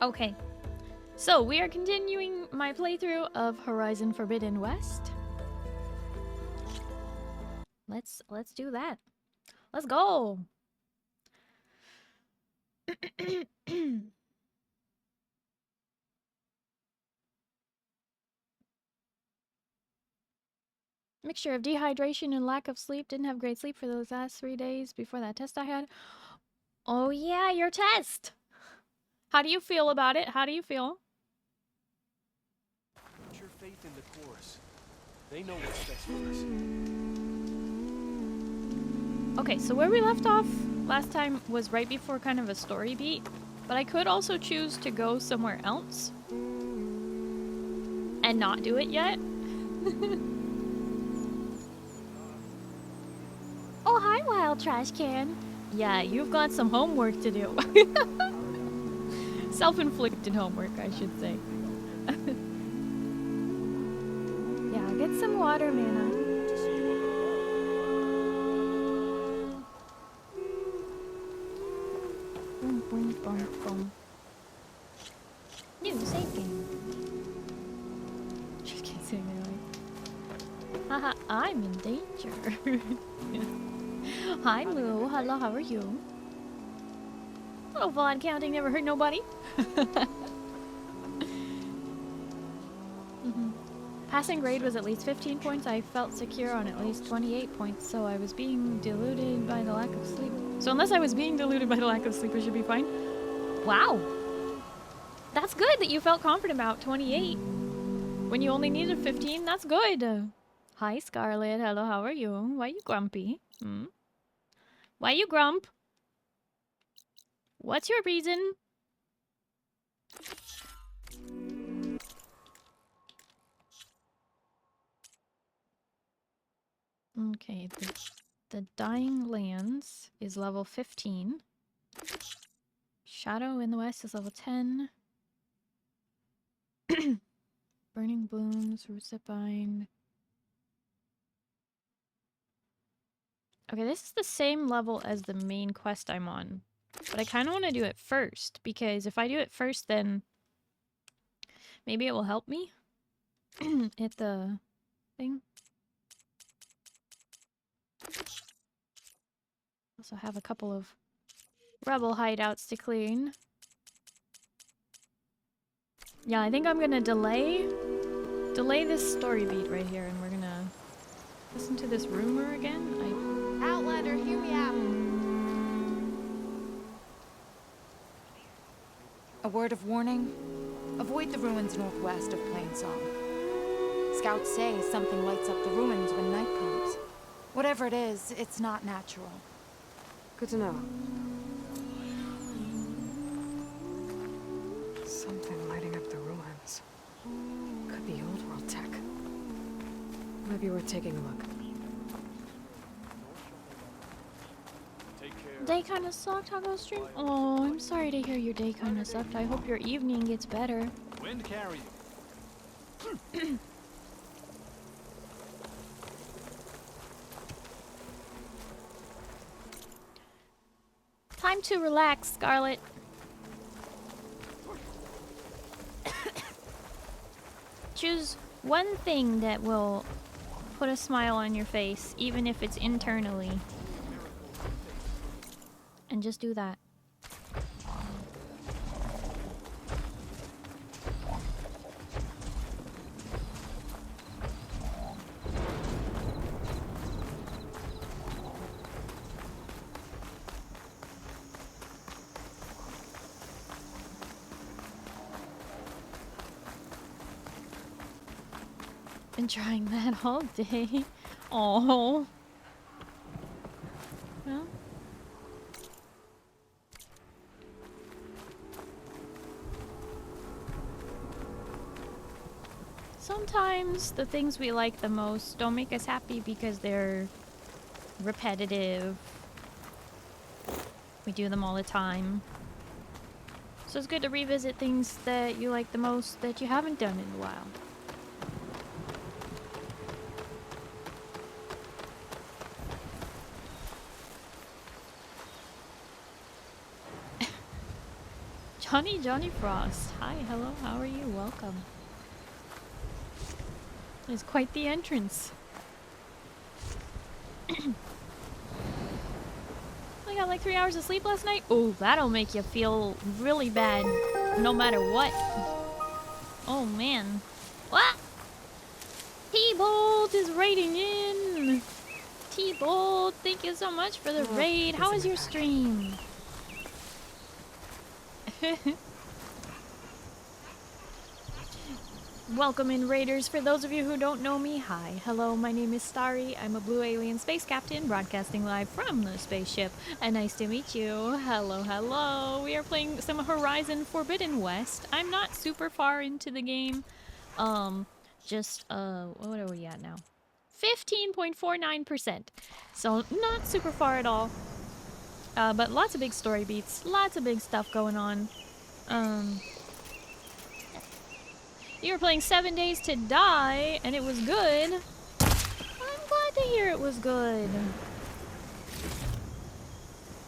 Okay. So, we are continuing my playthrough of Horizon Forbidden West. Let's do that. Let's go. Mixture of dehydration and lack of sleep. Didn't have great sleep for those last 3 days before that test I had. Oh yeah, your test. How do you feel about it? How do you feel? Put your faith in the course. They know what's best for us. Okay, so where we left off last time was right before kind of a story beat, but I could also choose to go somewhere else and not do it yet. Oh, hi, Wild Trash Can. Yeah, you've got some homework to do. Self-inflicted homework, I should say. Yeah, get some water, Mana. Boom, boom, boom, boom. New save game. Just can't say that like. Haha, I'm in danger. Hi, Moo. Hello, how are you? Oh, VOD counting never hurt nobody. Passing grade was at least 15 points. I felt secure on at least 28 points, so I was being deluded by the lack of sleep. So unless I was being deluded by the lack of sleep, I should be fine. Wow. That's good that you felt confident about 28. When you only needed 15, that's good. Hi, Scarlet. Hello, how are you? Why you grumpy? Hmm? Why you grump? What's your reason? Okay, the Dying Lands is level 15. Shadow in the West is level 10. Burning Blooms, Rusipine. Okay, this is the same level as the main quest I'm on. But I kind of want to do it first, because if I do it first, then maybe it will help me hit the thing. Also have a couple of rebel hideouts to clean. Yeah, I think I'm gonna delay this story beat right here, and we're gonna listen to this rumor again. Outlander, hear me out. A word of warning. Avoid the ruins northwest of Plainsong. Scouts say something lights up the ruins when night comes. Whatever it is, it's not natural. Good to know. Something lighting up the ruins. Could be old world tech. Maybe worth taking a look. Day kinda sucked, Taco Stream? Oh, I'm sorry to hear your day kinda sucked. I hope your evening gets better. Wind carry you. Time to relax, Scarlet. Choose one thing that will put a smile on your face, even if it's internally. And just do that. Been trying that all day. Oh. Well. Sometimes the things we like the most don't make us happy because they're repetitive. We do them all the time. So it's good to revisit things that you like the most that you haven't done in a while. Johnny Frost. Hi, hello, how are you? Welcome. It's quite the entrance. I got like 3 hours of sleep last night. Oh, that'll make you feel really bad no matter what. Oh man. What? T-Bolt is raiding in. T-Bolt, thank you so much for the raid. How was your stream? Welcome in, Raiders. For those of you who don't know me, hi. Hello, my name is Starry. I'm a blue alien space captain broadcasting live from the spaceship. And nice to meet you. Hello, hello. We are playing some Horizon Forbidden West. I'm not super far into the game. What are we at now? 15.49%. So not super far at all. But lots of big story beats. Lots of big stuff going on. You were playing 7 Days to Die, and it was good. I'm glad to hear it was good.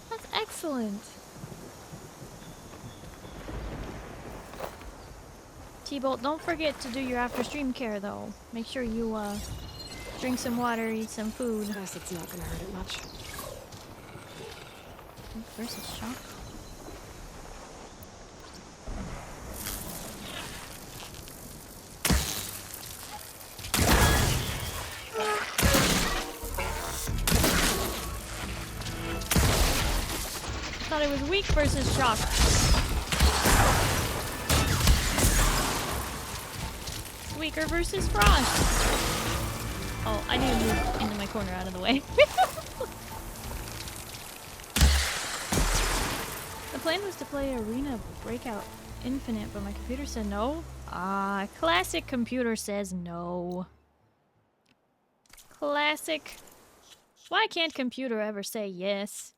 That's excellent. T-Bolt, don't forget to do your after-stream care, though. Make sure you, drink some water, eat some food. Guess it's not gonna hurt it much. Versus shock. I thought it was weak versus shock. Weaker versus frost. Oh, I need to move into my corner out of the way. The plan was to play Arena Breakout Infinite, but my computer said no. Ah, classic computer says no. Classic. Why can't computer ever say yes?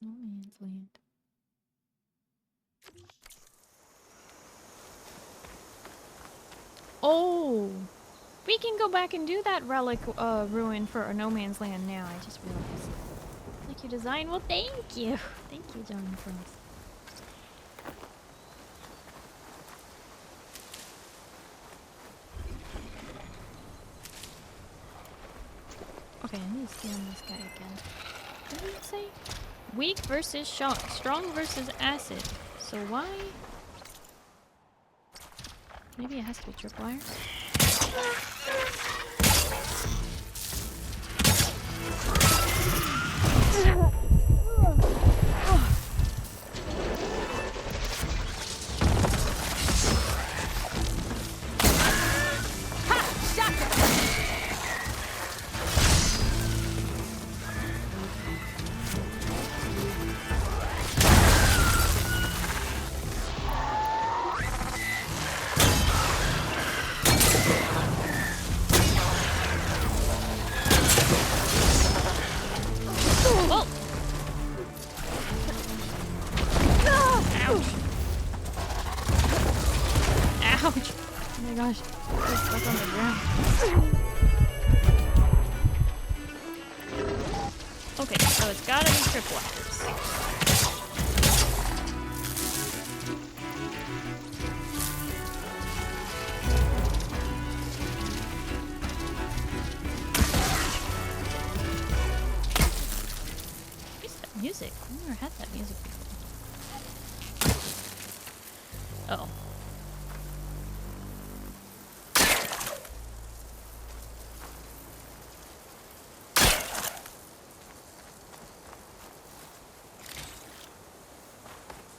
No man's land. Oh! We can go back and do that relic ruin for a No Man's Land now. I just realized. Like your design? Well, thank you. Thank you, John Frost. Okay, I need to stay on this guy again. What did it say? Weak versus shock. Strong versus acid. So why? Maybe it has to be tripwire. Music. I've never had that music before. Uh-oh.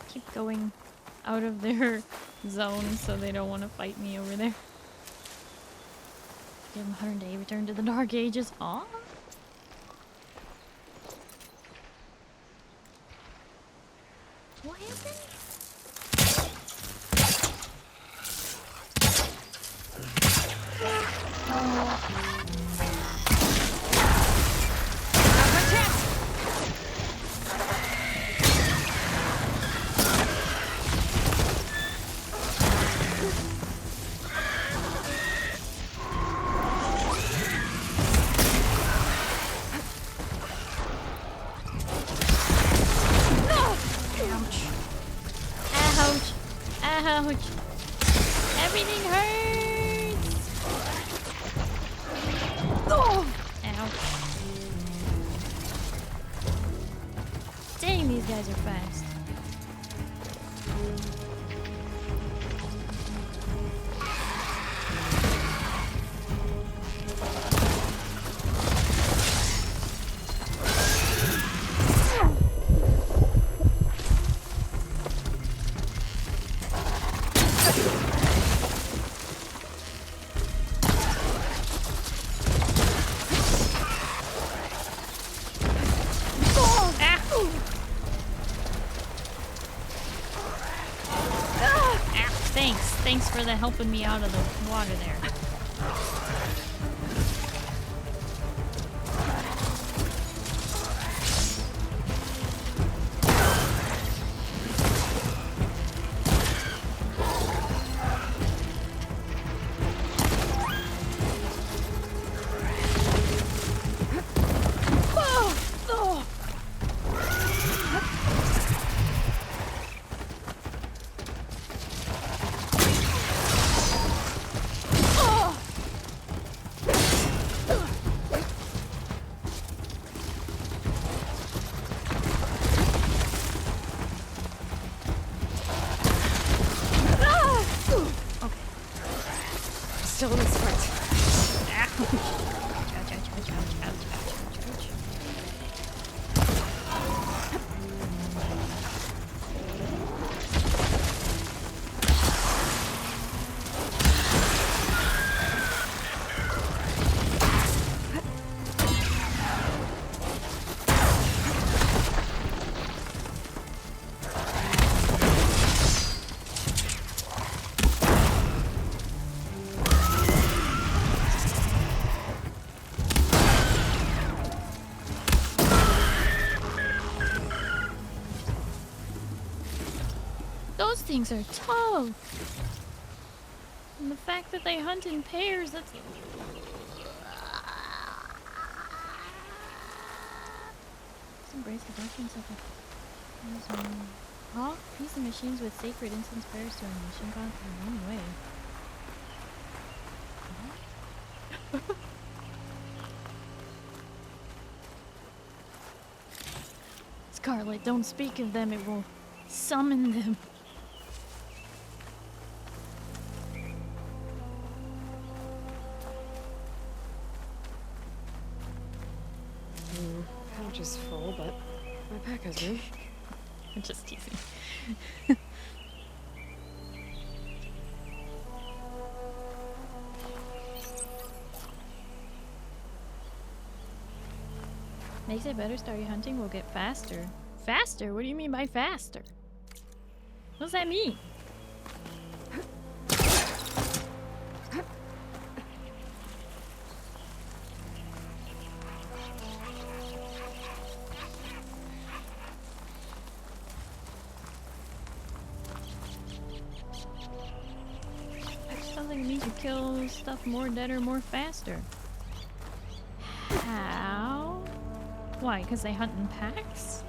Keep going out of their zone so they don't want to fight me over there. Give them 100 day return to the Dark Ages. Aww. What happened? Ouch! Everything hurts! Oh! Ouch. Dang, these guys are fast. Thanks for the helping me out of the water there. Still in the sprint. Ouch. Ouch, ouch, ouch, ouch, ouch, ouch, ouch. Those things are tough. And the fact that they hunt in pairs, that's... Embrace the darkness of it. Huh? Use the machines with sacred incense prayers to a mission god in one way. Huh? Scarlet, don't speak of them, it will summon them. Pouch is full, but my pack has room. I'm just teasing. Makes it better. Starry hunting will get faster. Faster? What do you mean by faster? What does that mean? Sounds like it means you kill stuff more dead or more faster. How? Why? Because they hunt in packs?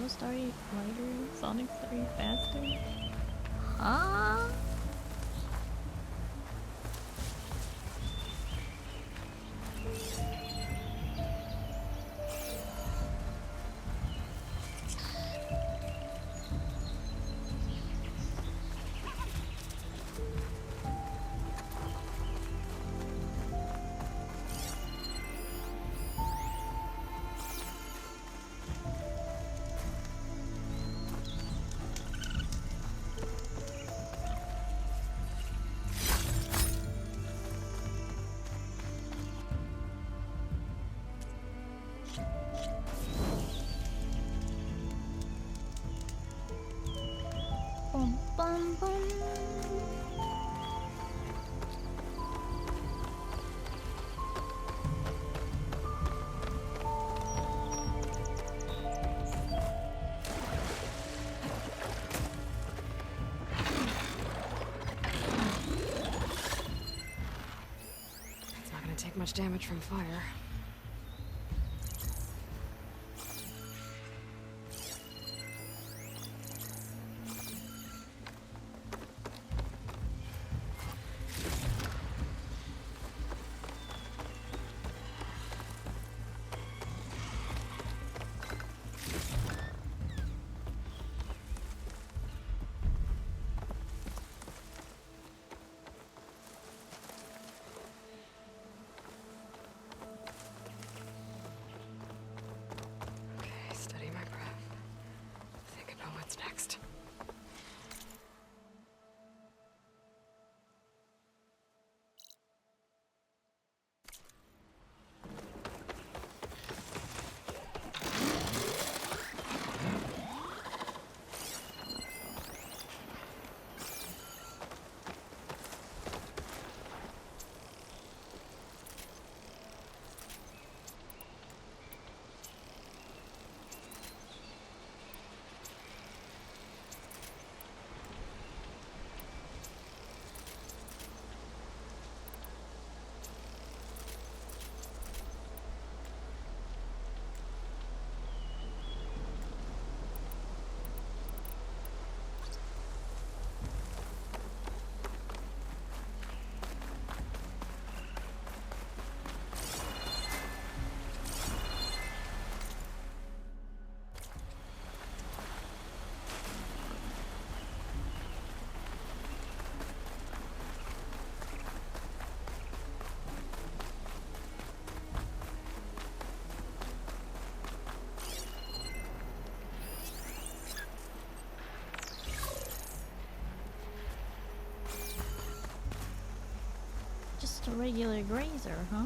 Starry lighter, Sonic Starry faster? Ah. gonna take much damage from fire. Just a regular grazer, huh?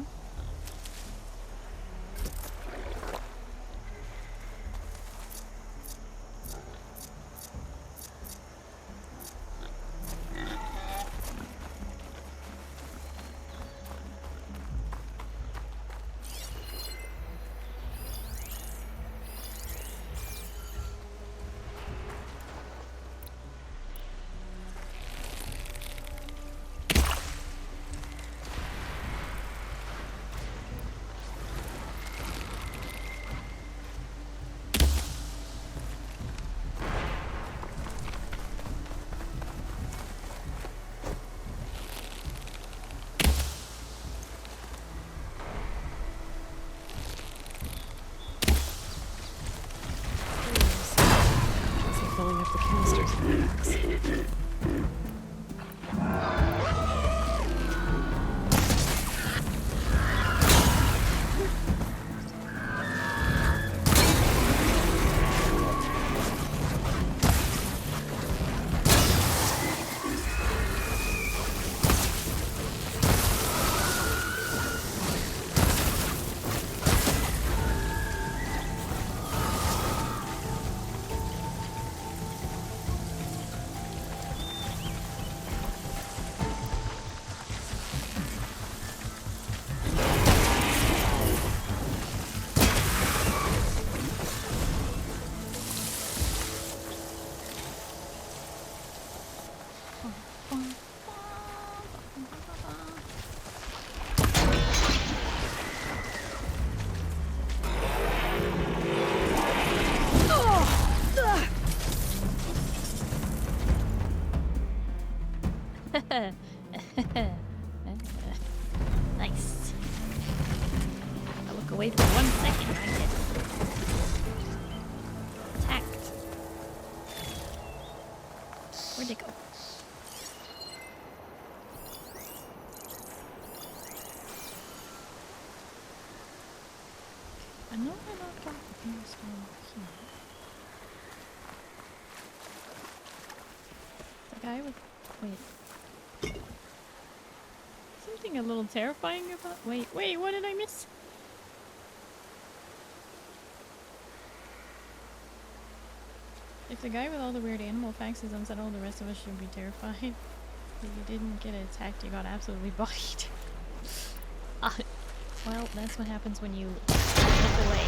Filling up the canisters with wax. Nice. I look away for 1 second, I get attacked. Where'd they go? I know I knocked off the pinstone here. The guy with... Wait. Something a little terrifying about... Wait, what did I miss? If the guy with all the weird animal facts is unsettled, the rest of us should be terrified. If you didn't get attacked, you got absolutely bodied. Well, that's what happens when you look away.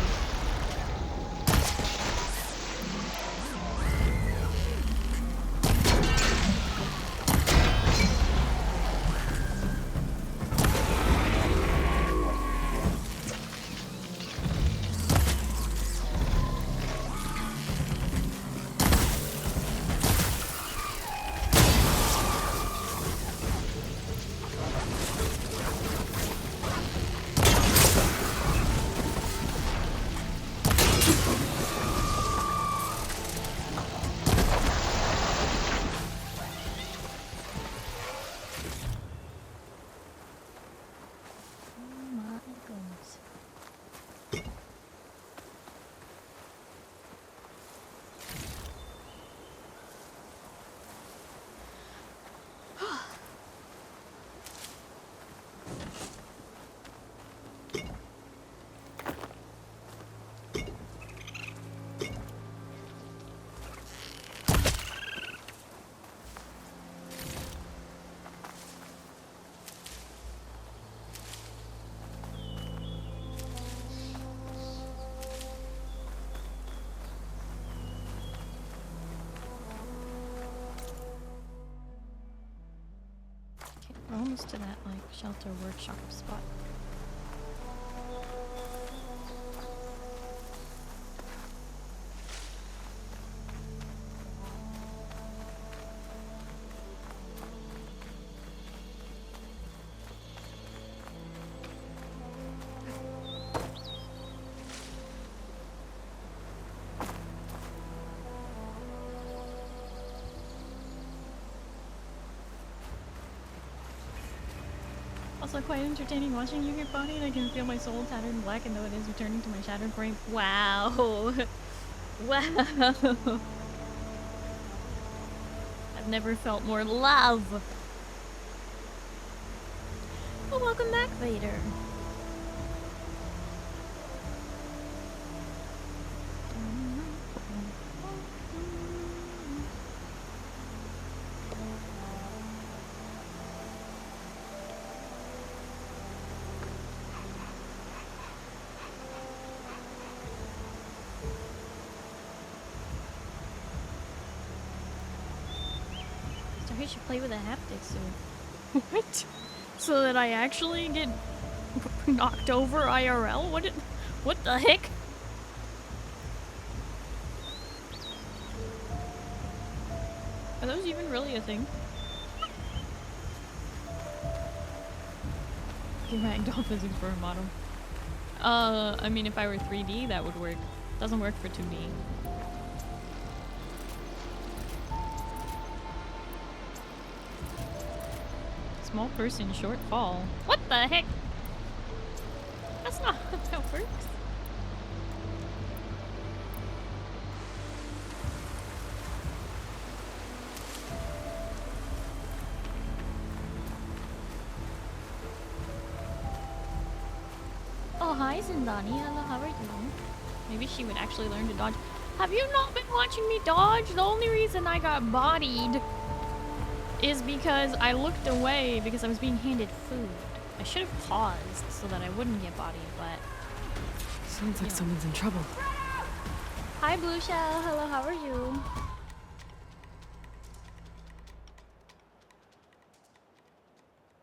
almost to that like shelter workshop spot. Also quite entertaining watching you get bodied. I can feel my soul tattered and blackened though it is returning to my shattered frame. Wow. Wow. I've never felt more love. Well, welcome back, Vader. I should play with a haptic suit. What? So that I actually get knocked over IRL? What the heck? Are those even really a thing? Get ragdoll physics for a model. I mean if I were 3D that would work. Doesn't work for 2D. Small person, short fall. What the heck? That's not how that works. Oh, hi, Zindani. Hello, how are you? Maybe she would actually learn to dodge. Have you not been watching me dodge? The only reason I got bodied is because I looked away because I was being handed food. I should have paused so that I wouldn't get bodied, but... Sounds like someone's in trouble. Hi, Blue Shell. Hello, how are you?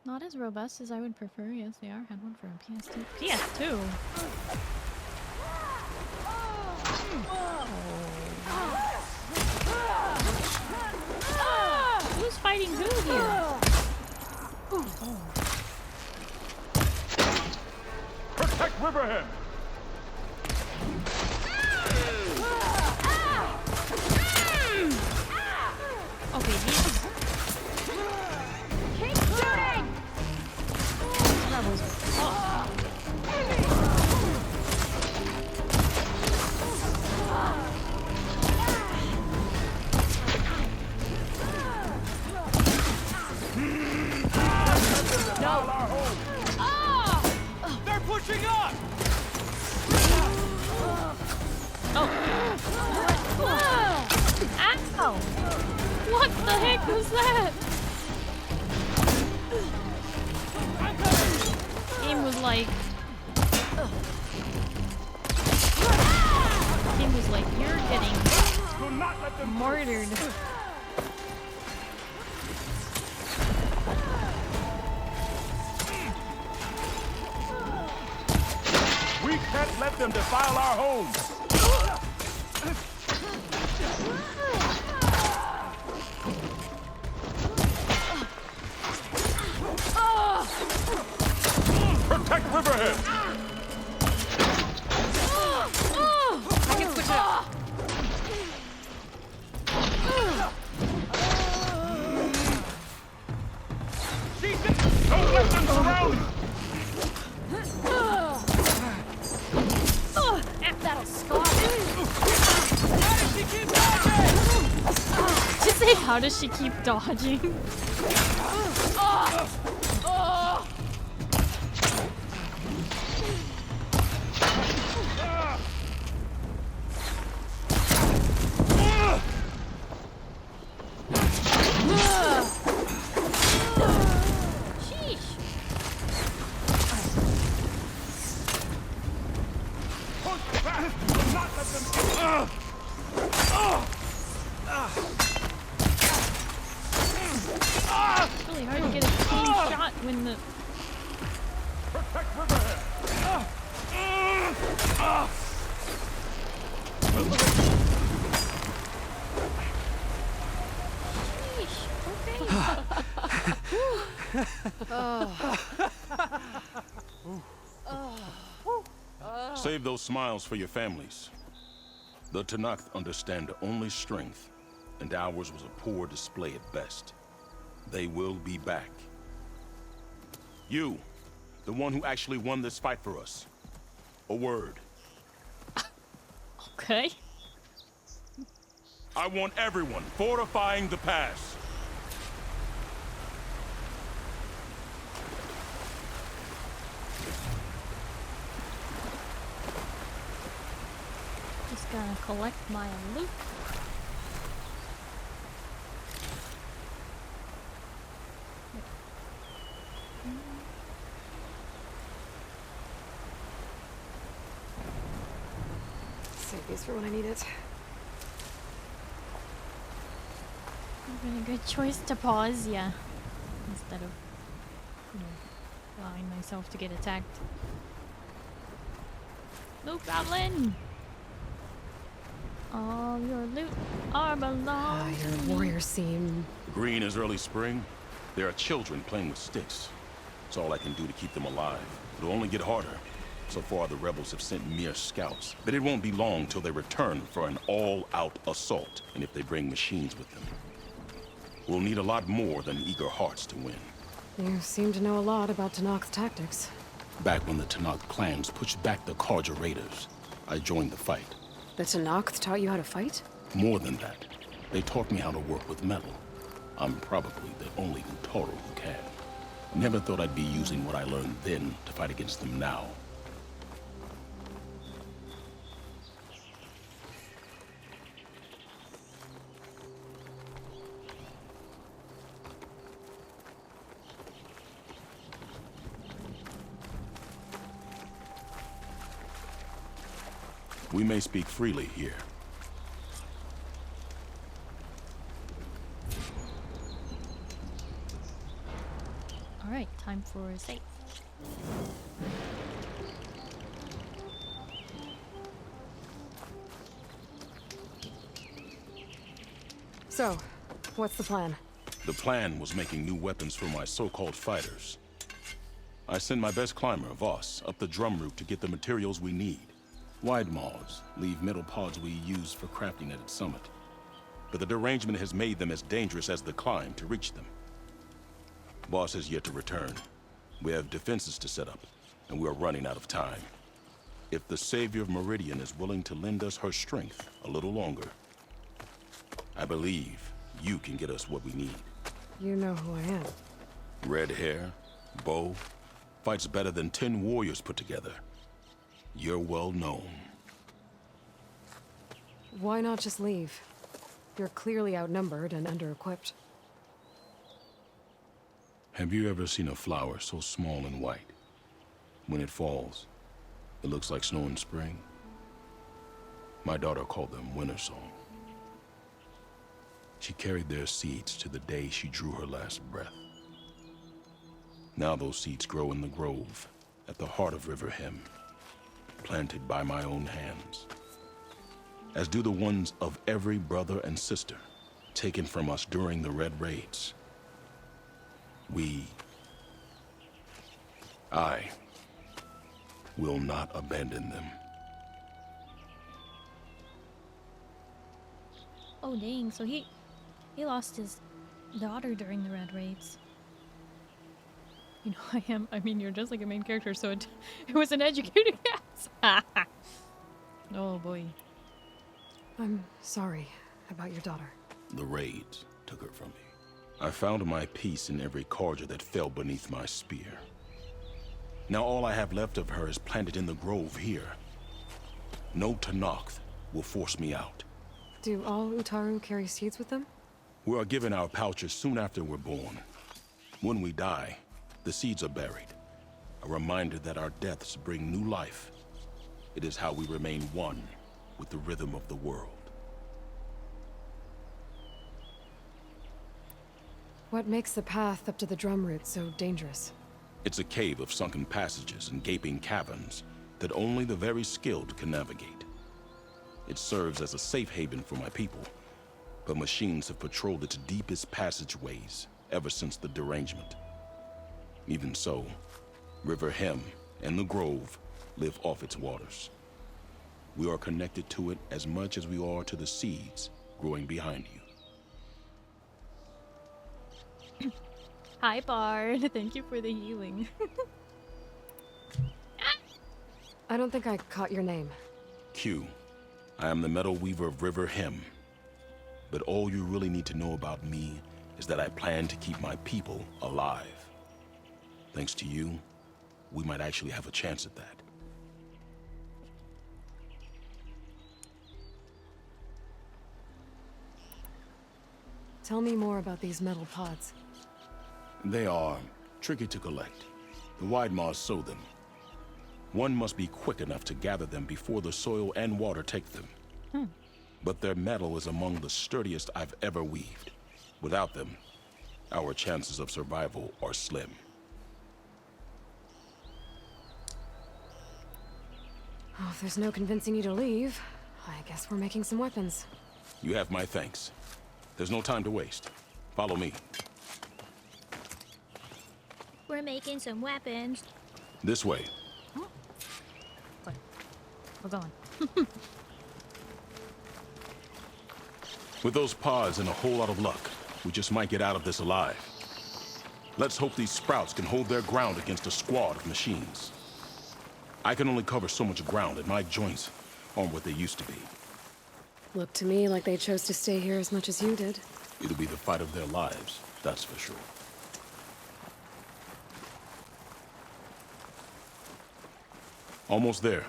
Not as robust as I would prefer. Yes, they are. Had one for a PS2. PS2? Who's fighting who here? Protect Riverhead! Okay, these... Keep shooting! Rebels. Oh. They're pushing up! Ow! What the heck was that? Game was like... Game was like, you're getting murdered. We can't let them defile our homes! Protect Riverhead! I can switch it up. Don't let them surround! That'll scar. How does she keep dodging? Did you say, how does she keep dodging? when the... Protect Riverhead! Save those smiles for your families. The Tenakth understand only strength, and ours was a poor display at best. They will be back. You, the one who actually won this fight for us. A word. Okay. I want everyone fortifying the pass. Just gonna collect my loot. Save these for when I need it. Been a good choice to pause, yeah. Instead of, you know, allowing myself to get attacked. Loot goblin! All your loot are belong to Your me. warriors seem... Green is early spring. There are children playing with sticks. It's all I can do to keep them alive. It'll only get harder. So far, the rebels have sent mere scouts. But it won't be long till they return for an all-out assault. And if they bring machines with them, we'll need a lot more than eager hearts to win. You seem to know a lot about Tenakth's tactics. Back when the Tenakth clans pushed back the Karja raiders, I joined the fight. The Tenakth taught you how to fight? More than that, they taught me how to work with metal. I'm probably the only Utaru who can. Never thought I'd be using what I learned then to fight against them now. We may speak freely here. Alright, time for a save. So, what's the plan? The plan was making new weapons for my so-called fighters. I send my best climber, Voss, up the drum route to get the materials we need. Wide maws leave metal pods we use for crafting at its summit. But the derangement has made them as dangerous as the climb to reach them. Boss has yet to return. We have defenses to set up, and we are running out of time. If the Savior of Meridian is willing to lend us her strength a little longer, I believe you can get us what we need. You know who I am. Red hair, bow, fights better than 10 warriors put together. You're well known. Why not just leave? You're clearly outnumbered and under-equipped. Have you ever seen a flower so small and white? When it falls, it looks like snow in spring. My daughter called them winter song. She carried their seeds to the day she drew her last breath. Now those seeds grow in the grove at the heart of River Hem, planted by my own hands, as do the ones of every brother and sister taken from us during the Red Raids. I will not abandon them. Oh dang, so he lost his daughter during the Red Raids. You know, I mean, you're just like a main character, so it was an educated guess. Oh boy. I'm sorry about your daughter. The raids took her from me. I found my peace in every Karja that fell beneath my spear. Now all I have left of her is planted in the grove here. No Tenakth will force me out. Do all Utaru carry seeds with them? We are given our pouches soon after we're born. When we die, the seeds are buried. A reminder that our deaths bring new life. It is how we remain one with the rhythm of the world. What makes the path up to the drum route so dangerous? It's a cave of sunken passages and gaping caverns that only the very skilled can navigate. It serves as a safe haven for my people, but machines have patrolled its deepest passageways ever since the derangement. Even so, River Hem and the Grove live off its waters. We are connected to it as much as we are to the seeds growing behind you. Hi, Bard. Thank you for the healing. I don't think I caught your name. Q. I am the Metal Weaver of River Hem. But all you really need to know about me is that I plan to keep my people alive. Thanks to you, we might actually have a chance at that. Tell me more about these metal pods. They are tricky to collect. The Widemaws sow them. One must be quick enough to gather them before the soil and water take them. But their metal is among the sturdiest I've ever weaved. Without them, our chances of survival are slim. Oh, if there's no convincing you to leave, I guess we're making some weapons. You have my thanks. There's no time to waste. Follow me. We're making some weapons. This way. What? We're going. With those pods and a whole lot of luck, we just might get out of this alive. Let's hope these sprouts can hold their ground against a squad of machines. I can only cover so much ground, and my joints aren't what they used to be. Looked to me like they chose to stay here as much as you did. It'll be the fight of their lives, that's for sure. Almost there.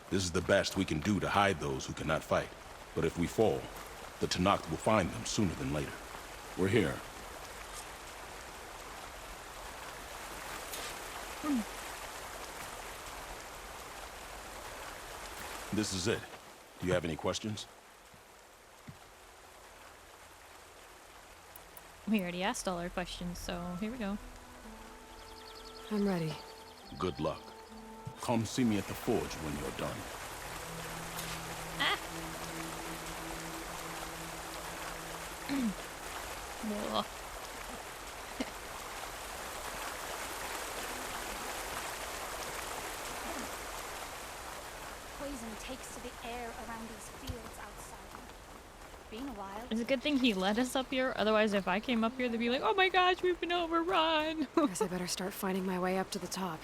This is the best we can do to hide those who cannot fight. But if we fall, the Tanakh will find them sooner than later. We're here. This is it. Do you have any questions? We already asked all our questions, so here we go. I'm ready. Good luck. Come see me at the forge when you're done. Ah. Whoa. Poison takes to the air around these fields outside. Being a wild. It's a good thing he led us up here. Otherwise, if I came up here, they'd be like, "Oh my gosh, we've been overrun." Guess I better start finding my way up to the top.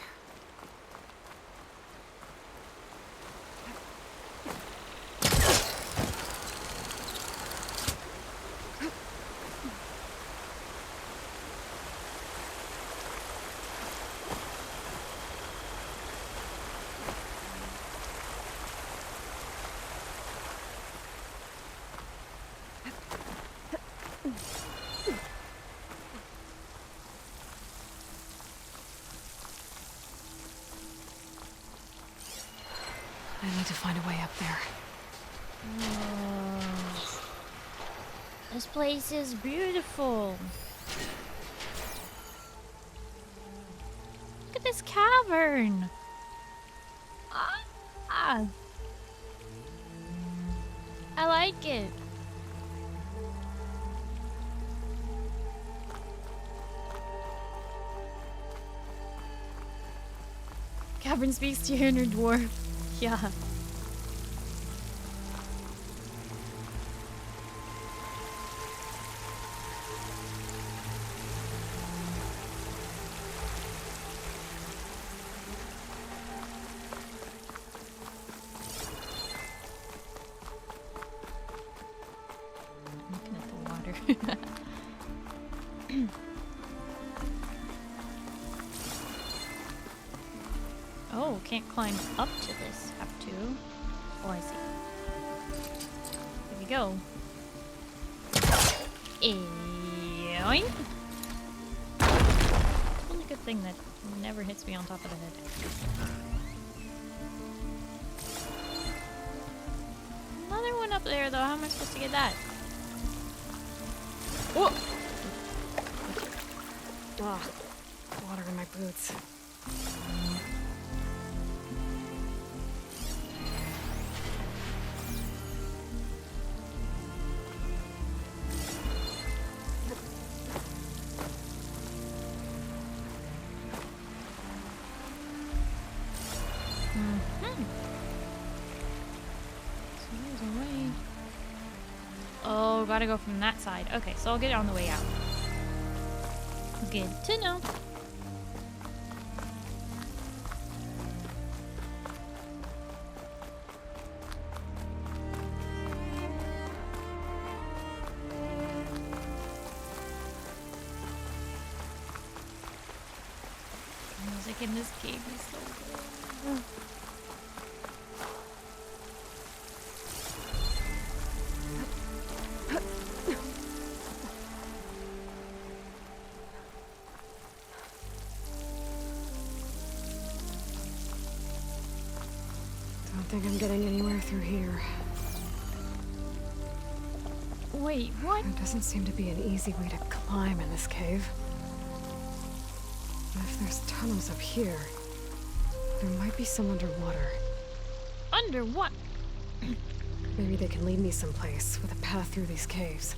I need to find a way up there. Oh. This place is beautiful. Look at this cavern. Ah. I like it. Cavern speaks to your inner dwarf. Yeah. Looking at the water. Oh, can't climb up to this. Have to. Oh, I see. Here we go. Eoink. Only good thing that never hits me on top of the head. Another one up there, though. How am I supposed to get that? Whoa! Ah, water in my boots. Oh, gotta go from that side. Okay, so I'll get it on the way out. Good to know. The music in this cave is so good. I don't think I'm getting anywhere through here. Wait, what? There doesn't seem to be an easy way to climb in this cave. But if there's tunnels up here, there might be some underwater. Under what? Maybe they can lead me someplace with a path through these caves.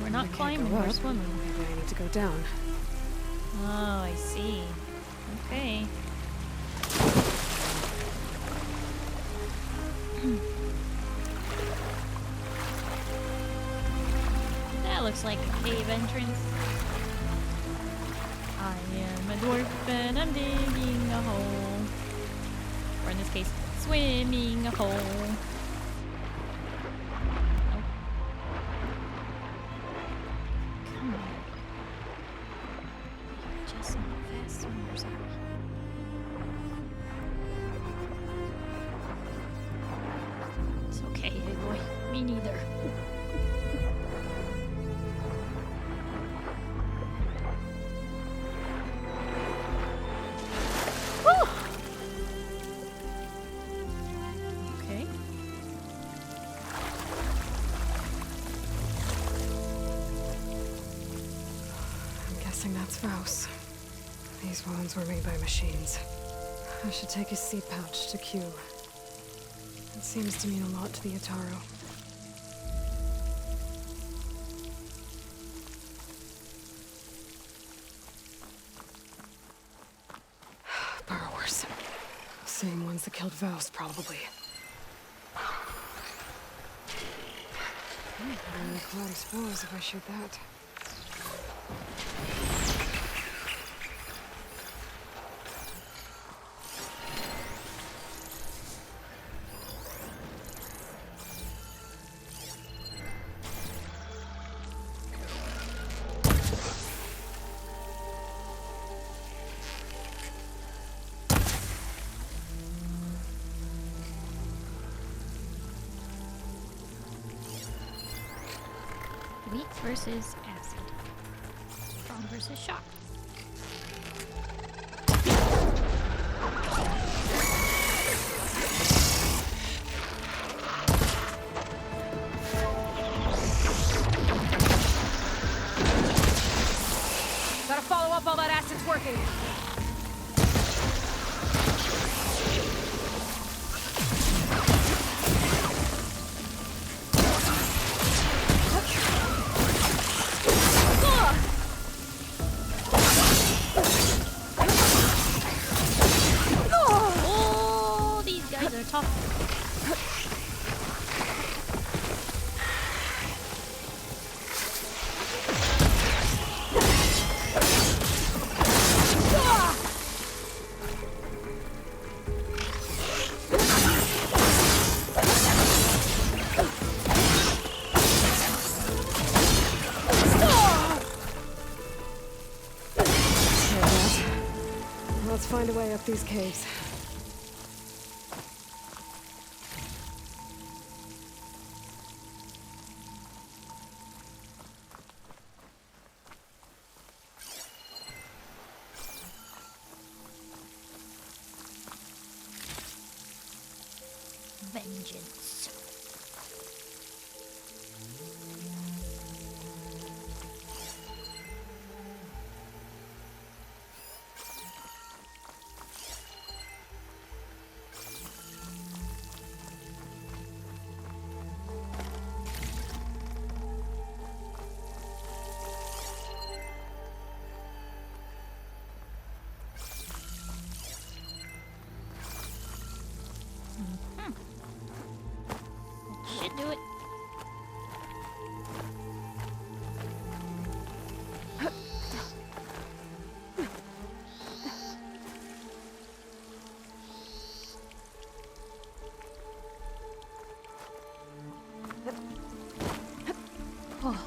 We're not climbing, we're swimming. Maybe I need to go down. Oh, I see. Okay. That looks like a cave entrance. I am a dwarf and I'm digging a hole. Or in this case, swimming a hole. These wounds were made by machines. I should take his seed pouch to Q. It seems to mean a lot to the Ataru. Burrowers. Same ones that killed Vouse, probably. Only cloudy spores if I shoot that. Weak versus acid. Strong versus shock. Gotta follow up while that acid's working. Find a way up these caves. Vengeance. Should do it. Oh.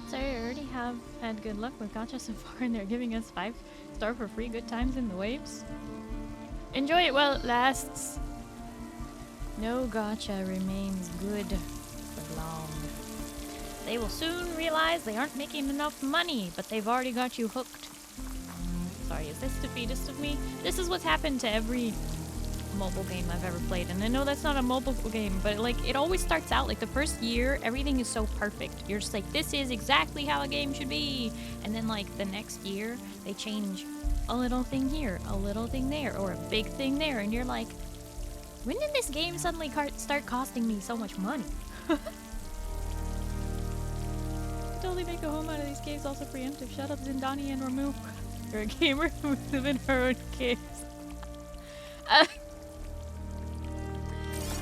So I already have had good luck with gacha so far, and they're giving us 5-star for free. Good times in the waves. Enjoy it while it lasts. No gacha remains good for long. They will soon realize they aren't making enough money, but they've already got you hooked. Sorry, is this defeatist of me? This is what's happened to every mobile game I've ever played, and I know that's not a mobile game, but like it always starts out like the first year everything is so perfect. You're just like, this is exactly how a game should be, and then like the next year they change a little thing here, a little thing there, or a big thing there, and you're like, when did this game suddenly start costing me so much money? Totally make a home out of these caves. Also preemptive. Shut up, Zindani and Ramu. You're a gamer who live in her own caves.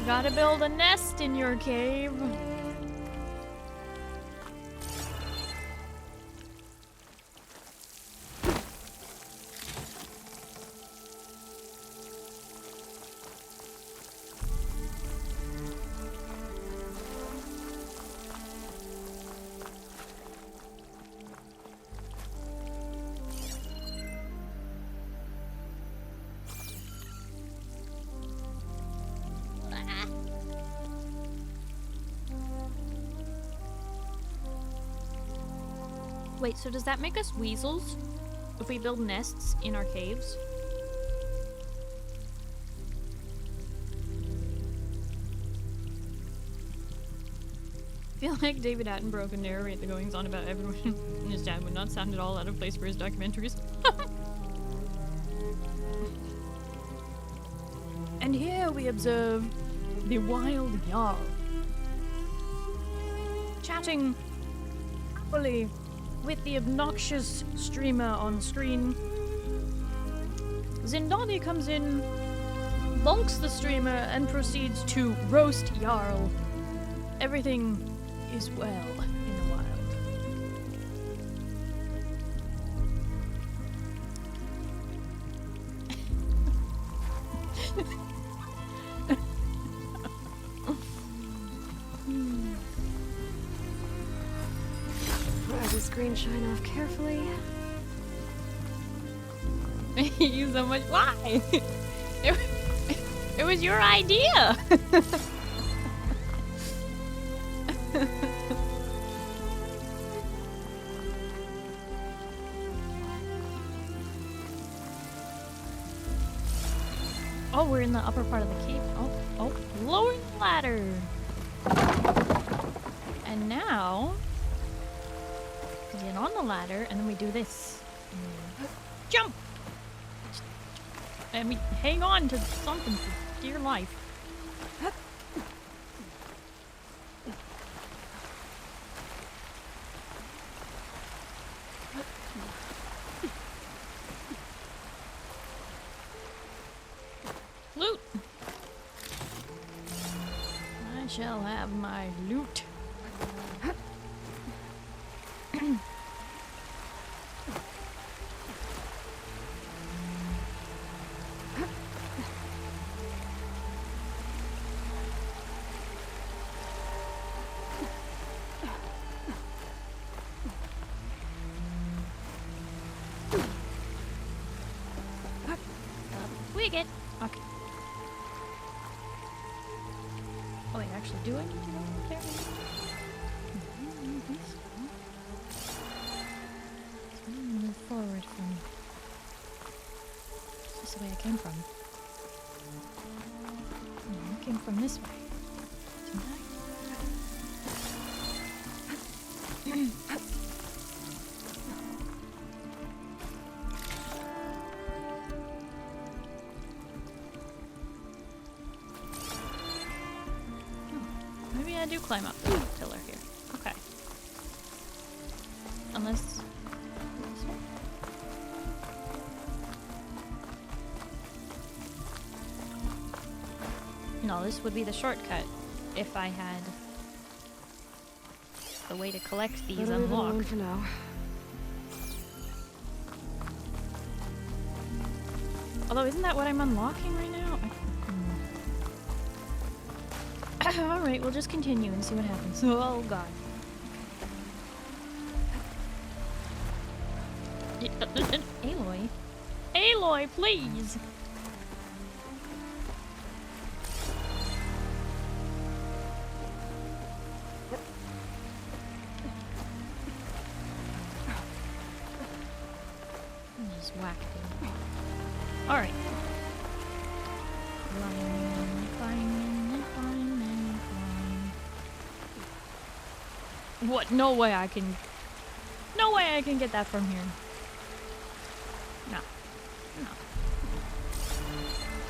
Gotta build a nest in your cave. Wait, so does that make us weasels if we build nests in our caves? I feel like David Attenborough can narrate the goings-on about everyone and his dad would not sound at all out of place for his documentaries. And here we observe the wild Jarl chatting happily with the obnoxious streamer on screen. Zindani comes in, bonks the streamer, and proceeds to roast Jarl. Everything is well in the wild. Screen shine off carefully. You so much. Why? It was your idea. Oh, we're in the upper part of the cave. Oh, lowering the ladder. And now we get on the ladder, and then we do this. Jump! And we hang on to something for dear life. Loot! I shall have my loot. Oh wait, actually, do I need to go up there? Move forward from... Is this the way I came from? No, I came from this way. Didn't I? Maybe I do climb up the pillar here. Okay. Unless... this way? No, this would be the shortcut if I had the way to collect these Better leave it alone unlocked. for now. Although, isn't that what I'm unlocking right now? Alright, we'll just continue and see what happens. Oh god. Aloy? Aloy, please! Just whacked him. Alright. Climbing, climbing, climbing, climbing. What? No way I can... No way I can get that from here. No. No.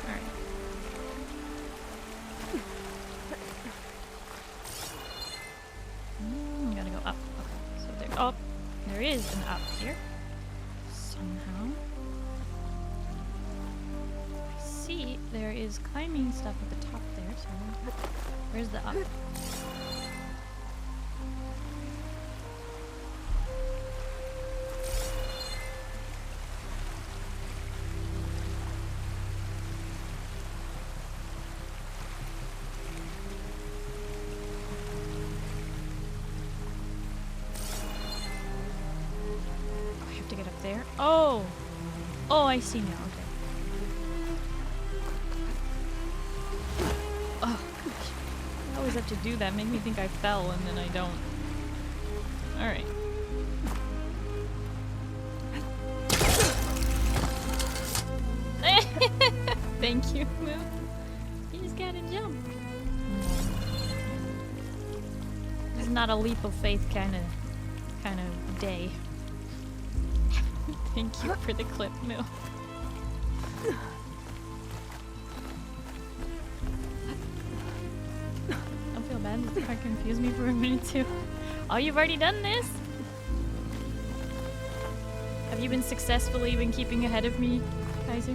Alright. Gotta go up. Okay, so there... Oh! There is an up here. Somehow. I see there is climbing stuff at the top there, so... Where's the up? There. Oh! Oh, I see now. Okay. Oh, gosh. I always have to do that. Make me think I fell and then I don't. Alright. Thank you, Moo. You just gotta jump. This is not a leap of faith kind of day. Thank you for the clip, Moo. Don't feel bad. This part confused me for a minute too. Oh, you've already done this? Have you been successfully keeping ahead of me, Kaiser?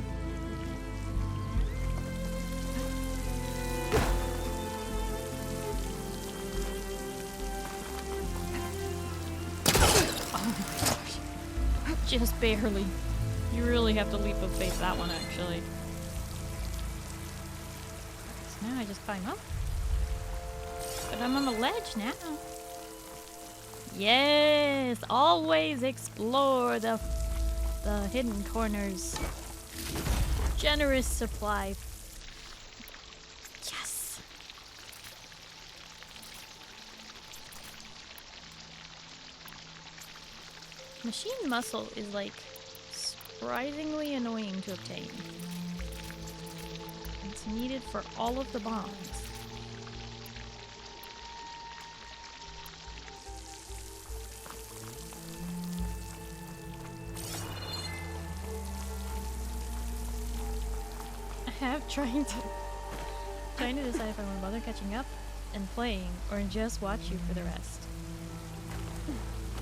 Just barely. You really have to leap of faith that one, actually. So now I just climb up. But I'm on the ledge now. Yes! Always explore the hidden corners. Generous supply. Yes! Machine muscle is like surprisingly annoying to obtain. It's needed for all of the bombs. I have trying to decide if I want to bother catching up and playing or just watch you for the rest.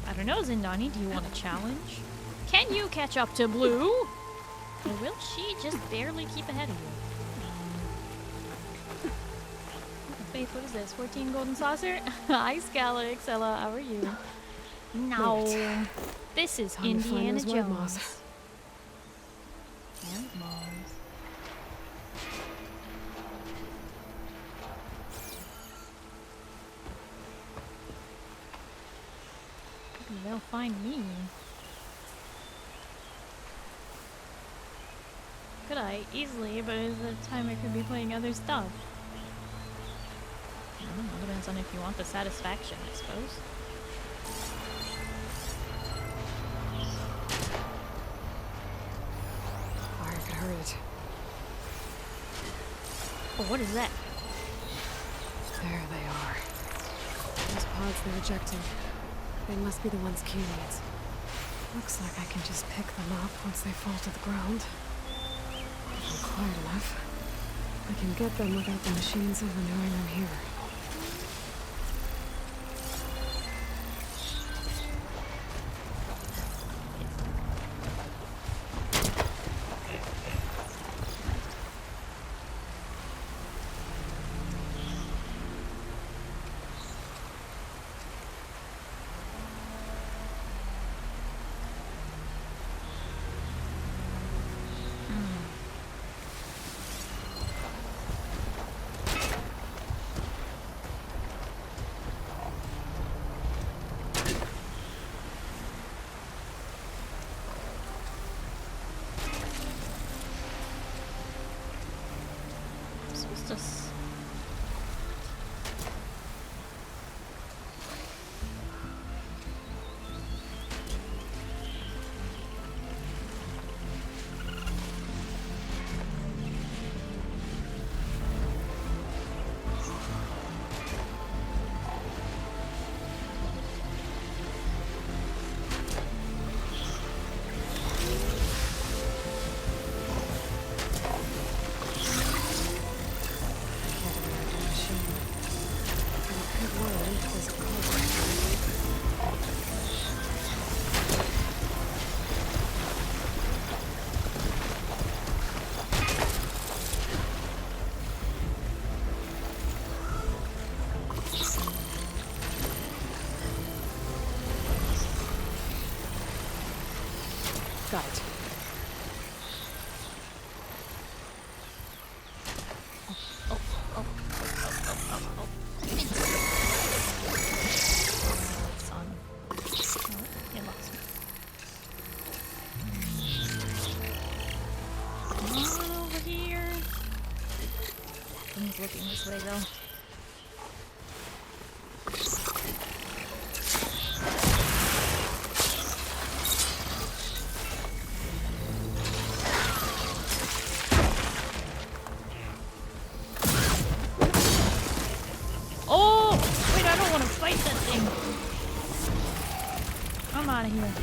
I don't know, Zindani, do you want a challenge? Can you catch up to Blue? Or will she just barely keep ahead of you? Faith, what is this? 14 golden saucer? Hi, Scalix. Hello, how are you? No. Right. This is Time to find Indiana those white moths. Jones. White moths. They'll find me. Could I? Easily, but it's a time I could be playing other stuff. on if you want the satisfaction, I suppose. Fire could hurt it. Oh, what is that? There they are. Those pods they're ejecting. They must be the ones Q needs. Looks like I can just pick them up once they fall to the ground. If I'm quiet enough, I can get them without the machines ever knowing I'm here. Got it. It's on. Oh, you lost me. Come on over here. He's looking this way though. I'm out of here.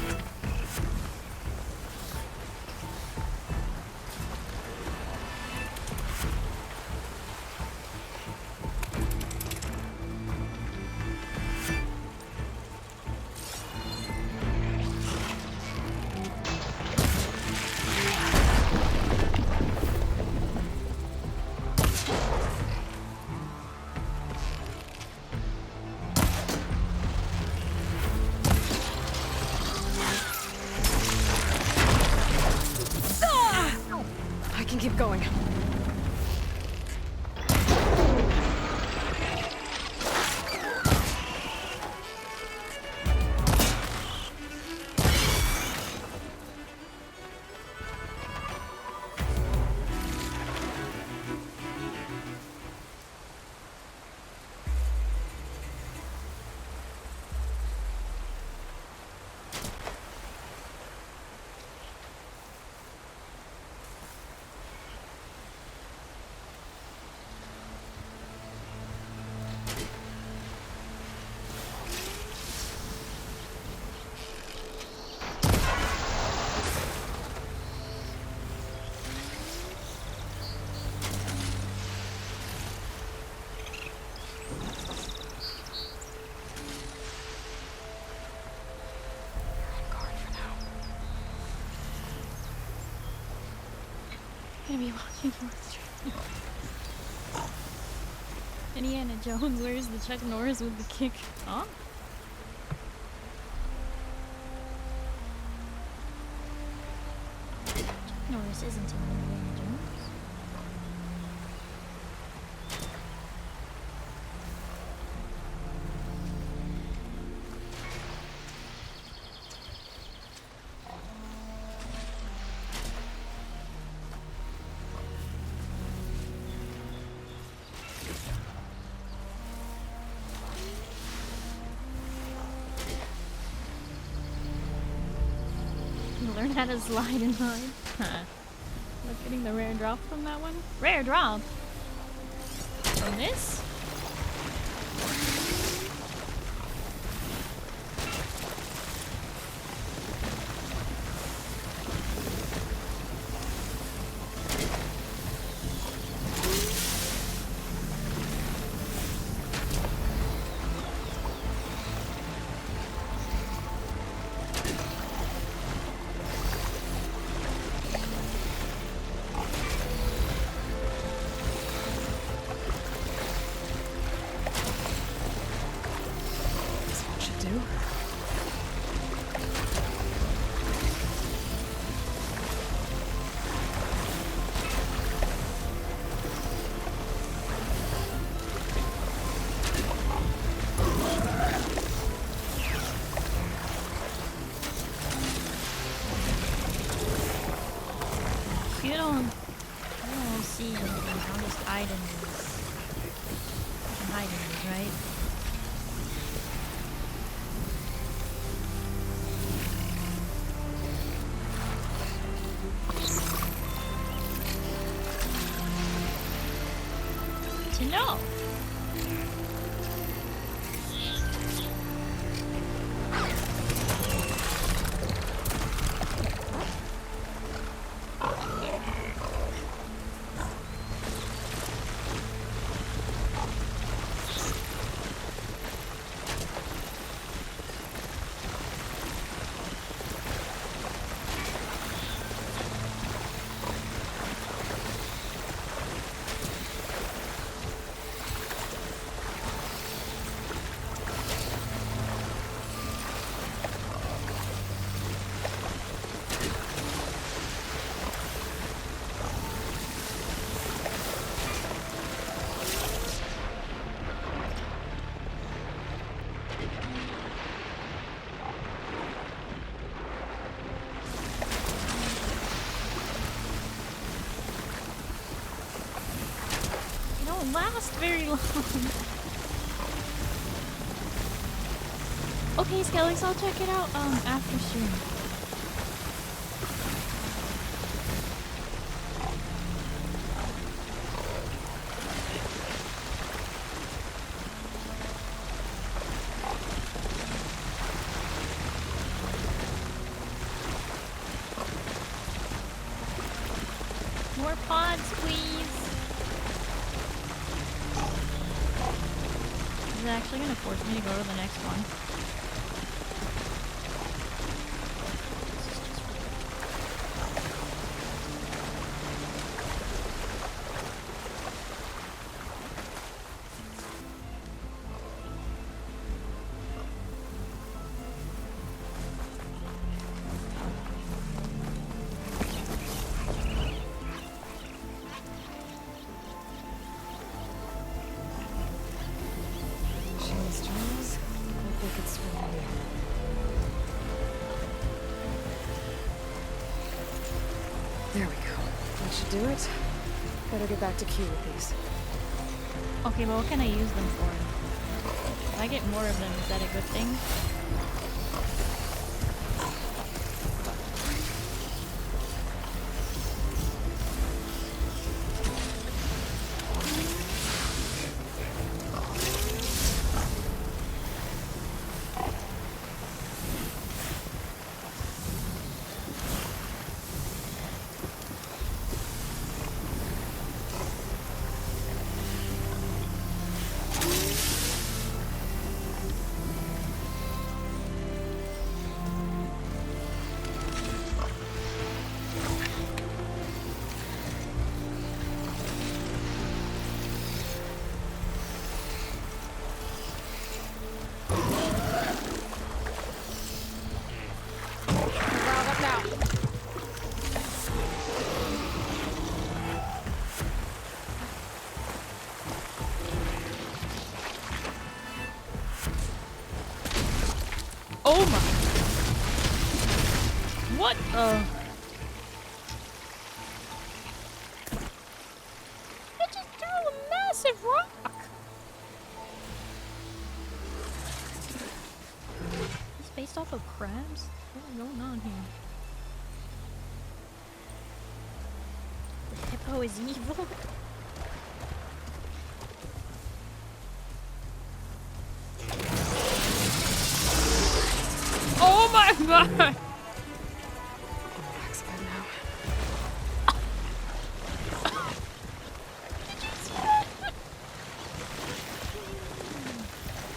Keep going. Gonna be walking towards the train. Indiana Jones, where's the Chuck Norris with the kick? Huh? Chuck Norris isn't in Indiana Jones. Learn how to slide and hide. Huh. Look, getting the rare drop from that one. Rare drop? From this? You don't see anything. I'll just hide in these. I can hide in these, right? To know. Last very long. Okay, Skellies, I'll check it out after stream. More pods, please. Is it actually going to force me to go to the next one? Do it. Better get back to Q with these. Okay, but what can I use them for? If I get more of them, is that a good thing? Oh my! What? I just threw a massive rock! It's based off of crabs? What's going on here? Oh, is evil? Oh my god! Relax a bit now.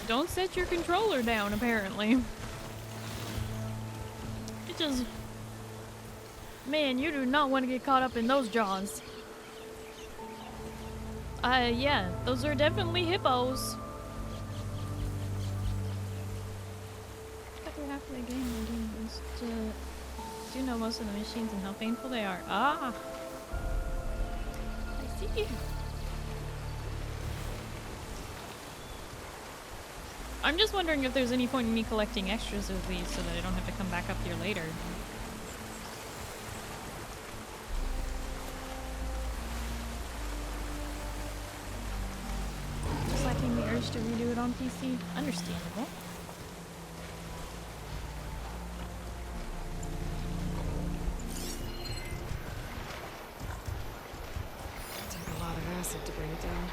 Don't set your controller down, apparently. It just... Man, you do not want to get caught up in those jaws. Yeah, those are definitely hippos. After half of the game, we're doing this do know most of the machines and how painful they are. Ah! I see. I'm just wondering if there's any point in me collecting extras of these so that I don't have to come back up here later. Just lacking the urge to redo it on PC. Understandable. Take a lot of acid to bring it down.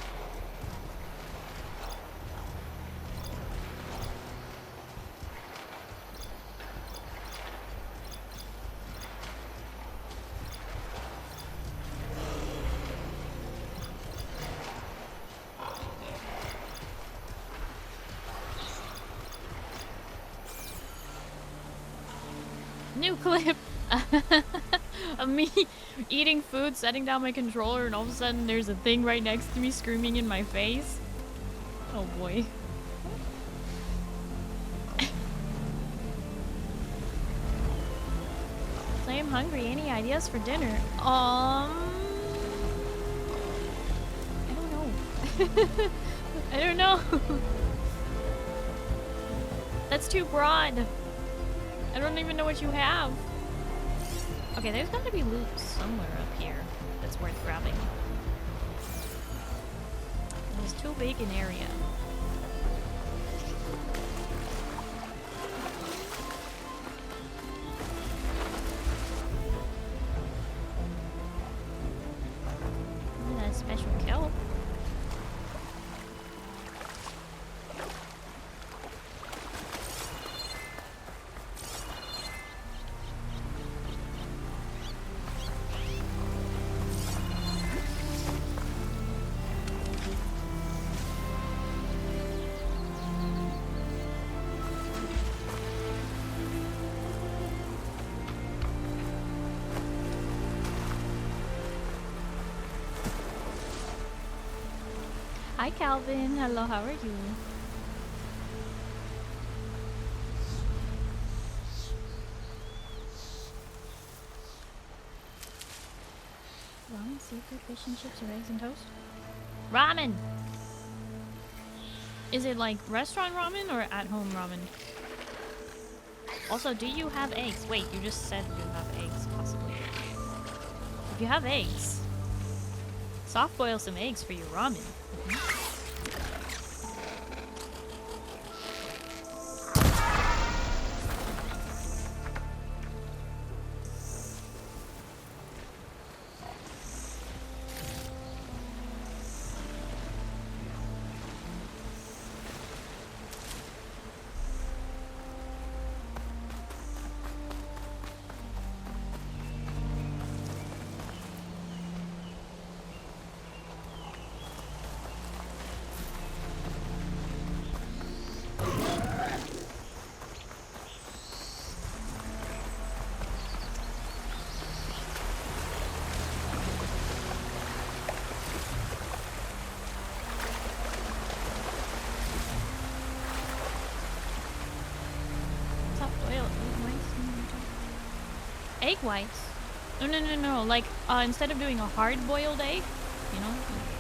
New clip of me eating food, setting down my controller, and all of a sudden there's a thing right next to me screaming in my face. Oh boy. I am hungry. Any ideas for dinner? I don't know. I don't know. That's too broad. I don't even know what you have. Okay, there's got to be loot somewhere up here that's worth grabbing. It's too big an area. Ooh, that's special kelp. Hi Calvin, hello, how are you? Ramen, seafood, fish and chips, or eggs and toast? Ramen! Is it like restaurant ramen or at home ramen? Also, do you have eggs? Wait, you just said you have eggs, possibly. If you have eggs, soft boil some eggs for your ramen. Egg whites? No. Like, instead of doing a hard-boiled egg, you know,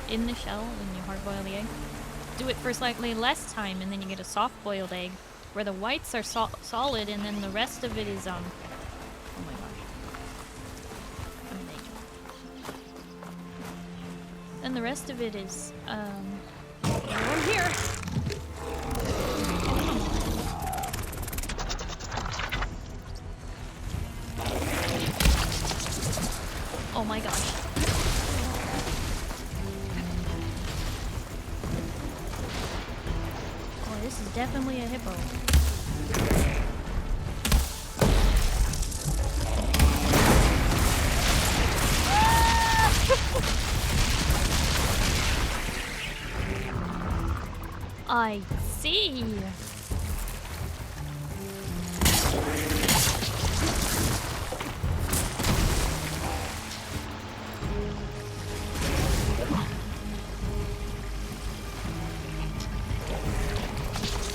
in the shell and you hard-boil the egg, do it for slightly less time and then you get a soft-boiled egg where the whites are solid and then the rest of it is, oh my gosh. I'm an egg. And the rest of it is, over here. Oh my gosh. this is definitely a hippo. I see.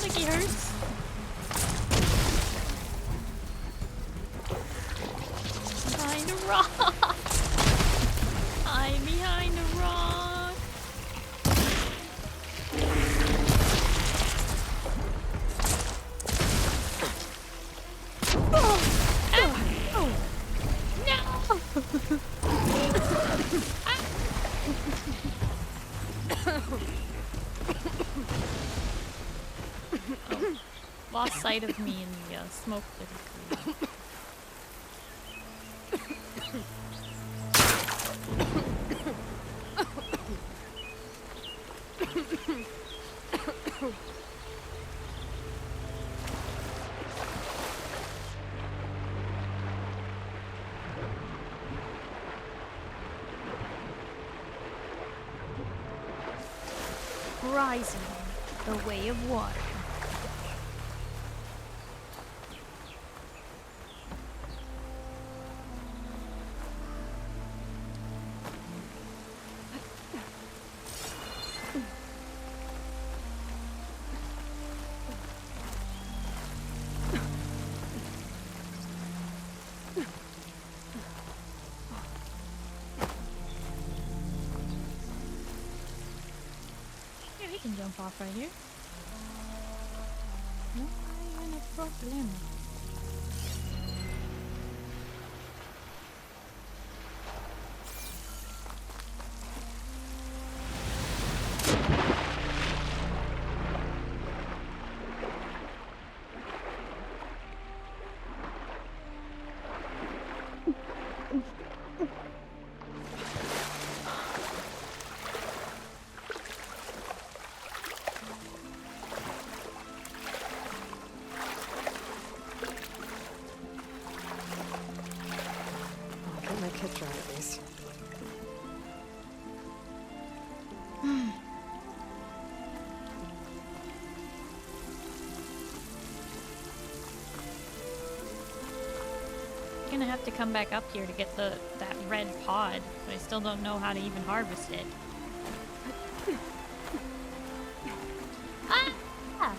Like he hurts. Behind a rock. I'm behind a rock. Lost sight of me in the smoke that he created. Rising, the way of water. Can jump off right here. No hay problema. Gonna have to come back up here to get that red pod, but I still don't know how to even harvest it. Ah! Ah!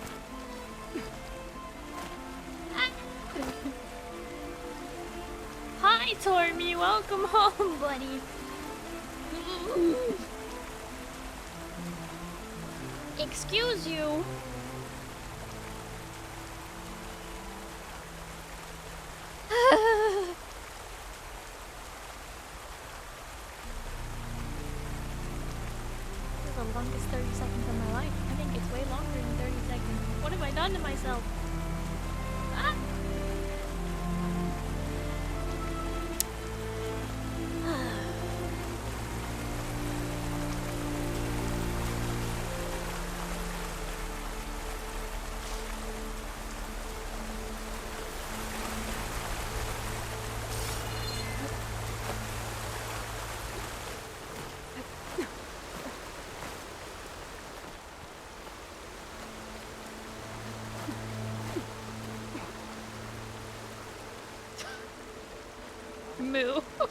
Hi, Tormy. Welcome home, buddy. Excuse you. The longest 30 seconds of my life. I think it's way longer than 30 seconds. What have I done to myself? Ah! Moo. What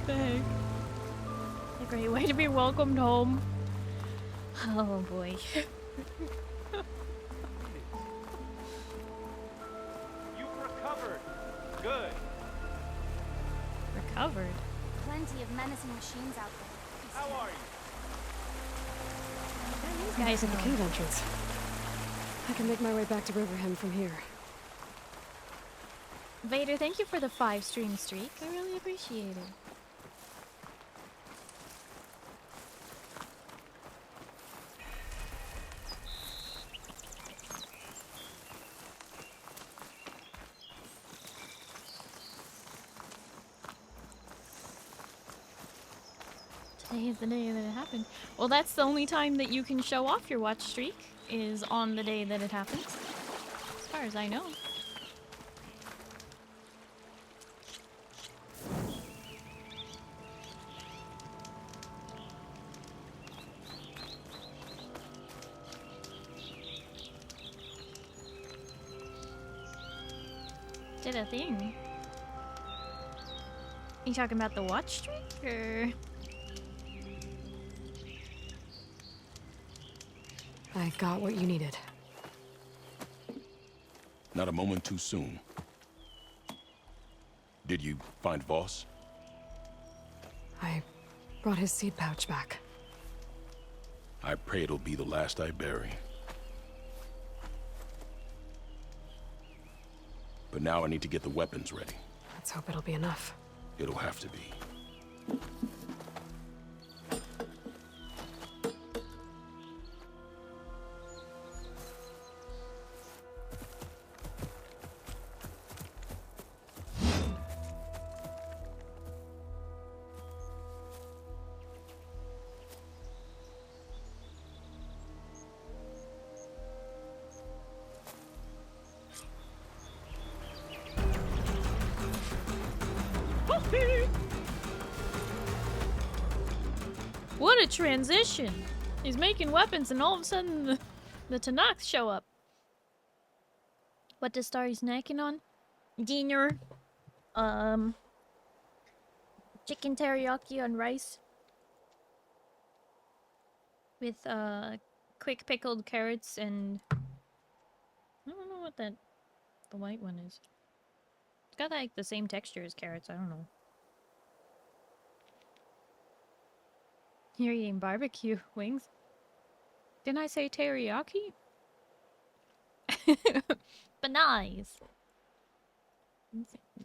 the heck? A great way to be welcomed home. Oh boy. You've recovered. Good. Recovered? Plenty of menacing machines out there. How are you? These guys at are the cave entrance. I can make my way back to Riverhem from here. Vader, thank you for the 5 stream streak. I really appreciate it. Today is the day that it happened. Well, that's the only time that you can show off your watch streak, is on the day that it happens. As far as I know. Did a thing. You talking about the watch streak, or? I got what you needed. Not a moment too soon. Did you find Voss? I brought his seed pouch back. I pray it'll be the last I bury. But now I need to get the weapons ready. Let's hope it'll be enough. It'll have to be. What a transition! He's making weapons and all of a sudden the Tanakh show up. What does Starry snacking on? Dinner. Chicken teriyaki on rice. With quick pickled carrots and I don't know what the white one is. It's got like the same texture as carrots, I don't know. You're eating barbecue wings? Didn't I say teriyaki? But nice.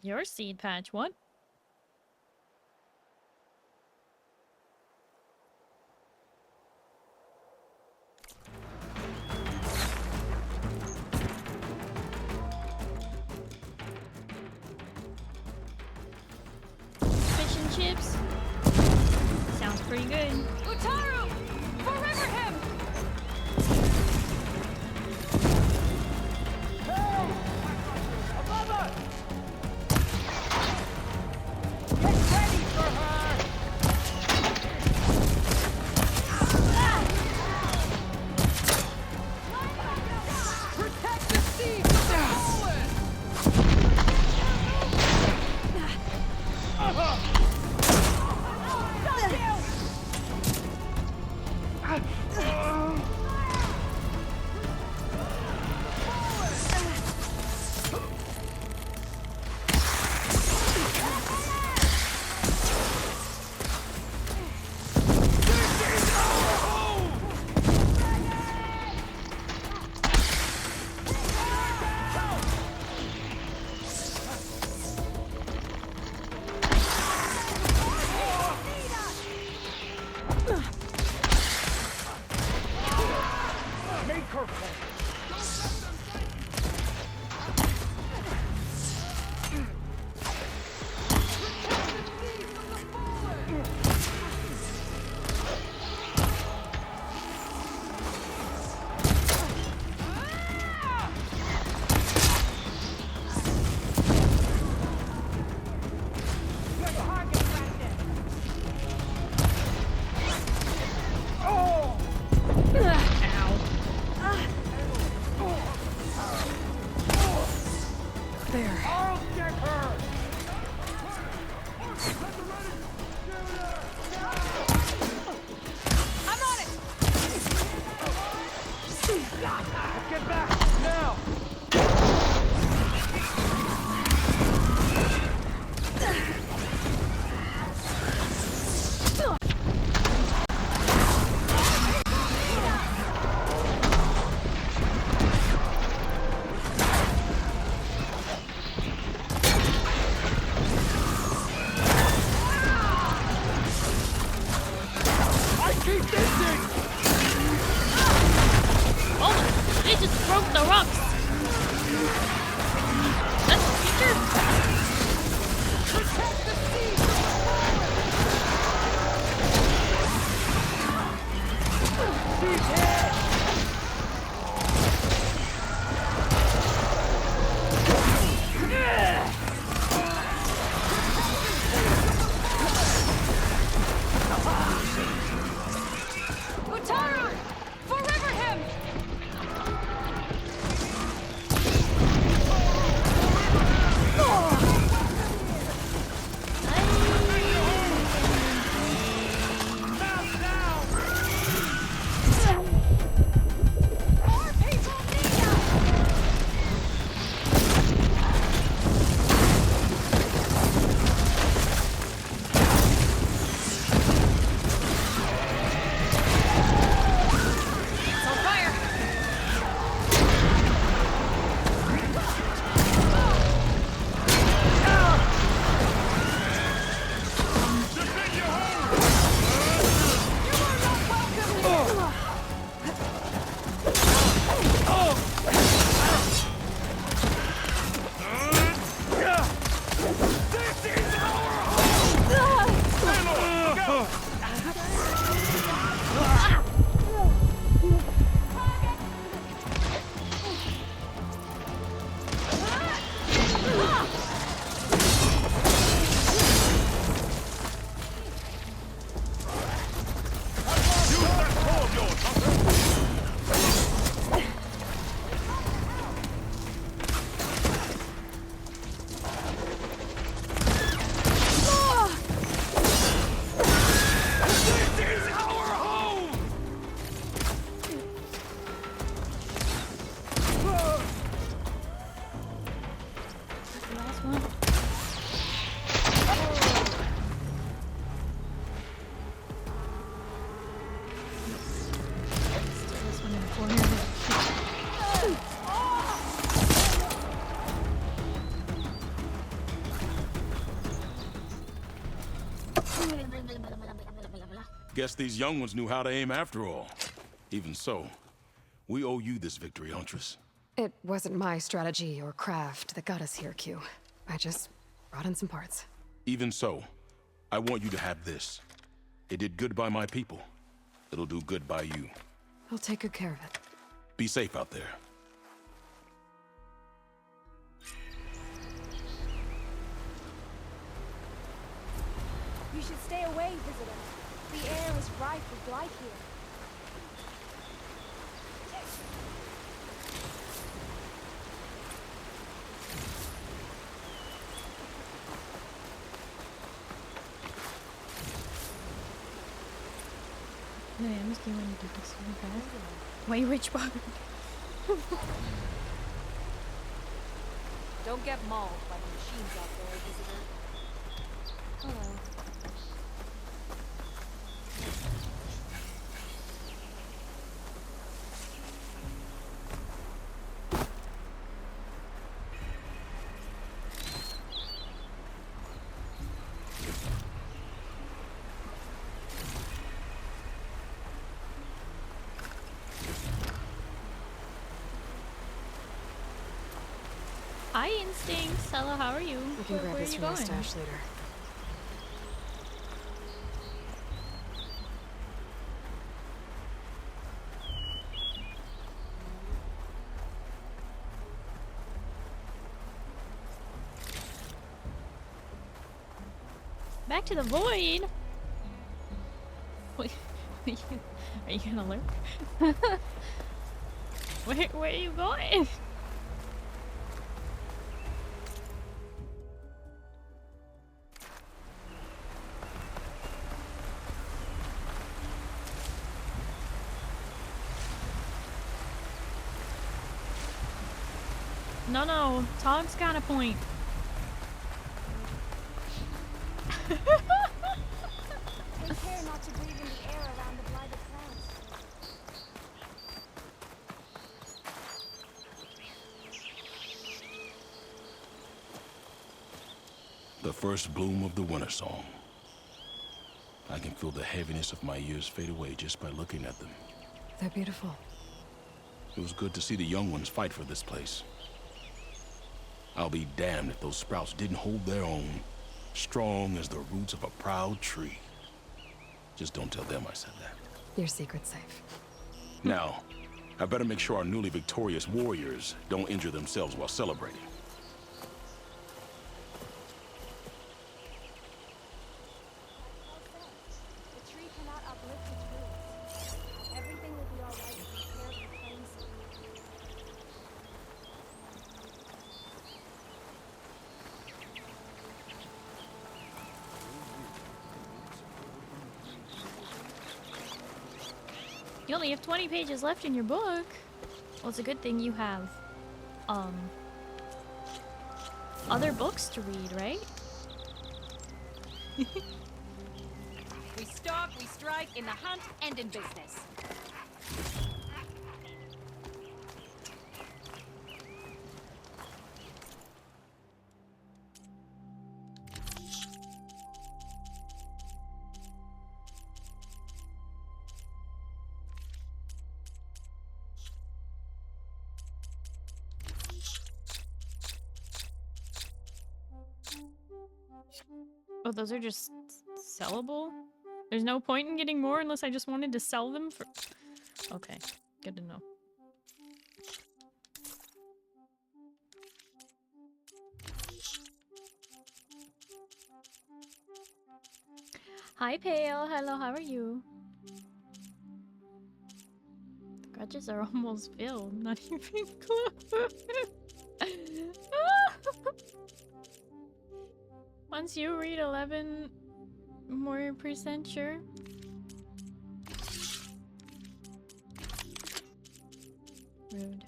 Your seed patch, what? Fish and chips? Sounds pretty good. Utaru! Forever him! Above us! Get ready for her! Protect the seed from the fallen! Utaru! Forever him! More people need us! It's on fire! Last one. Still this one in the corner. Guess these young ones knew how to aim after all. Even so, we owe you this victory, Huntress. It wasn't my strategy or craft that got us here, Q. I just brought in some parts. Even so, I want you to have this. It did good by my people. It'll do good by you. I'll take good care of it. Be safe out there. You should stay away, visitor. The air is rife with life here. No, I'm just kidding when you do this so fast. My rich bug. Don't get mauled by the machines out there, visitor. Hello. Hi, Instincts. Hello, how are you? We can grab Where are this you from my going? stash later. Back to the void. Wait, are you gonna lurk? Where are you going? No, Togg's got a point. Take care not to breathe in the air around the blighted plants. The first bloom of the winter song. I can feel the heaviness of my years fade away just by looking at them. They're beautiful. It was good to see the young ones fight for this place. I'll be damned if those sprouts didn't hold their own, strong as the roots of a proud tree. Just don't tell them I said that. Your secret's safe. Now, I better make sure our newly victorious warriors don't injure themselves while celebrating. The tree cannot uplift its roots. Everything will be alright if we care for plain song. You only have 20 pages left in your book. Well, it's a good thing you have, other books to read, right? We stalk, we strike, in the hunt, and in business. Oh, those are just sellable? There's no point in getting more unless I just wanted to sell them for... Okay, good to know. Hi, Pale. Hello, how are you? The grudges are almost filled. Not even close. Once you read 11 more % sure. Rude.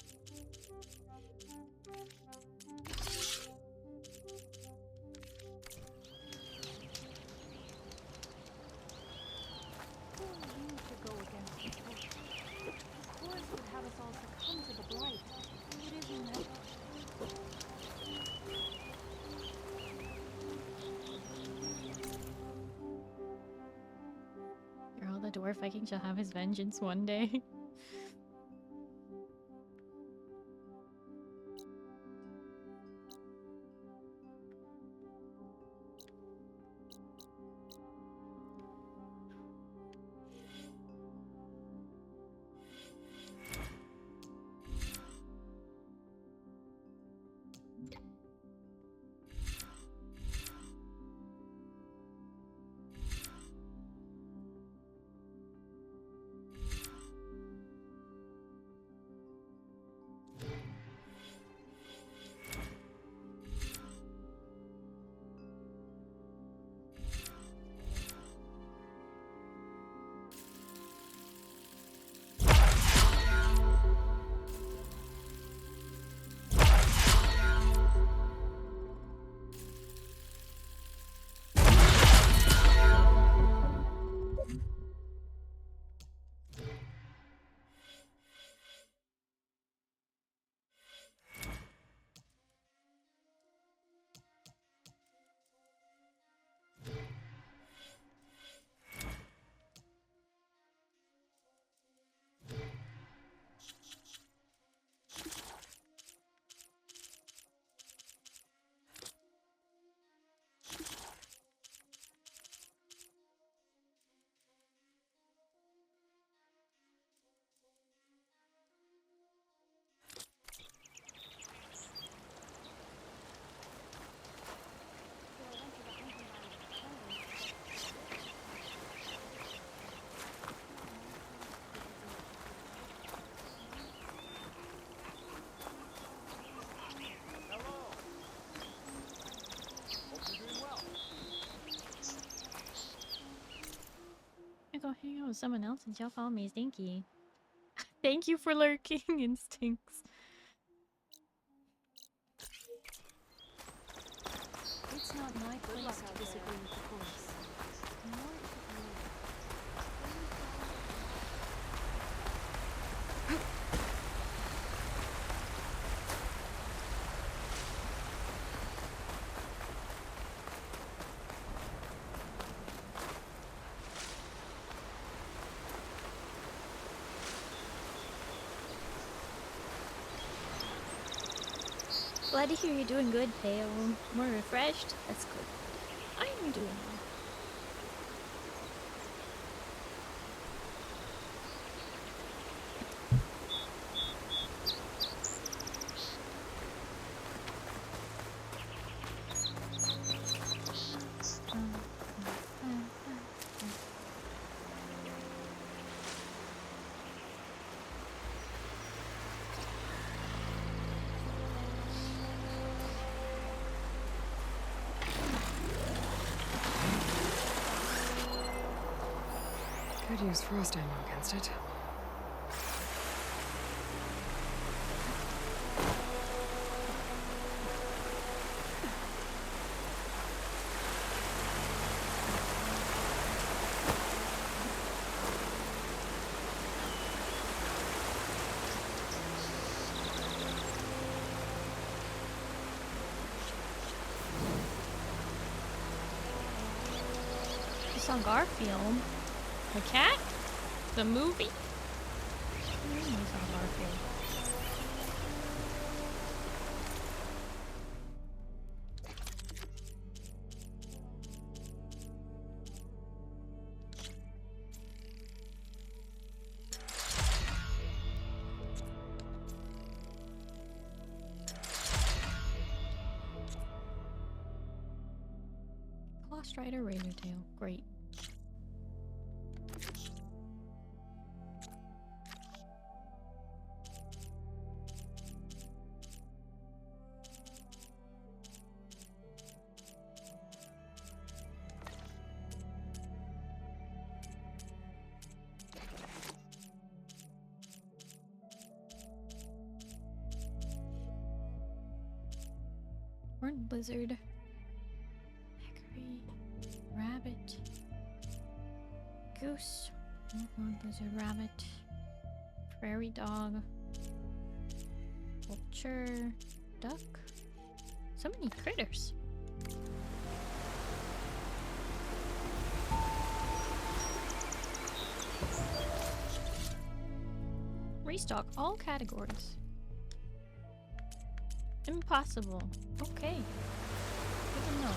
Dwarf Viking shall have his vengeance one day. Go hang out with someone else and y'all follow me, Stinky. Thank you for lurking, Instincts. It's not my place to disagree with the course. Glad to hear you're doing good, Pale. More refreshed? That's good. I'm doing well. could use frost ammo against it. On Garfield. The cat? The movie? What do you mean it's on Garfield? Lost Rider Razor Tail. Great. Horned Blizzard. Hickory. Rabbit. Goose. Horned Blizzard. Rabbit. Prairie dog. Vulture. Duck. So many critters. Restock all categories. Impossible. Okay. Good to know.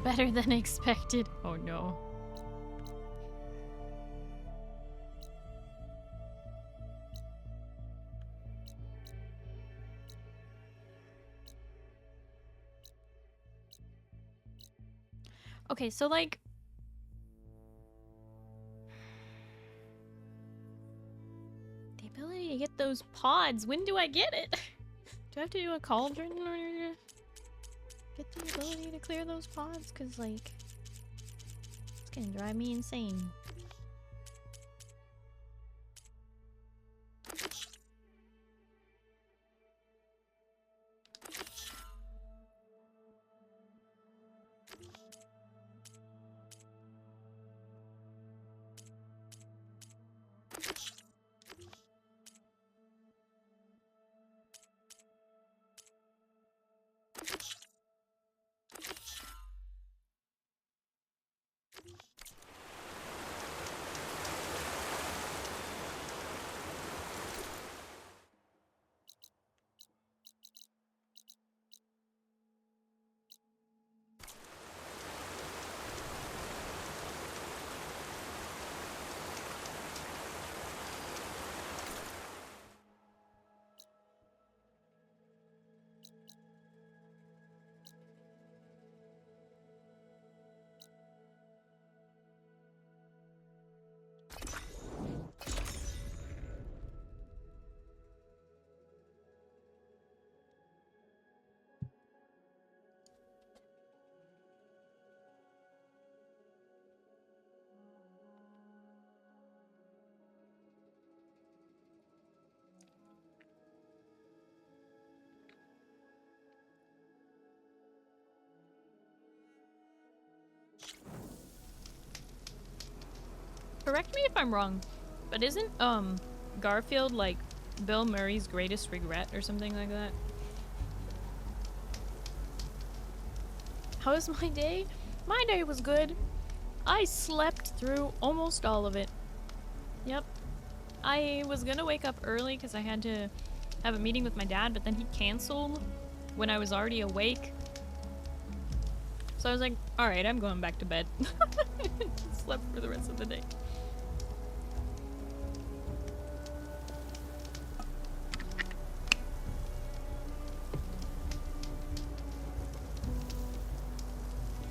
Better than expected. Oh no. Okay, so like the ability to get those pods, when do I get it? Do I have to do a cauldron in order to get the ability to clear those pods? Cause like it's gonna drive me insane. Correct me if I'm wrong, but isn't Garfield like Bill Murray's greatest regret or something like that? How was my day? My day was good. I slept through almost all of it. Yep. I was gonna wake up early because I had to have a meeting with my dad, but then he canceled when I was already awake. So I was like, alright, I'm going back to bed. Slept for the rest of the day.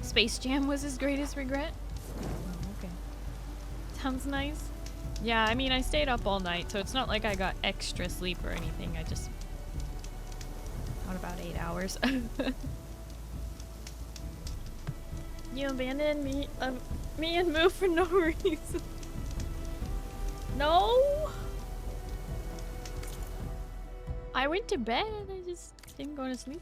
Space Jam was his greatest regret? Oh, okay. sounds nice. Yeah, I mean, I stayed up all night, so it's not like I got extra sleep or anything. I just got about 8 hours. You abandoned me and Moo for no reason. No! I went to bed, I just didn't go to sleep.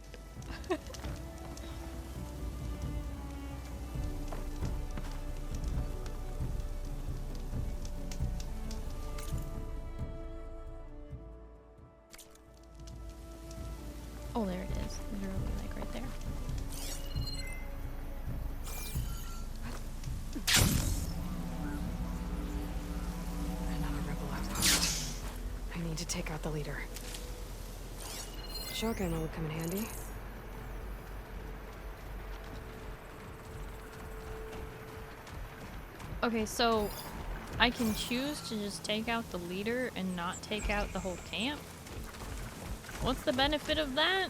Oh, there it is. Literally, like, right there. Another rebel outpost. I need to take out the leader. Shock ammo would come in handy. Okay, so I can choose to just take out the leader and not take out the whole camp? What's the benefit of that?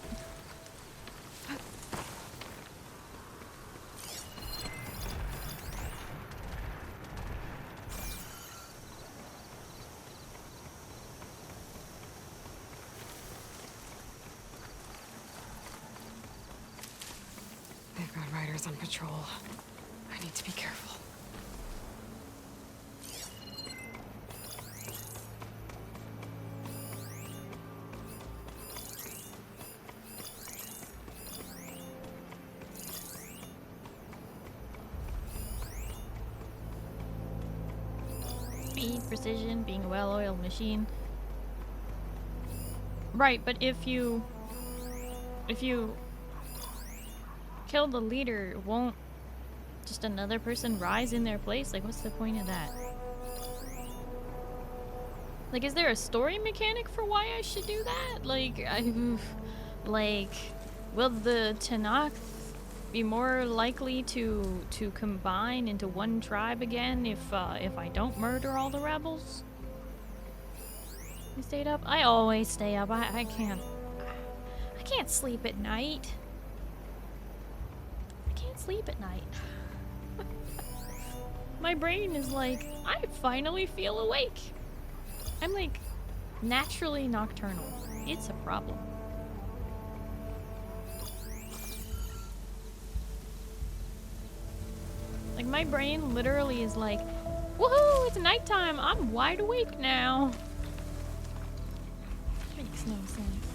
They've got riders on patrol. I need to be careful. Speed, precision, being a well-oiled machine. Right, but if you kill the leader, won't just another person rise in their place? Like, what's the point of that? Like, is there a story mechanic for why I should do that? Like, like, will the Tenakth be more likely to combine into one tribe again if I don't murder all the rebels? You stayed up? I always stay up. I can't sleep at night. I can't sleep at night. My brain is like, I finally feel awake. I'm like naturally nocturnal. It's a problem. Like, my brain literally is like, woohoo, it's nighttime, I'm wide awake now. Makes no sense.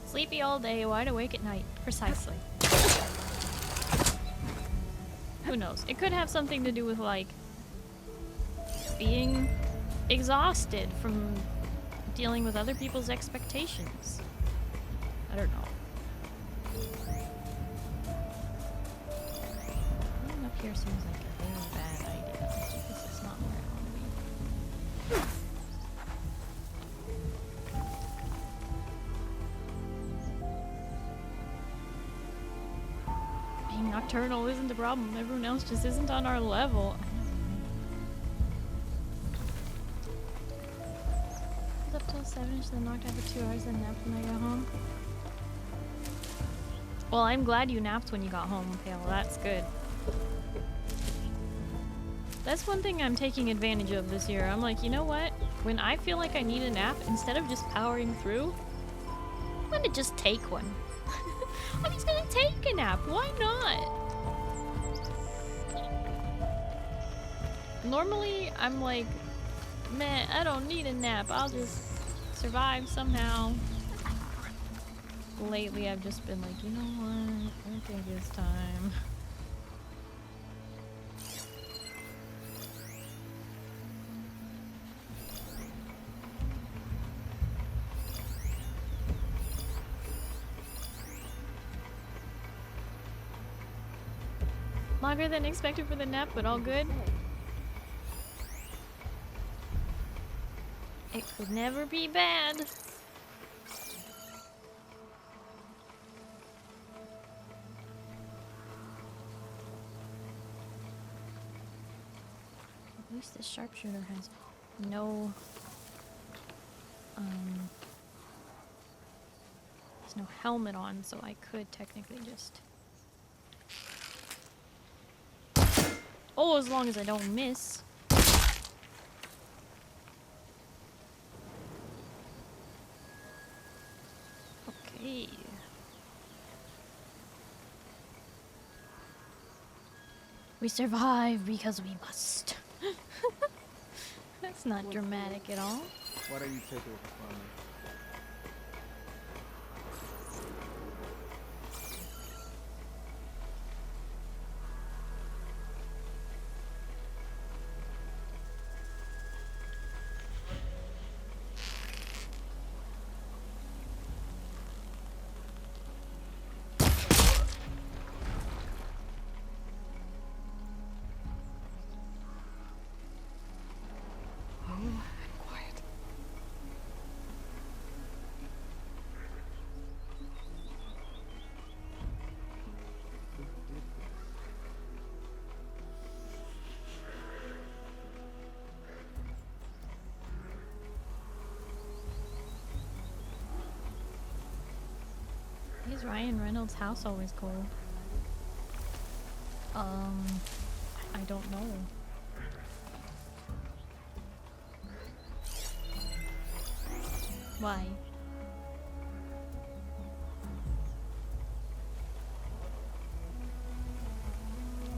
Sleepy all day, wide awake at night. Precisely. Who knows? It could have something to do with, like, being exhausted from dealing with other people's expectations. I don't know. Going up here seems like a very bad idea. This is not where I want to be. Being nocturnal isn't the problem. Everyone else just isn't on our level. Up till 7, so then knocked out for 2 hours, then napped when I got home. Well, I'm glad you napped when you got home, Pale. That's good. That's one thing I'm taking advantage of this year. I'm like, you know what? When I feel like I need a nap, instead of just powering through, I'm gonna just take one. I'm just gonna take a nap. Why not? Normally, I'm like, man, I don't need a nap. I'll just survive somehow. Lately, I've just been like, you know what? I think it's time. Longer than expected for the nap, but all good. It could never be bad. At least the sharpshooter has no There's no helmet on, so I could technically just... Oh, as long as I don't miss. Okay. We survive because we must. That's not dramatic at all. What are you taking from me? Is Ryan Reynolds' house always cold? I don't know. Why?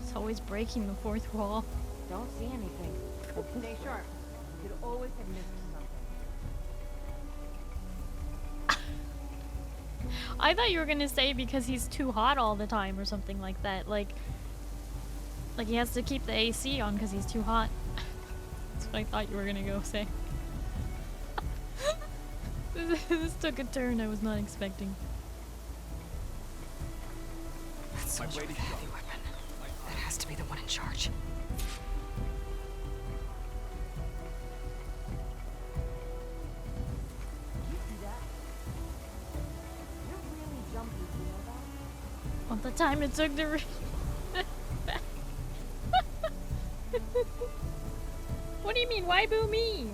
It's always breaking the fourth wall. Don't see anything. Stay sharp. You could always have missed something. I thought you were gonna say because he's too hot all the time or something like that. Like he has to keep the AC on because he's too hot. That's what I thought you were gonna go say. This took a turn I was not expecting. That soldier with a heavy weapon. That has to be the one in charge. All the time it took to read. What do you mean? Why boo me?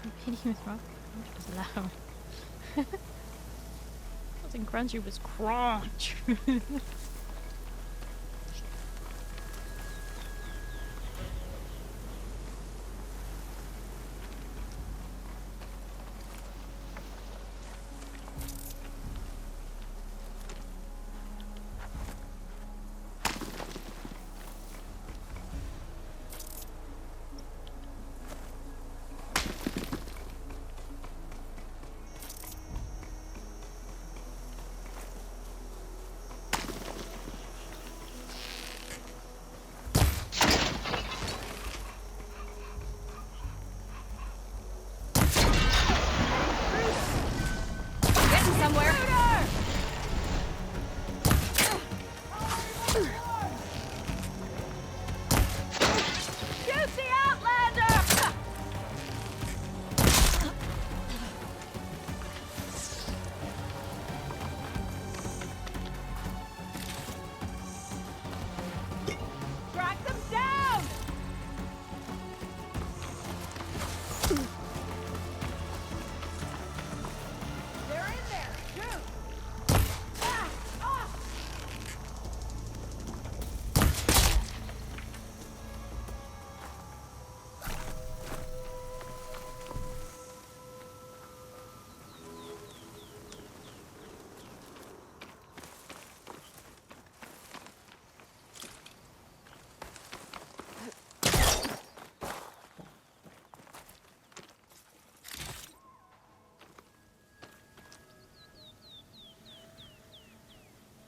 Competing with rock crunch was loud. Wasn't crunchy, it was crunch.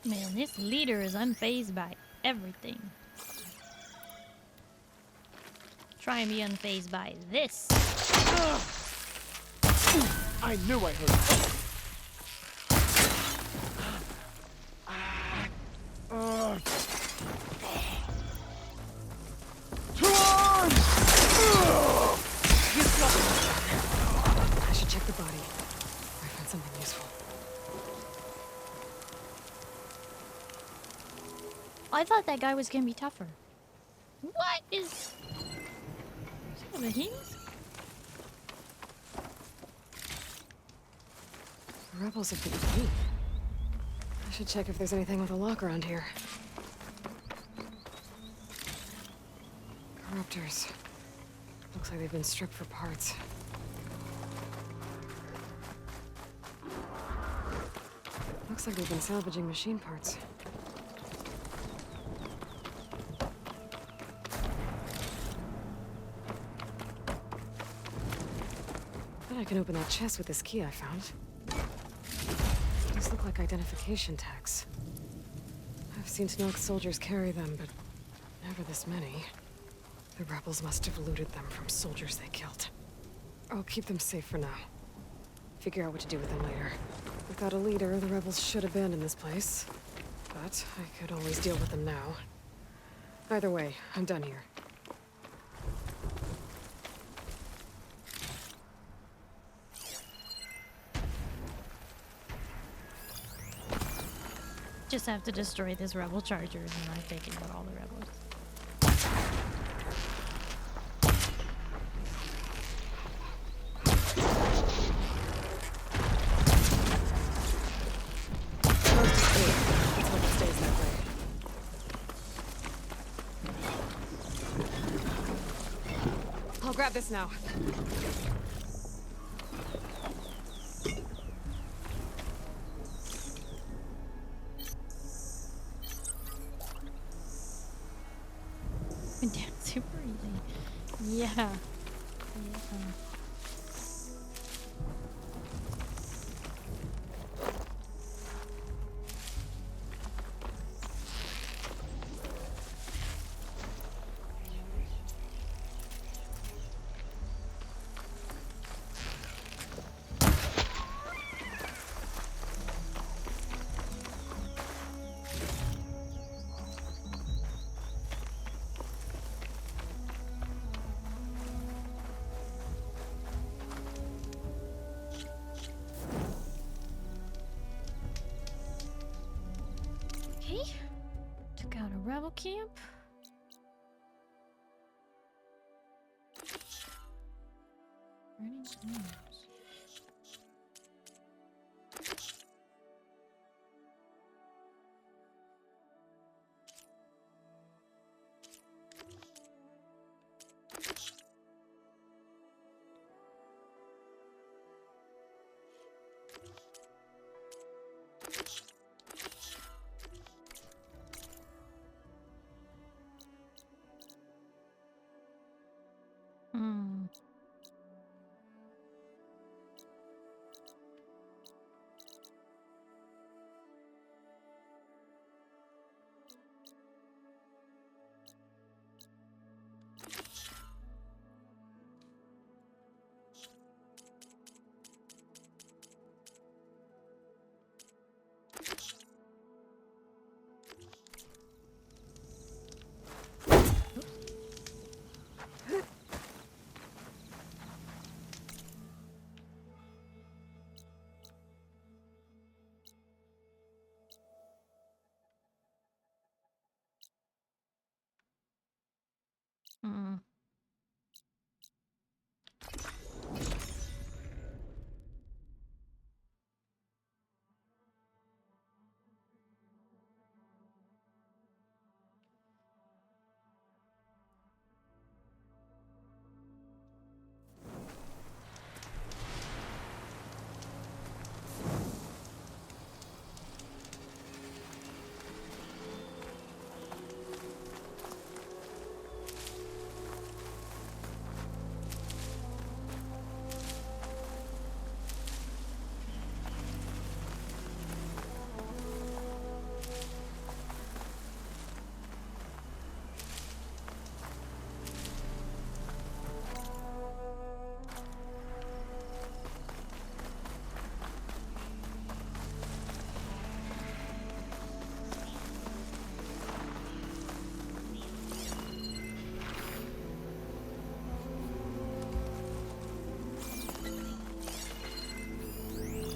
Man, this leader is unfazed by everything. Try and be unfazed by this. I knew I heard it. I should check the body. I found something useful. I thought that guy was gonna be tougher. What is that a hint? The rebels have been key. I should check if there's anything with a lock around here. Corruptors. Looks like they've been stripped for parts. Looks like they've been salvaging machine parts. Bet I can open that chest with this key I found. These look like identification tags. I've seen Tenok's soldiers carry them, but never this many. The rebels must have looted them from soldiers they killed. I'll keep them safe for now. Figure out what to do with them later. Without a leader, the rebels should abandon this place. But I could always deal with them now. Either way, I'm done here. Just have to destroy this rebel charger and then I've taken out all the rebels. I'll grab this now. Went down super easy. Yeah. Okay. Took out a rebel camp. Running.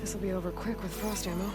This'll be over quick with frost ammo.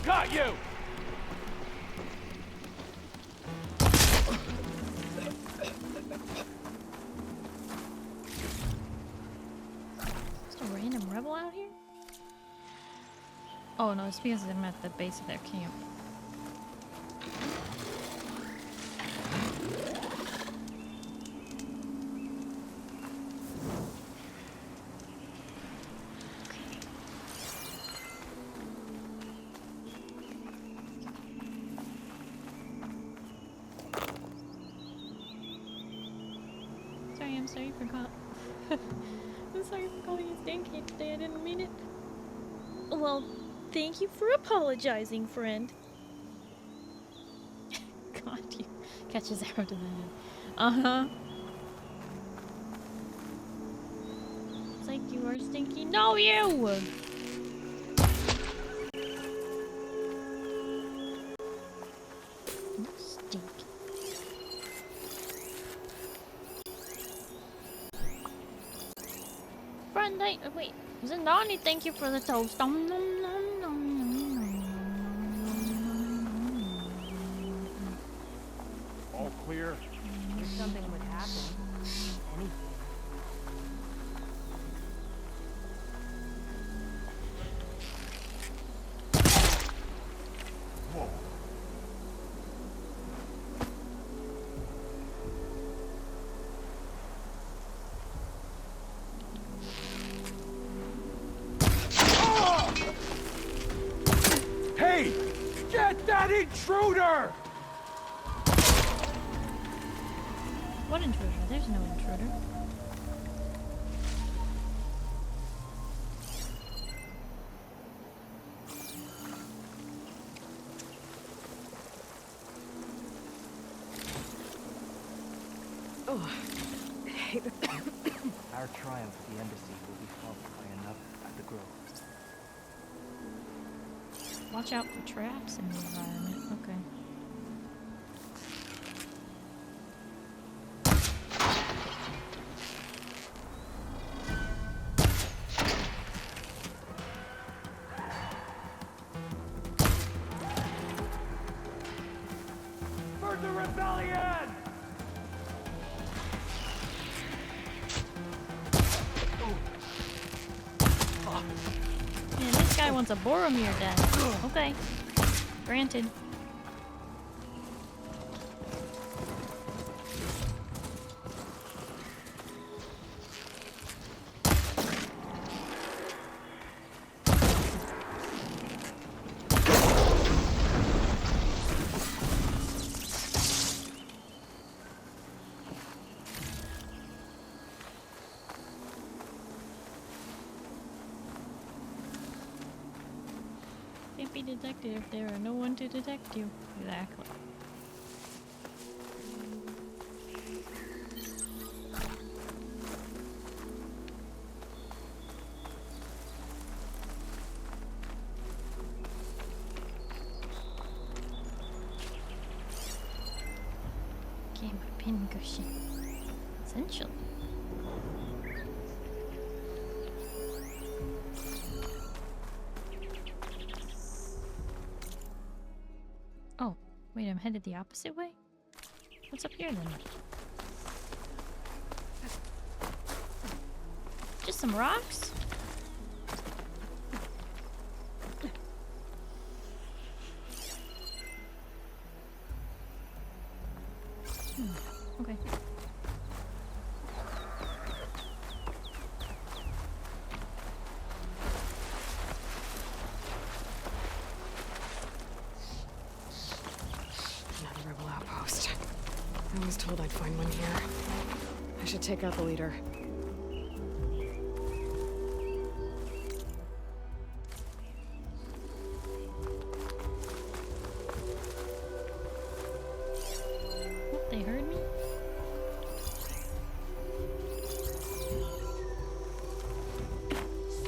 Got you! Just a random rebel out here? Oh no, it's because I'm at the base of their camp. I'm sorry for I'm sorry for calling you stinky today. I didn't mean it. Well, thank you for apologizing, friend. God, you catch his arrow to the head. Uh-huh. It's like you are stinky. No, you! Stink. Friend, wait. Was it Nani? Thank you for the toast. Nom, nom, nom, nom, nom, nom. All clear. If something would happen. Anything. Whoa. Hey! Get that intruder! What intruder? There's no intruder. Oh, hey, Our triumph at the embassy will be followed by another at the Grove. Watch out for traps in the environment. Okay. For the rebellion! Man, this guy wants a Boromir death. Okay. Granted. Can't be detected if there are no one to detect you. Exactly. Okay, my pin cushion. Essential. Oh, wait, I'm headed the opposite way? What's up here then? Just some rocks? Okay. Another rebel outpost. I was told I'd find one here. I should take out the leader. What, they heard me?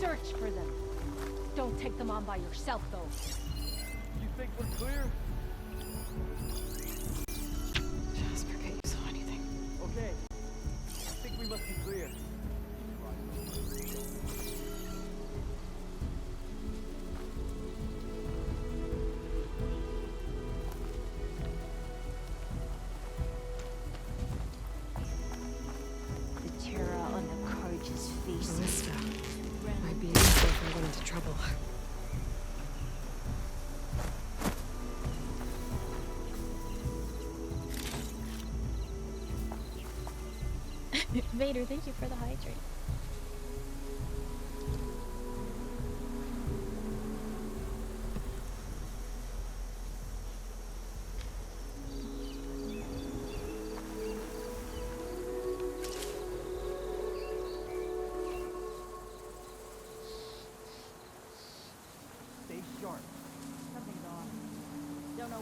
Search for them. Don't take them on by yourself, though. You think we're clear? Just forget you saw anything. Okay. I think we must be clear. The terror on the courageous face. Ballista. Might be useful if I run into trouble. Vader, thank you for the hydrate.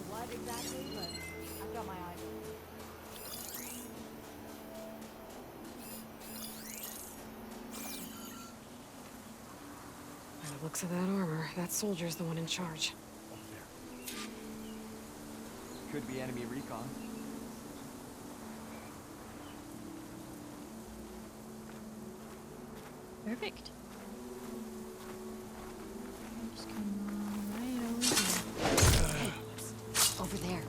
know what exactly, but I've got my eyes on it. By the looks of that armor, that soldier's the one in charge. Could be enemy recon. Perfect. Just come right over here. Over there.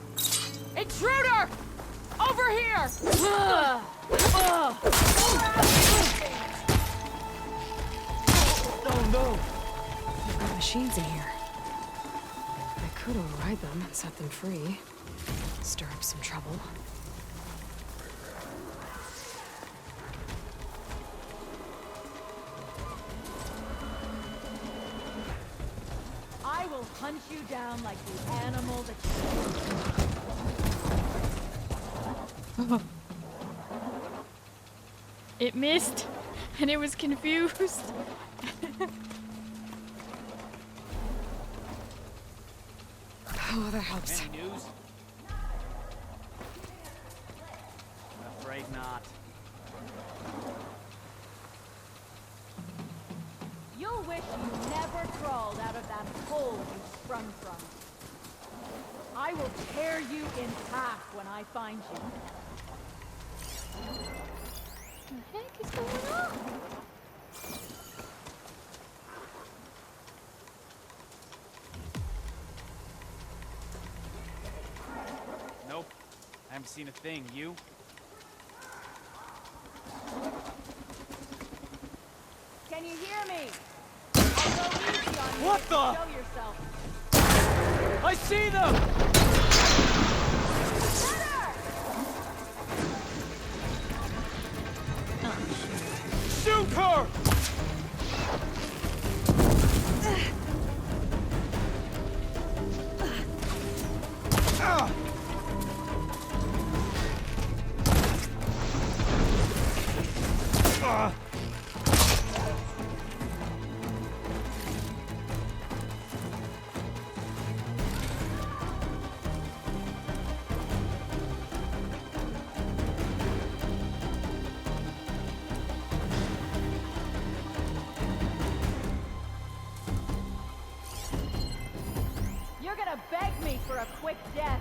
Intruder! Over here! Oh no! You've got machines in here. I could override them and set them free. Stir up some trouble. I will hunt you down like the animal that you It missed, and it was confused. Oh, that helps. Any news? I'm afraid not. You'll wish you never crawled out of that hole you sprung from. I will tear you in half when I find you. What the heck is going on? Nope. I haven't seen a thing. You? Can you hear me? I'll go easy on you. What if the? you show yourself. I see them! Shoot her! You're gonna beg me for a quick death.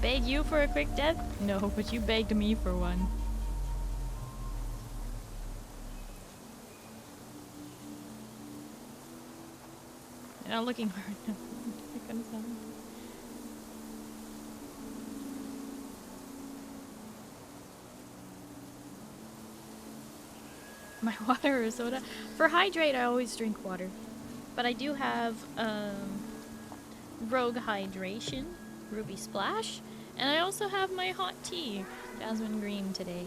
Beg you for a quick death? No, but you begged me for one. You're not looking hard enough. My water or soda? For hydrate, I always drink water. But I do have Rogue Hydration, Ruby Splash, and I also have my hot tea, Jasmine Green, today.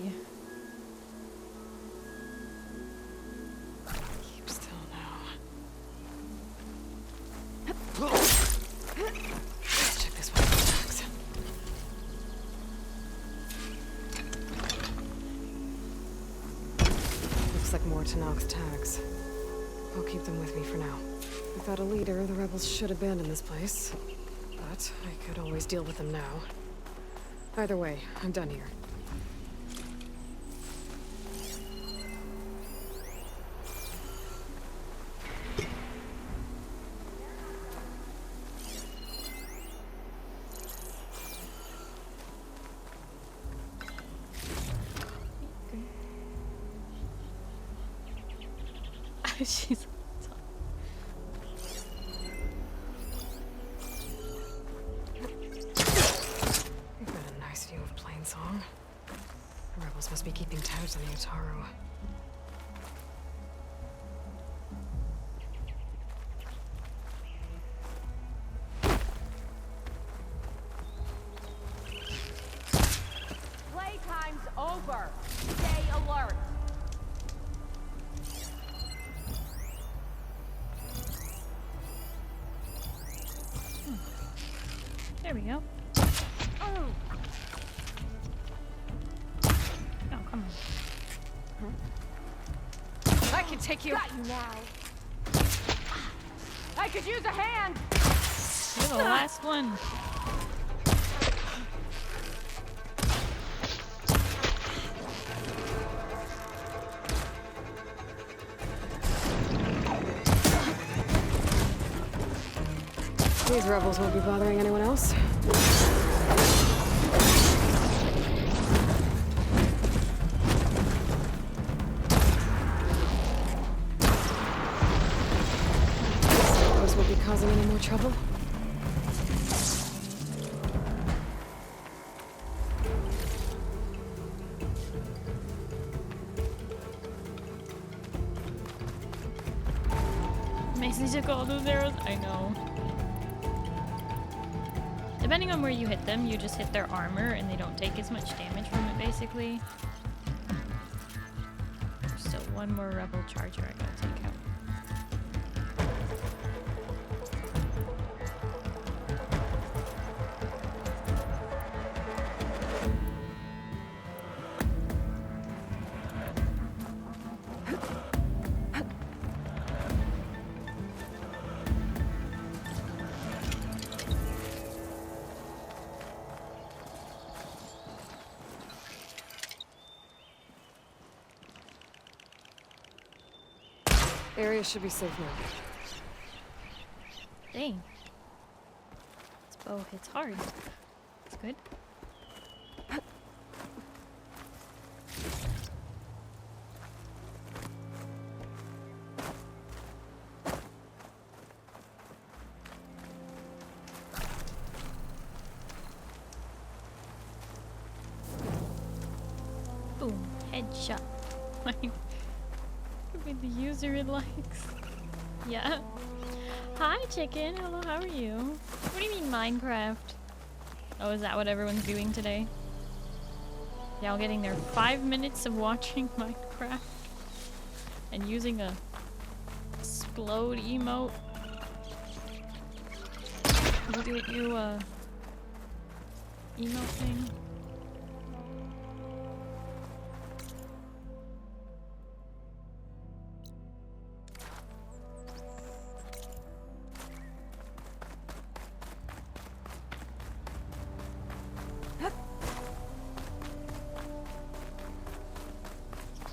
Keep still now. Let's check this one for tags. Looks like more Tenok's tags. I'll keep them with me for now. Without a leader, the rebels should abandon this place. But I could always deal with them now. Either way, I'm done here. She's We've got a nice view of Plainsong. The rebels must be keeping tabs on the Utaru. Playtime's over. Stay alert. There we go. Oh, come on. I can take you. Got you now. I could use a hand! You're the last one. These rebels won't be bothering anyone else. Suppose we'll be causing any more trouble. Macy took all those arrows. I know. Depending on where you hit them, you just hit their armor and they don't take as much damage from it, basically. There's still one more rebel charger I gotta take out. Area should be safe now. Dang. This bow hits hard. That's good. Boom. Headshot. With the user it likes. Yeah. Hi, chicken. Hello, how are you? What do you mean, Minecraft? Oh, is that what everyone's doing today? Y'all getting their 5 minutes of watching Minecraft and using a explode emote? Look at you, emote thing.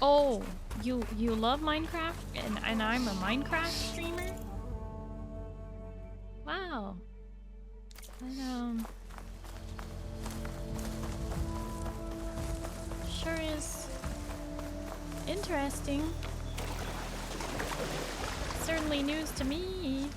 Oh, you love Minecraft and I'm a Minecraft streamer? Wow. That sure is interesting. Certainly news to me.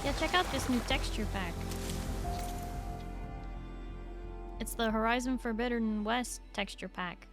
Yeah, check out this new texture pack. It's the Horizon Forbidden West texture pack.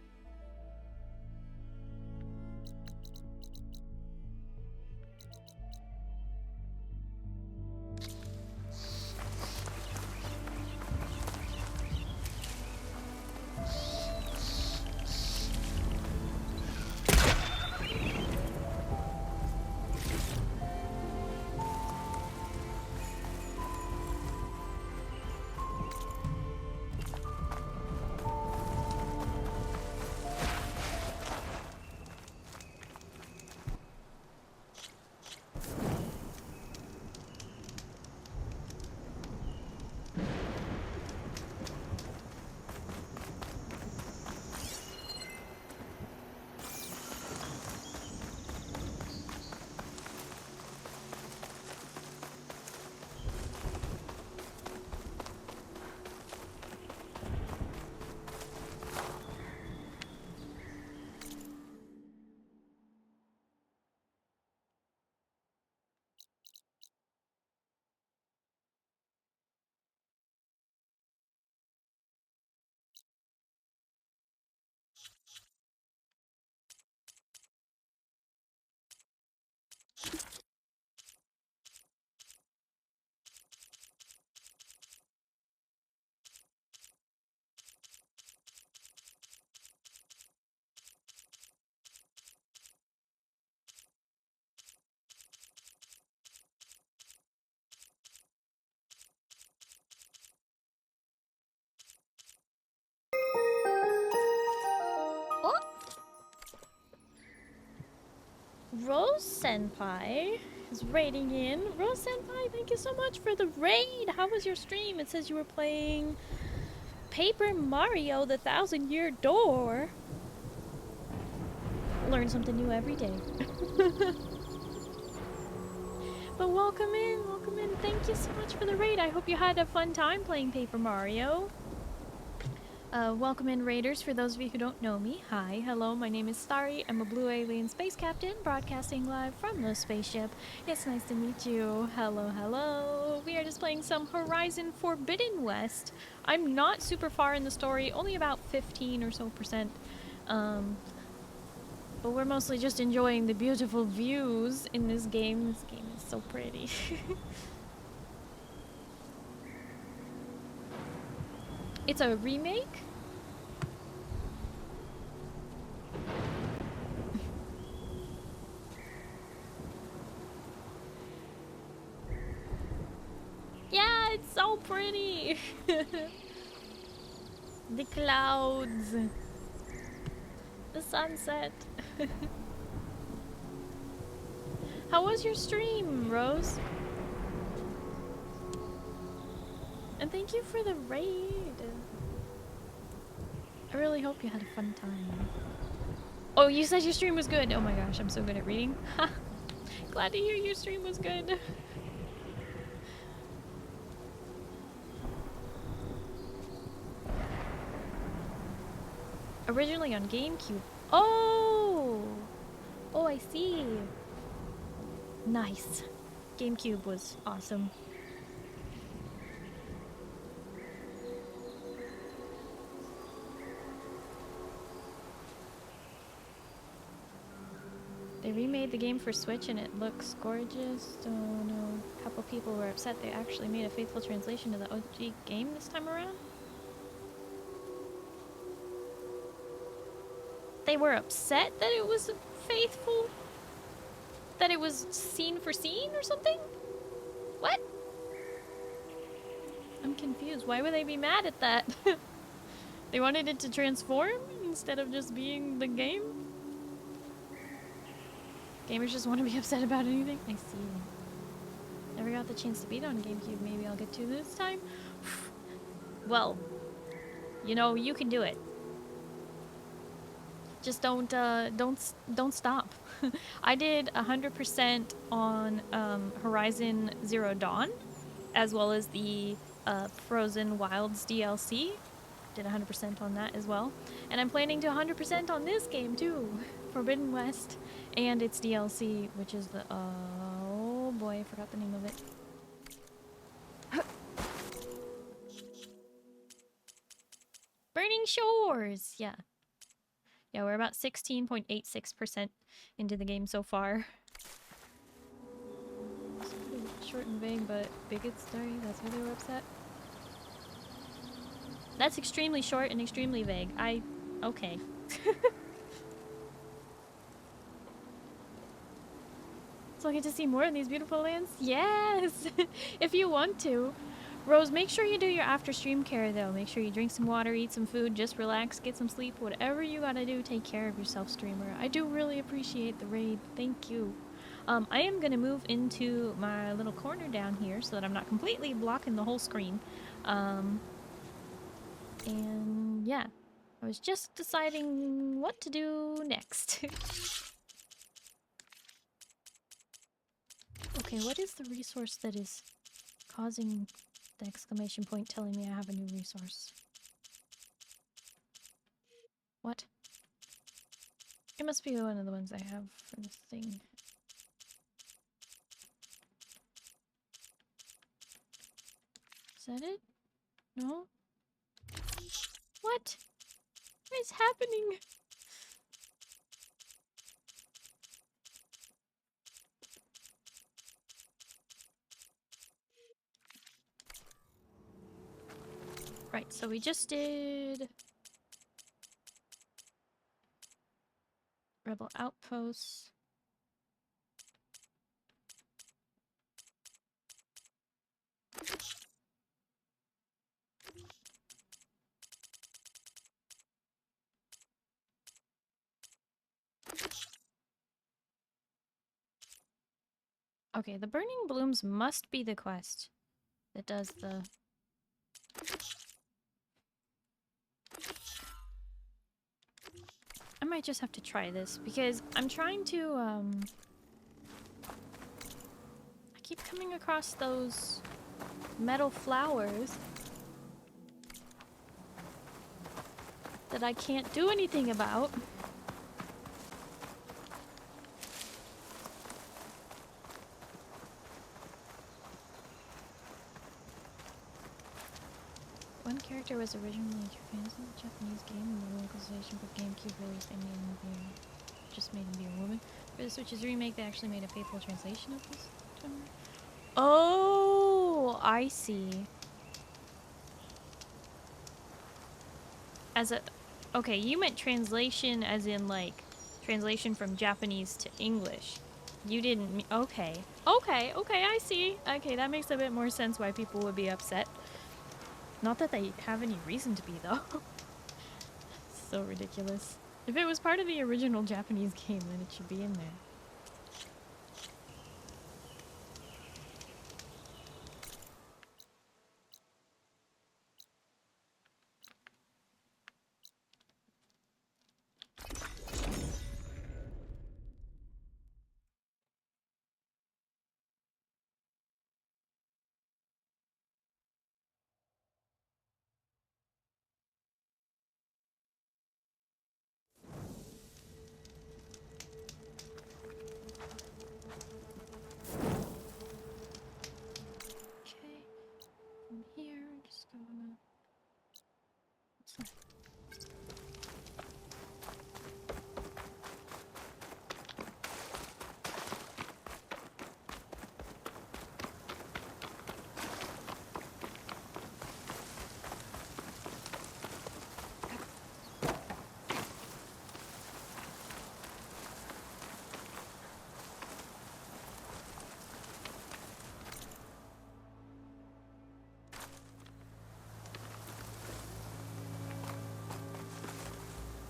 Rose Senpai is raiding in. Rose Senpai, thank you so much for the raid. How was your stream? It says you were playing Paper Mario: The Thousand-Year Door. Learn something new every day. But welcome in, welcome in. Thank you so much for the raid. I hope you had a fun time playing Paper Mario. Welcome in, raiders. For those of you who don't know me, hi, hello, my name is Starry. I'm a blue alien space captain broadcasting live from the spaceship. It's nice to meet you. Hello, hello. We are just playing some Horizon Forbidden West. I'm not super far in the story, only about 15 or so %. But we're mostly just enjoying the beautiful views in this game. This game is so pretty. It's a remake? Yeah, it's so pretty! The clouds. The sunset. How was your stream, Rose? And thank you for the raid. I really hope you had a fun time. Oh, you said your stream was good. Oh my gosh, I'm so good at reading. Glad to hear your stream was good. Originally on GameCube. Oh! Oh, I see. Nice. GameCube was awesome. They remade the game for Switch and it looks gorgeous. Oh no. A couple people were upset they actually made a faithful translation of the OG game this time around. They were upset that it was faithful? That it was scene for scene or something? What? I'm confused. Why would they be mad at that? They wanted it to transform instead of just being the game? Gamers just want to be upset about anything? I see. Never got the chance to beat it on GameCube. Maybe I'll get to this time. Well, you know, you can do it. Just don't stop. I did 100% on Horizon Zero Dawn, as well as the Frozen Wilds DLC. Did 100% on that as well. And I'm planning to 100% on this game too. Forbidden West and its DLC, which is the... oh boy, I forgot the name of it. Burning Shores! Yeah. Yeah, we're about 16.86% into the game so far. It's pretty short and vague, but bigot story, that's why they were upset. That's extremely short and extremely vague. Okay. So I get to see more of these beautiful lands? Yes! If you want to. Rose, make sure you do your after stream care though. Make sure you drink some water, eat some food, just relax, get some sleep. Whatever you gotta do, take care of yourself, streamer. I do really appreciate the raid. Thank you. I am gonna move into my little corner down here so that I'm not completely blocking the whole screen. And yeah, I was just deciding what to do next. Okay, what is the resource that is causing the exclamation point telling me I have a new resource? What? It must be one of the ones I have for this thing. Is that it? No? What? What is happening? Right, so we just did Rebel Outposts. Okay, the burning blooms must be the quest that does the... I might just have to try this because I'm trying to, I keep coming across those metal flowers that I can't do anything about. One character was originally trans in the Japanese game, and the localization for GameCube release they made him be just made him be a woman. For the Switch's remake, they actually made a faithful translation of this. Oh, I see. As a, okay, you meant translation as in like translation from Japanese to English. You didn't mean, okay, I see. Okay, that makes a bit more sense why people would be upset. Not that they have any reason to be, though. So ridiculous. If it was part of the original Japanese game, then it should be in there.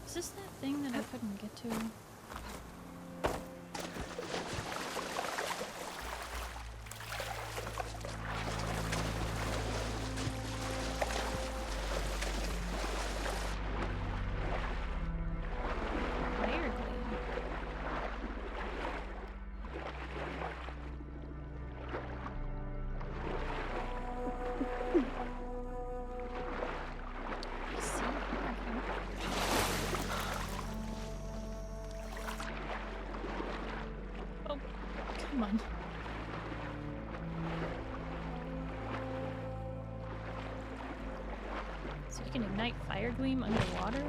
Is this that thing that I couldn't get to? So you can ignite fire gleam underwater?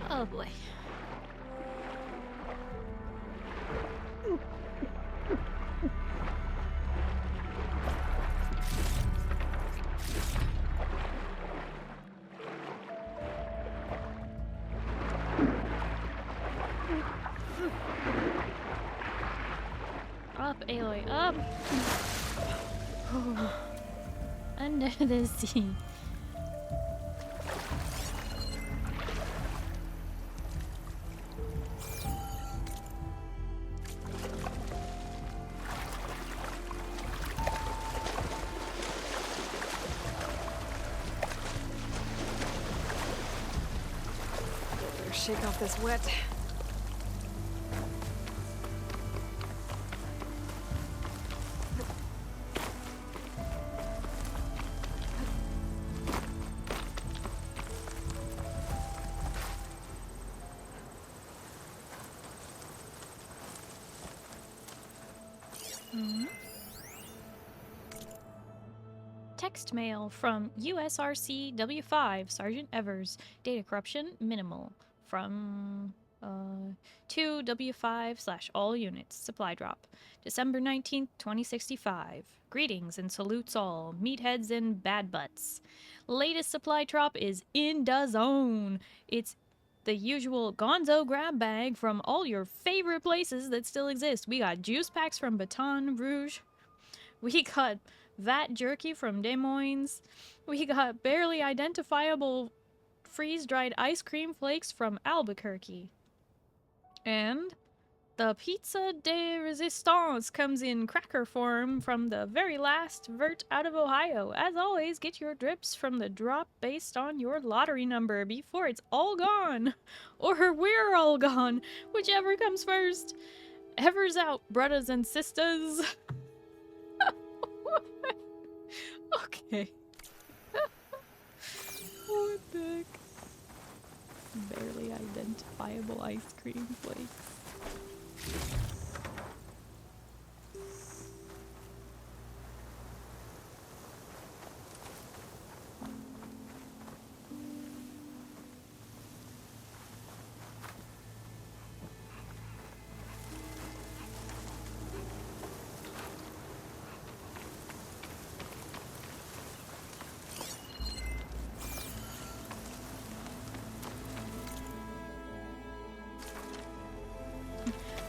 Oh boy. Up, Aloy, up! Under the sea. Shake off this wet. text mail from USRC W5 Sergeant Evers. Data corruption minimal. From 2 W5/all units. Supply drop. December 19th, 2065. Greetings and salutes all. Meatheads and bad butts. Latest supply drop is in the zone. It's the usual gonzo grab bag from all your favorite places that still exist. We got juice packs from Baton Rouge. We got vat jerky from Des Moines. We got barely identifiable freeze-dried ice cream flakes from Albuquerque. And the pizza de resistance comes in cracker form from the very last vert out of Ohio. As always, get your drips from the drop based on your lottery number before it's all gone. Or we're all gone, whichever comes first. Evers out, brothers and sisters. Okay. What the heck? Barely identifiable ice cream flakes.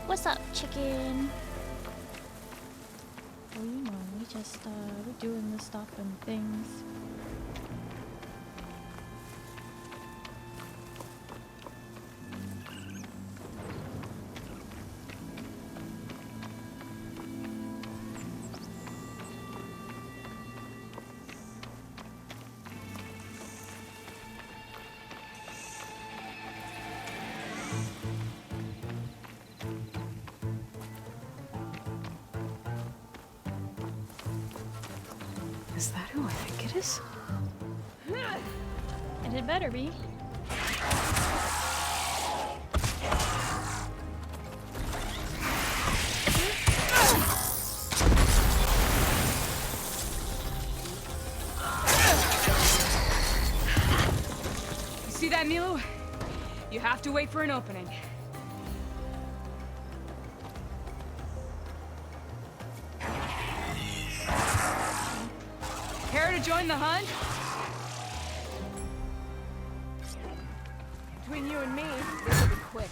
What's up, chicken? Oh, you know, we just, we're doing the stuff and things. Is that who I think it is? And it better be. You see that, Milo? You have to wait for an opening. Care to join the hunt? Between you and me, this will be quick.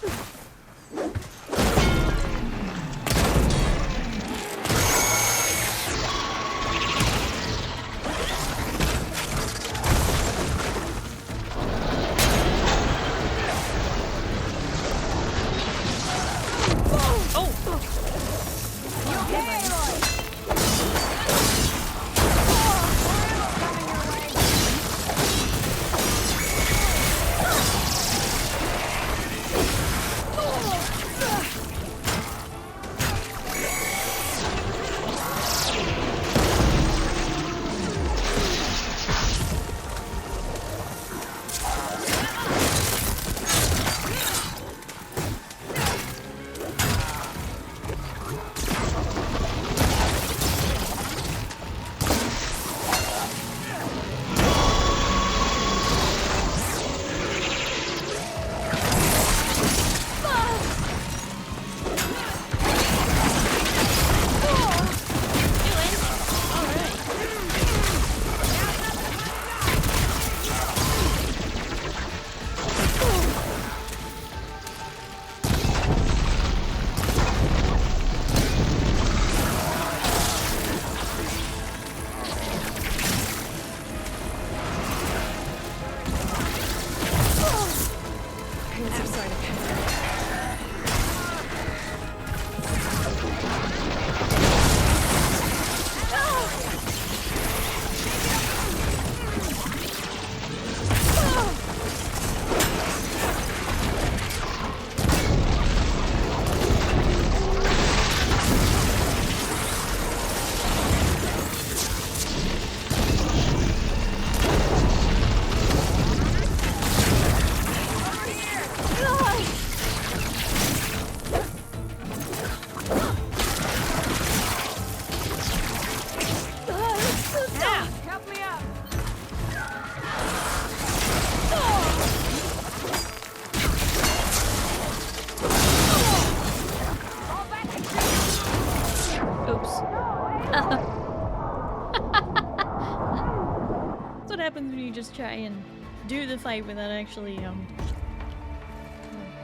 and do the fight without actually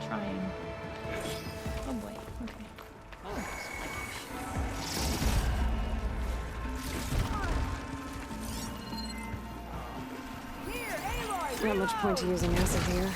trying. Oh boy. Okay. Not much point to using acid here.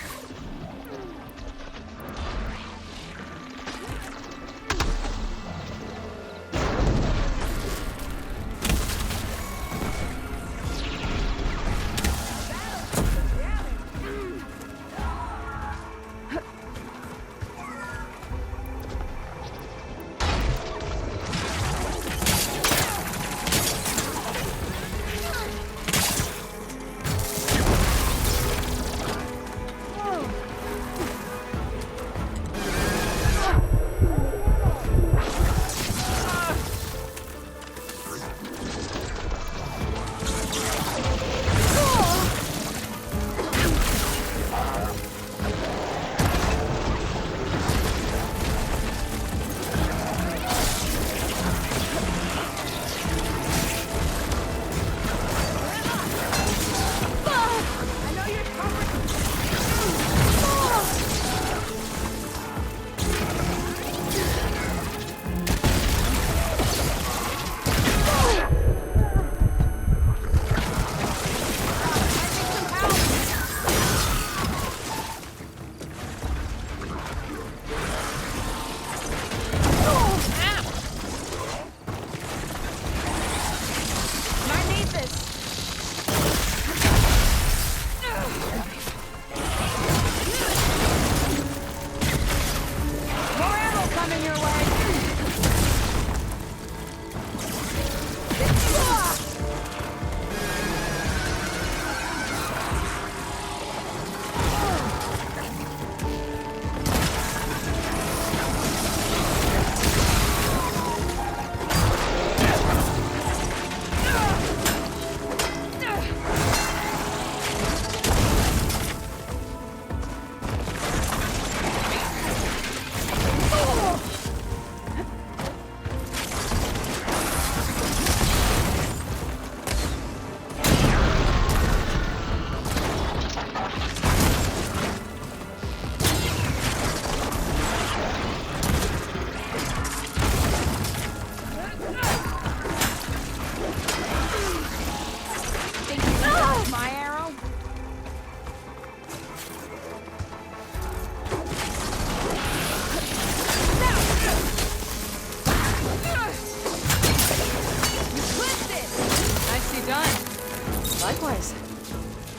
Likewise.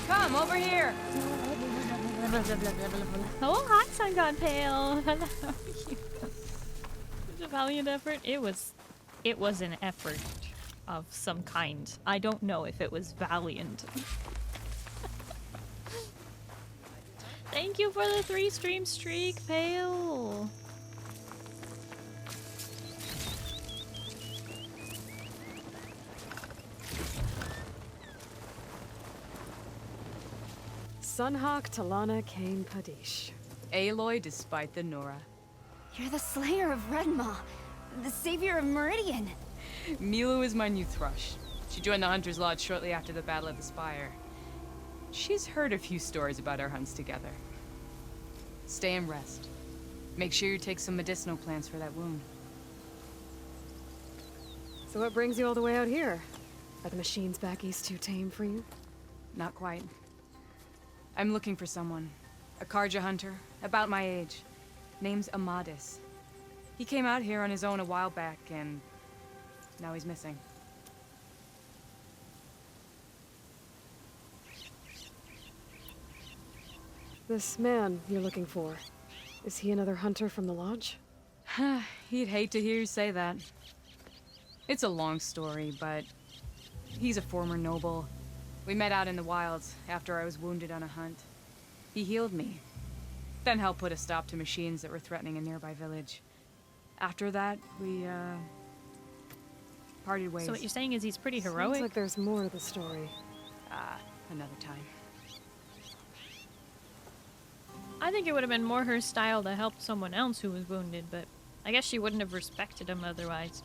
Come over here. Oh, hi, Sun God Pale. Hello. It was a valiant effort. It was an effort of some kind. I don't know if it was valiant. Thank you for the 3 stream streak, Pale. Sunhawk Talana Kane Padish. Aloy despite the Nora. You're the slayer of Redmaw, the savior of Meridian. Milu is my new thrush. She joined the Hunter's Lodge shortly after the Battle of the Spire. She's heard a few stories about our hunts together. Stay and rest. Make sure you take some medicinal plants for that wound. So what brings you all the way out here? Are the machines back east too tame for you? Not quite. I'm looking for someone. A Karja hunter, about my age. Name's Amadis. He came out here on his own a while back, and now he's missing. This man you're looking for, is he another hunter from the lodge? He'd hate to hear you say that. It's a long story, but he's a former noble. We met out in the wilds after I was wounded on a hunt. He healed me, then helped put a stop to machines that were threatening a nearby village. After that, we, parted ways. So what you're saying is he's pretty heroic? Sounds like there's more to the story. Another time. I think it would have been more her style to help someone else who was wounded, but I guess she wouldn't have respected him otherwise.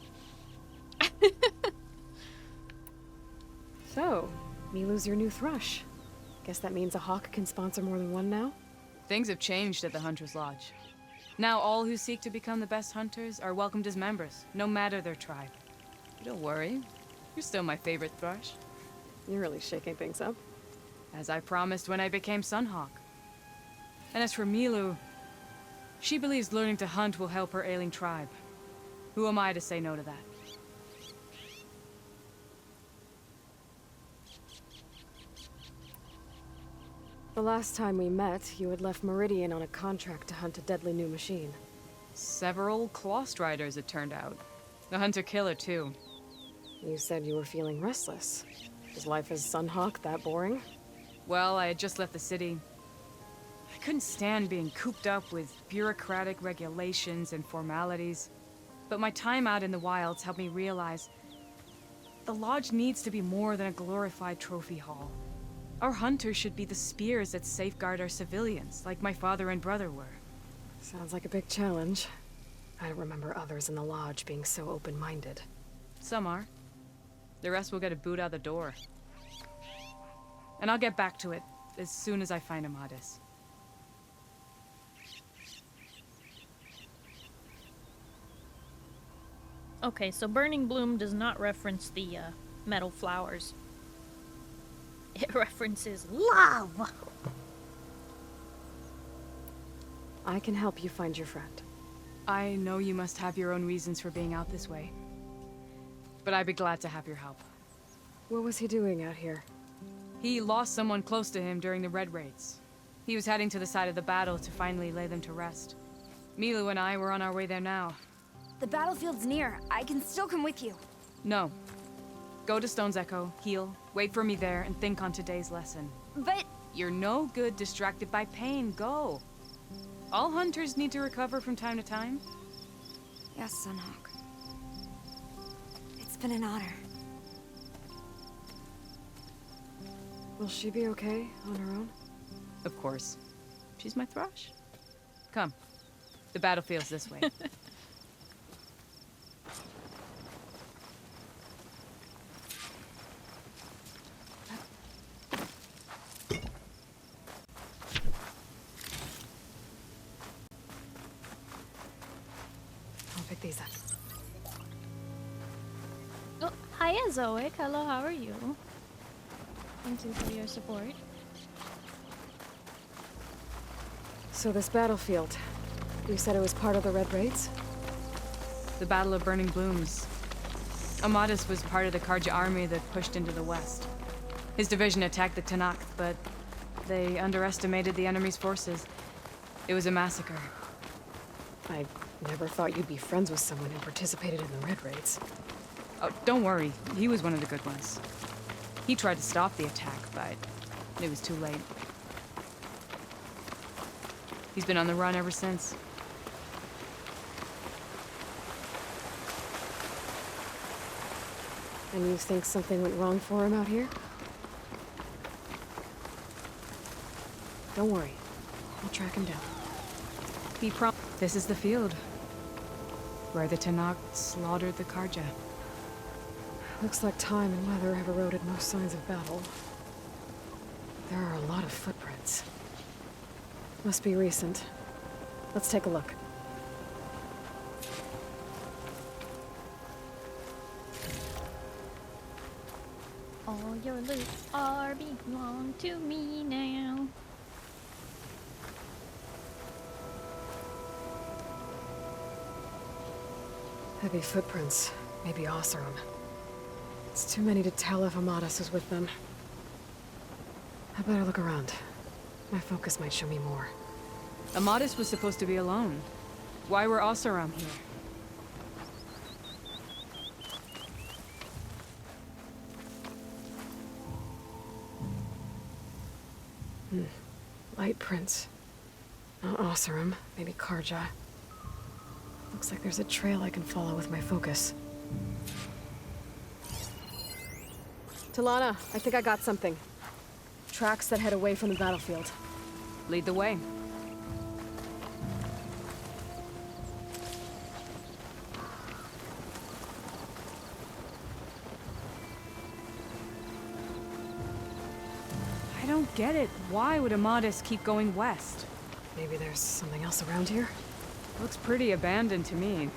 So, Milu's your new thrush. Guess that means a hawk can sponsor more than one now? Things have changed at the Hunter's Lodge. Now all who seek to become the best hunters are welcomed as members, no matter their tribe. Don't worry, you're still my favorite thrush. You're really shaking things up. As I promised when I became Sunhawk. And as for Milu, she believes learning to hunt will help her ailing tribe. Who am I to say no to that? The last time we met, you had left Meridian on a contract to hunt a deadly new machine. Several Clawstriders, it turned out. The hunter-killer, too. You said you were feeling restless. Is life as Sunhawk that boring? Well, I had just left the city. I couldn't stand being cooped up with bureaucratic regulations and formalities. But my time out in the wilds helped me realize the lodge needs to be more than a glorified trophy hall. Our hunters should be the spears that safeguard our civilians, like my father and brother were. Sounds like a big challenge. I don't remember others in the lodge being so open-minded. Some are. The rest will get a boot out the door. And I'll get back to it as soon as I find Amadis. Okay, so Burning Bloom does not reference the metal flowers. It references love! I can help you find your friend. I know you must have your own reasons for being out this way. But I'd be glad to have your help. What was he doing out here? He lost someone close to him during the Red Raids. He was heading to the side of the battle to finally lay them to rest. Milu and I were on our way there now. The battlefield's near. I can still come with you. No. Go to Stone's Echo, heal, wait for me there, and think on today's lesson. But... You're no good distracted by pain. Go. All hunters need to recover from time to time. Yes, Sunhawk. It's been an honor. Will she be okay on her own? Of course. She's my thrush. Come. The battlefield's this way. I'll pick these up. Oh, hiya, Zoic. Hello, how are you? Thank you for your support. So this battlefield, you said it was part of the Red Raids? The Battle of Burning Blooms. Amadis was part of the Karja army that pushed into the west. His division attacked the Tanakh, but they underestimated the enemy's forces. It was a massacre. I never thought you'd be friends with someone who participated in the Red Raids. Oh, don't worry. He was one of the good ones. He tried to stop the attack, but it was too late. He's been on the run ever since. And you think something went wrong for him out here? Don't worry. I'll track him down. This is the field. Where the Tanakh slaughtered the Karja. Looks like time and weather have eroded most signs of battle. There are a lot of footprints. Must be recent. Let's take a look. All your loot are belong to me now. Heavy footprints. Maybe Oseram. It's too many to tell if Amadis is with them. I better look around. My focus might show me more. Amadis was supposed to be alone. Why were Oseram here? Light prints. Not Oseram, maybe Karja. Looks like there's a trail I can follow with my focus. Talana, I think I got something. Tracks that head away from the battlefield. Lead the way. I don't don't get it. Why would Amadis keep going west? Maybe there's something else around here? Looks pretty abandoned to me.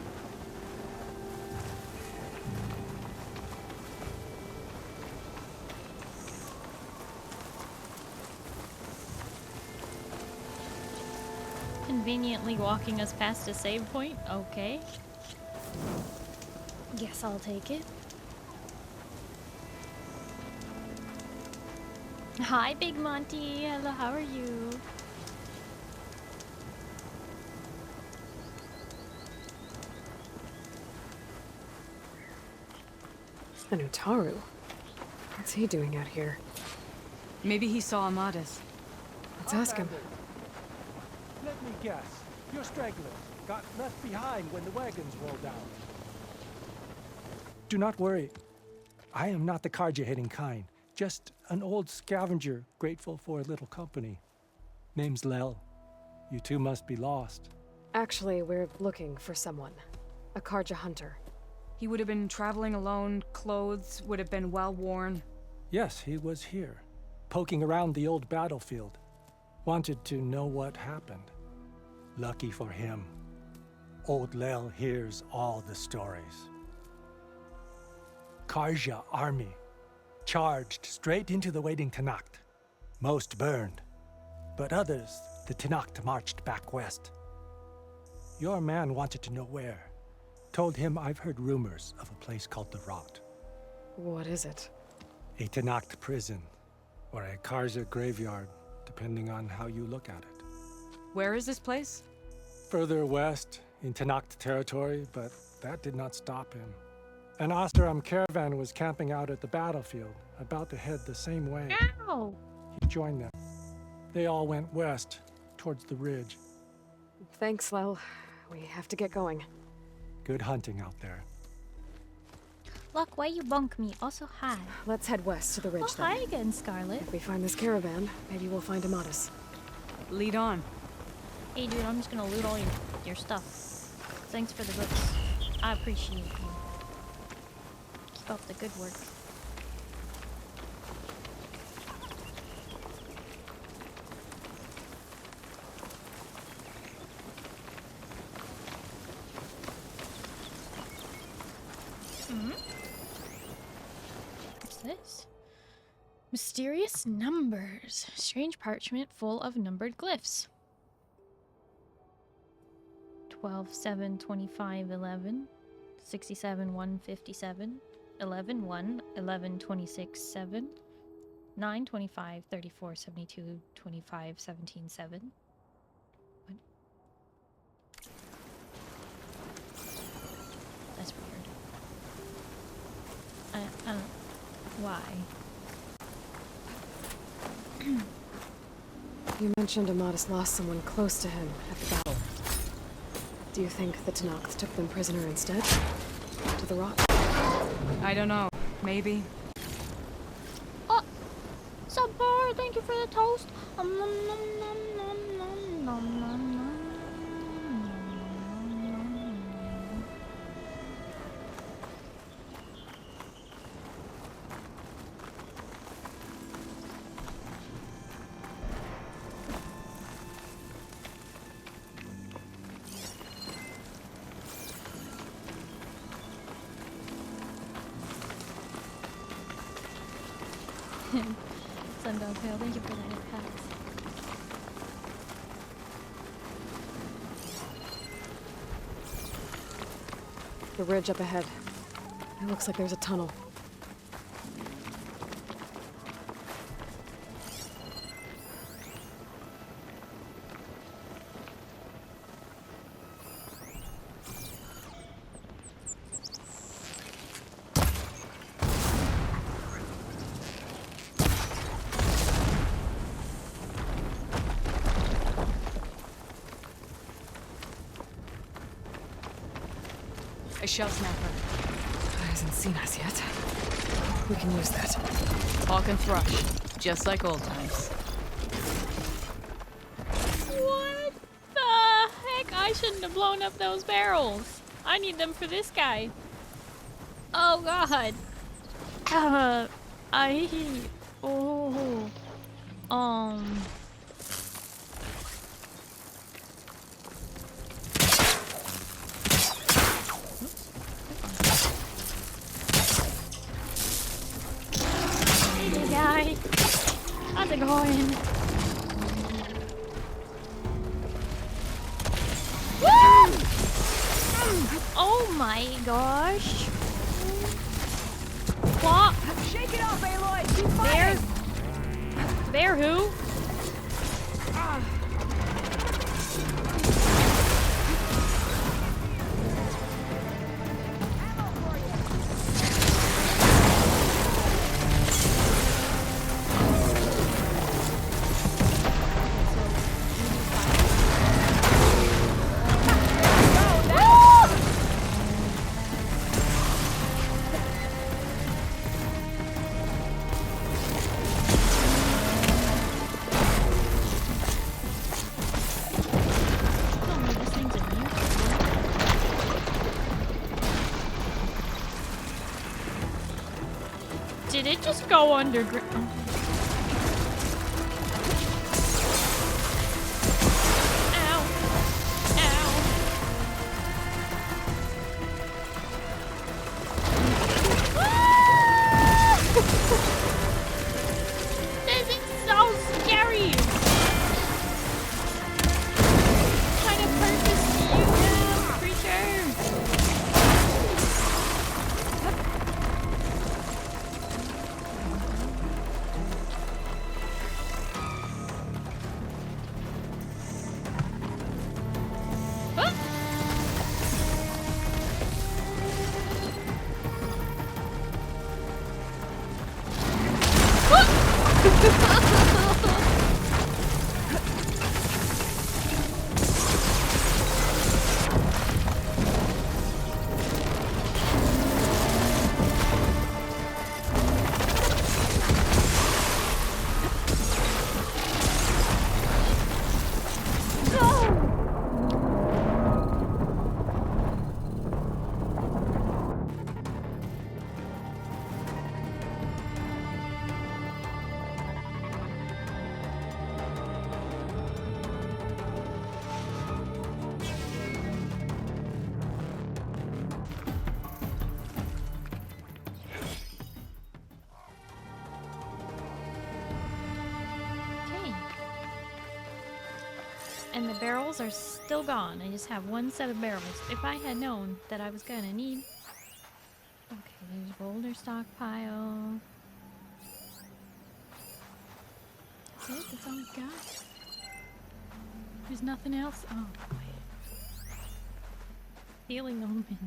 Conveniently walking us past a save point? Okay. Guess I'll take it. Hi, Big Monty. Hello, how are you? An Utaru? What's he doing out here? Maybe he saw Amadis. Let's ask him. Let me guess. You're stragglers. Got left behind when the wagons rolled down. Do not worry. I am not the Karja-hating kind. Just an old scavenger grateful for a little company. Name's Lel. You two must be lost. Actually, we're looking for someone. A Karja hunter. He would have been traveling alone, clothes would have been well worn. Yes, he was here, poking around the old battlefield. Wanted to know what happened. Lucky for him, old Lel hears all the stories. Karja army charged straight into the waiting Tenakth. Most burned, but others, the Tenakth marched back west. Your man wanted to know where. Told him I've heard rumors of a place called the Rot. What is it? A Tenakth prison, or a Karja graveyard, depending on how you look at it. Where is this place? Further west, in Tenakth territory, but that did not stop him. An Oseram caravan was camping out at the battlefield, about to head the same way. Ow! He joined them. They all went west, towards the ridge. Thanks, Lel. We have to get going. Good hunting out there. Look, why you bunk me? Also, hi. Let's head west to the ridge Oh, then. hi again, Scarlet. If we find this caravan, maybe we'll find Amadis. Lead on. Hey, dude, I'm just gonna loot all your stuff. Thanks for the books. I appreciate you. Keep up the good work. What's this? Mysterious numbers. Strange parchment full of numbered glyphs. 12, 7, 25, 11. 67, 1, 57. 11, 1, 11, 26, 7. 9, 25, 34, 72, 25, 17, 7. What? That's weird. I don't... Why? You mentioned Amadis lost someone close to him at the battle. Do you think the Tenakth took them prisoner instead? To the Rot? I don't know. Maybe. Oh! Subbar, thank you for the toast. Nom nom nom nom nom nom nom nom. Sundog Pale, thank you for the head pats. The ridge up ahead. It looks like there's a tunnel. A shell snapper. He hasn't seen us yet. We can use that. Hawk and Thrush. Just like old times. What the heck? I shouldn't have blown up those barrels. I need them for this guy. Oh god. Oh. Hey guy, how's it going? Woo! Oh my gosh! What? Shake it off, Aloy! Keep fighting! Bear who? Did it just go underground? Ow. Ow. This is so scary. What kind of purpose do you have, creature? And the barrels are still gone. I just have one set of barrels. If I had known that I was gonna need... Okay, there's boulder stockpile. That's it? That's all we got? There's nothing else? Oh, boy. Healing omen.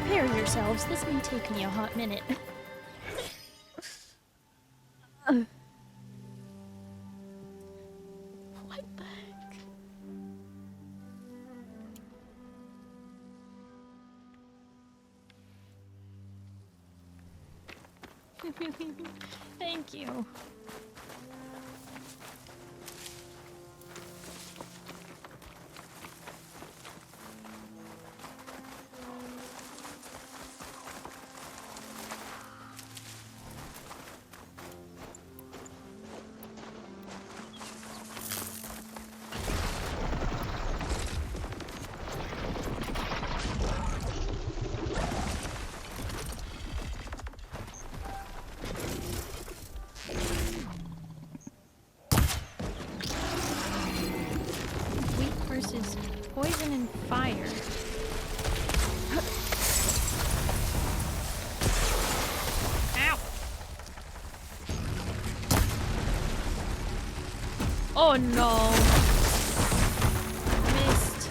prepare yourselves. This may take me a hot minute. What the heck? Thank you. Poison and fire. Ow! Oh no! Missed.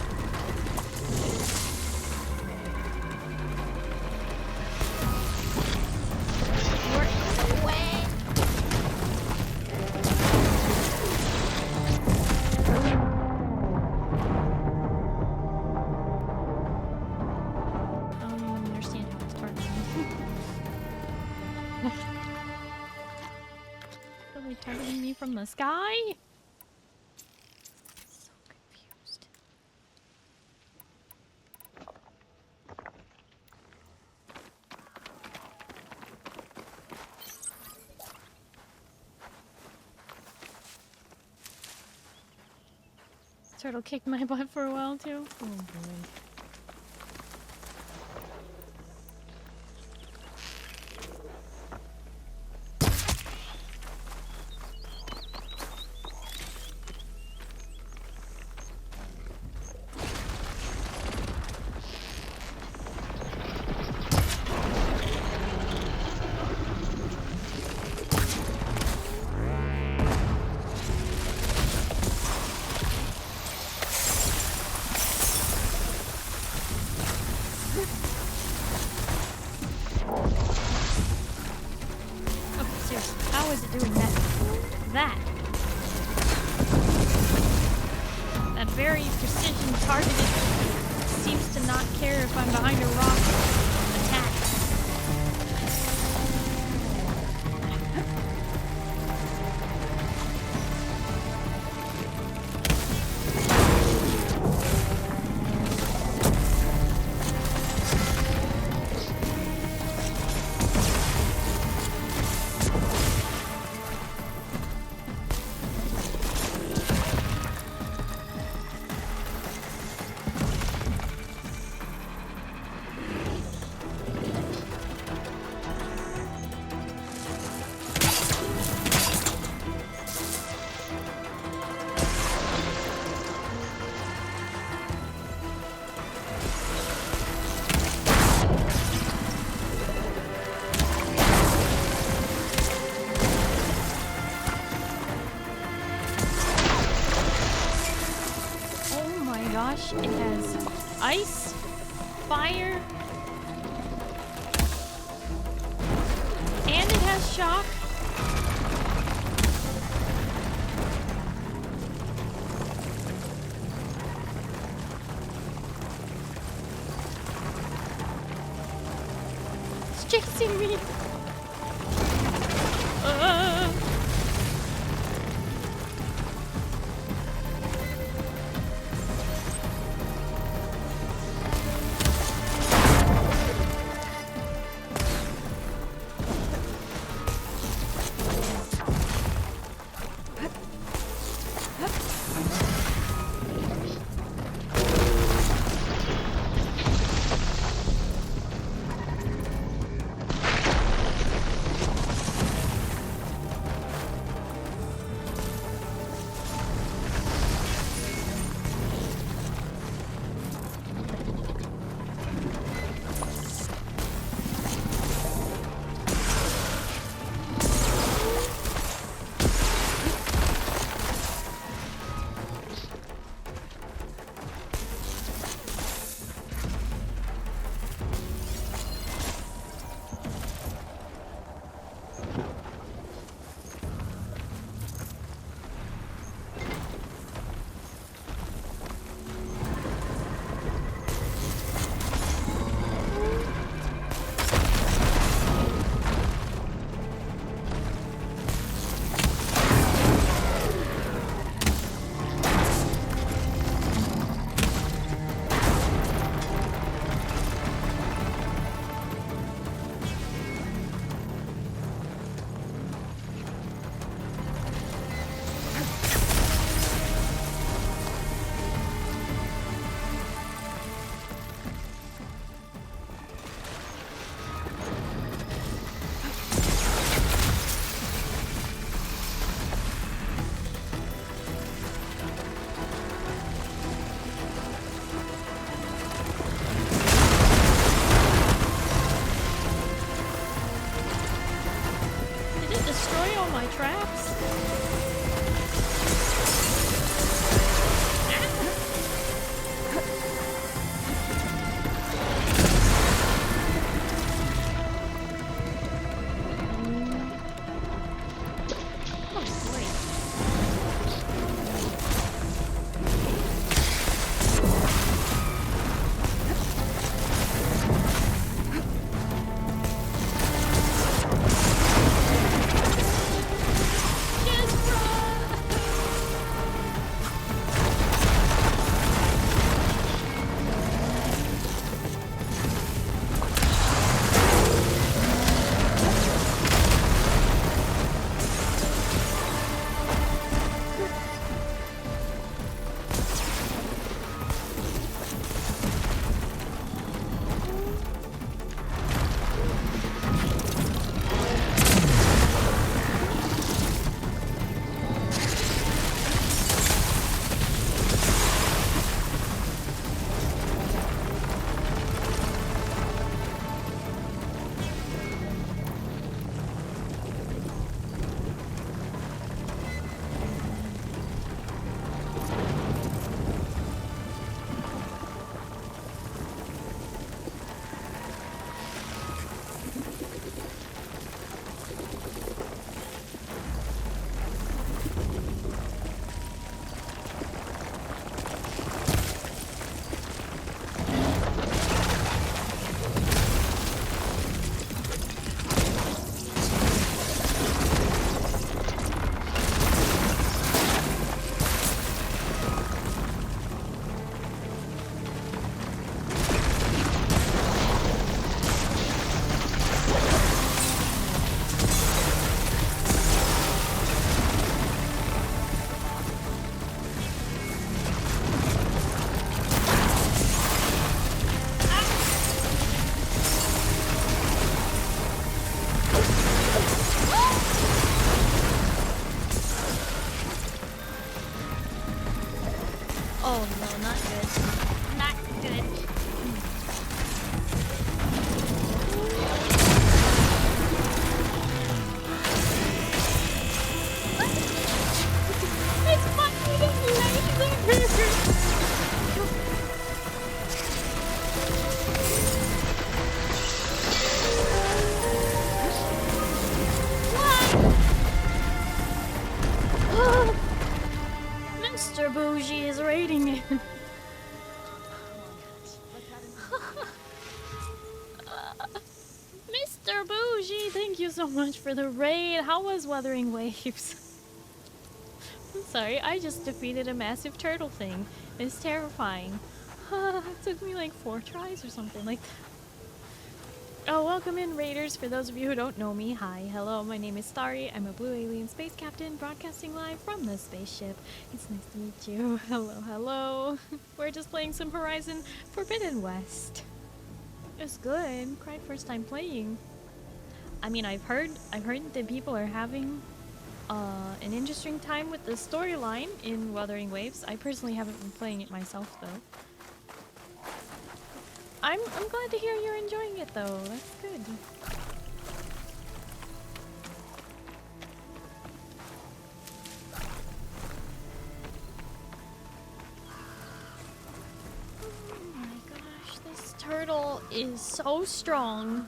Work away. Targeting me from the sky? So confused. Turtle kicked my butt for a while too. Oh boy. It has ice, fire, and it has shock. It's chasing me. Bougie, thank you so much for the raid. How was Wuthering Waves? I'm sorry, I just defeated a massive turtle thing. It's terrifying. It took me like 4 tries or something like that. Oh, welcome in, Raiders. For those of you who don't know me, hi, hello, my name is Starry. I'm a blue alien space captain broadcasting live from the spaceship. It's nice to meet you. Hello, hello. We're just playing some Horizon Forbidden West. It's good. Cried first time playing. I mean, I've heard that people are having an interesting time with the storyline in Wuthering Waves. I personally haven't been playing it myself, though. I'm glad to hear you're enjoying it, though. That's good. Oh my gosh, this turtle is so strong.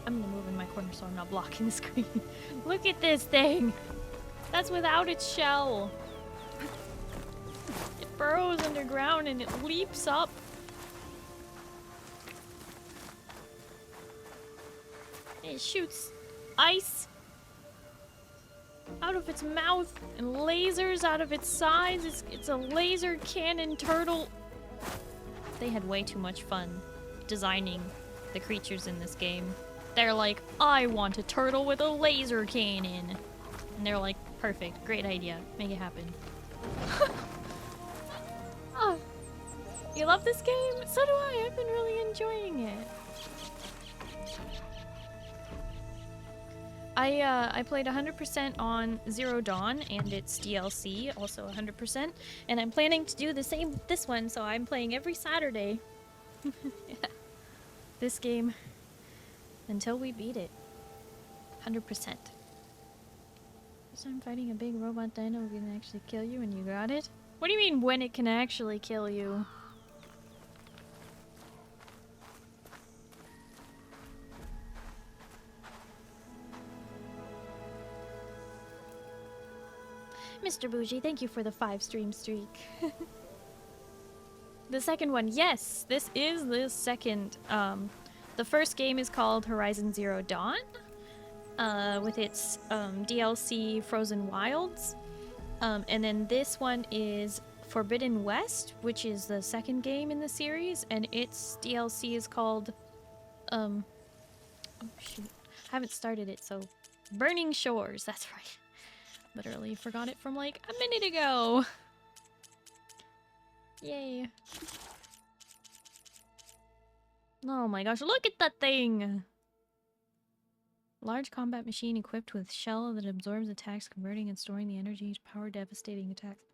I'm gonna move in my corner so I'm not blocking the screen. Look at this thing! That's without its shell. It burrows underground and it leaps up. It shoots ice out of its mouth and lasers out of its sides. It's a laser cannon turtle. They had way too much fun designing the creatures in this game. They're like, I want a turtle with a laser cannon. And they're like, perfect, great idea, make it happen. Oh, you love this game? So do I, I've been really enjoying it. I played 100% on Zero Dawn and its DLC, also 100%. And I'm planning to do the same with this one, so I'm playing every Saturday. Yeah. This game. Until we beat it. 100%. First time fighting a big robot dino who can actually kill you and you got it? What do you mean when it can actually kill you? Mr. Bougie, thank you for the 5-stream streak. The second one, yes! This is the second, the first game is called Horizon Zero Dawn, with its DLC Frozen Wilds. And then this one is Forbidden West, which is the second game in the series, and its DLC is called, oh shoot, I haven't started it, so Burning Shores, that's right. Literally forgot it from like a minute ago. Yay. Oh my gosh, look at that thing! Large combat machine equipped with shell that absorbs attacks, converting and storing the energy to power devastating attacks.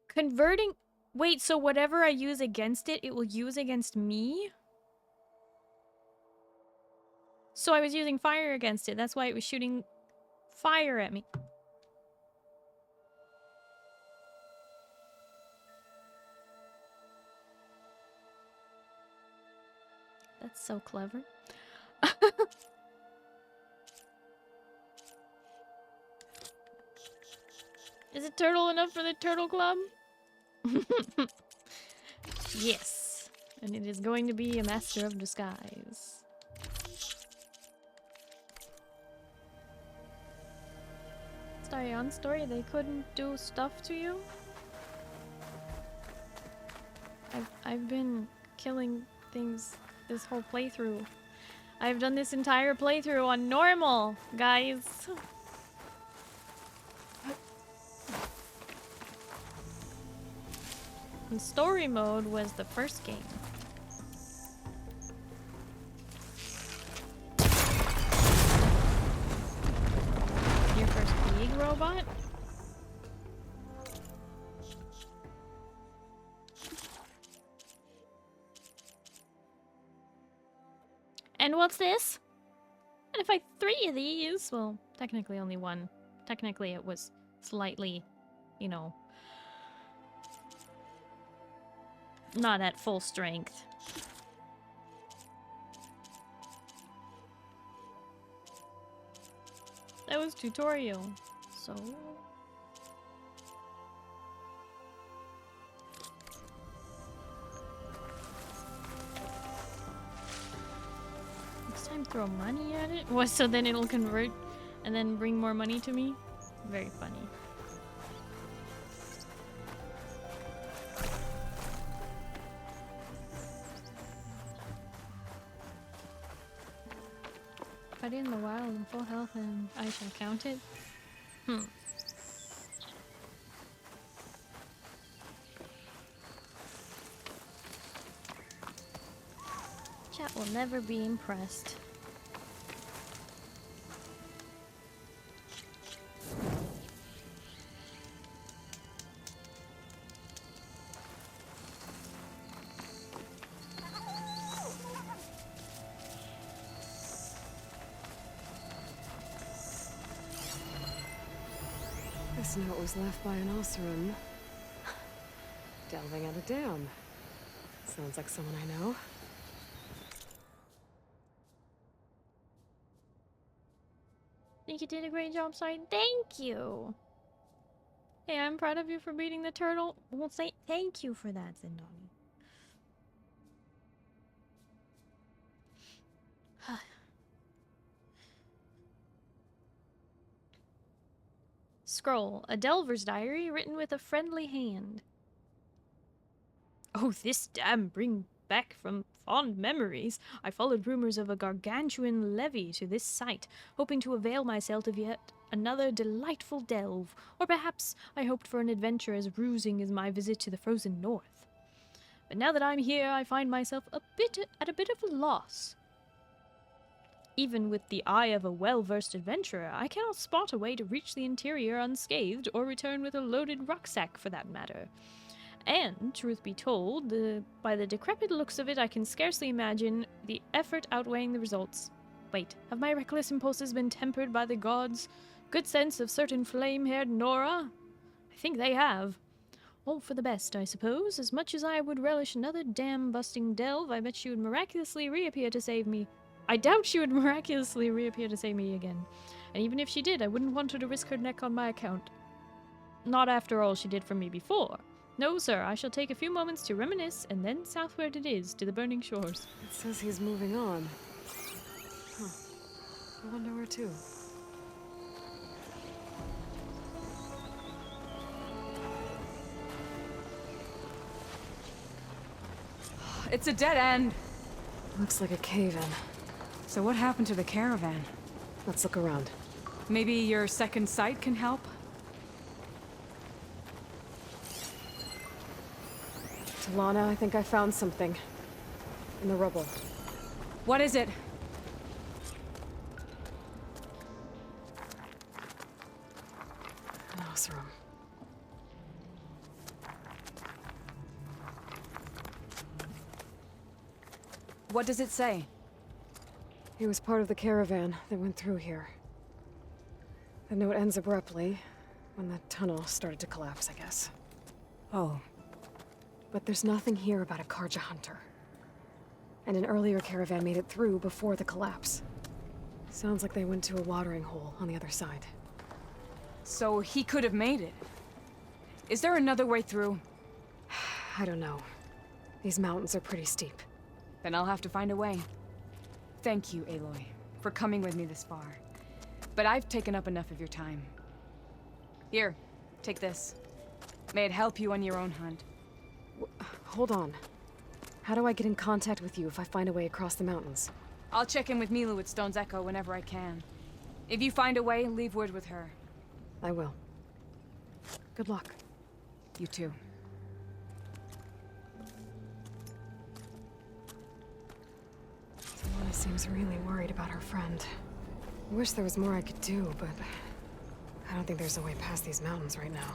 Converting? Wait, so whatever I use against it, it will use against me? So I was using fire against it, that's why it was shooting fire at me. That's so clever. Is it turtle enough for the turtle club? Yes. And it is going to be a master of disguise. Starry on story, they couldn't do stuff to you? I've been killing things this whole playthrough. I've done this entire playthrough on normal, guys. And story mode was the first game. Your first big robot? And what's this? And if I 3 of these, well, technically only 1. Technically it was slightly, you know, not at full strength. That was tutorial, so... Throw money at it? What, so then it'll convert and then bring more money to me? Very funny. Fight in the wild in full health and I shall count it? Chat will never be impressed. This note was left by an Oseram. Delving at a dam. Sounds like someone I know. Think you did a great job, sorry. Thank you! Hey, I'm proud of you for beating the turtle. We'll say thank you for that, Zindani. Scroll, a Delver's diary written with a friendly hand. Oh, this dam bring back from fond memories. I followed rumors of a gargantuan levy to this site, hoping to avail myself of yet another delightful delve. Or perhaps I hoped for an adventure as bruising as my visit to the frozen north. But now that I'm here, I find myself at a bit of a loss. Even with the eye of a well-versed adventurer, I cannot spot a way to reach the interior unscathed, or return with a loaded rucksack for that matter. And, truth be told, by the decrepit looks of it, I can scarcely imagine the effort outweighing the results. Wait, have my reckless impulses been tempered by the gods' good sense of certain flame-haired Nora? I think they have. All for the best, I suppose. As much as I would relish another dam-busting delve, I bet she would miraculously reappear to save me. I doubt she would miraculously reappear to save me again. And even if she did, I wouldn't want her to risk her neck on my account. Not after all she did for me before. No, sir, I shall take a few moments to reminisce, and then southward it is, to the burning shores. It says he's moving on. Huh. I wonder where to. It's a dead end. Looks like a cave-in. So what happened to the caravan? Let's look around. Maybe your second sight can help? Talana, I think I found something. In the rubble. What is it? An Oseram. What does it say? He was part of the caravan that went through here. The note ends abruptly, when the tunnel started to collapse, I guess. Oh. But there's nothing here about a Karja hunter. And an earlier caravan made it through before the collapse. Sounds like they went to a watering hole on the other side. So he could have made it. Is there another way through? I don't know. These mountains are pretty steep. Then I'll have to find a way. Thank you, Aloy, for coming with me this far. But I've taken up enough of your time. Here, take this. May it help you on your own hunt. Hold on. How do I get in contact with you if I find a way across the mountains? I'll check in with Milu at Stone's Echo whenever I can. If you find a way, leave word with her. I will. Good luck. You too. Talana seems really worried about her friend. I wish there was more I could do, but I don't think there's a way past these mountains right now.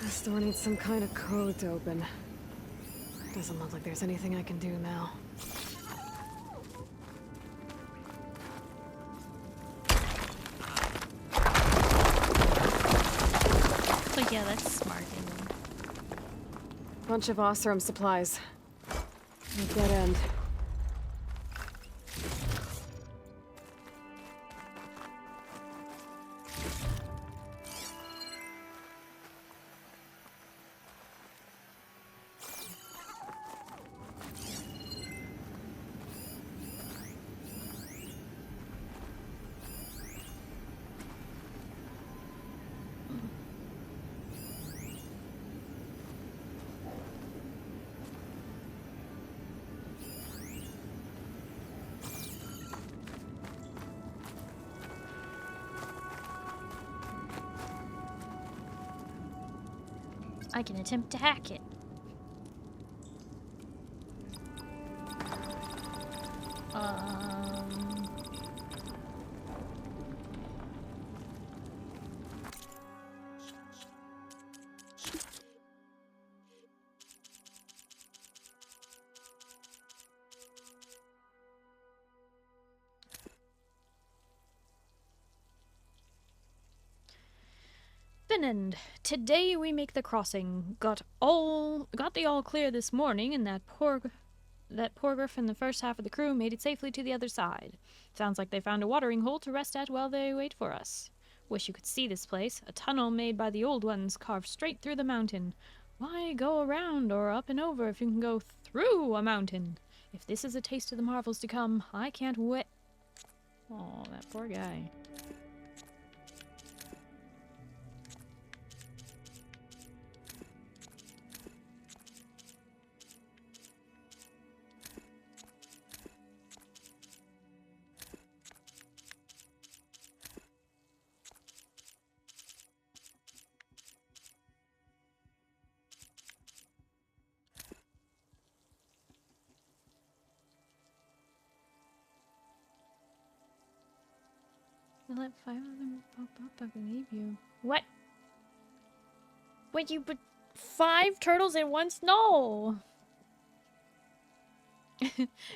This door needs some kind of code to open. Doesn't look like there's anything I can do now. Like, yeah, that's smart. Bunch of Oseram supplies. A dead end. I can attempt to hack it. Finland. Today we make the crossing. Got the all clear this morning, and that poor Griff and the first half of the crew made it safely to the other side. Sounds like they found a watering hole to rest at while they wait for us. Wish you could see this place. A tunnel made by the old ones, carved straight through the mountain. Why go around or up and over if you can go through a mountain? If this is a taste of the marvels to come, I can't wait. Oh, that poor guy. Let 5 of them pop up, I believe you. What? Wait, you put 5 turtles at once? No!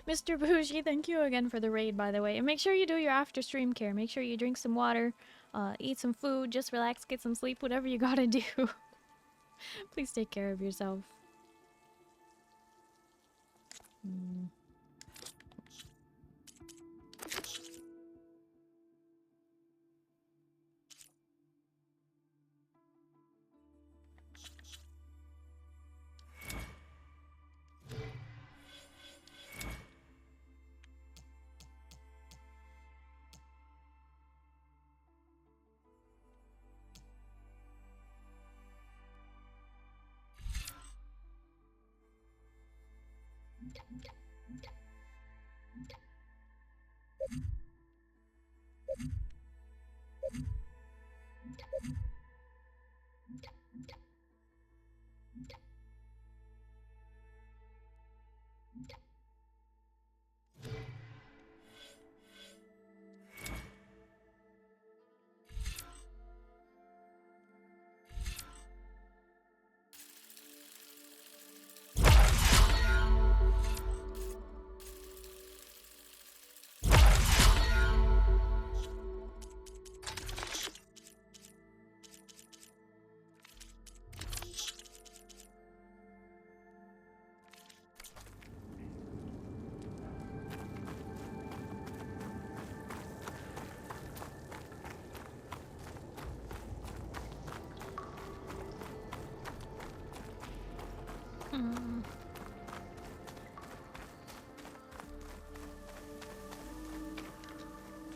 Mr. Bougie, thank you again for the raid, by the way. And make sure you do your after stream care. Make sure you drink some water, eat some food, just relax, get some sleep, whatever you gotta do. Please take care of yourself.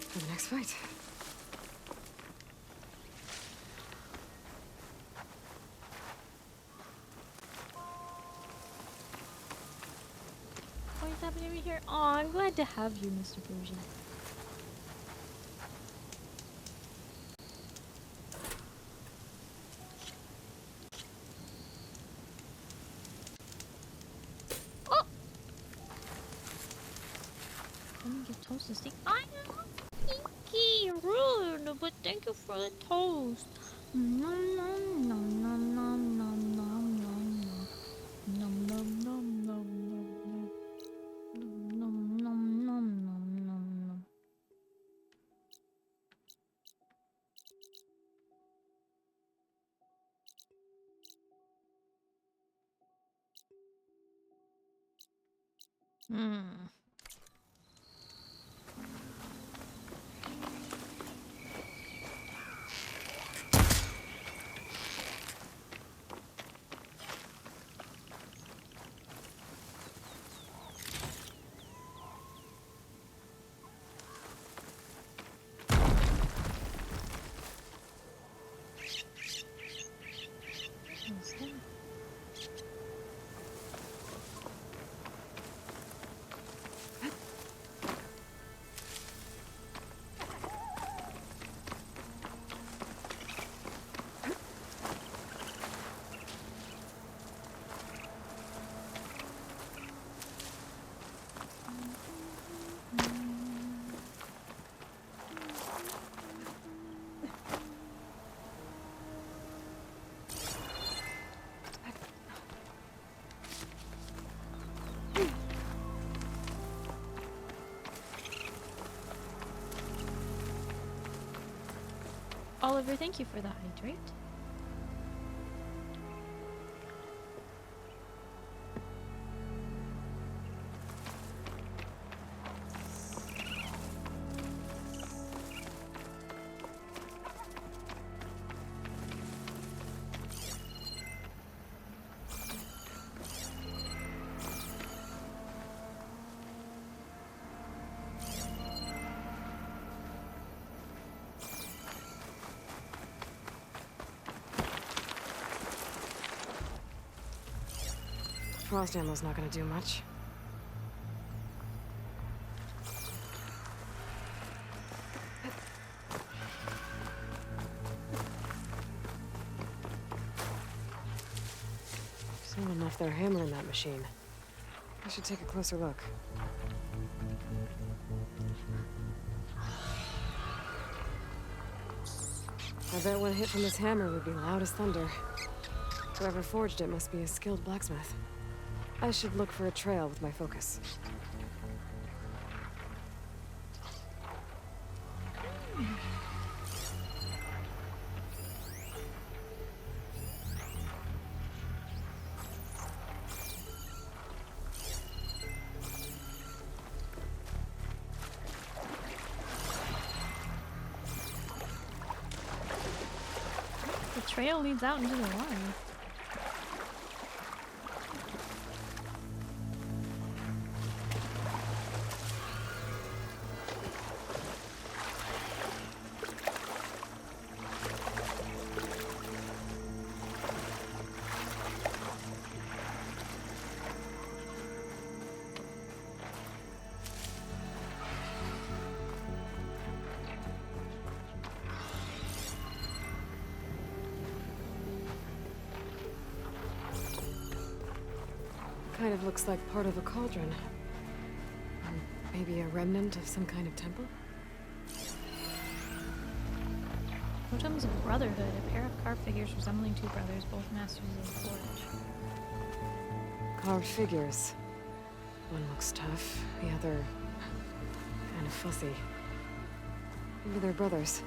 For the next fight. What is happening over here? Oh, I'm glad to have you, Mr. Bougie. Oh! Let me give Toast a steak. I know! Pinky! Rude! But thank you for the toast. Nom nom nom nom nom nom nom nom nom nom nom nom nom nom. Nom nom nom nom nom nom. What's that? Oliver, thank you for the hydrate. Frost ammo's not gonna do much. Someone left their hammer in that machine. I should take a closer look. I bet one hit from this hammer would be loud as thunder. Whoever forged it must be a skilled blacksmith. I should look for a trail with my focus. The trail leads out into the water. Kind of looks like part of a cauldron. Or maybe a remnant of some kind of temple? Totems of Brotherhood, a pair of carved figures resembling two brothers, both masters of the forge. Carved figures. One looks tough, the other kind of fussy. Maybe they're brothers.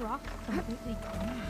Rock completely gone.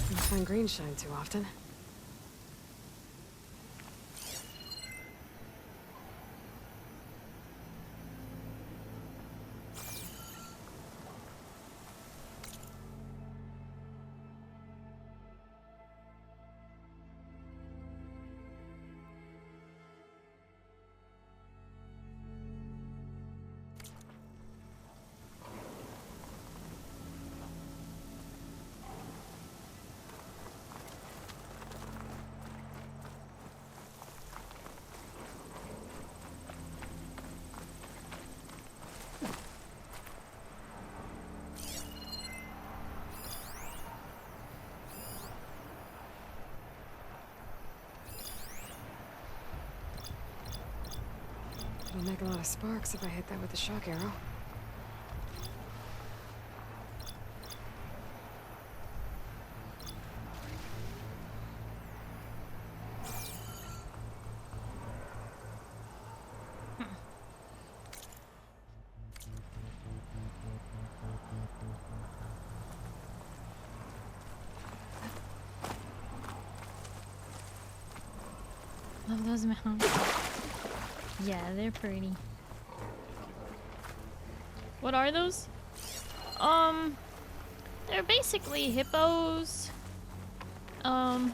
Don't find green shine too often. make a lot of sparks if I hit that with a shock arrow. Love those mounts. Yeah, they're pretty. What are those? They're basically hippos. They're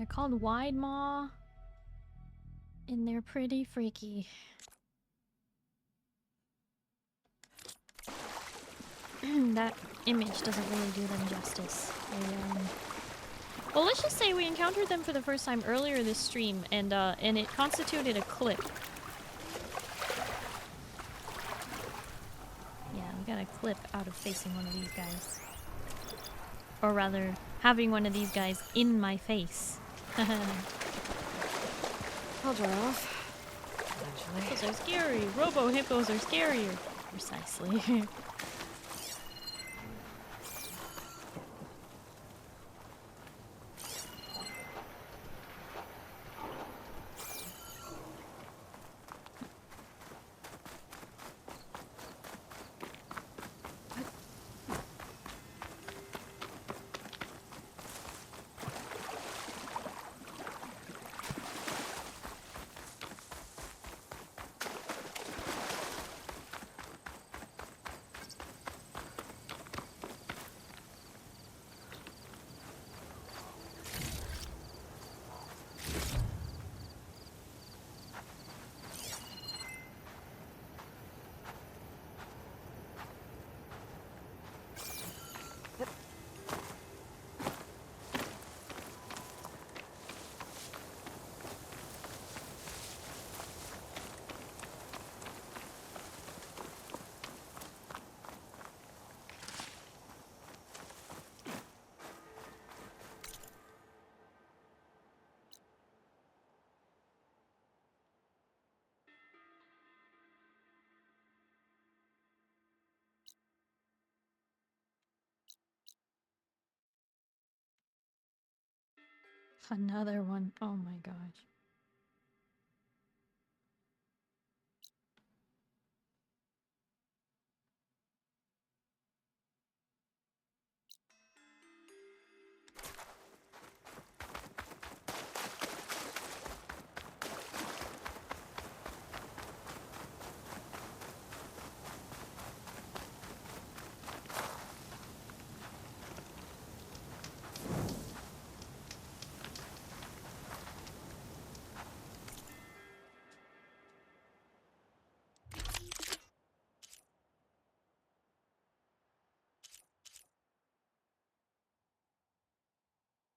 called wide maw, and they're pretty freaky. That image doesn't really do them justice. Well, let's just say we encountered them for the first time earlier this stream, and it constituted a clip. Yeah, we got a clip out of facing one of these guys. Or rather, having one of these guys in my face. I'll dry off. Eventually. Hippos are scary. Robo hippos are scarier. Precisely. Another one. Oh my gosh.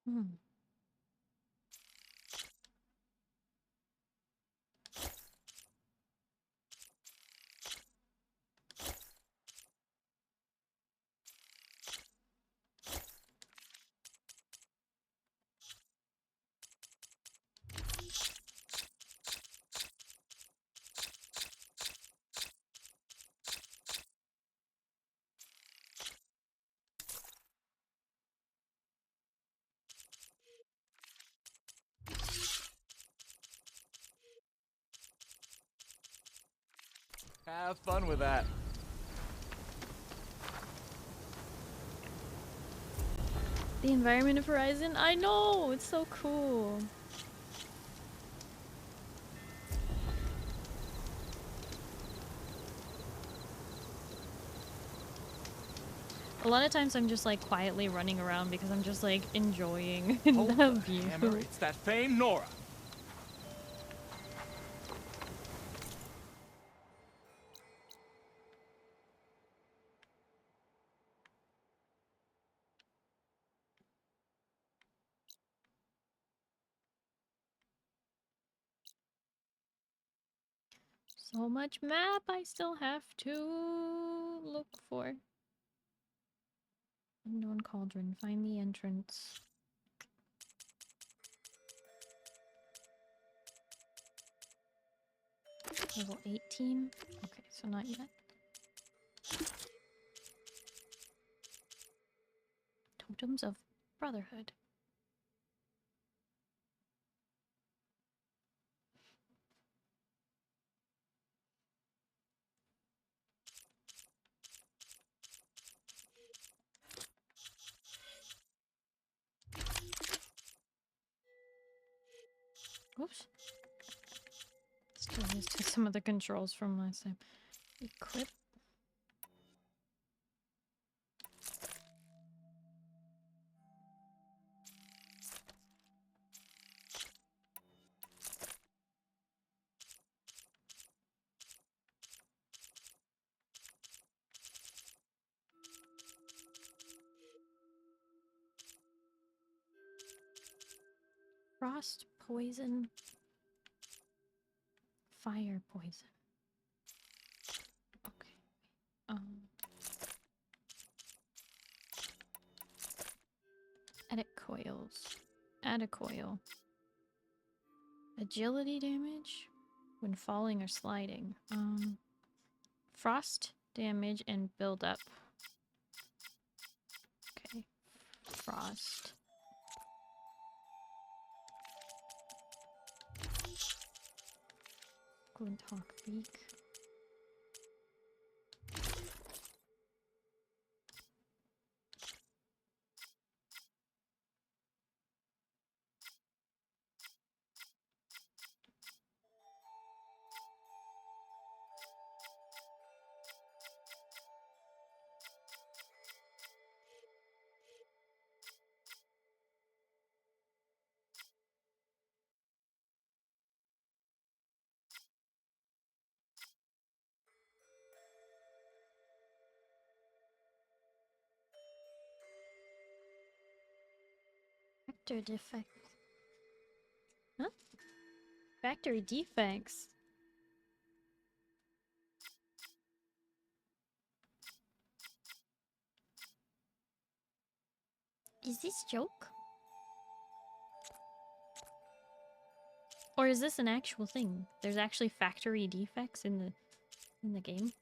Hmm. Have fun with that. The environment of Horizon? I know! It's so cool. A lot of times I'm just like quietly running around because I'm just like enjoying the view. Hammer, it's that famed Nora. So much map I still have to look for. Unknown cauldron. Find the entrance. Level 18? Okay, so not yet. Totems of Brotherhood. Oops. Still used to some of the controls from last time. Equip. Frost poison. Fire poison. Okay. Edit coils. Add a coil. Agility damage when falling or sliding. Frost damage and build up. Okay. Frost. Glinthawk beak. Factor defect. Huh? Factory defects. Is this joke? Or is this an actual thing? There's actually factory defects in the game?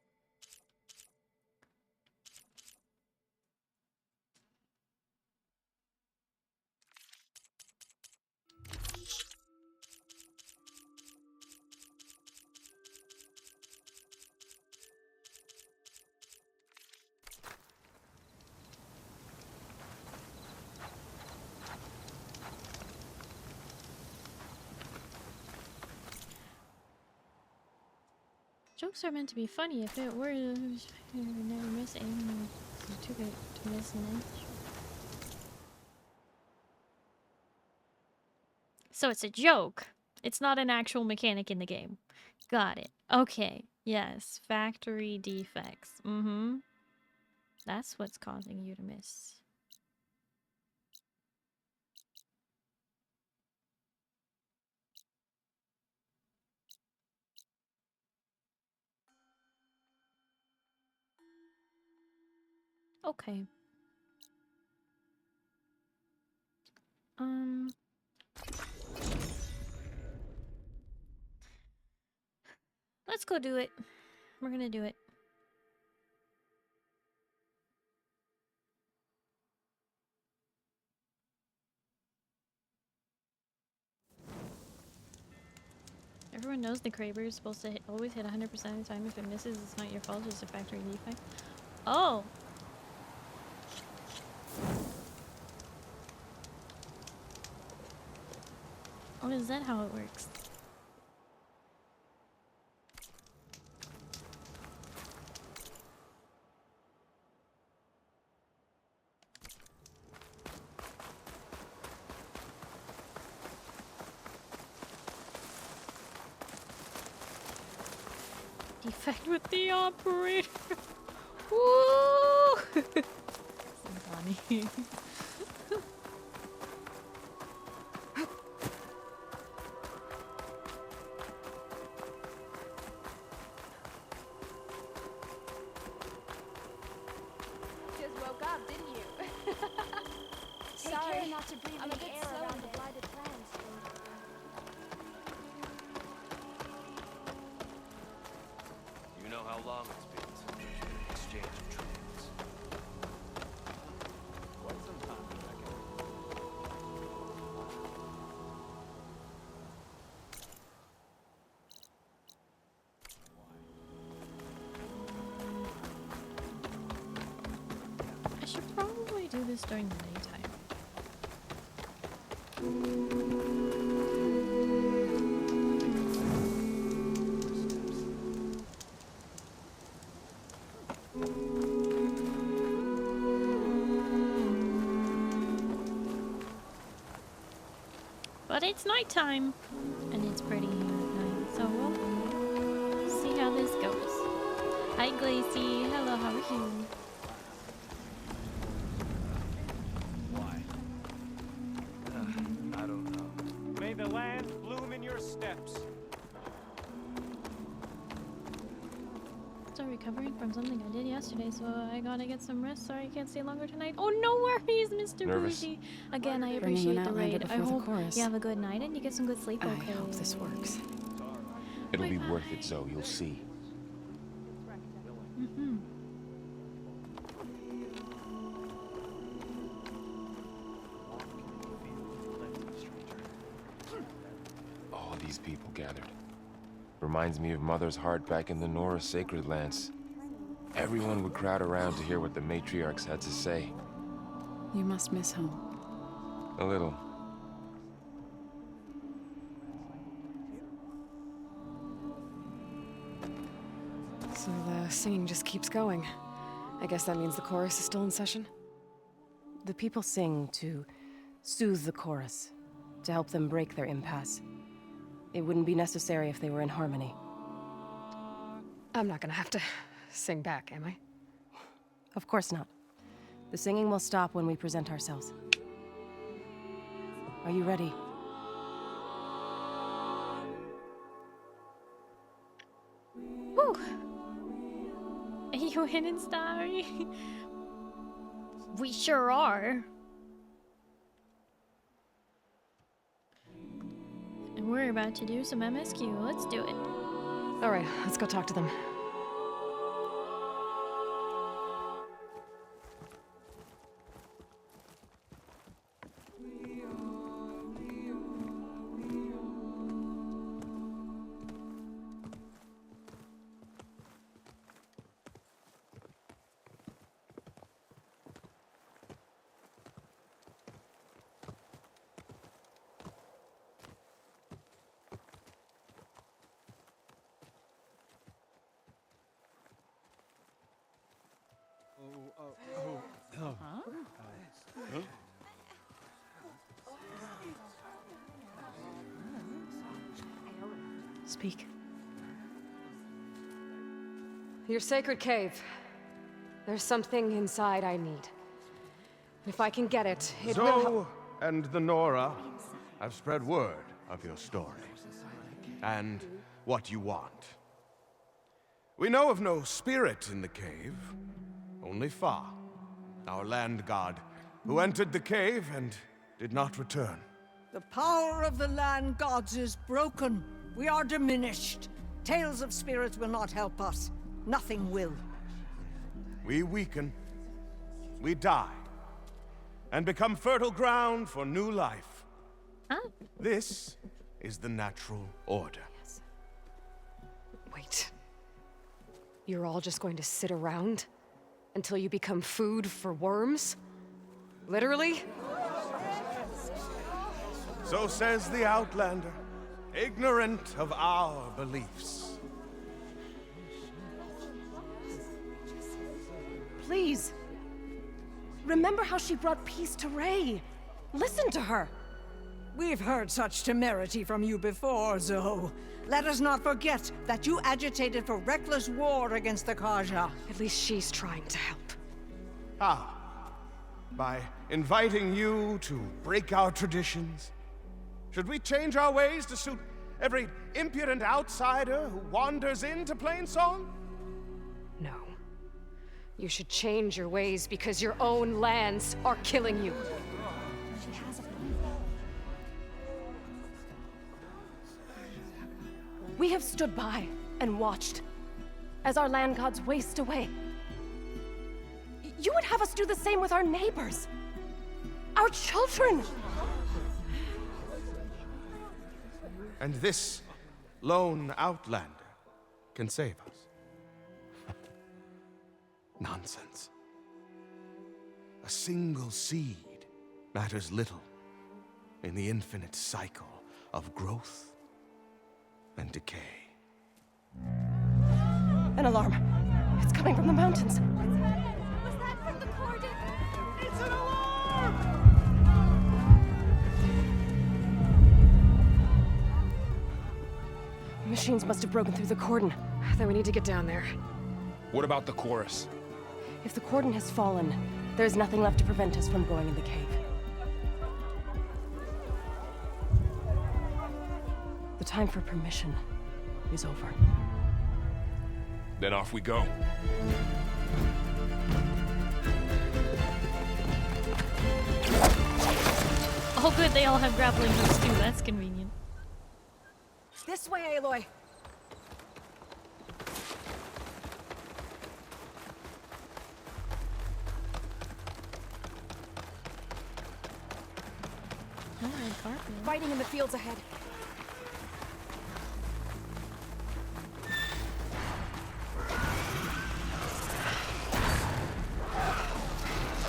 Jokes are meant to be funny. If it were, you would never miss it. It's too good to miss an inch. So it's a joke. It's not an actual mechanic in the game. Got it. Okay. Yes. Factory defects. Mm-hmm. That's what's causing you to miss. Okay. Let's go do it. We're gonna do it. Everyone knows the Kraber is supposed to always hit 100% of the time. If it misses, it's not your fault, it's a factory defect. Oh! Oh, is that how it works? Defect with the operator. Woo! So funny. Just woke up, didn't you? this during the daytime. But it's nighttime, and it's pretty here at night, so we'll see how this goes. Hi, Glacy. Hello, how are you? Why? I don't know. May the land bloom in your steps. Still recovering from something I did yesterday, so I gotta get some rest. Sorry I can't stay longer tonight. Oh, no worries, Mr. Nervous? Bougie. Again, I Bringing appreciate an the Outlander raid. I before the hope chorus. you have a good night and you get some good sleep, I okay? hope this works. It'll be worth it, Zoe. You'll see. Mm-hmm. All these people gathered. Reminds me of Mother's heart back in the Nora sacred lands. Everyone would crowd around to hear what the matriarchs had to say. You must miss home. A little. So the singing just keeps going. I guess that means the chorus is still in session? The people sing to soothe the chorus, to help them break their impasse. It wouldn't be necessary if they were in harmony. I'm not gonna have to sing back, am I? Of course not. The singing will stop when we present ourselves. Are you ready? Woo! Are you in, Starry? We sure are. And we're about to do some MSQ. Let's do it. All right, let's go talk to them. Speak. Your sacred cave. There's something inside I need. If I can get it, it will help. Zoe and the Nora have spread word of your story and what you want. We know of no spirit in the cave, only Fa, our land god, who entered the cave and did not return. The power of the land gods is broken. We are diminished. Tales of spirits will not help us. Nothing will. We weaken, we die, and become fertile ground for new life. Huh? This is the natural order. Wait. You're all just going to sit around until you become food for worms? Literally? So says the Outlander, ignorant of our beliefs. Please. Remember how she brought peace to Ray. Listen to her. We've heard such temerity from you before, Zoe. Let us not forget that you agitated for reckless war against the Kaja. At least she's trying to help. How? By inviting you to break our traditions? Should we change our ways to suit every impudent outsider who wanders into Plainsong? No. You should change your ways because your own lands are killing you. We have stood by and watched as our land gods waste away. You would have us do the same with our neighbors, our children. And this lone Outlander can save us. Nonsense. A single seed matters little in the infinite cycle of growth and decay. An alarm. It's coming from the mountains. Was that from the cordon? It's an alarm! Machines must have broken through the cordon. Then we need to get down there. What about the chorus? If the cordon has fallen, there's nothing left to prevent us from going in the cave. The time for permission is over. Then off we go. Oh good, they all have grappling hooks too, that's convenient. This way, Aloy! Fighting in the fields ahead.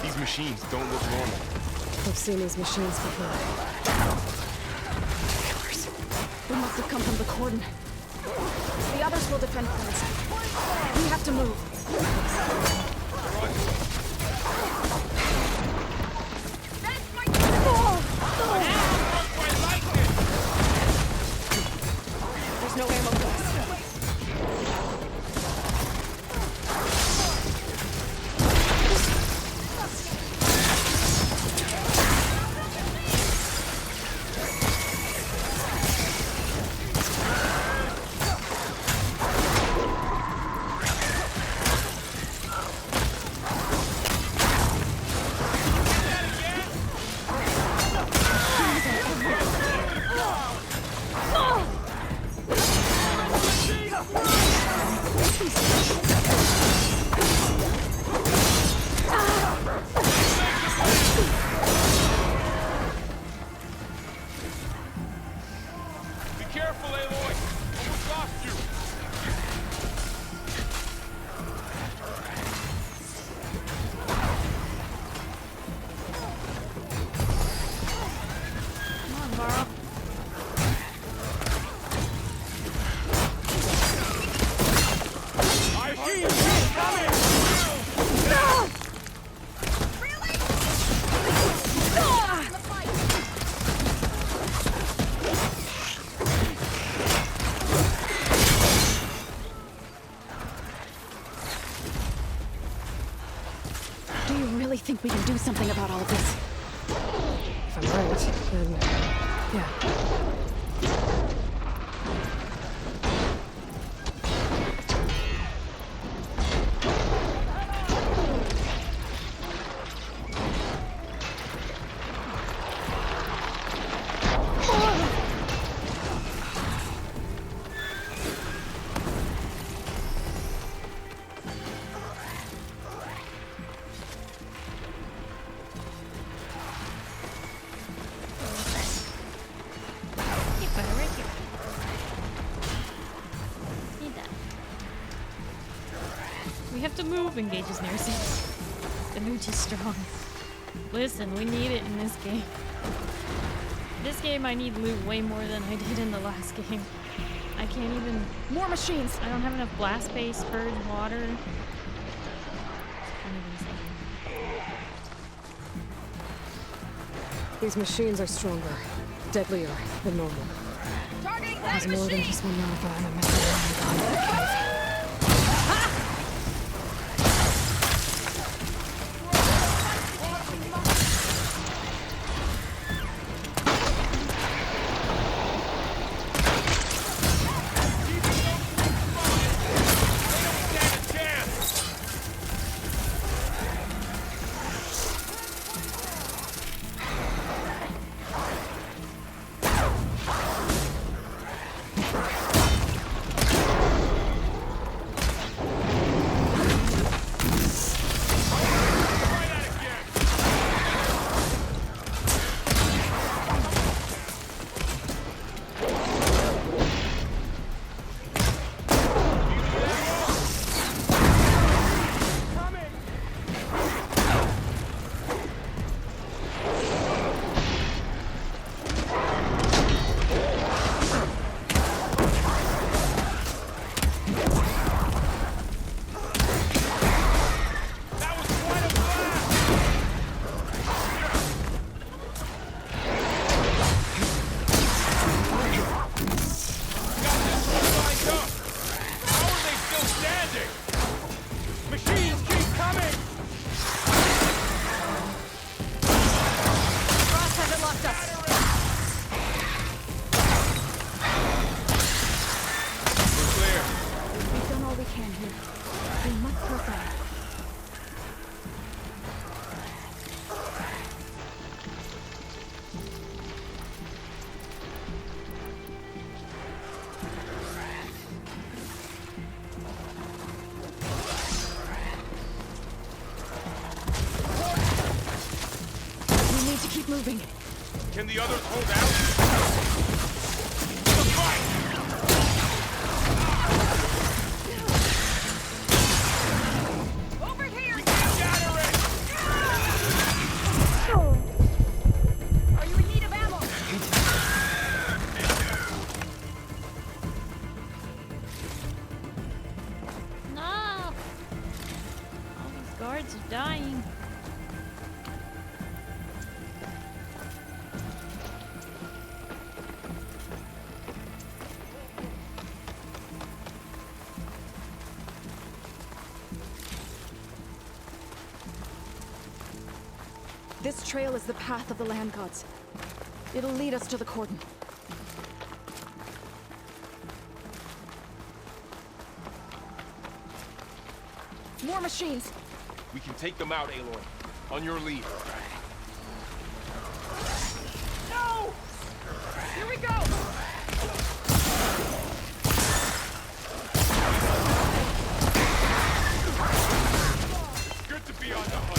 These machines don't look normal. I've seen these machines before. Killers. They must have come from the cordon. The others will defend points. We have to move. There's no ammo for us. Think we can do something about all of this? If I'm right, then yeah. Engages nursing. The mooch is strong. Listen, we need it in this game. This game I need loot way more than I did in the last game. I can't even... More machines! I don't have enough blast space, purge, water. These machines are stronger, deadlier than normal. There's more than just one Nova and a missile on the cave. Can the others hold out? Over here! We can't gather it! Are you in need of ammo? No! All these guards are dying. This trail is the path of the land gods. It'll lead us to the cordon. More machines! We can take them out, Aloy. On your lead. No! Here we go! It's good to be on the hunt.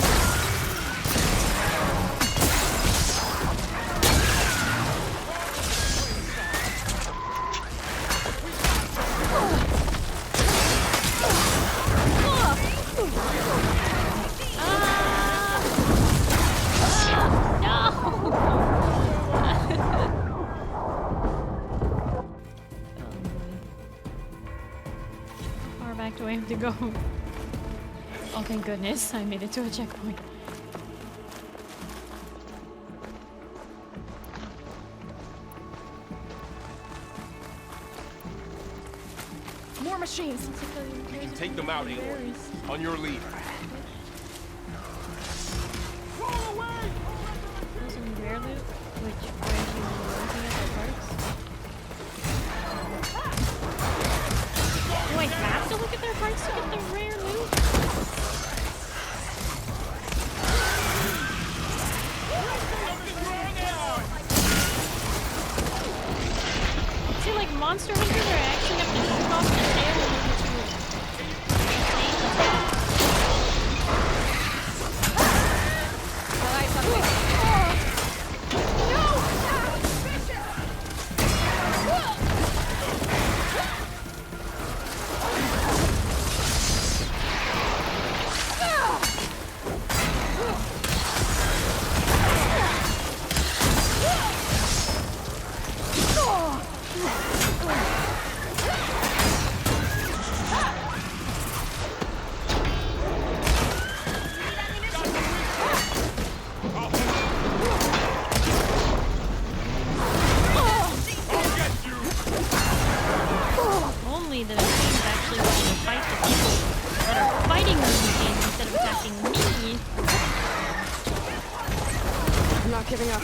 Far back do I have to go? Oh, thank goodness, I made it to a checkpoint. More machines! We can take them out, Aloy. On your lead. There's some rare loot, which where you looking at their parts. Do I have to look at their parts to get the rare loot? See, like Monster Hunter, where I actually have to shoot off the tail in order to only the machines actually want to fight the people that are fighting those machines instead of attacking me. I'm not giving up.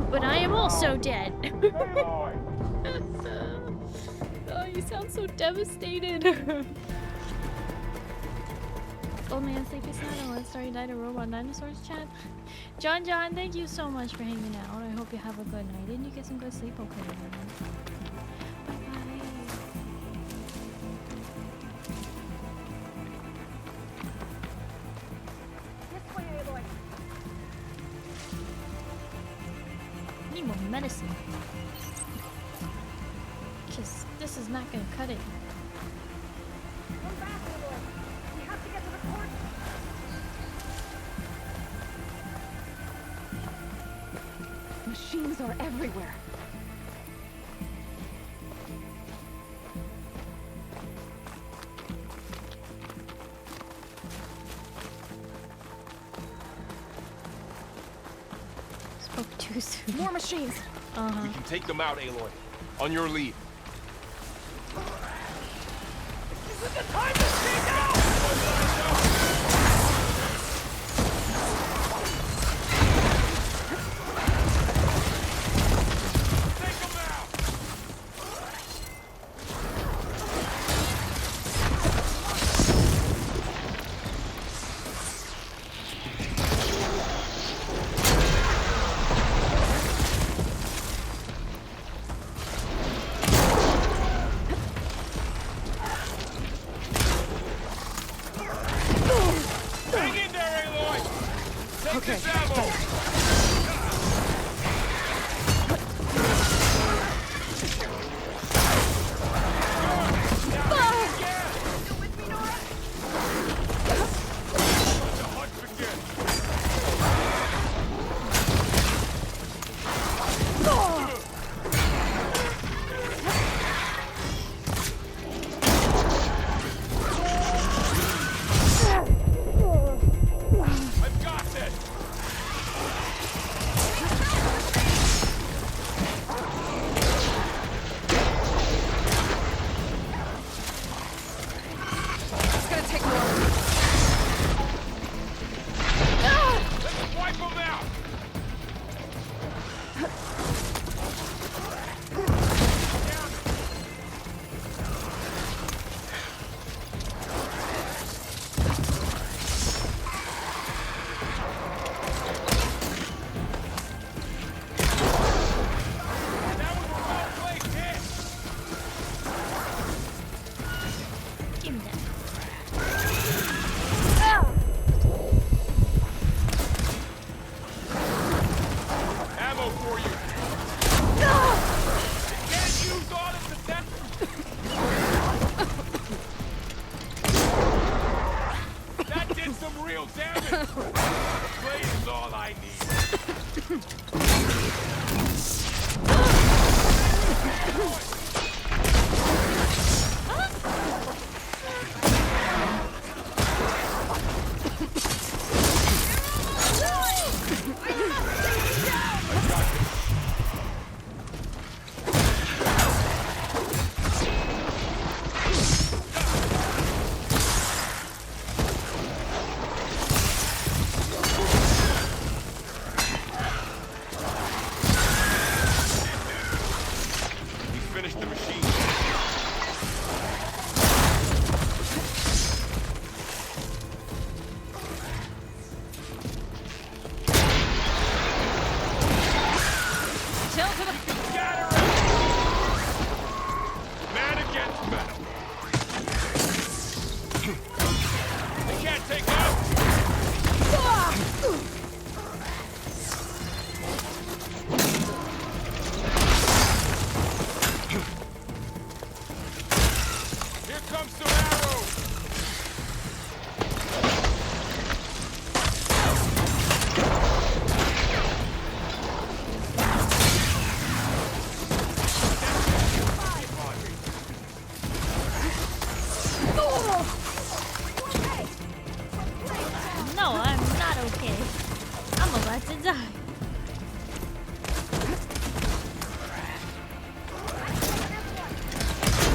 But I am also dead. Oh, you sound so devastated. Old man, sleepy snuggle. Starry died of robot dinosaurs chat. John, thank you so much for hanging out. I hope you have a good night and you get some good sleep, okay? Bye-bye. This way, Aloy. I need more medicine. Because this is not going to cut it. Come back, Aloy. We have to get to the court. Machines are everywhere. Spoke too soon. More machines. We can take them out, Aloy. On your lead. Okay.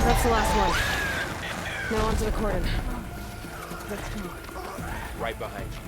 That's the last one. Now onto the cordon. Let's go. Right behind you.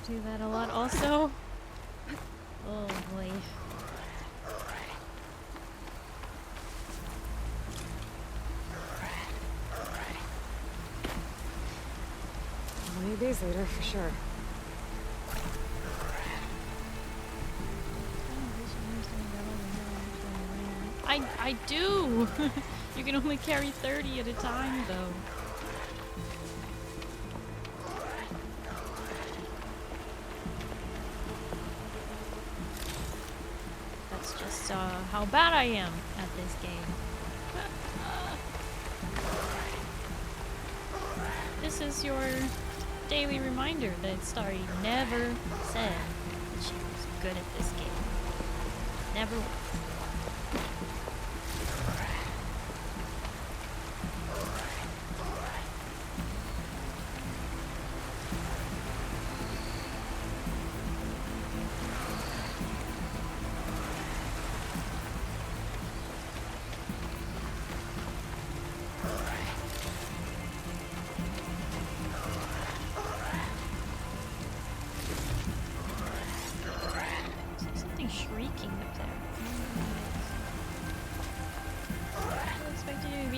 Do that a lot also. Oh boy. We'll need these later for sure. I do! You can only carry 30 at a time though. How bad I am at this game. This is your daily reminder that Starry never said that she was good at this game. Never was.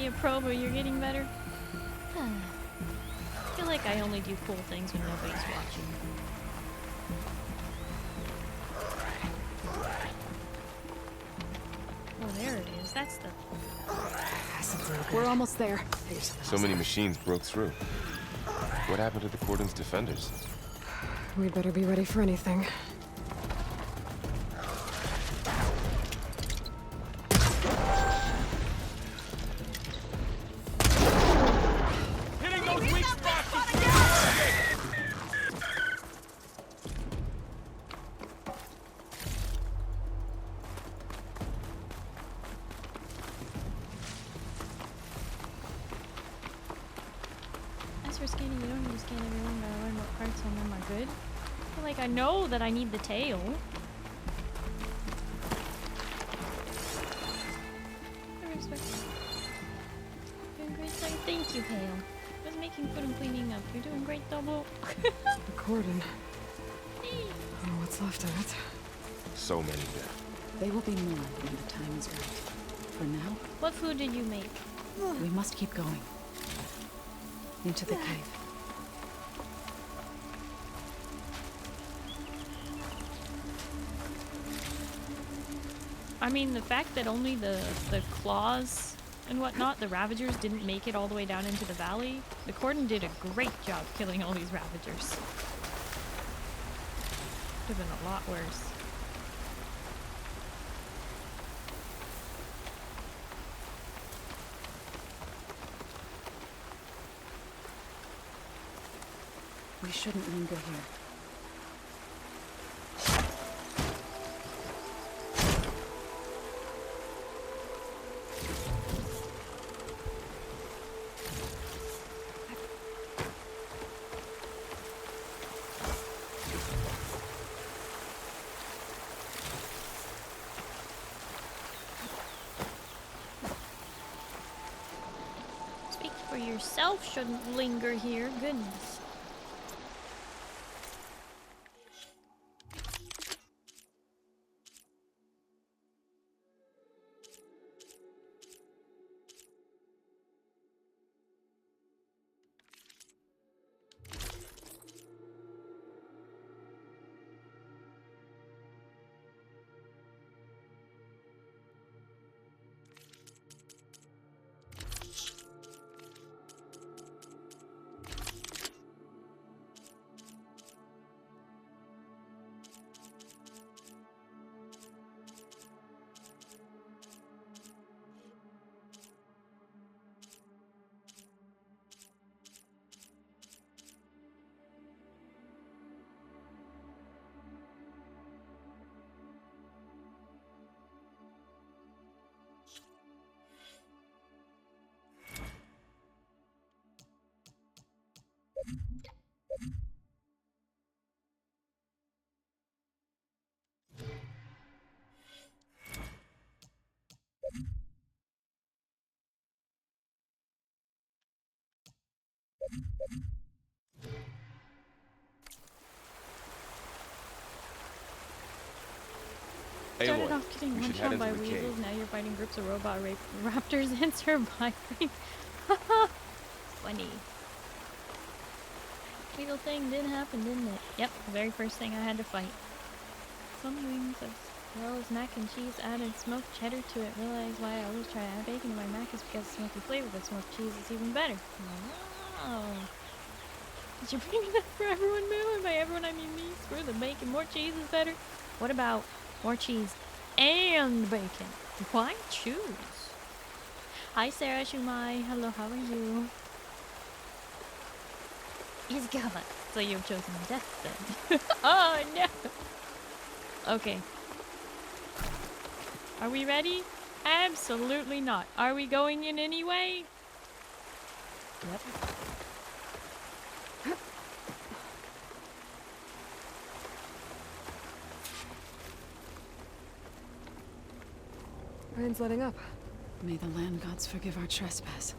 a pro, but you're getting better. I feel like I only do cool things when nobody's watching. Oh, there it is. That's the... We're almost there. So many machines broke through. What happened to the cordon's defenders? We'd better be ready for anything. Hitting those weak spots! As for scanning, you don't need to scan everyone, but I learn what parts on them are good. I feel like I know that I need the tail. I respect it. Doing great, sorry. Thank you, Pale. I was making food and cleaning up. You're doing great, Double. The cordon. Oh, what's left of it? So many dead. They will be more when the time is right. For now, What food did you make? we must keep going. Into the cave. I mean, the fact that only the claws and whatnot, the Ravagers, didn't make it all the way down into the valley. The Cordon did a great job killing all these Ravagers. Could have been a lot worse. We shouldn't linger here. Speak for yourself, shouldn't linger here. Goodness. Started off getting one shot by weasels, now you're fighting groups of robot raptors and surviving. Funny. Weasel thing did happen, didn't it? Yep, the very first thing I had to fight. Some wings as well as mac and cheese added smoked cheddar to it. Realize why I always try to add bacon to my mac is because the smoky flavor, but smoked cheese is even better. Wow. Did you bring that for everyone, Moo? And by everyone I mean me. Screw the bacon. More cheese is better. What about more cheese and bacon? Why choose? Hi, Sarah Shumai. Hello, how are you? He's gone. So you've chosen death then. Oh, no. Okay. Are we ready? Absolutely not. Are we going in anyway? Yep. Rain's letting up. May the land gods forgive our trespass.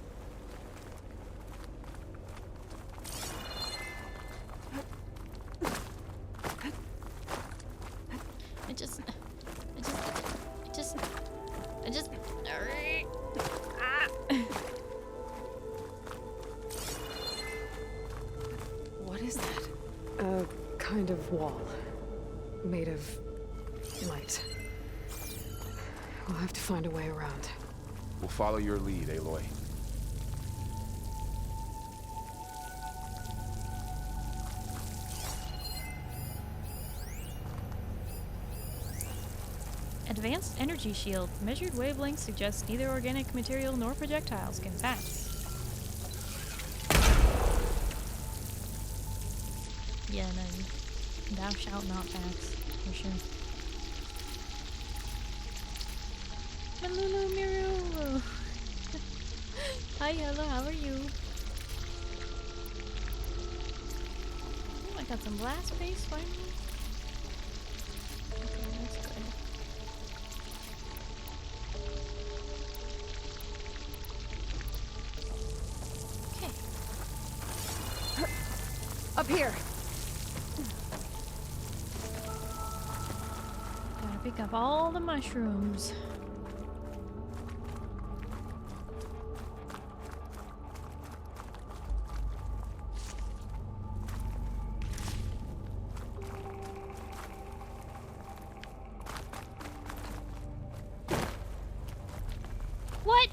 kind of wall. Made of light. We'll have to find a way around. We'll follow your lead, Aloy. Advanced energy shield. Measured wavelength suggests neither organic material nor projectiles can pass. Yeah, no, thou shalt not pass, for sure. Malulu Miru! Hi, hello, how are you? Oh, I got some blast space finally. Okay, that's good. Okay. Up here! Gotta pick up all the mushrooms. What?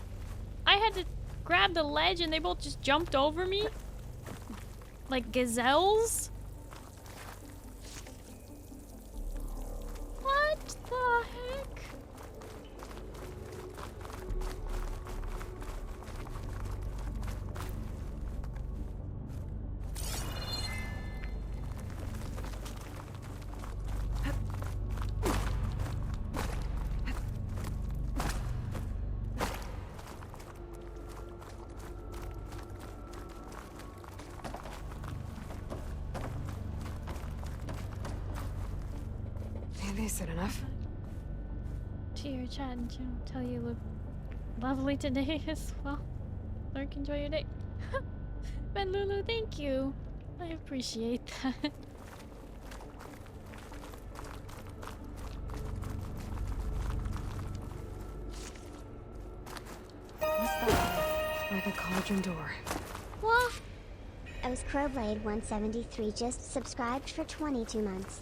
I had to grab the ledge and they both just jumped over me? Like gazelles? What the heck? Is it enough? To your chat and tell you look lovely today as well. Lurk, enjoy your day. Ben Lulu, thank you. I appreciate that. What's that? Like a cauldron door. What? I was Crowblade173 just subscribed for 22 months.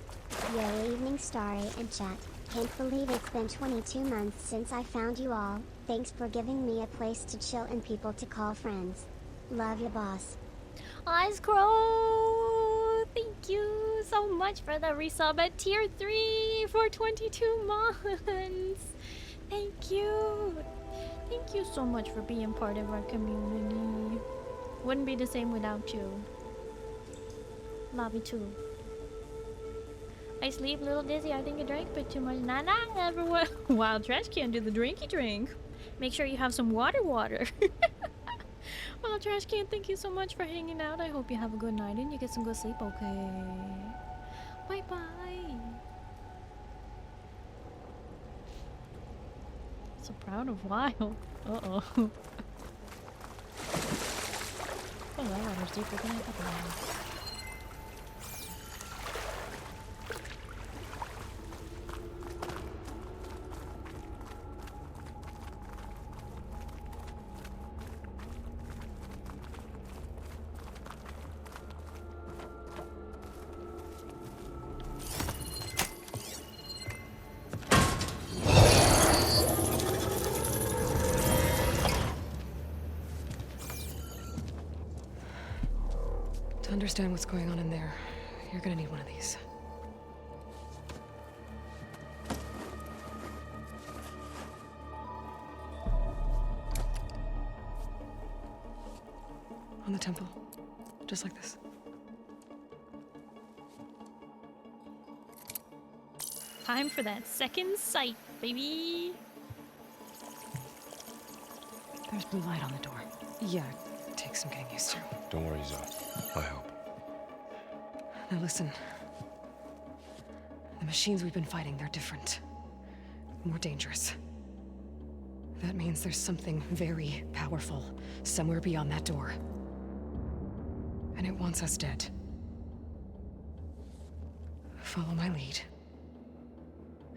Yo, evening Starry and chat. Can't believe it's been 22 months since I found you all. Thanks for giving me a place to chill and people to call friends. Love ya, boss. Eyes Crow! Thank you so much for the resub at tier 3 for 22 months. Thank you. Thank you so much for being part of our community. Wouldn't be the same without you. Love you too. I sleep a little dizzy. I think I drank a bit too much. Nah, everyone. Wild Trash can do the drinky drink. Make sure you have some water. Wild Trash can, thank you so much for hanging out. I hope you have a good night and you get some good sleep, okay? Bye-bye. So proud of Wild. Uh-oh. Oh, that water's deeper than I thought it was. To understand what's going on in there, you're gonna need one of these. On the temple. Just like this. Time for that second sight, baby. There's blue light on the door. Yeah, it takes some getting used to. Don't worry, Zoe. I help. Now listen. The machines we've been fighting, they're different. More dangerous. That means there's something very powerful somewhere beyond that door. And it wants us dead. Follow my lead.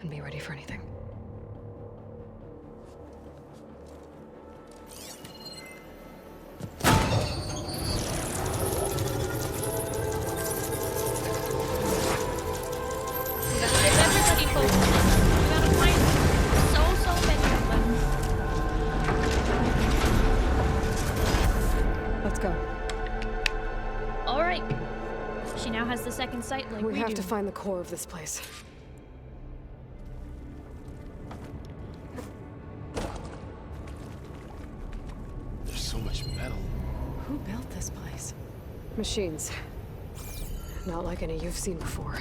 And be ready for anything. sight like We have do. to find the core of this place. There's so much metal. Who built this place? Machines. Not like any you've seen before.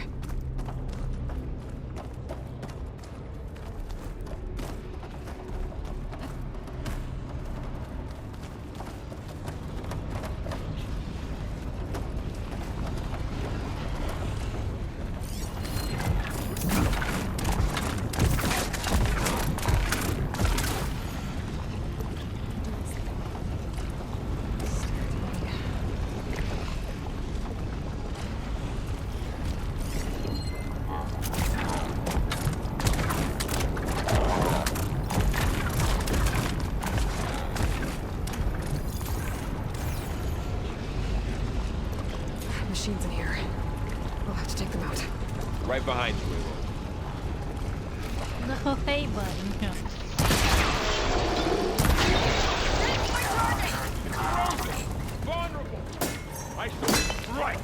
Machines in here. We'll have to take them out. Right behind you, Willow. No, hey, buddy. No. Vulnerable! I shall strike!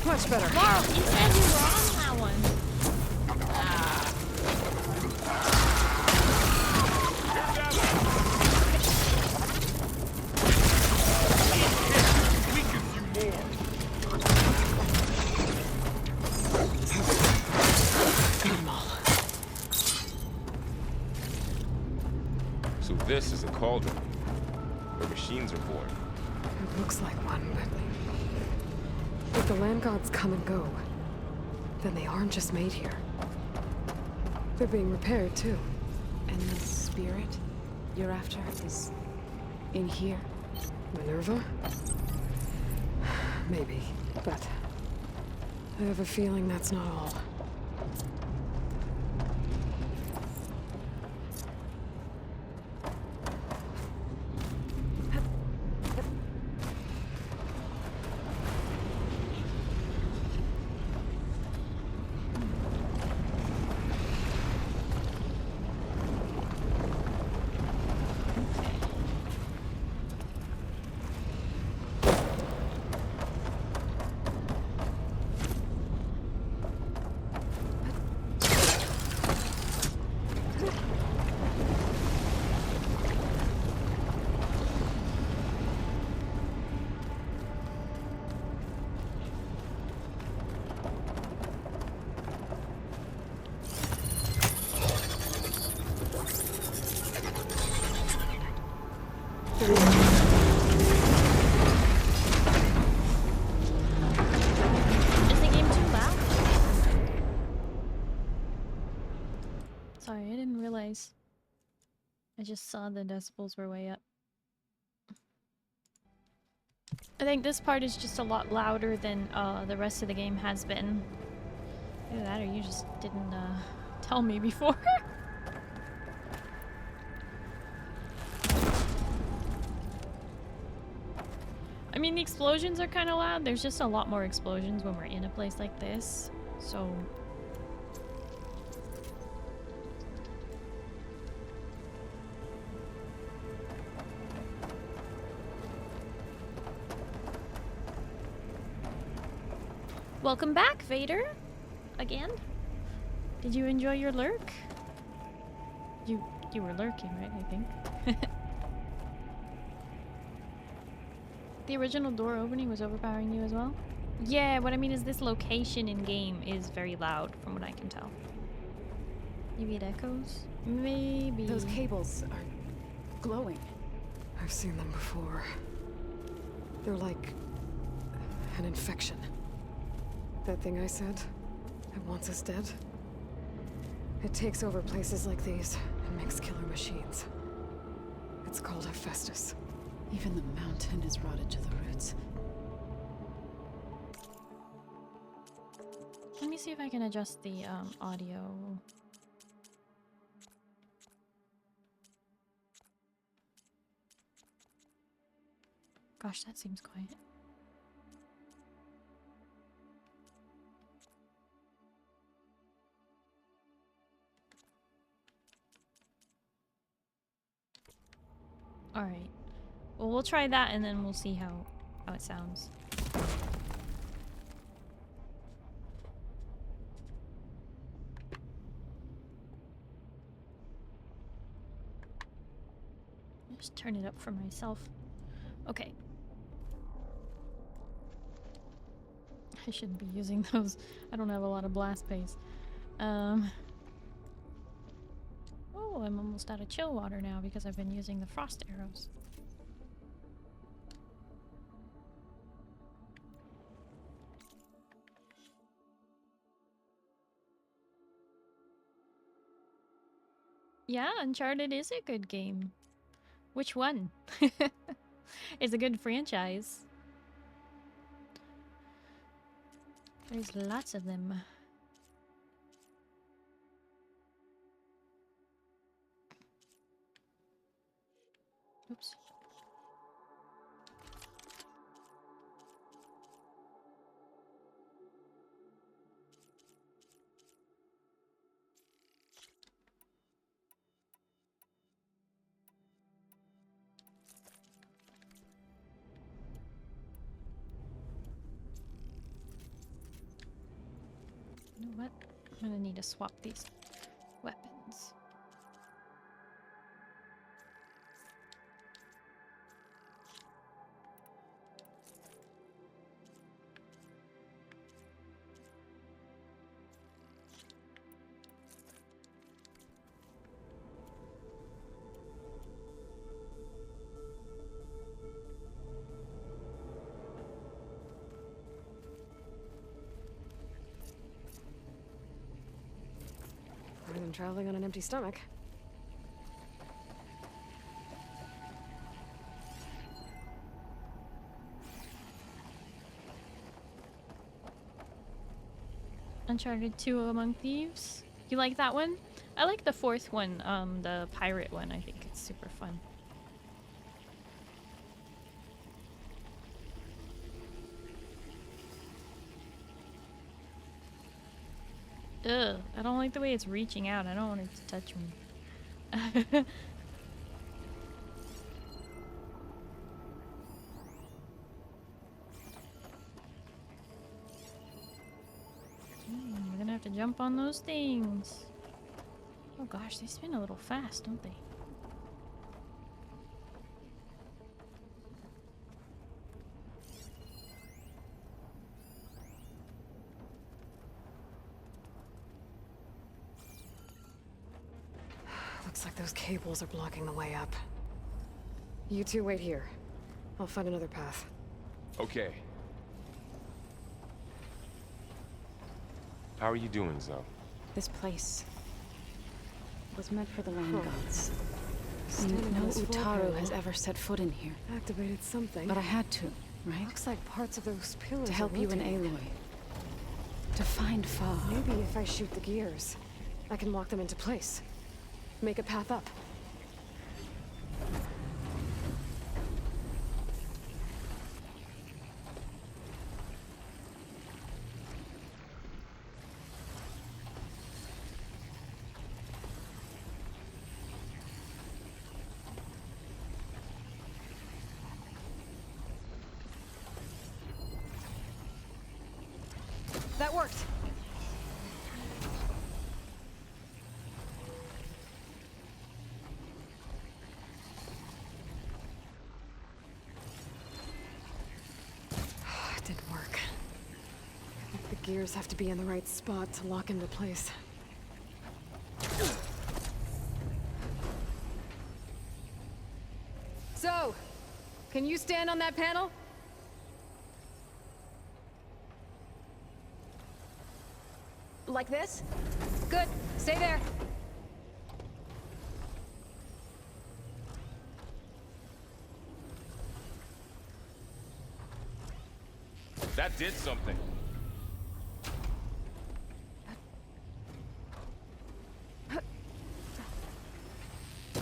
Much better. Laurel, you said you were on that one. So this is a cauldron, where machines are born. It looks like one, but if the land gods come and go, then they aren't just made here. They're being repaired, too. And the spirit you're after is in here? Minerva? Maybe, but I have a feeling that's not all. Is the game too loud? Sorry, I didn't realize. I just saw the decibels were way up. I think this part is just a lot louder than the rest of the game has been. Either that or you just didn't tell me before. I mean, the explosions are kind of loud. There's just a lot more explosions when we're in a place like this. So... Welcome back, Vader. Again. Did you enjoy your lurk? You You were lurking, right? I think. The original door opening was overpowering you as well? Yeah, what I mean is this location in game is very loud from what I can tell. Maybe it echoes? Maybe. Those cables are glowing. I've seen them before. They're like an infection. That thing I said that wants us dead. It takes over places like these and makes killer machines. It's called Hephaestus. Even the mountain is rotted to the roots. Let me see if I can adjust the audio. Gosh, that seems quiet. All right. Well, we'll try that and then we'll see how it sounds. Just turn it up for myself. Okay. I shouldn't be using those. I don't have a lot of blast space. Oh, I'm almost out of chill water now because I've been using the frost arrows. Yeah, Uncharted is a good game. Which one? It's a good franchise. There's lots of them. Oops. You know what? I'm gonna need to swap these weapons. Better than traveling on an empty stomach. Uncharted 2 Among Thieves. You like that one? I like the fourth one, the pirate one. I think it's super fun. Ugh, I don't like the way it's reaching out. I don't want it to touch me. We're gonna have to jump on those things. Oh gosh, they spin a little fast, don't they? Looks like those cables are blocking the way up. You two wait here. I'll find another path. Okay. How are you doing, Zoe? This place was meant for the land gods. Standing No on this Utaru floor has panel. ever set foot in here. Activated something. But I had to, right? Looks like parts of those pillars To are help you and rotating. Aloy. To find Fa. Maybe if I shoot the gears, I can lock them into place. Make a path up. That worked. Oops. That didn't work. I think the gears have to be in the right spot to lock into place. So, can you stand on that panel? Like this? Good. Stay there. That did something.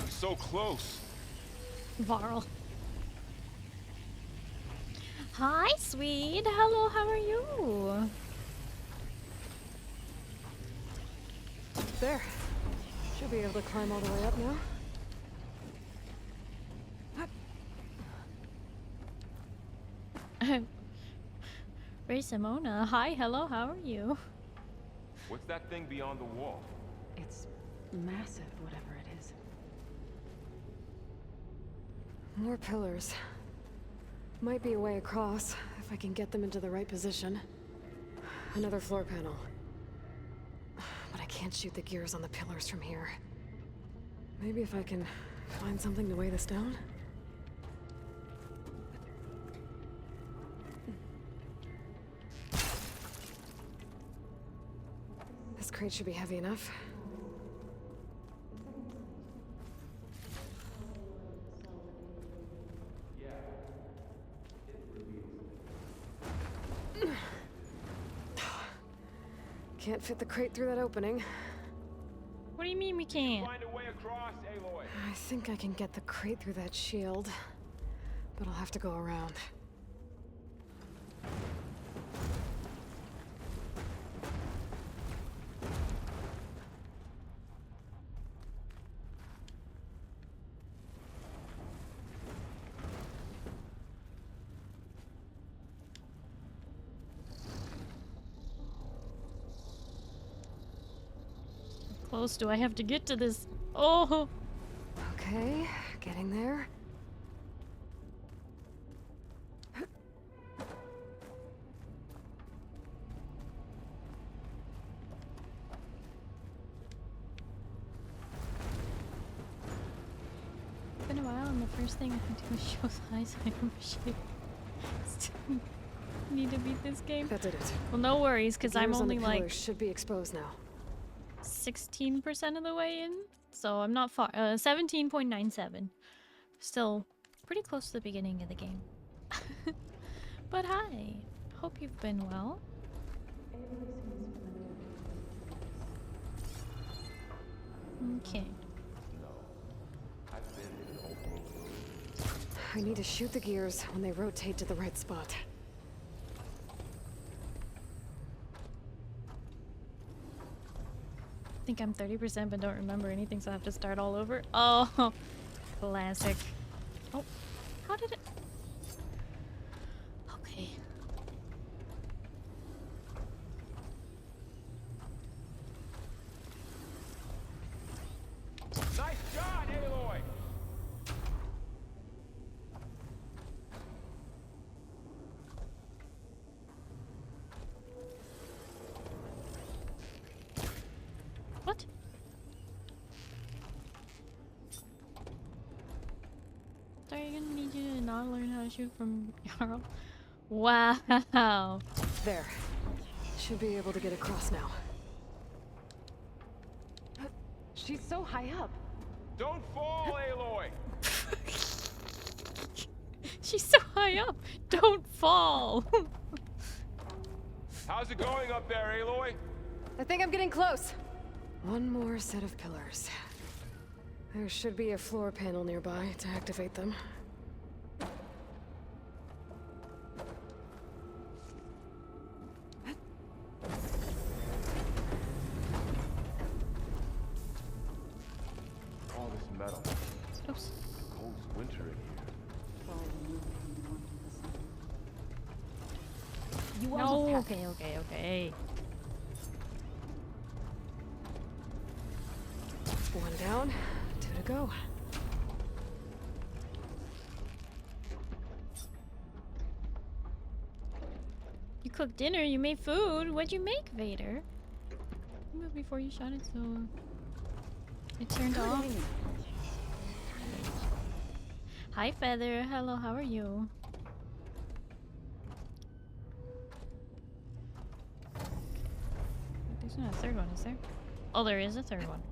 So close. Varl. Hi, sweet. Hello, how are you? There. Should be able to climb all the way up now. Ray Simona. Hi, hello, how are you? What's that thing beyond the wall? It's massive, whatever it is. More pillars. Might be a way across, if I can get them into the right position. Another floor panel. But I can't shoot the gears on the pillars from here. Maybe if I can find something to weigh this down? This crate should be heavy enough. Can't fit the crate through that opening. What do you mean we can't? Find a way across, Aloy. I think I can get the crate through that shield, but I'll have to go around. How close do I have to get to this? Oh! Okay, getting there. It's been a while, and the first thing I do is show size item shape. Still need to beat this game. That did it. Well, no worries, because I'm only like should be exposed now. 16% of the way in, so I'm not far. 17.97. Still pretty close to the beginning of the game. But hi, hope you've been well. Okay. I need to shoot the gears when they rotate to the right spot. I think I'm 30% but don't remember anything, so I have to start all over. Oh, classic. Oh, how did it? Okay. Nice shot, Aloy. What? Sorry, I'm gonna need you to not learn how to shoot from Jarl. Wow. There. Should be able to get across now. She's so high up. Don't fall, Aloy. She's so high up. Don't fall. How's it going up there, Aloy? I think I'm getting close. One more set of pillars. There should be a floor panel nearby to activate them. All this metal. Oops. Cold as winter in here. You No, almost have okay. One down, two to go. You cooked dinner, you made food. What'd you make, Vader? You moved before you shot it, so it turned off. Hi, Feather. Hello, how are you? There's not a third one, is there? Oh, there is a third one.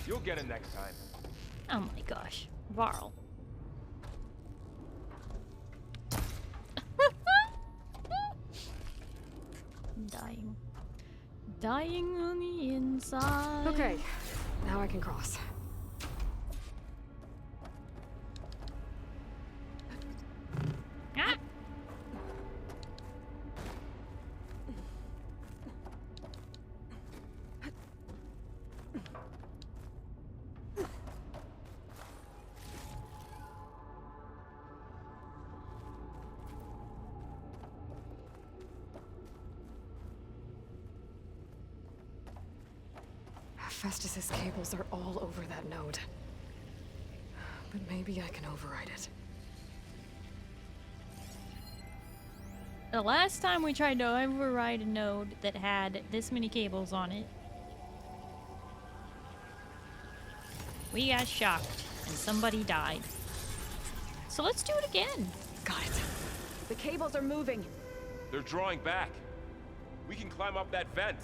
You'll get it next time. Oh my gosh. Varl. Dying. Dying on the inside. Okay, now I can cross. Ah! Festus's cables are all over that node. But maybe I can override it. The last time we tried to override a node that had this many cables on it, we got shocked and somebody died. So let's do it again. Got it. The cables are moving. They're drawing back. We can climb up that vent.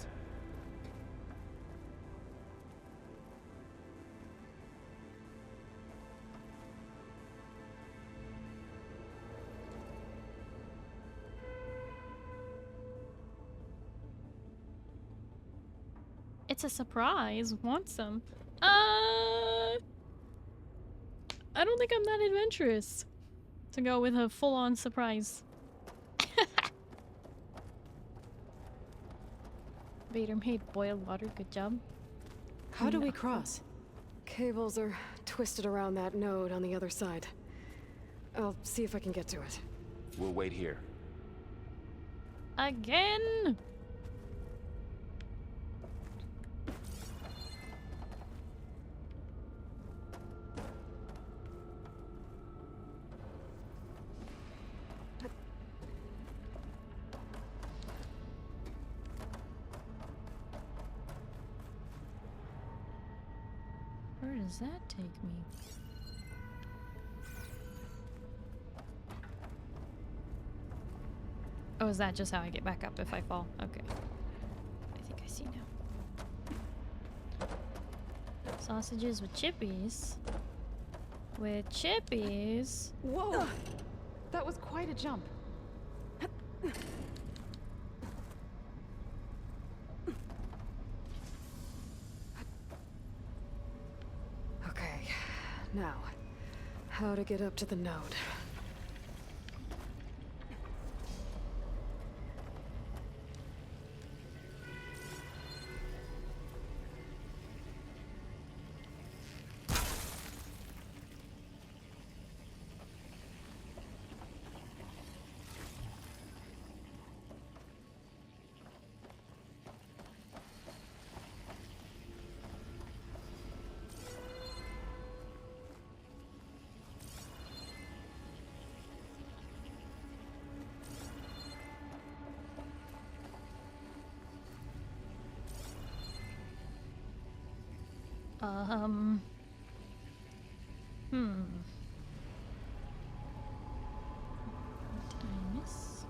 It's a surprise. Want some? I don't think I'm that adventurous to go with a full-on surprise. Vader made boiled water. Good job. How do we cross? Cables are twisted around that node on the other side. I'll see if I can get to it. We'll wait here. Again? Where does that take me? Oh, is that just how I get back up if I fall? Okay. I think I see now. Sausages with chippies. With chippies. Whoa! That was quite a jump. Okay, now, how to get up to the node. Did I miss?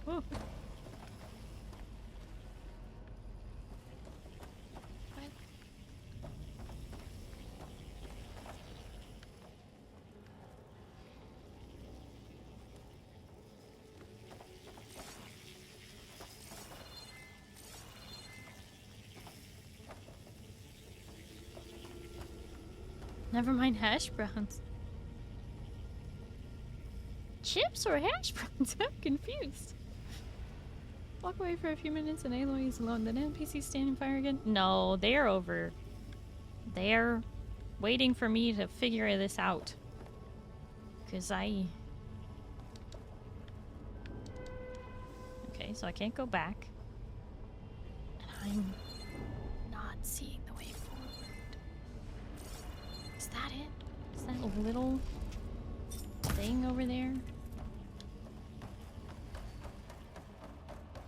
Oh. Never mind hash browns. Chips or hash browns? I'm confused. Walk away for a few minutes and Aloy is alone. Then NPCs standing fire again? No, they're over. They're waiting for me to figure this out. Cause okay, so I can't go back. And I'm not seeing the way forward. Is that it? Is that a little thing over there?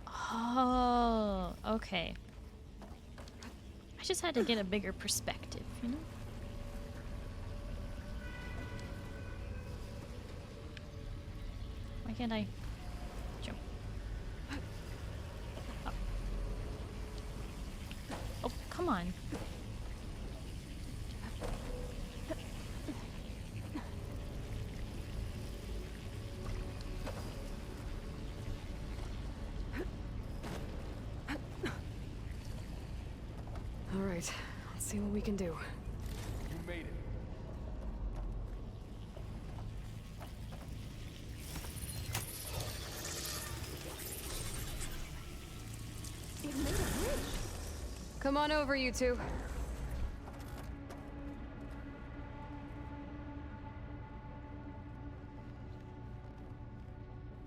Oh, okay. I just had to get a bigger perspective, you know? Why can't I jump? Oh, oh come on. All right, let's see what we can do. You made it. Come on over, you two.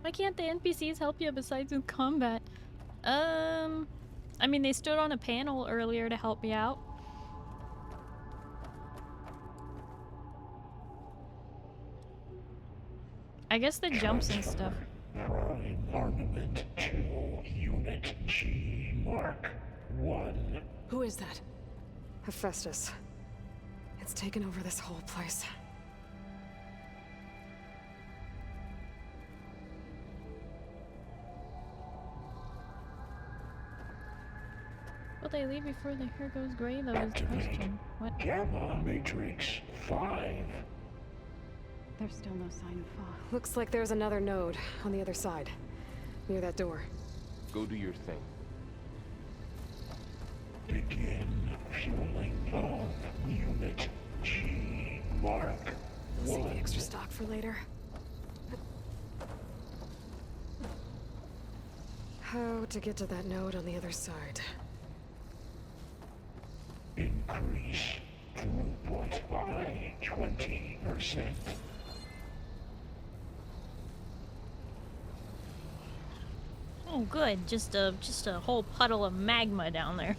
Why can't the NPCs help you besides with combat? I mean, they stood on a panel earlier to help me out. I guess the jumps and stuff. Prime Armament 2, Unit G, Mark 1. Who is that? Hephaestus. It's taken over this whole place. Will they leave before the hair goes gray? That was the question. What? Gamma Matrix 5. There's still no sign of fog. Looks like there's another node on the other side, near that door. Go do your thing. Begin fueling of Unit G, Mark 1. Save the extra stock for later. How to get to that node on the other side? Increase throughput by 20%. Oh, good. Just a whole puddle of magma down there.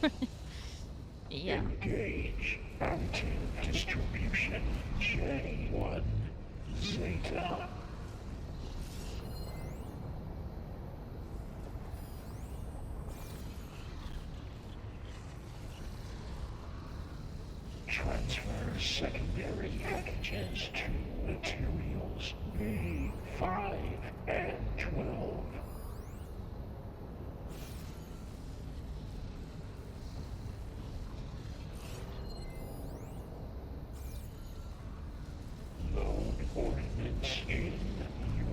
Yeah. Engage active distribution J1 Zeta. Transfer secondary packages to materials B5 and 12. Load ordnance in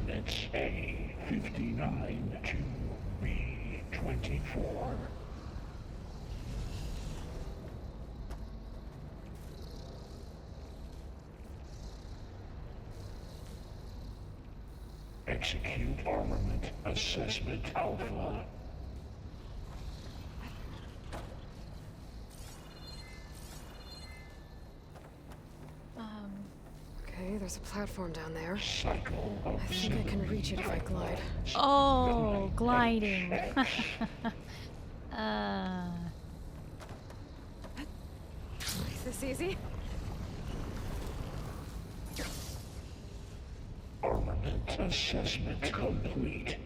Units A59 to B24. Execute armament assessment alpha. Okay, there's a platform down there. Cycle I think I can reach it if I glide. Oh, gliding. Is this easy? Armament assessment complete.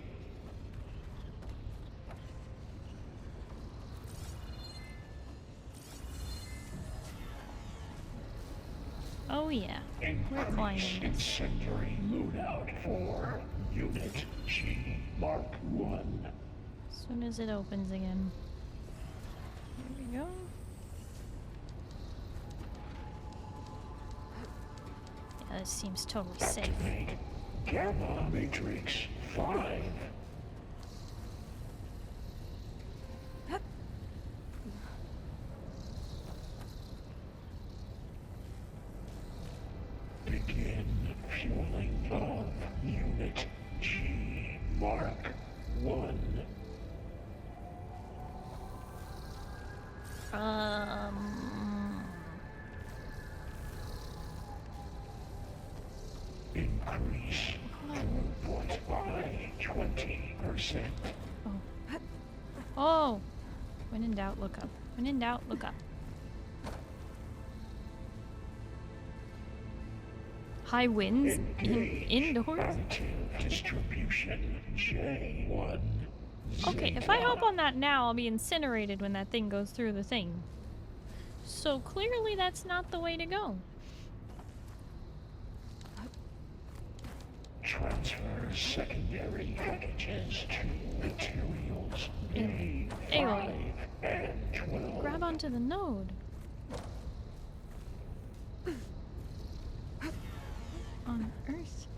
Oh yeah, we're climbing. Incendiary loadout for Unit G Mark 1. As soon as it opens again. Here we go. Yeah, this seems totally safe. Activate Gamma Matrix 5. 1. Increase throughput by 20%. Oh! When in doubt, look up. When in doubt, look up. High winds indoors? Distribution J1. Okay, if I hop on that now, I'll be incinerated when that thing goes through the thing. So clearly that's not the way to go. Transfer secondary packages to materials A5 and 12. Grab onto the node. On Earth?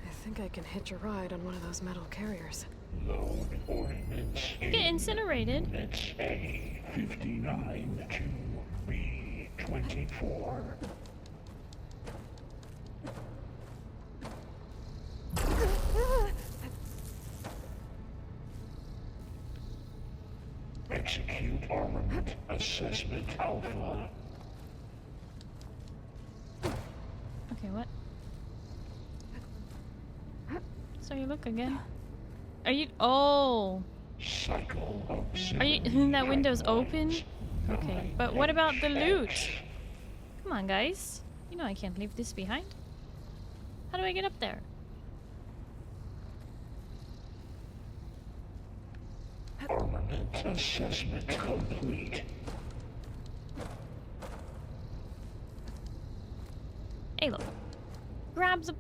I think I can hitch a ride on one of those metal carriers. Load ordnance. Get incinerated. Units A59 to B24. Execute armament assessment alpha. Okay, what? So you look again. Are you? Oh. Cycle of Are you? That window's open? Okay, but what about the loot? Come on, guys. You know I can't leave this behind. How do I get up there? Armament assessment complete. Hey, look. Grabs a.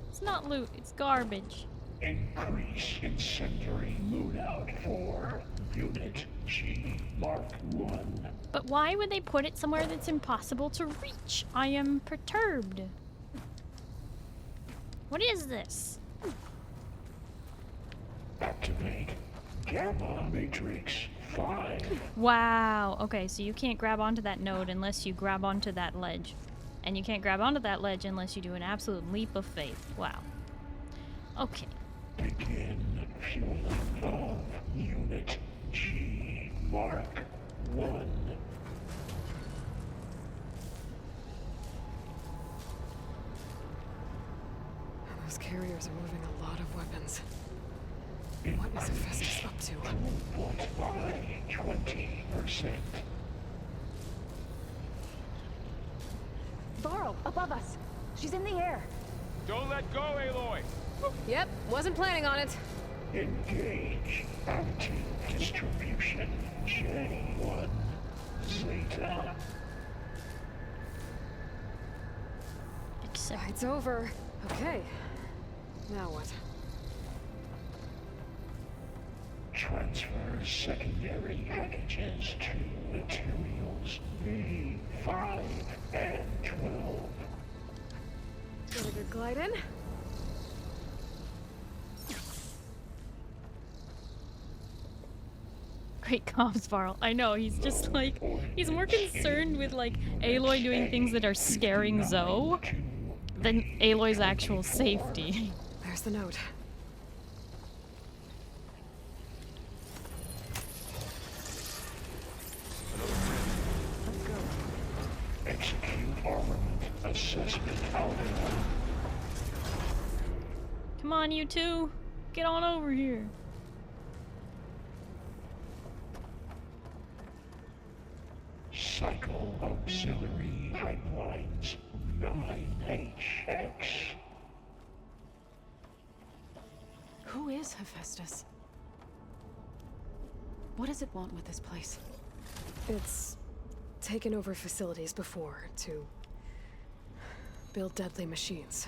It's not loot, it's garbage. Increase incendiary loadout for Unit G Mark 1. But why would they put it somewhere that's impossible to reach? I am perturbed. What is this? Activate Gamma Matrix 5. Wow. Okay, so you can't grab onto that node unless you grab onto that ledge. And you can't grab onto that ledge unless you do an absolute leap of faith. Wow. Okay. Begin fueling of Unit G Mark 1. Those carriers are moving a lot of weapons. What is Hephaestus up to? Throughput by 20%. Varl, above us. She's in the air. Don't let go, Aloy! Yep, wasn't planning on it. Engage active distribution J1 Zeta. It's over. Okay. Now what? Transfer secondary packages to materials B5 and 12. Get a good glide in. Great comms, Varl. I know, he's just like, he's more concerned with like Aloy doing things that are scaring Zoe than Aloy's actual safety. There's the note. Execute armament assessment alpha. Come on, you two. Get on over here. Cycle auxiliary pipelines 9HX. Who is Hephaestus? What does it want with this place? It's taken over facilities before to build deadly machines.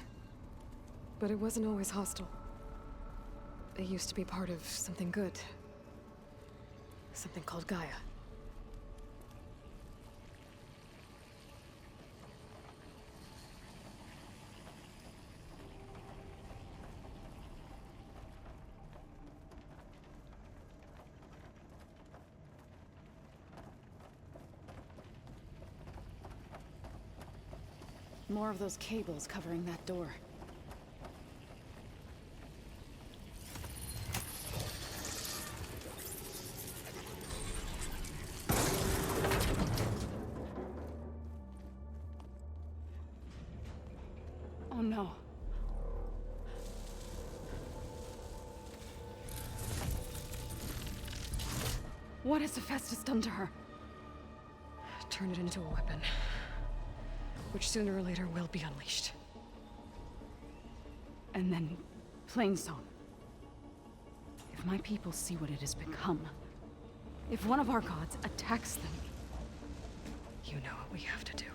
But it wasn't always hostile. It used to be part of something good. Something called Gaia. More of those cables covering that door. What has Hephaestus done to her? Turn it into a weapon, which sooner or later will be unleashed. And then, Plainsong. If my people see what it has become, if one of our gods attacks them, you know what we have to do.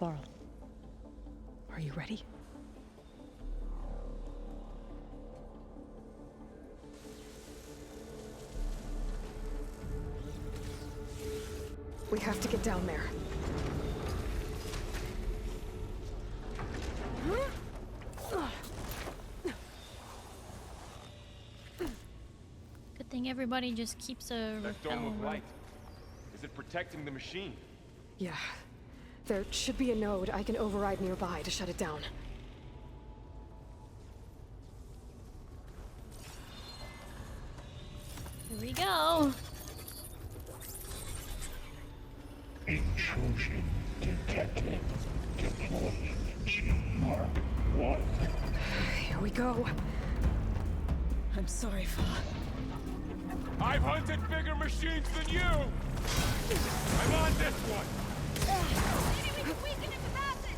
Laurel, are you ready? We have to get down there. Good thing everybody just keeps a That dome of light. Is it protecting the machine? Yeah. There should be a node I can override nearby to shut it down. Here we go. Intrusion detected. Deploying Mark 1. Here we go. I'm sorry, Fa. I've hunted bigger machines than you! I'm on this one! Maybe we can weaken it with acid!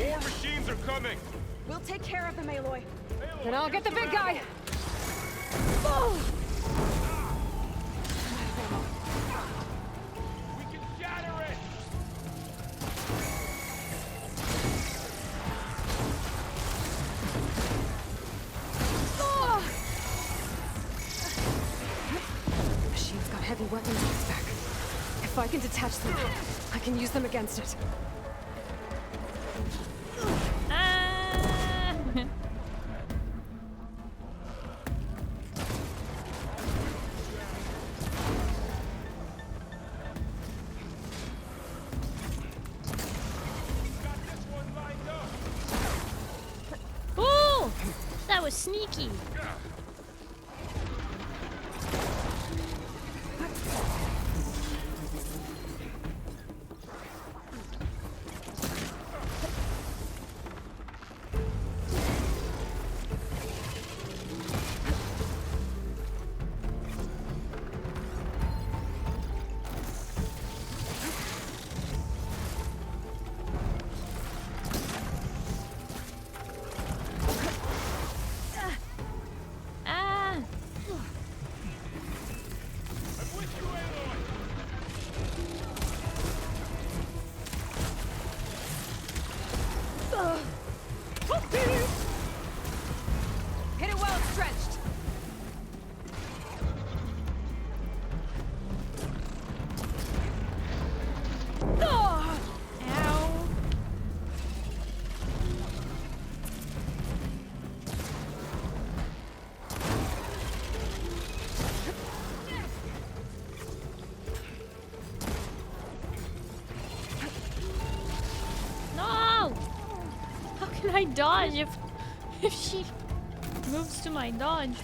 More machines are coming! We'll take care of them, Aloy. Then I'll get the big guy! Oh! We can shatter it! Oh! Machine's got heavy weapons on its back. If I can detach them, I can use them against it. Ooh! That was sneaky. Hit it while it's stretched. Oh! Ow. No! How can I dodge if she moves to my dodge?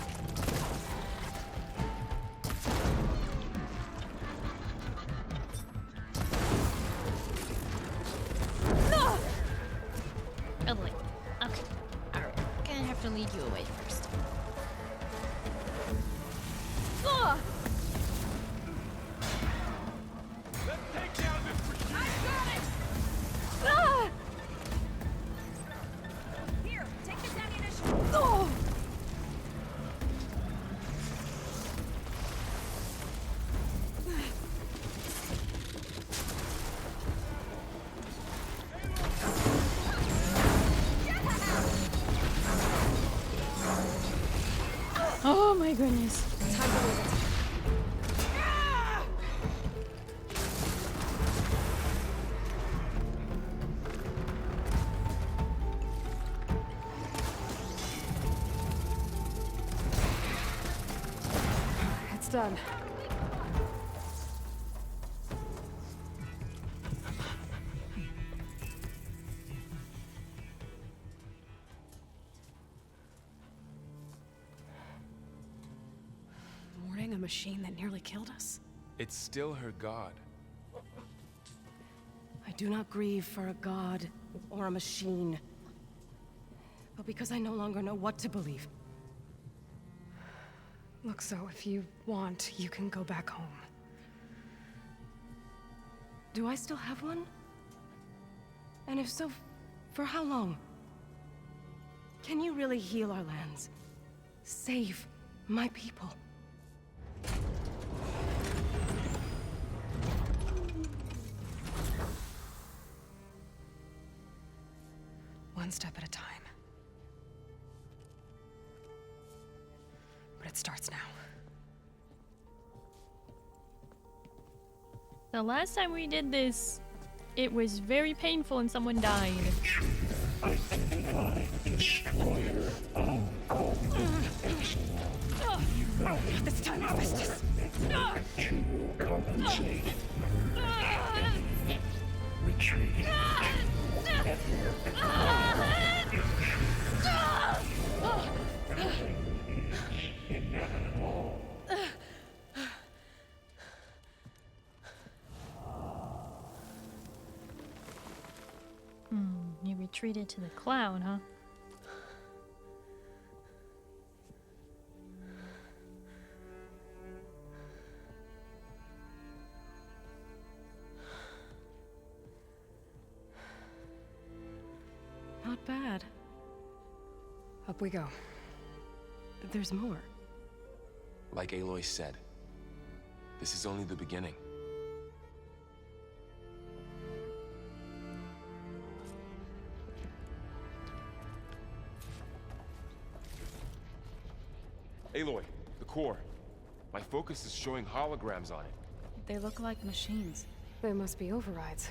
No! Oh boy. Okay. Alright. Gonna have to lead you away first. Ah! Let's take down this machine! I got it! Ah! Here, take this ammunition. Oh! Oh my goodness. Time to move it. It's done. Mourning a machine that nearly killed us? It's still her god. I do not grieve for a god or a machine. but because I no longer know what to believe. Look, so if you want, you can go back home. Do I still have one? And if so, for how long? Can you really heal our lands? Save my people? One step at a time. But it starts now. The last time we did this, it was very painful and someone died. I destroyer of This time, Festus! to compensate. Retreat. Inevitable. You retreated to the clown, huh? Not bad. Up we go. But there's more. Like Aloy said, this is only the beginning. Aloy, the core. My focus is showing holograms on it. They look like machines. They must be overrides.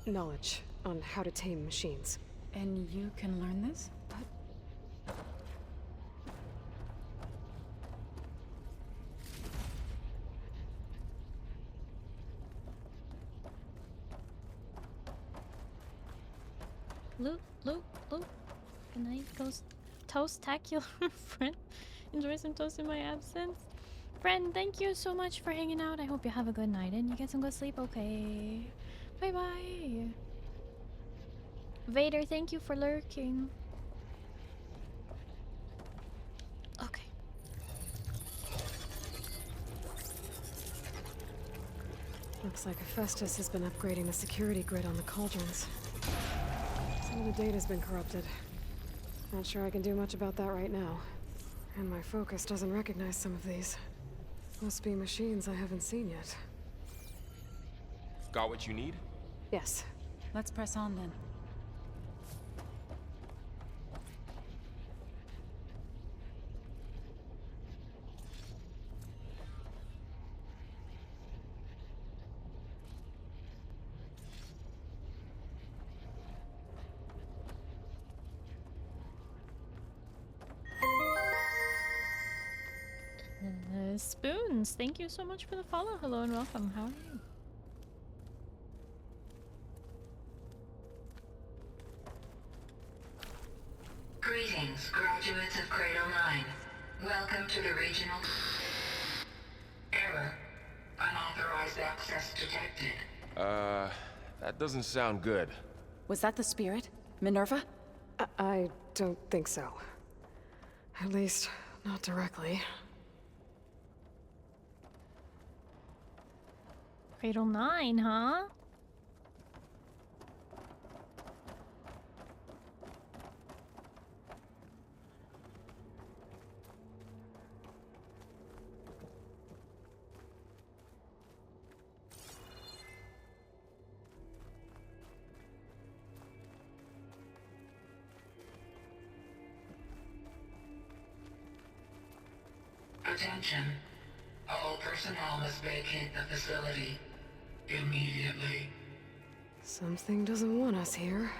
Knowledge on how to tame machines. And you can learn this? Loot. Good night, ghost. Toast-tacular friend. Enjoy some toast in my absence. Friend, thank you so much for hanging out. I hope you have a good night and you get some good sleep, okay? Bye-bye. Vader, thank you for lurking. Okay. Looks like Festus has been upgrading the security grid on the cauldrons. Some of the data's been corrupted. Not sure I can do much about that right now. And my focus doesn't recognize some of these. Must be machines I haven't seen yet. Got what you need? Yes. Let's press on then. Spoons, thank you so much for the follow. Hello and welcome. How are you? Greetings, graduates of Cradle 9. Welcome to the regional... Error. Unauthorized access detected. That doesn't sound good. Was that the spirit? Minerva? I don't think so. At least, not directly. Cradle 9, huh? Attention. All personnel must vacate the facility immediately. Something doesn't want us here.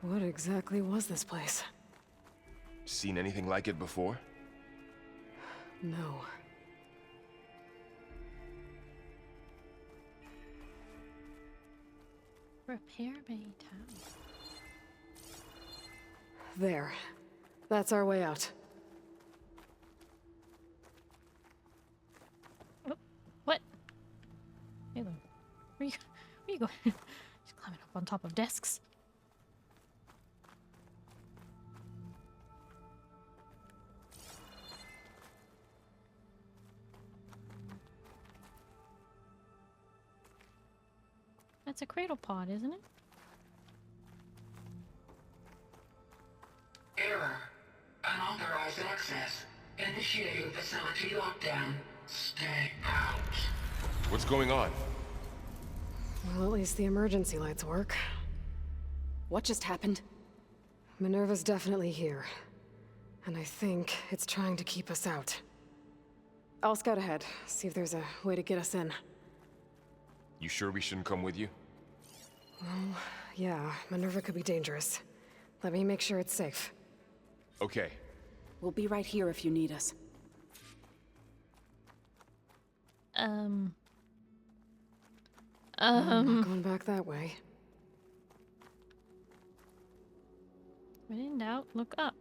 What exactly was this place? Seen anything like it before? No. Repair bay town. There. That's our way out. Oh, what? Halo, where you going? She's climbing up on top of desks. That's a cradle pod, isn't it? Error. Unauthorized access. Initiating facility lockdown. Stay out. What's going on? Well, at least the emergency lights work. What just happened? Minerva's definitely here. And I think it's trying to keep us out. I'll scout ahead, see if there's a way to get us in. You sure we shouldn't come with you? Well, yeah, Minerva could be dangerous. Let me make sure it's safe. Okay. We'll be right here if you need us. I'm not going back that way. When in doubt, look up.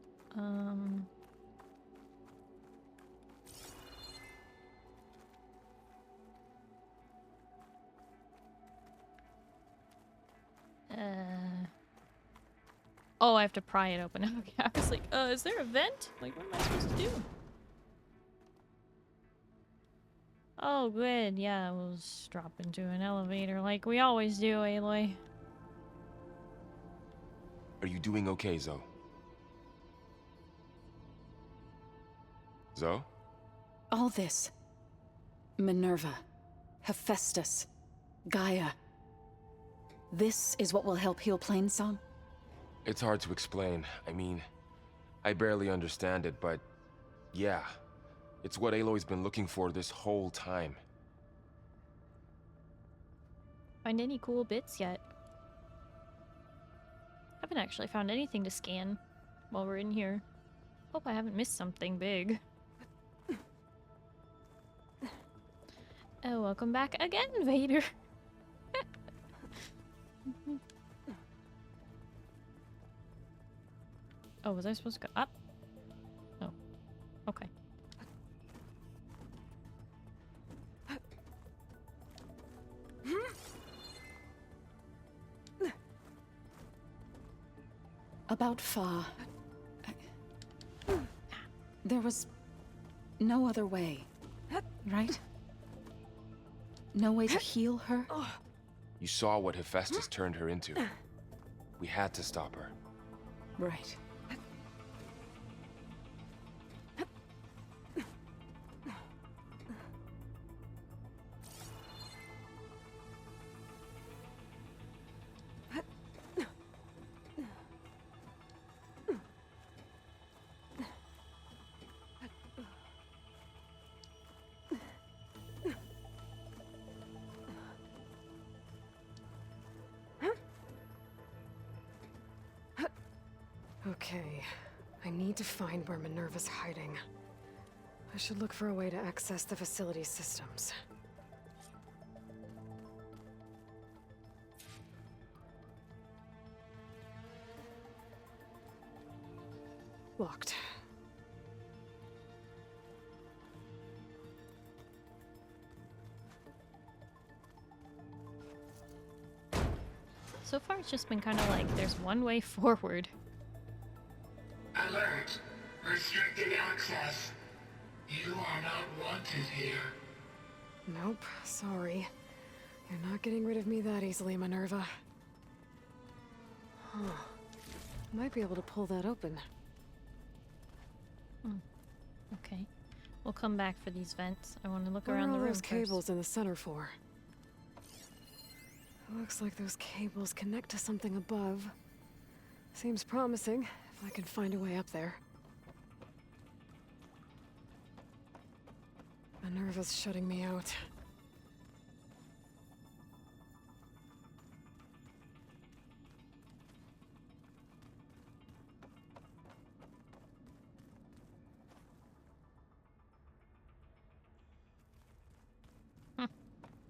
Oh, I have to pry it open. Okay, I was like, is there a vent? Like, what am I supposed to do? Oh, good. Yeah, we'll just drop into an elevator like we always do, Aloy. Are you doing okay, Zoe? Zoe? All this. Minerva. Hephaestus. Gaia. This is what will help heal Plainsong? It's hard to explain. I mean, I barely understand it, but yeah. It's what Aloy's been looking for this whole time. Find any cool bits yet? Haven't actually found anything to scan while we're in here. Hope I haven't missed something big. Oh, welcome back again, Vader. Oh, was I supposed to go up? Oh, okay. About Fa. There was no other way, right? No way to heal her? You saw what Hephaestus turned her into. We had to stop her. Right. Okay, I need to find where Minerva's hiding. I should look for a way to access the facility systems. Locked. So far, it's just been kind of like there's one way forward. Alert. Restricted access. You are not wanted here. Nope, sorry. You're not getting rid of me that easily, Minerva. Huh. Might be able to pull that open. Okay. We'll come back for these vents. I want to look What around are the all room those first. cables in the center for? Looks like those cables connect to something above. Seems promising, if I can find a way up there. Minerva's shutting me out.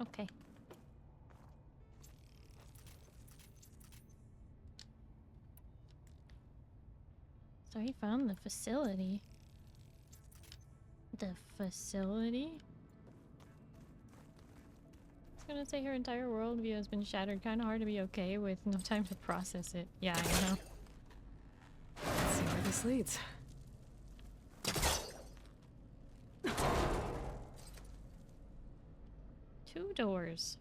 Okay. So he found the facility. The facility? I was gonna say her entire worldview has been shattered. Kinda hard to be okay with no time to process it. Yeah, I know. Let's see where this leads. 2 doors.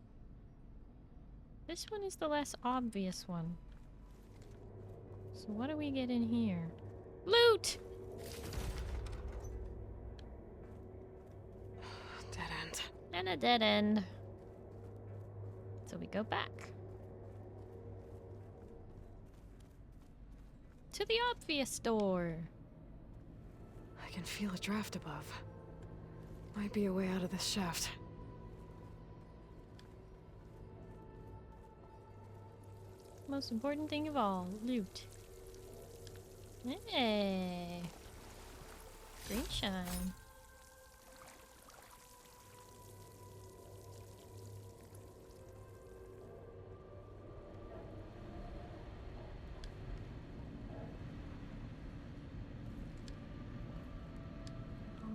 This one is the less obvious one. So what do we get in here? Loot! Dead end. And a dead end. So we go back. To the obvious door. I can feel a draft above. Might be a way out of this shaft. Most important thing of all, loot. Hey. Green shine.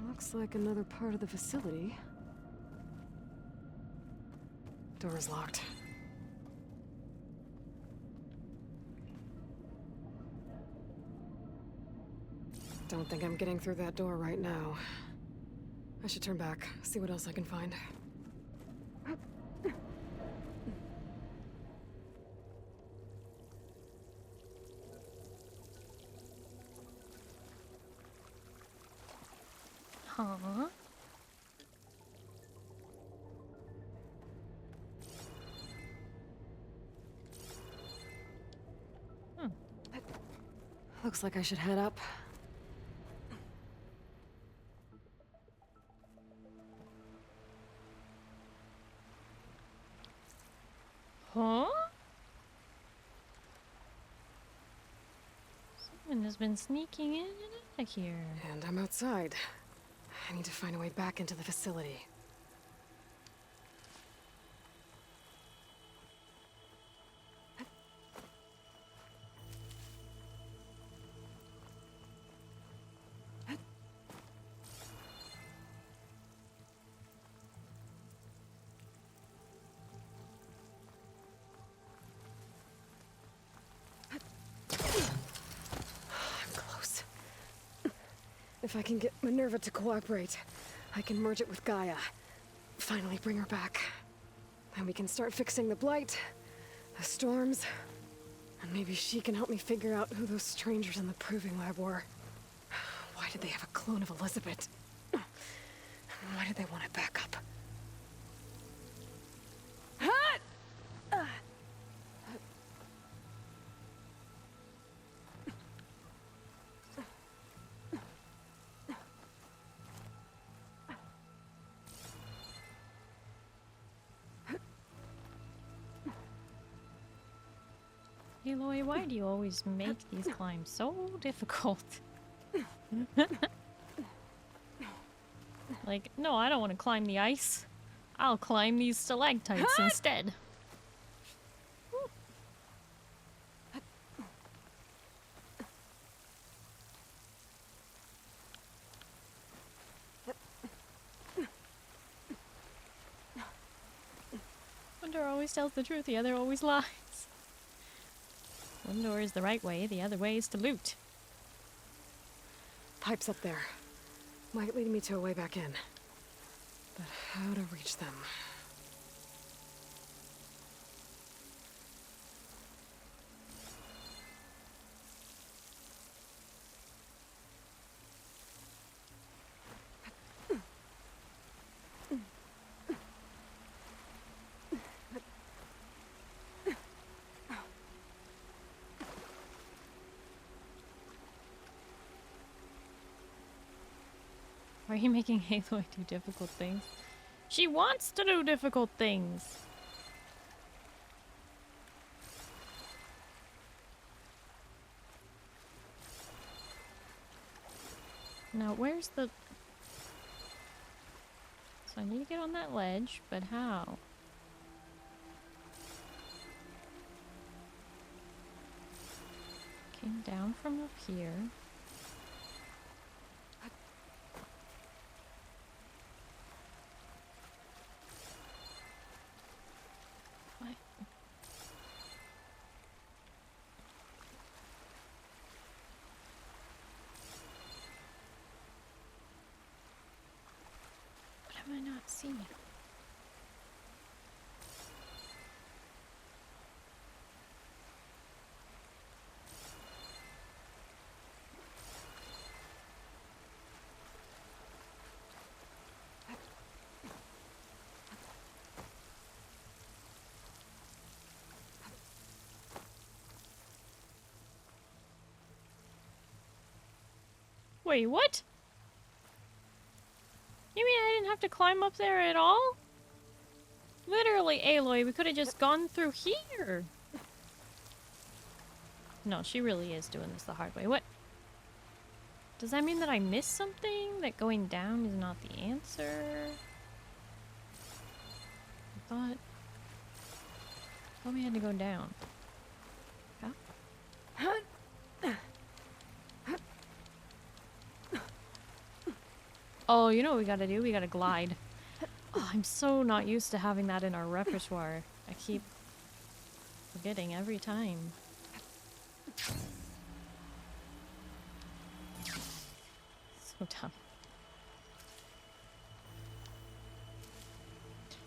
Looks like another part of the facility. Door is locked. Don't think I'm getting through that door right now. I should turn back, see what else I can find. Huh? Looks like I should head up. Huh? Someone has been sneaking in and out of here. And I'm outside. I need to find a way back into the facility. If I can get Minerva to cooperate, I can merge it with Gaia. Finally bring her back. Then we can start fixing the blight, the storms, and maybe she can help me figure out who those strangers in the proving lab were. Why did they have a clone of Elizabeth? And why did they want it back up? Aloy, why do you always make these climbs so difficult? Like, no, I don't want to climb the ice. I'll climb these stalactites instead. One door always tells the truth, the other always lies. One door is the right way, the other way is to loot. Pipes up there. Might lead me to a way back in. But how to reach them? Why are you making Aloy do difficult things? She wants to do difficult things! Now, where's the... So I need to get on that ledge, but how? Came down from up here. see. Wait, what? You mean I didn't have to climb up there at all? Literally, Aloy, we could have just gone through here. No, she really is doing this the hard way. What? Does that mean that I missed something? That going down is not the answer? I thought we had to go down. Yeah? Oh, you know what we gotta do? We gotta glide. Oh, I'm so not used to having that in our repertoire. I keep forgetting every time. So dumb.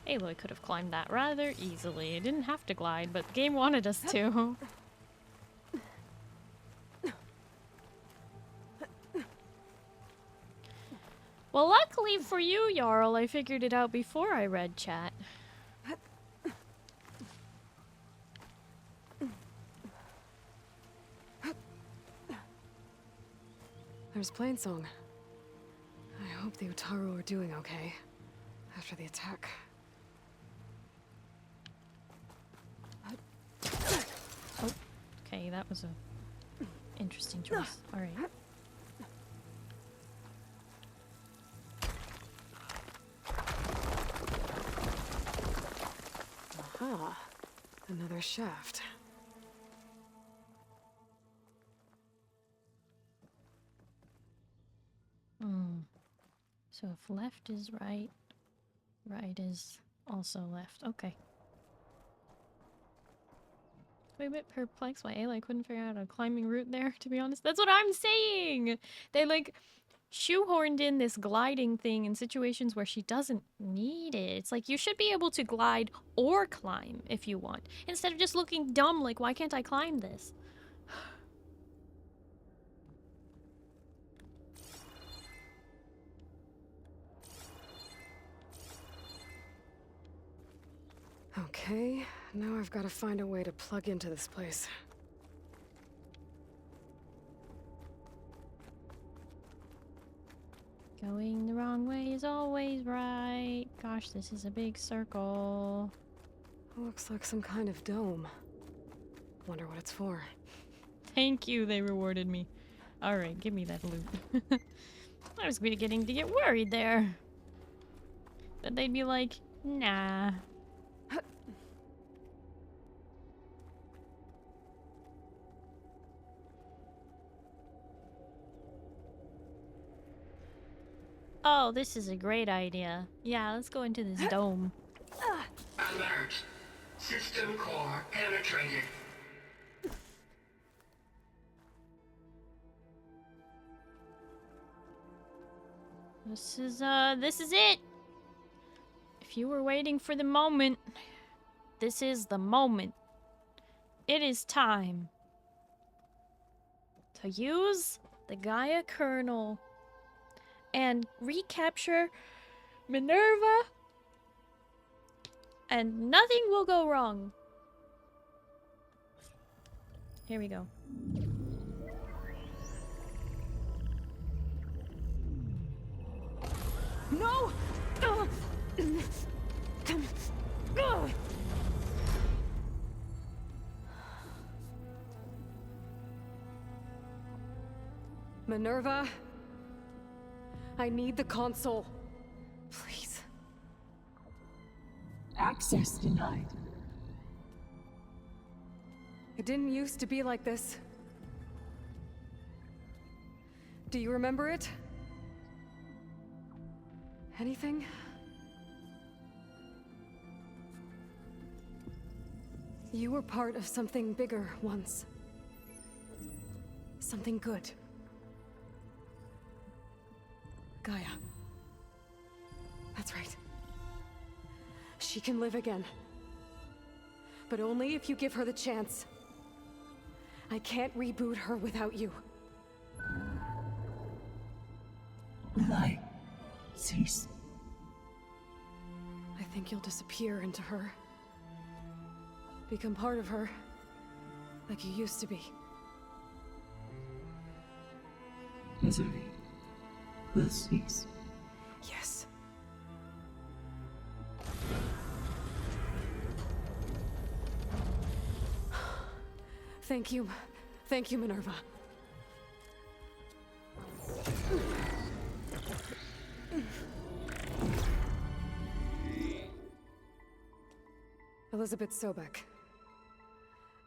Aloy could have climbed that rather easily. It didn't have to glide, but the game wanted us to. Well, luckily for you, Jarl, I figured it out before I read chat. There's Plainsong. I hope the Utaru are doing okay after the attack. Oh, okay, that was a interesting choice. All right. Aha, another shaft. So if left is right, right is also left. Okay. I'm a bit perplexed why Aloy couldn't figure out a climbing route there, to be honest. That's what I'm saying! They, like, shoehorned in this gliding thing in situations where she doesn't need it. It's like, you should be able to glide or climb if you want. Instead of just looking dumb like, why can't I climb this? Okay, now I've got to find a way to plug into this place. Going the wrong way is always right. Gosh, this is a big circle. Looks like some kind of dome. Wonder what it's for. Thank you, they rewarded me. Alright, give me that loot. I was beginning to get worried there. But they'd be like, nah. Oh, this is a great idea. Yeah, let's go into this dome. Alert. System core penetrated. This is it. If you were waiting for the moment, this is the moment. It is time to use the Gaia kernel and recapture Minerva, and nothing will go wrong. Here we go. No! Minerva, I need the console. Please. Access denied. It didn't used to be like this. Do you remember it? Anything? You were part of something bigger once. Something good. Gaia. That's right. can live again. But only if you give her the chance. I can't reboot her without you. Lie. Cease. I think you'll disappear into her. Become part of her. Like you used to be. Misery will cease. Yes. Thank you. Thank you, Minerva. Elizabeth Sobek.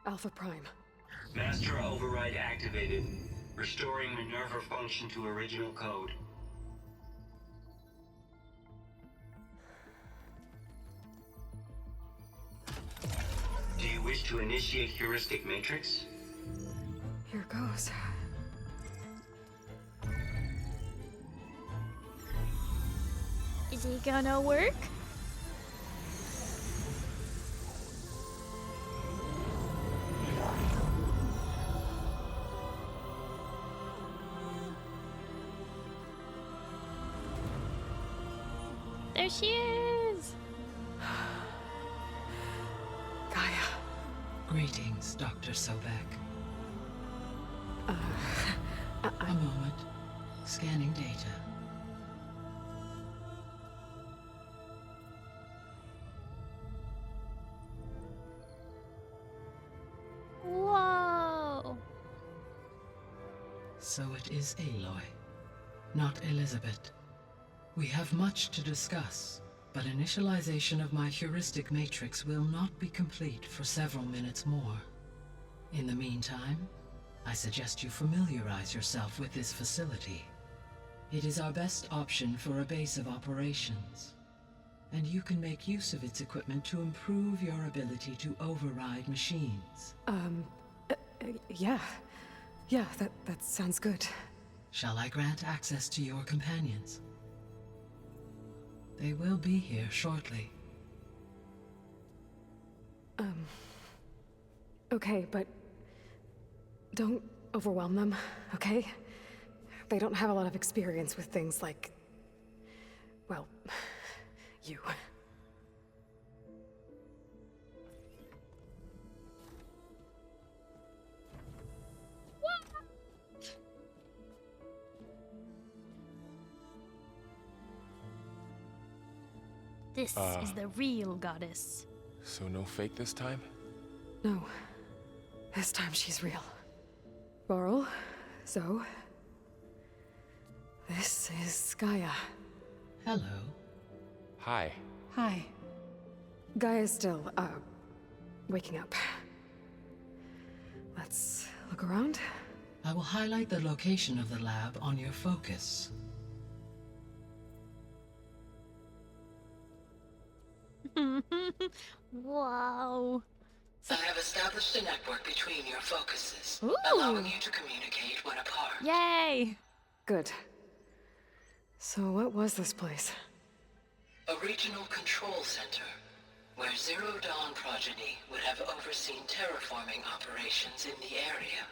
Alpha Prime. Master override activated. Restoring Minerva function to original code. Do you wish to initiate heuristic matrix? Here goes. Is it gonna work? There she is! Gaia. Greetings, Dr. Sobek. A moment. Scanning data. Whoa! So it is Aloy, not Elizabeth. We have much to discuss, but initialization of my heuristic matrix will not be complete for several minutes more. In the meantime, I suggest you familiarize yourself with this facility. It is our best option for a base of operations, and you can make use of its equipment to improve your ability to override machines. Yeah. Yeah, that sounds good. Shall I grant access to your companions? They will be here shortly. Okay, but don't overwhelm them, okay? They don't have a lot of experience with things like, well, you. This is the real goddess. So no fake this time? No. This time she's real. Laurel, Zoe. This is Gaia. Hello. Hi. Hi. Gaia's still, waking up. Let's look around. I will highlight the location of the lab on your focus. Wow. I have established a network between your focuses, Ooh. allowing you to communicate when apart. Yay! Good. So what was this place? A regional control center, where Zero Dawn progeny would have overseen terraforming operations in the area.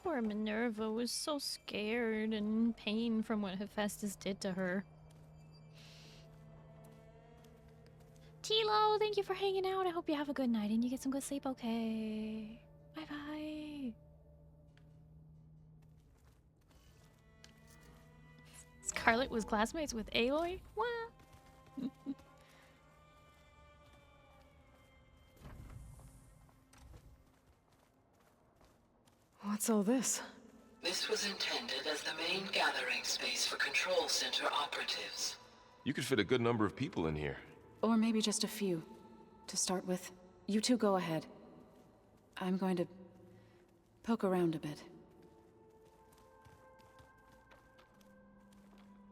Poor Minerva was so scared and in pain from what Hephaestus did to her. Tilo, thank you for hanging out. I hope you have a good night and you get some good sleep, okay? Bye-bye. Scarlet was classmates with Aloy? What? What's all this? This was intended as the main gathering space for control center operatives. You could fit a good number of people in here. Or maybe just a few. To start with, you two go ahead. I'm going to poke around a bit.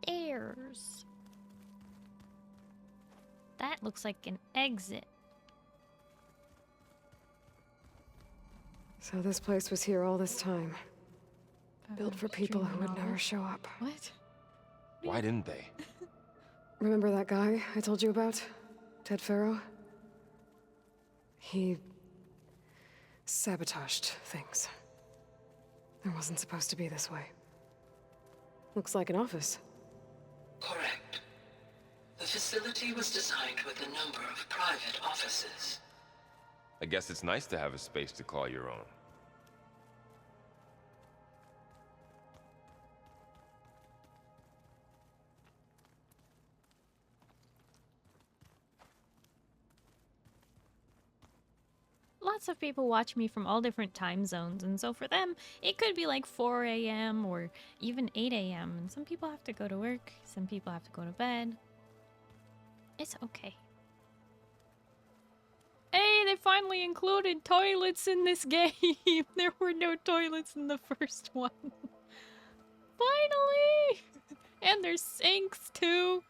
Stairs. That looks like an exit. So this place was here all this time. Built for people who would never show up. What? Why didn't they? Remember that guy I told you about? Ted Farrow? He sabotaged things. It wasn't supposed to be this way. Looks like an office. Correct. The facility was designed with a number of private offices. I guess it's nice to have a space to call your own. Lots of people watch me from all different time zones, and so for them, it could be like 4 a.m. or even 8 a.m. And some people have to go to work, some people have to go to bed. It's okay. Hey, they finally included toilets in this game! There were no toilets in the first one. Finally! And there's sinks too!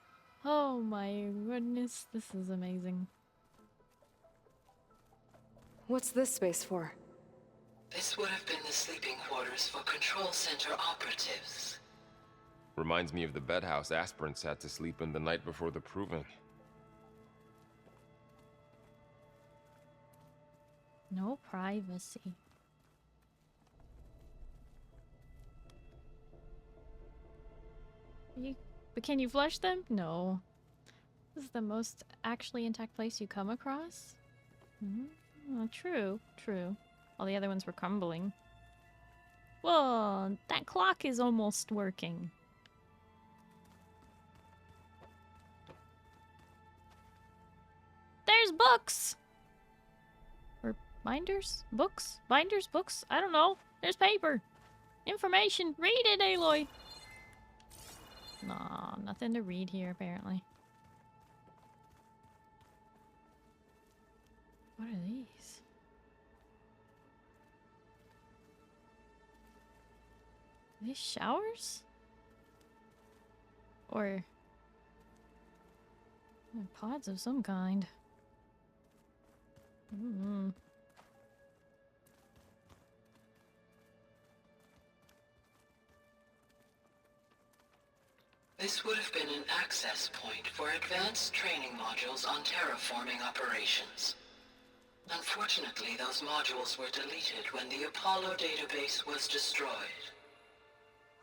Oh my goodness, this is amazing. What's this space for? This would have been the sleeping quarters for Control Center operatives. Reminds me of the bedhouse aspirants had to sleep in the night before the proving. No privacy. But can you flush them? No. This is the most actually intact place you come across? True, true. All the other ones were crumbling. Whoa, that clock is almost working. There's books! Or binders? Books? Binders? Books? I don't know. There's paper. Information. Read it, Aloy. Nah, nothing to read here, apparently. What are these? Are these showers? Or pods of some kind. This would have been an access point for advanced training modules on terraforming operations. Unfortunately, those modules were deleted when the Apollo database was destroyed.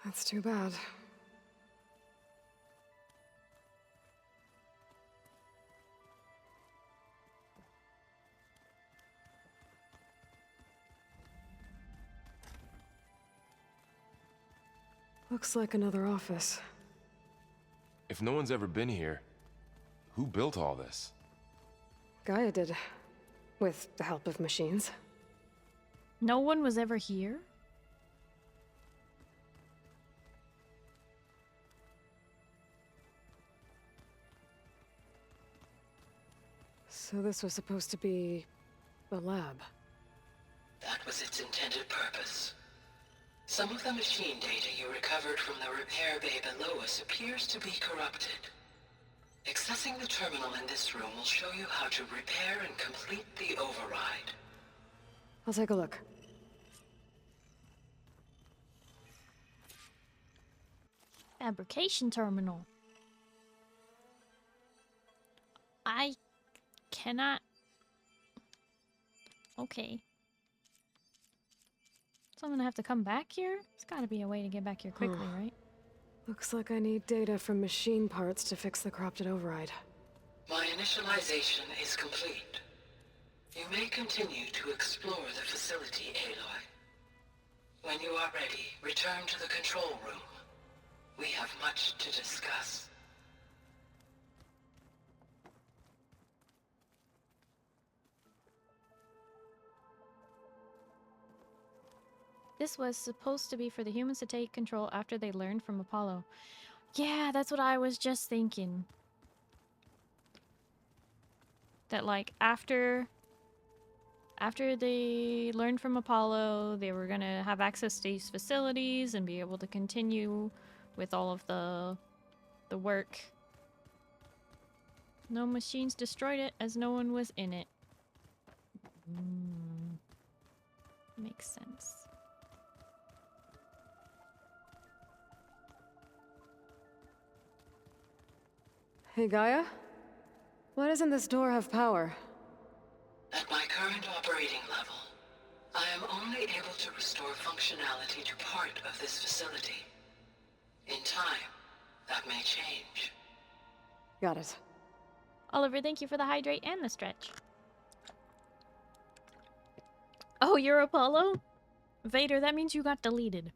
That's too bad. Looks like another office. If no one's ever been here, who built all this? Gaia did. With the help of machines. No one was ever here? So this was supposed to be a lab. That was its intended purpose. Some of the machine data you recovered from the repair bay below us appears to be corrupted. Accessing the terminal in this room will show you how to repair and complete the override. I'll take a look. Fabrication terminal. I cannot. Okay. So I'm gonna have to come back here? There's gotta be a way to get back here quickly, right? Looks like I need data from machine parts to fix the corrupted override. My initialization is complete. You may continue to explore the facility, Aloy. When you are ready, return to the control room. We have much to discuss. This was supposed to be for the humans to take control after they learned from Apollo. Yeah, that's what I was just thinking. That like after they learned from Apollo, they were gonna have access to these facilities and be able to continue with all of the work. No machines destroyed it as no one was in it. Makes sense. Hey, Gaia? Why doesn't this door have power? At my current operating level, I am only able to restore functionality to part of this facility. In time, that may change. Got it. Oliver, thank you for the hydrate and the stretch. Oh, you're Apollo? Vader, that means you got deleted.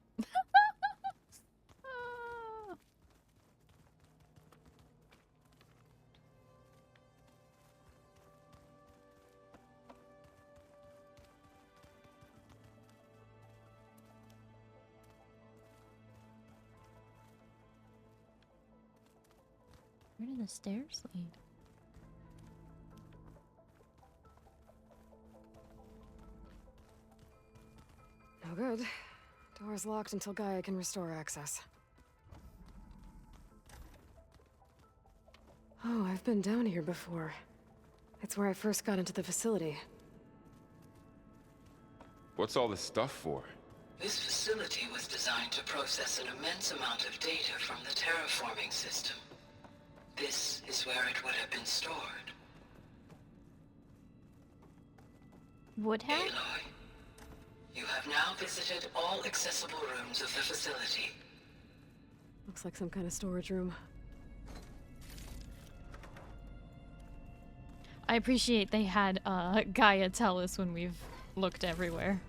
Where do the stairs lead? No good. Door's locked until Gaia can restore access. Oh, I've been down here before. It's where I first got into the facility. What's all this stuff for? This facility was designed to process an immense amount of data from the terraforming system. This is where it would have been stored. Would have? Aloy, you have now visited all accessible rooms of the facility. Looks like some kind of storage room. I appreciate they had Gaia tell us when we've looked everywhere.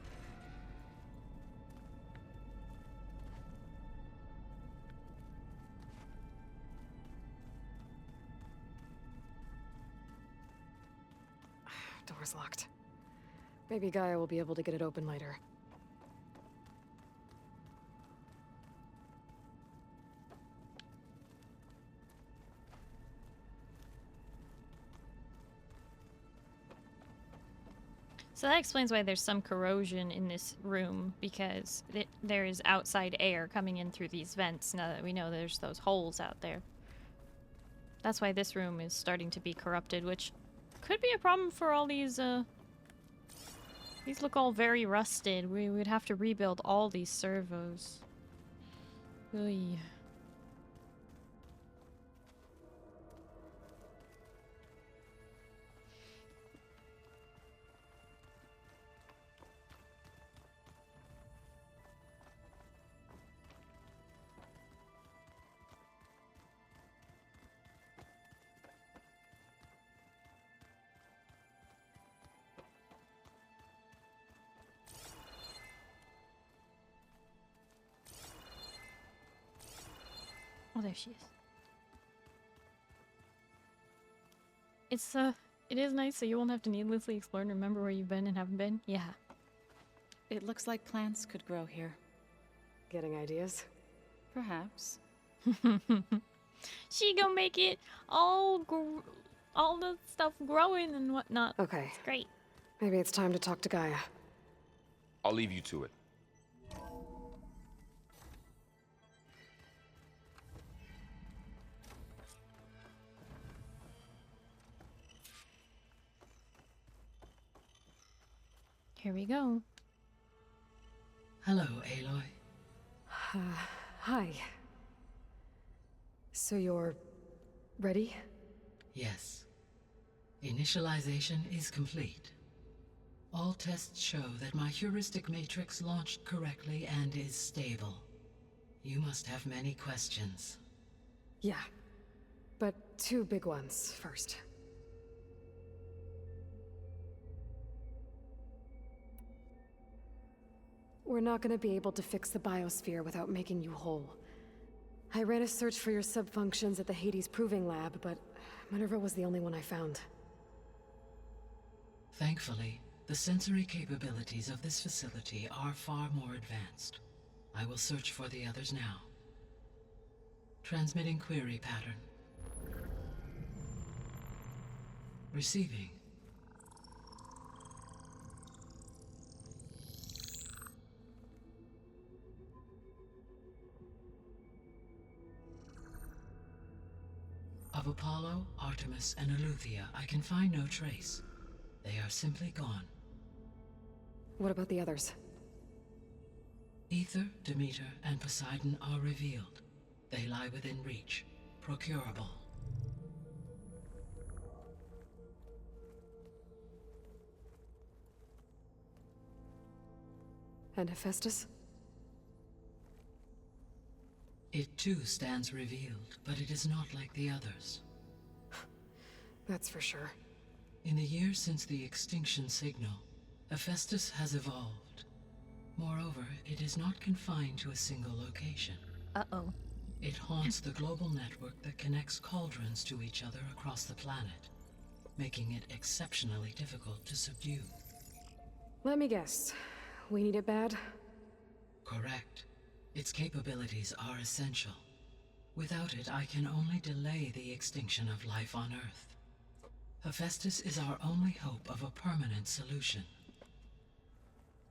Door's locked. Maybe Gaia will be able to get it open later. So that explains why there's some corrosion in this room, because there is outside air coming in through these vents now that we know there's those holes out there. That's why this room is starting to be corrupted, which could be a problem for all these look all very rusted. We would have to rebuild all these servos. Oy. Oh, there she is. It is nice so you won't have to needlessly explore and remember where you've been and haven't been. Yeah. It looks like plants could grow here. Getting ideas? Perhaps. She gonna make it all the stuff growing and whatnot. Okay. It's great. Maybe it's time to talk to Gaia. I'll leave you to it. Here we go. Hello, Aloy. Hi. So you're ready? Yes. Initialization is complete. All tests show that my heuristic matrix launched correctly and is stable. You must have many questions. Yeah. But two big ones first. We're not gonna be able to fix the biosphere without making you whole. I ran a search for your subfunctions at the Hades Proving Lab, but Minerva was the only one I found. Thankfully, the sensory capabilities of this facility are far more advanced. I will search for the others now. Transmitting query pattern. Receiving. Of Apollo, Artemis, and Eleuthia, I can find no trace. They are simply gone. What about the others? Ether, Demeter, and Poseidon are revealed. They lie within reach, procurable. And Hephaestus? It too stands revealed, but it is not like the others. That's for sure. In the years since the extinction signal, Hephaestus has evolved. Moreover, it is not confined to a single location. Uh-oh. It haunts the global network that connects cauldrons to each other across the planet, making it exceptionally difficult to subdue. Let me guess. We need it bad? Correct. Its capabilities are essential. Without it, I can only delay the extinction of life on Earth. Hephaestus is our only hope of a permanent solution.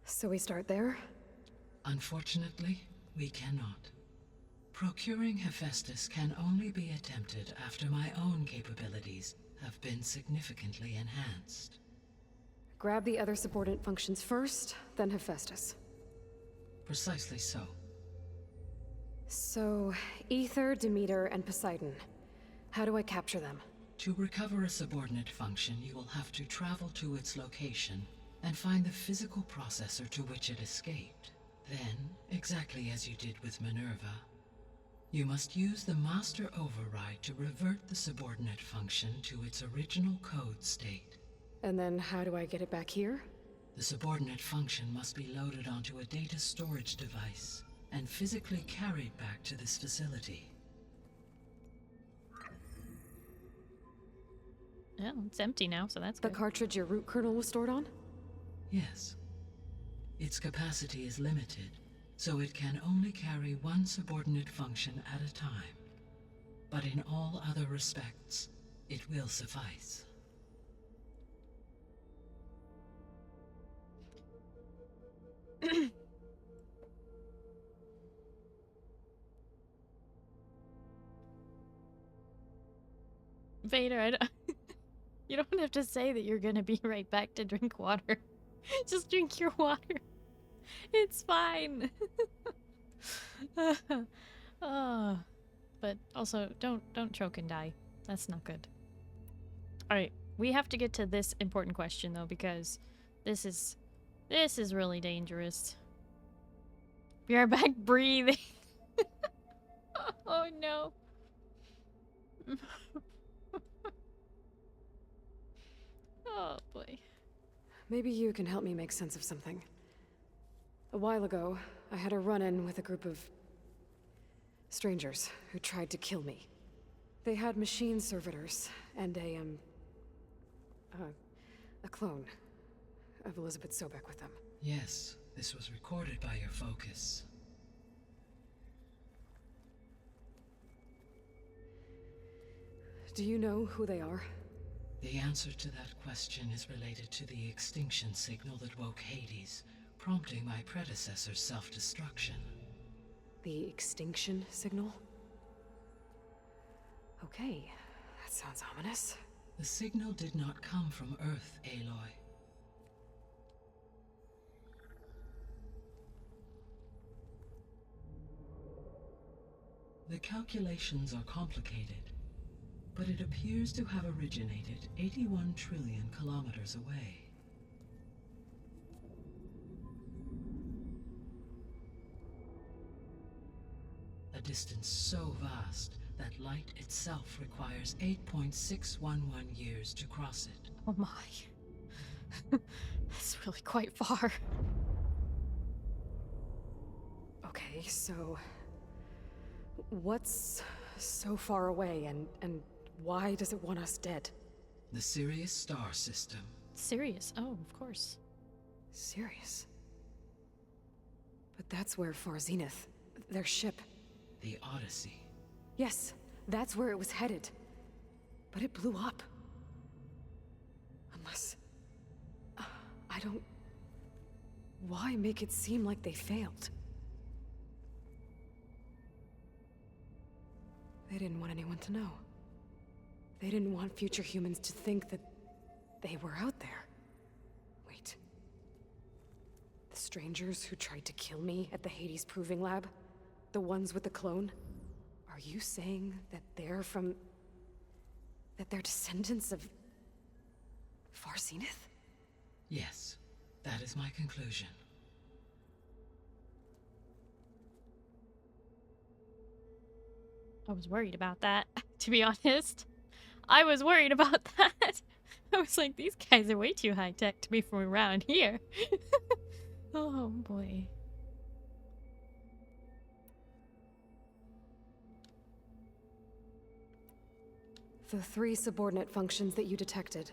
So we start there? Unfortunately, we cannot. Procuring Hephaestus can only be attempted after my own capabilities have been significantly enhanced. Grab the other subordinate functions first, then Hephaestus. Precisely so. So, Ether, Demeter, and Poseidon. How do I capture them? To recover a subordinate function, you will have to travel to its location and find the physical processor to which it escaped. Then, exactly as you did with Minerva, you must use the master override to revert the subordinate function to its original code state. And then how do I get it back here? The subordinate function must be loaded onto a data storage device and physically carried back to this facility. Oh, it's empty now, so that's the good. The cartridge your root kernel was stored on? Yes. Its capacity is limited, so it can only carry one subordinate function at a time. But in all other respects, it will suffice. Vader, you don't have to say that you're gonna be right back to drink water. Just drink your water. It's fine. Oh, but also don't choke and die. That's not good. All right, we have to get to this important question though, because this is really dangerous. We are back breathing. Oh no. Oh boy. Maybe you can help me make sense of something. A while ago, I had a run-in with a group of strangers who tried to kill me. They had machine servitors and a clone of Elizabeth Sobek with them. Yes, this was recorded by your focus. Do you know who they are? The answer to that question is related to the extinction signal that woke Hades, prompting my predecessor's self-destruction. The extinction signal? Okay, that sounds ominous. The signal did not come from Earth, Aloy. The calculations are complicated, but it appears to have originated 81 trillion kilometers away. A distance so vast that light itself requires 8.611 years to cross it. Oh my. That's really quite far. Okay, so what's so far away and why does it want us dead? The Sirius star system. Sirius? Oh, of course. Sirius? But that's where Far Zenith, their ship. The Odyssey. Yes, that's where it was headed. But it blew up. Unless... I don't... Why make it seem like they failed? They didn't want anyone to know. They didn't want future humans to think that they were out there. Wait. The strangers who tried to kill me at the Hades Proving Lab? The ones with the clone? Are you saying that they're from... that they're descendants of... Far Zenith? Yes, that is my conclusion. I was worried about that, to be honest. I was worried about that. I was like, these guys are way too high-tech to be from around here. Oh, boy. The 3 subordinate functions that you detected.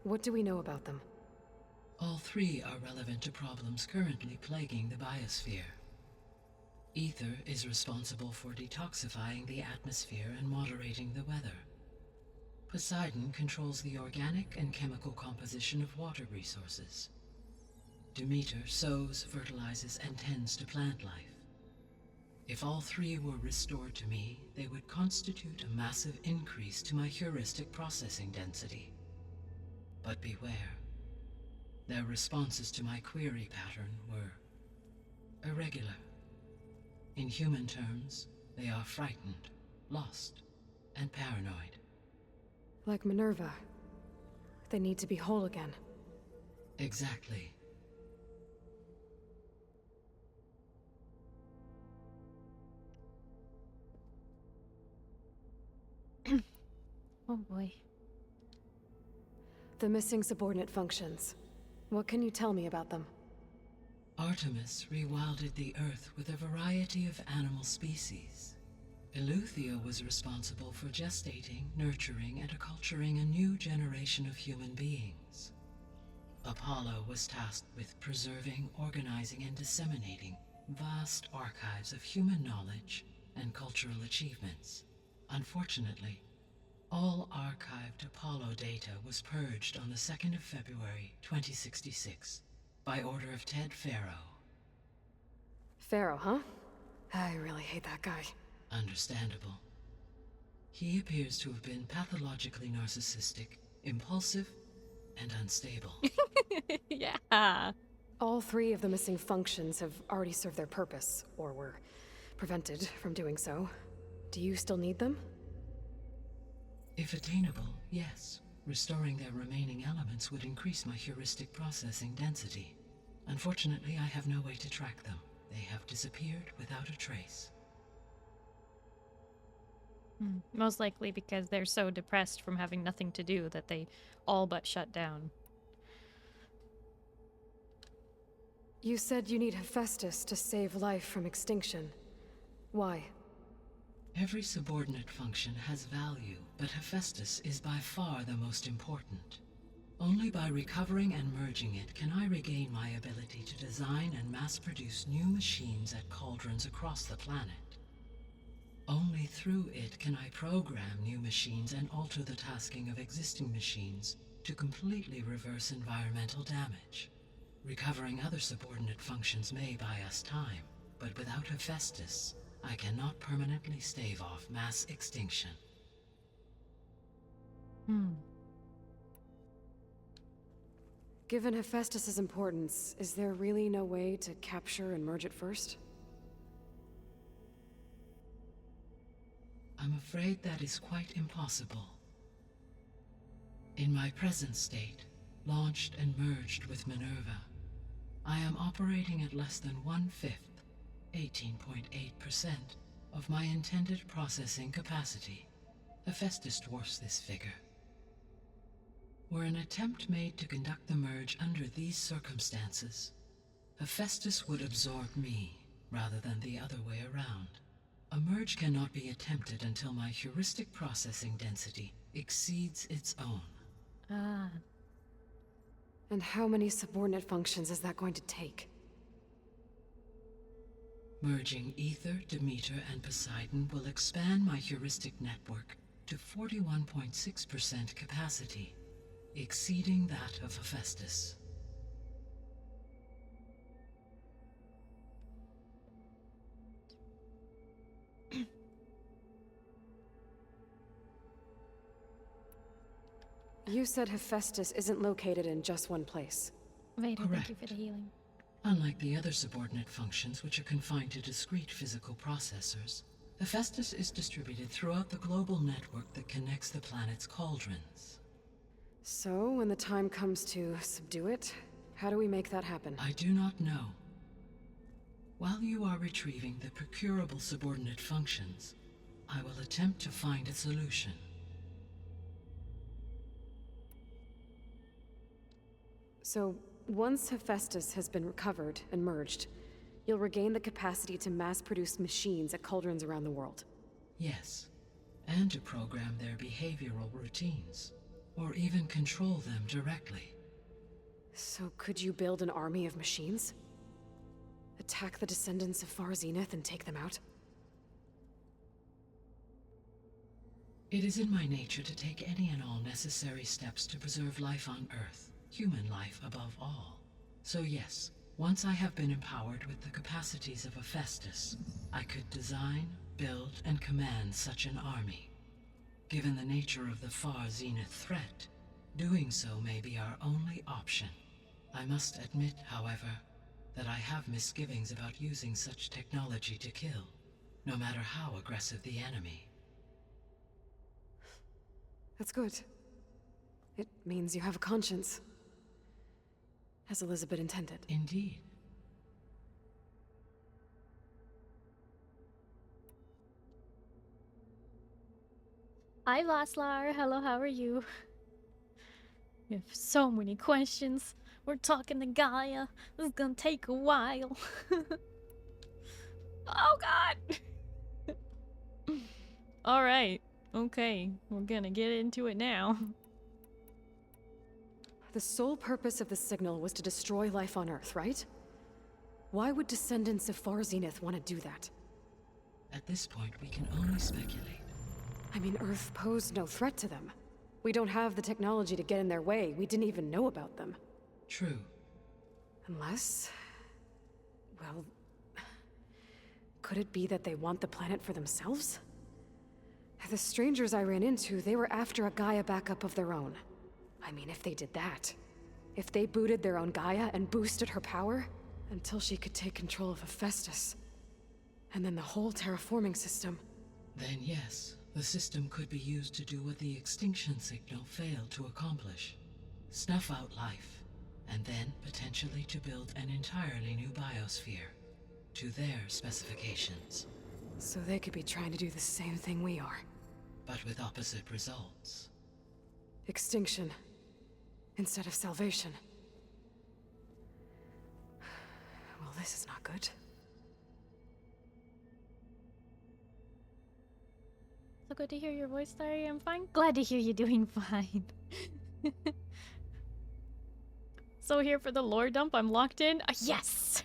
What do we know about them? All 3 are relevant to problems currently plaguing the biosphere. Ether is responsible for detoxifying the atmosphere and moderating the weather. Poseidon controls the organic and chemical composition of water resources. Demeter sows, fertilizes, and tends to plant life. If all 3 were restored to me, they would constitute a massive increase to my heuristic processing density. But beware. Their responses to my query pattern were irregular. In human terms, they are frightened, lost, and paranoid. Like Minerva. They need to be whole again. Exactly. Oh boy. The missing subordinate functions. What can you tell me about them? Artemis rewilded the Earth with a variety of animal species. Eleuthia was responsible for gestating, nurturing, and acculturating a new generation of human beings. Apollo was tasked with preserving, organizing, and disseminating vast archives of human knowledge and cultural achievements. Unfortunately, all archived Apollo data was purged on the 2nd of February, 2066, by order of Ted Faro. Pharaoh, huh? I really hate that guy. Understandable. He appears to have been pathologically narcissistic, impulsive, and unstable. Yeah. All 3 of the missing functions have already served their purpose, or were prevented from doing so. Do you still need them? If attainable, yes. Restoring their remaining elements would increase my heuristic processing density. Unfortunately, I have no way to track them. They have disappeared without a trace. Most likely because they're so depressed from having nothing to do that they all but shut down. You said you need Hephaestus to save life from extinction. Why? Every subordinate function has value, but Hephaestus is by far the most important. Only by recovering and merging it can I regain my ability to design and mass-produce new machines at cauldrons across the planet. Only through it can I program new machines and alter the tasking of existing machines to completely reverse environmental damage. Recovering other subordinate functions may buy us time, but without Hephaestus, I cannot permanently stave off mass extinction. Given Hephaestus's importance, is there really no way to capture and merge it first? I'm afraid that is quite impossible. In my present state, launched and merged with Minerva, I am operating at less than 1/5, 18.8%, of my intended processing capacity. Hephaestus dwarfs this figure. Were an attempt made to conduct the merge under these circumstances, Hephaestus would absorb me, rather than the other way around. A merge cannot be attempted until my heuristic processing density exceeds its own. And how many subordinate functions is that going to take? Merging Ether, Demeter, and Poseidon will expand my heuristic network to 41.6% capacity, exceeding that of Hephaestus. You said Hephaestus isn't located in just one place. Vader, Correct. thank you for the healing. Unlike the other subordinate functions, which are confined to discrete physical processors, Hephaestus is distributed throughout the global network that connects the planet's cauldrons. So, when the time comes to subdue it, how do we make that happen? I do not know. While you are retrieving the procurable subordinate functions, I will attempt to find a solution. So, once Hephaestus has been recovered and merged, you'll regain the capacity to mass-produce machines at cauldrons around the world. Yes, and to program their behavioral routines, or even control them directly. So could you build an army of machines? Attack the descendants of Far Zenith and take them out? It is in my nature to take any and all necessary steps to preserve life on Earth, human life above all. So yes, once I have been empowered with the capacities of Hephaestus, I could design, build, and command such an army. Given the nature of the Far Zenith threat, doing so may be our only option. I must admit, however, that I have misgivings about using such technology to kill, no matter how aggressive the enemy. That's good. It means you have a conscience. As Elizabeth intended. Indeed. Hi, Vaslar. Hello, how are you? We have so many questions. We're talking to Gaia. This is gonna take a while. Oh, God! Alright. Okay. We're gonna get into it now. The sole purpose of the signal was to destroy life on Earth, right? Why would descendants of Far Zenith want to do that? At this point, we can only speculate. I mean, Earth posed no threat to them. We don't have the technology to get in their way. We didn't even know about them. True. Unless... well... could it be that they want the planet for themselves? The strangers I ran into, they were after a Gaia backup of their own. I mean, if they did that, if they booted their own Gaia and boosted her power, until she could take control of Hephaestus, and then the whole terraforming system. Then yes, the system could be used to do what the extinction signal failed to accomplish. Snuff out life, and then potentially to build an entirely new biosphere, to their specifications. So they could be trying to do the same thing we are. But with opposite results. Extinction. Instead of salvation. Well, this is not good. So good to hear your voice, Starry. I'm fine. Glad to hear you're doing fine. So here for the lore dump. I'm locked in. Yes!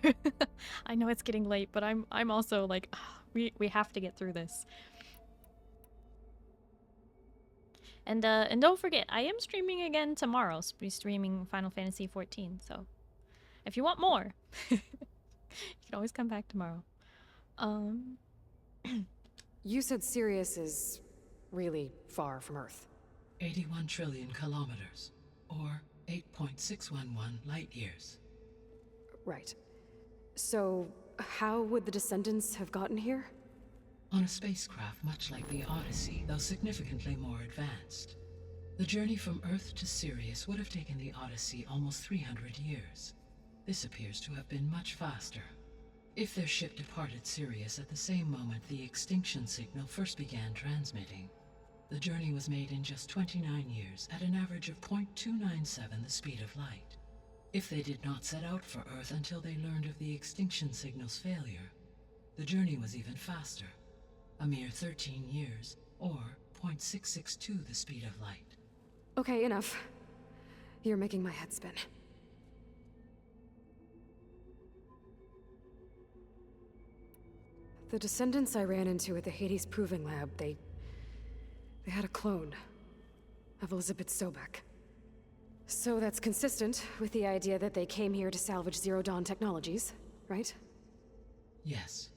I know it's getting late, but I'm also like, we have to get through this. And don't forget, I am streaming again tomorrow. So we're streaming Final Fantasy XIV. So if you want more, you can always come back tomorrow. You said Sirius is really far from Earth. 81 trillion kilometers, or 8.611 light years. Right. So, how would the descendants have gotten here? On a spacecraft much like the Odyssey, though significantly more advanced. The journey from Earth to Sirius would have taken the Odyssey almost 300 years. This appears to have been much faster. If their ship departed Sirius at the same moment the extinction signal first began transmitting, the journey was made in just 29 years at an average of 0.297 the speed of light. If they did not set out for Earth until they learned of the extinction signal's failure, the journey was even faster, a mere 13 years, or 0.662 the speed of light. Okay, enough. You're making my head spin. The descendants I ran into at the Hades Proving Lab, they had a clone of Elizabeth Sobek. So that's consistent with the idea that they came here to salvage Zero Dawn technologies, right? Yes.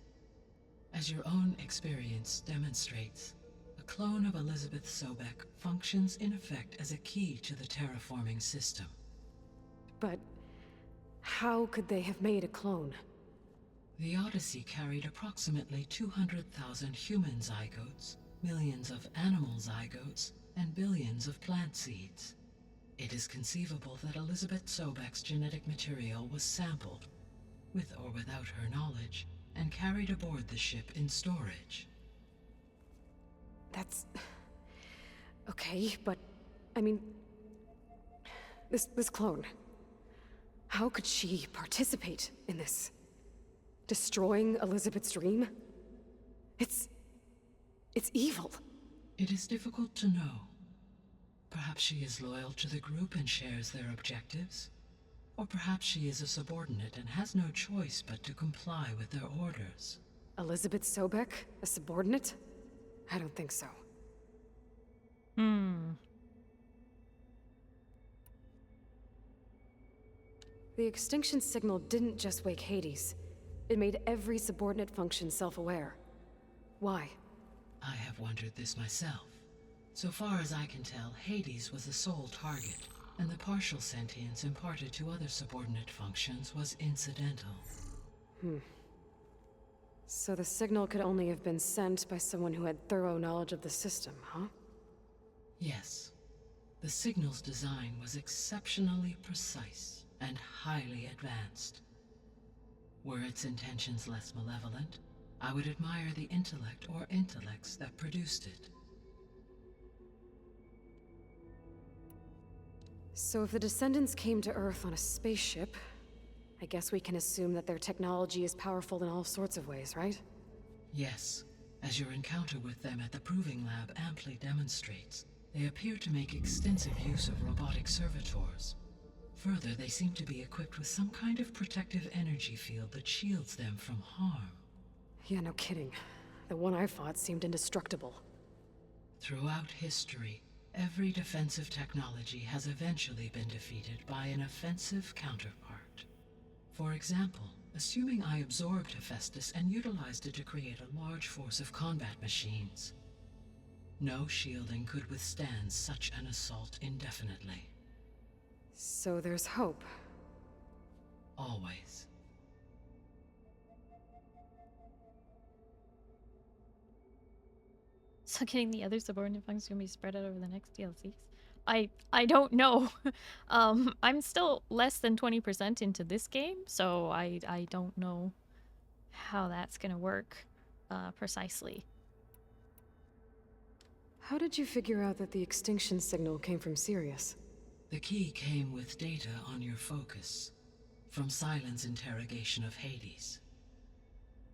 As your own experience demonstrates, a clone of Elizabeth Sobek functions in effect as a key to the terraforming system. But how could they have made a clone? The Odyssey carried approximately 200,000 human zygotes, millions of animal zygotes, and billions of plant seeds. It is conceivable that Elizabeth Sobek's genetic material was sampled, with or without her knowledge, and carried aboard the ship in storage. That's... okay, but... I mean... This clone... How could she participate in this? Destroying Elizabeth's dream? It's evil. It is difficult to know. Perhaps she is loyal to the group and shares their objectives. Or perhaps she is a subordinate and has no choice but to comply with their orders. Elizabeth Sobek, a subordinate? I don't think so. The extinction signal didn't just wake Hades. It made every subordinate function self-aware. Why? I have wondered this myself. So far as I can tell, Hades was the sole target, and the partial sentience imparted to other subordinate functions was incidental. So the signal could only have been sent by someone who had thorough knowledge of the system, huh? Yes. The signal's design was exceptionally precise and highly advanced. Were its intentions less malevolent, I would admire the intellect or intellects that produced it. So if the descendants came to Earth on a spaceship, I guess we can assume that their technology is powerful in all sorts of ways, right? Yes. As your encounter with them at the Proving Lab amply demonstrates, they appear to make extensive use of robotic servitors. Further, they seem to be equipped with some kind of protective energy field that shields them from harm. Yeah, no kidding. The one I fought seemed indestructible. Throughout history, every defensive technology has eventually been defeated by an offensive counterpart. For example, assuming I absorbed Hephaestus and utilized it to create a large force of combat machines. No shielding could withstand such an assault indefinitely. So there's hope. Always. So getting the other subordinate functions gonna be spread out over the next DLCs? I don't know. I'm still less than 20% into this game, so I don't know how that's gonna work precisely. How did you figure out that the extinction signal came from Sirius? The key came with data on your focus, from Silent's interrogation of Hades.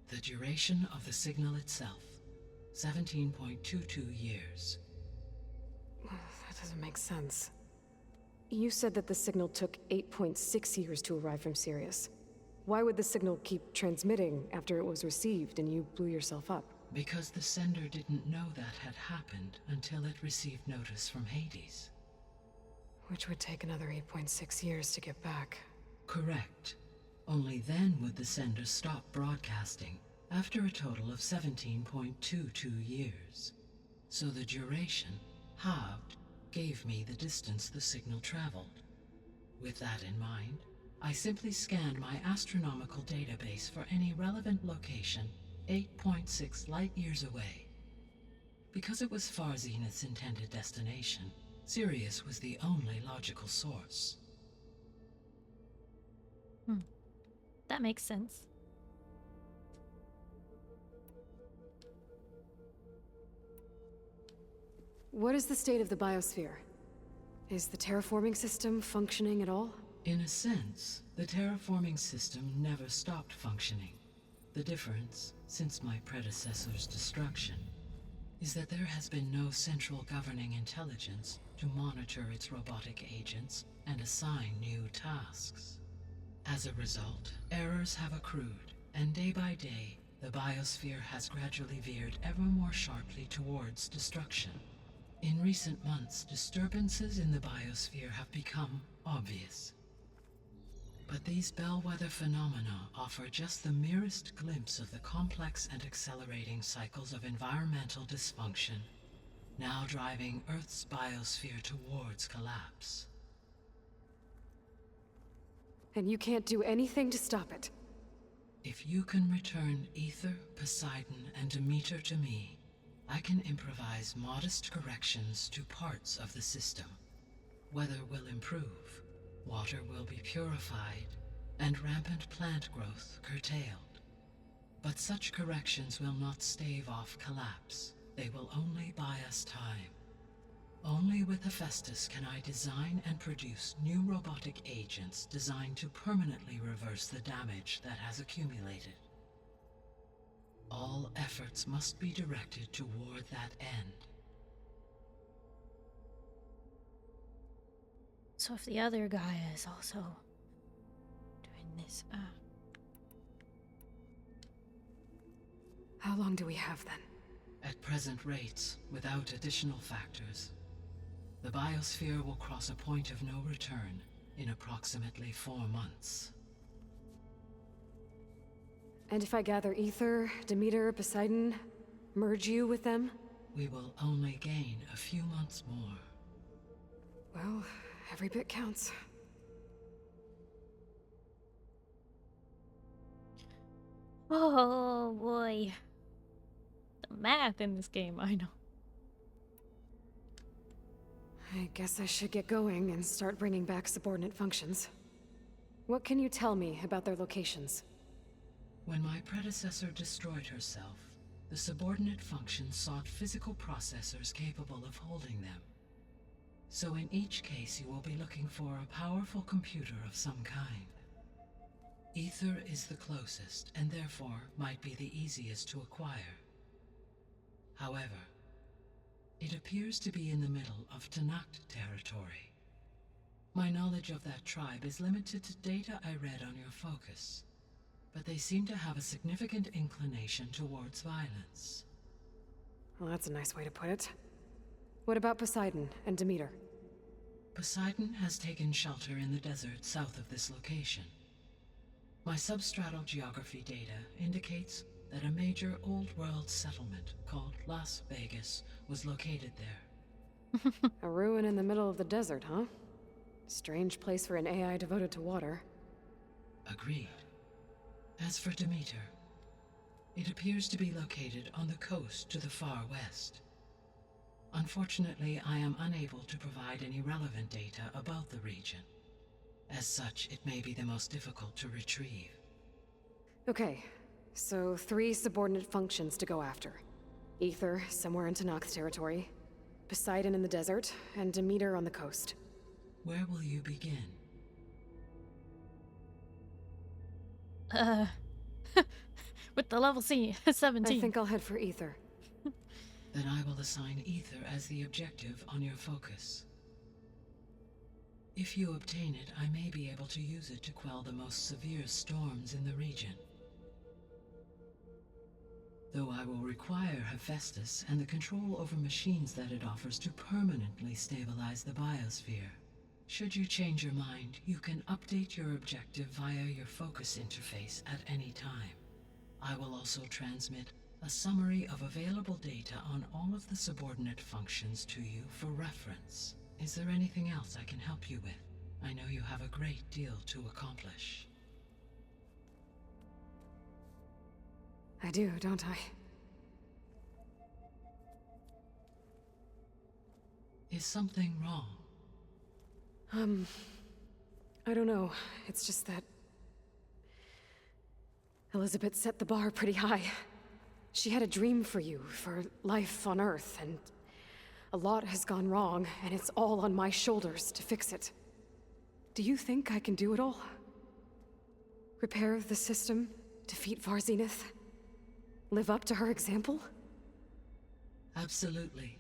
The duration of the signal itself, 17.22 years. That doesn't make sense. You said that the signal took 8.6 years to arrive from Sirius. Why would the signal keep transmitting after it was received and you blew yourself up? Because the sender didn't know that had happened until it received notice from Hades. Which would take another 8.6 years to get back. Correct. Only then would the sender stop broadcasting, after a total of 17.22 years. So the duration, halved, gave me the distance the signal traveled. With that in mind, I simply scanned my astronomical database for any relevant location 8.6 light-years away. Because it was far Zenith's intended destination, Sirius was the only logical source. That makes sense. What is the state of the biosphere? Is the terraforming system functioning at all? In a sense, the terraforming system never stopped functioning. The difference, since my predecessor's destruction, is that there has been no central governing intelligence to monitor its robotic agents and assign new tasks. As a result, errors have accrued, and day by day, the biosphere has gradually veered ever more sharply towards destruction. In recent months, disturbances in the biosphere have become obvious. But these bellwether phenomena offer just the merest glimpse of the complex and accelerating cycles of environmental dysfunction, now driving Earth's biosphere towards collapse. And you can't do anything to stop it? If you can return Ether, Poseidon, and Demeter to me, I can improvise modest corrections to parts of the system. Weather will improve, water will be purified, and rampant plant growth curtailed. But such corrections will not stave off collapse, they will only buy us time. Only with Hephaestus can I design and produce new robotic agents designed to permanently reverse the damage that has accumulated. All efforts must be directed toward that end. So if the other guy is also doing this, How long do we have then? At present rates, without additional factors, the biosphere will cross a point of no return in approximately 4 months. And if I gather Ether, Demeter, Poseidon, merge you with them? We will only gain a few months more. Well, every bit counts. oh boy. The math in this game, I know. I guess I should get going and start bringing back subordinate functions. What can you tell me about their locations? When my predecessor destroyed herself, the subordinate functions sought physical processors capable of holding them. So in each case you will be looking for a powerful computer of some kind. Ether is the closest, and therefore might be the easiest to acquire. However, it appears to be in the middle of Tanact territory. My knowledge of that tribe is limited to data I read on your focus, but they seem to have a significant inclination towards violence. Well, that's a nice way to put it. What about Poseidon and Demeter? Poseidon has taken shelter in the desert south of this location. My substratal geography data indicates that a major old-world settlement called Las Vegas was located there. A ruin in the middle of the desert, huh? Strange place for an AI devoted to water. Agreed. As for Demeter, it appears to be located on the coast to the far west. Unfortunately, I am unable to provide any relevant data about the region. As such, it may be the most difficult to retrieve. Okay, so 3 subordinate functions to go after. Ether, somewhere in Tanact territory. Poseidon in the desert, and Demeter on the coast. Where will you begin? With the level 17. I think I'll head for Ether. Then I will assign Ether as the objective on your focus. If you obtain it, I may be able to use it to quell the most severe storms in the region. Though I will require Hephaestus and the control over machines that it offers to permanently stabilize the biosphere. Should you change your mind, you can update your objective via your focus interface at any time. I will also transmit a summary of available data on all of the subordinate functions to you for reference. Is there anything else I can help you with? I know you have a great deal to accomplish. I do, don't I? Is something wrong? I don't know. It's just that Elizabeth set the bar pretty high. She had a dream for you, for life on Earth, and a lot has gone wrong, and it's all on my shoulders to fix it. Do you think I can do it all? Repair the system, defeat Varzinith, live up to her example? Absolutely.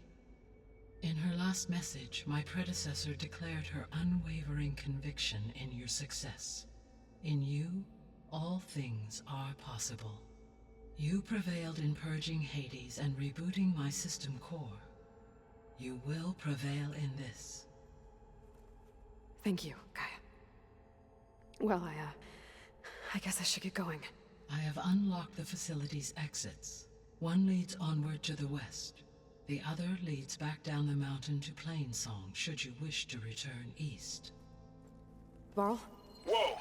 In her last message, my predecessor declared her unwavering conviction in your success. In you, all things are possible. You prevailed in purging Hades and rebooting my system core. You will prevail in this. Thank you, Gaia. Well, I guess I should get going. I have unlocked the facility's exits. One leads onward to the west. The other leads back down the mountain to Plainsong, should you wish to return east. Varl? Whoa!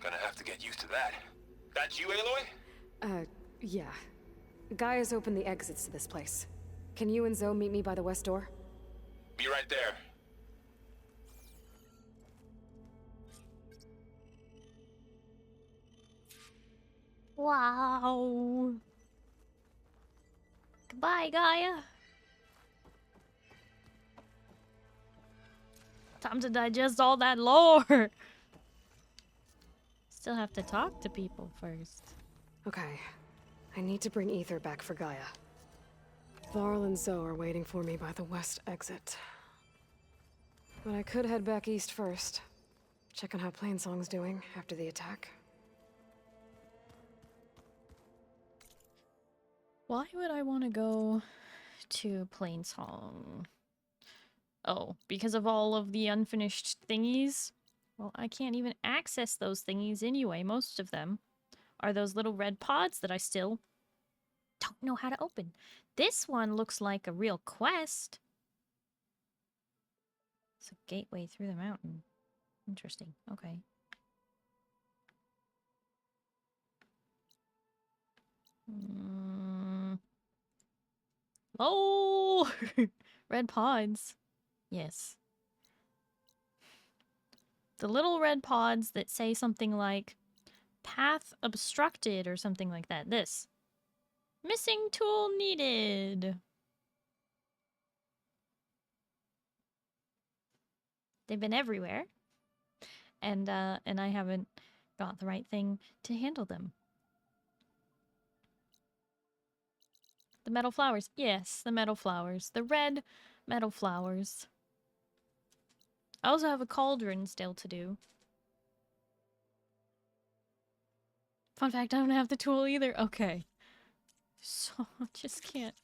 Gonna have to get used to that. That's you, Aloy? Yeah. Gaia's opened the exits to this place. Can you and Zoe meet me by the west door? Be right there. Wow. Bye, Gaia. Time to digest all that lore. Still have to talk to people first. Okay. I need to bring Ether back for Gaia. Varl and Zoe are waiting for me by the west exit. But I could head back east first. Check on how Plainsong's doing after the attack. Why would I want to go to Plainsong? Oh, because of all of the unfinished thingies? Well, I can't even access those thingies anyway. Most of them are those little red pods that I still don't know how to open. This one looks like a real quest. It's a gateway through the mountain. Interesting. Okay. Oh! Red pods. Yes. The little red pods that say something like path obstructed or something like that. This. Missing tool needed. They've been everywhere. And I haven't got the right thing to handle them. The metal flowers. Yes, the metal flowers. The red metal flowers. I also have a cauldron still to do. Fun fact, I don't have the tool either. Okay. So, I just can't.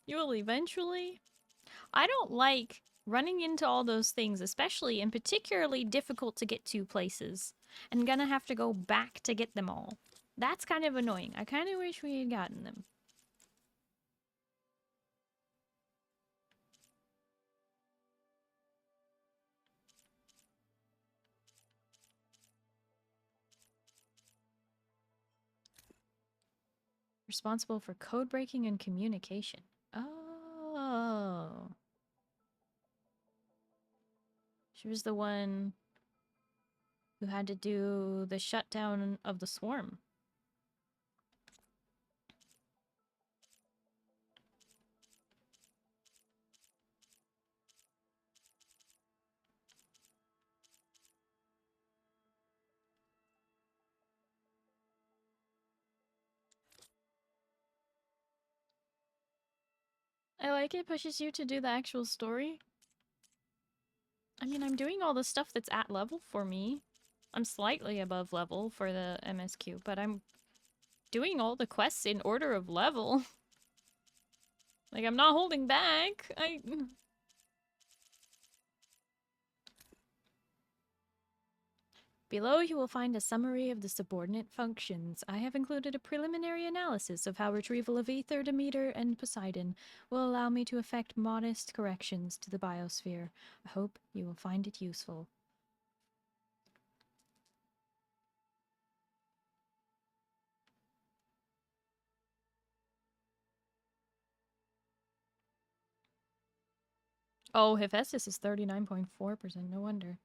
You will eventually. I don't like running into all those things, especially and particularly difficult to get to places. And gonna have to go back to get them all. That's kind of annoying. I kind of wish we had gotten them. Responsible for code breaking and communication. Oh. She was the one who had to do the shutdown of the swarm. I like it pushes you to do the actual story. I mean, I'm doing all the stuff that's at level for me. I'm slightly above level for the MSQ, but I'm doing all the quests in order of level. Like, I'm not holding back. Below you will find a summary of the subordinate functions. I have included a preliminary analysis of how retrieval of Ether, Demeter, and Poseidon will allow me to effect modest corrections to the biosphere. I hope you will find it useful. Oh, Hephaestus is 39.4%, no wonder.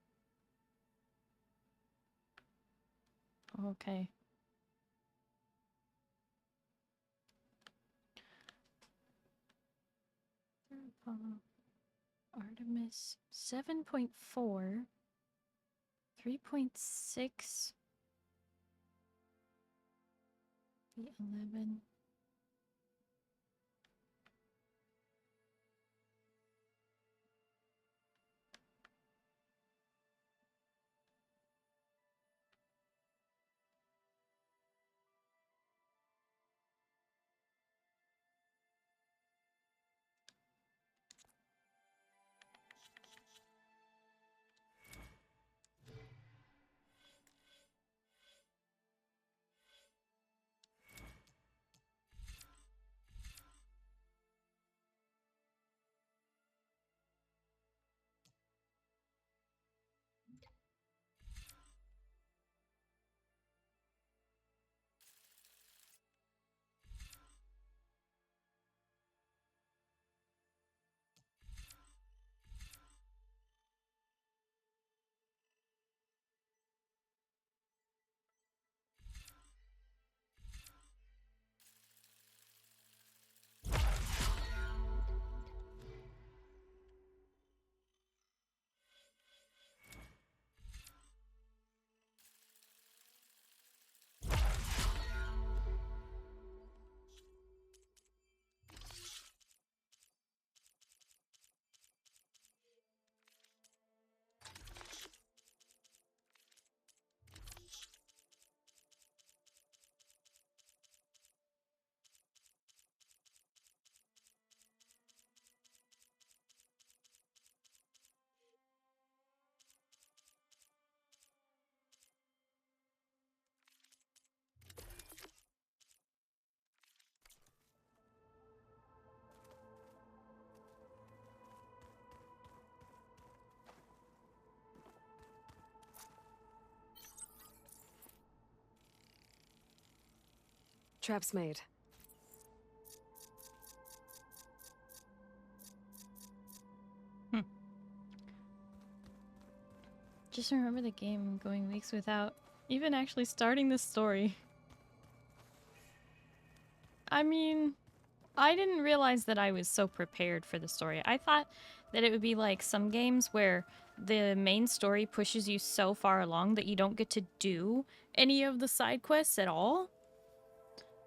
Okay. Artemis 7.4, 3.6, 11. Trap's made. Just remember the game going weeks without even actually starting the story. I mean, I didn't realize that I was so prepared for the story. I thought that it would be like some games where the main story pushes you so far along that you don't get to do any of the side quests at all.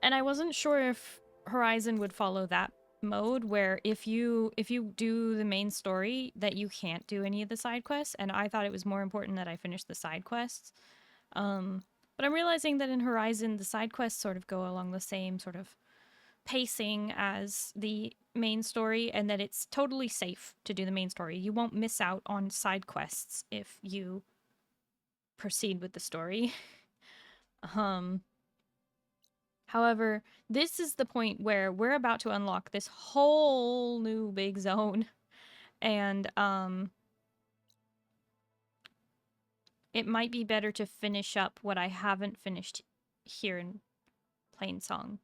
And I wasn't sure if Horizon would follow that mode where if you do the main story that you can't do any of the side quests, and I thought it was more important that I finish the side quests. But I'm realizing that in Horizon the side quests sort of go along the same sort of pacing as the main story, and that it's totally safe to do the main story. You won't miss out on side quests if you proceed with the story. However, this is the point where we're about to unlock this whole new big zone, and it might be better to finish up what I haven't finished here in Plainsong.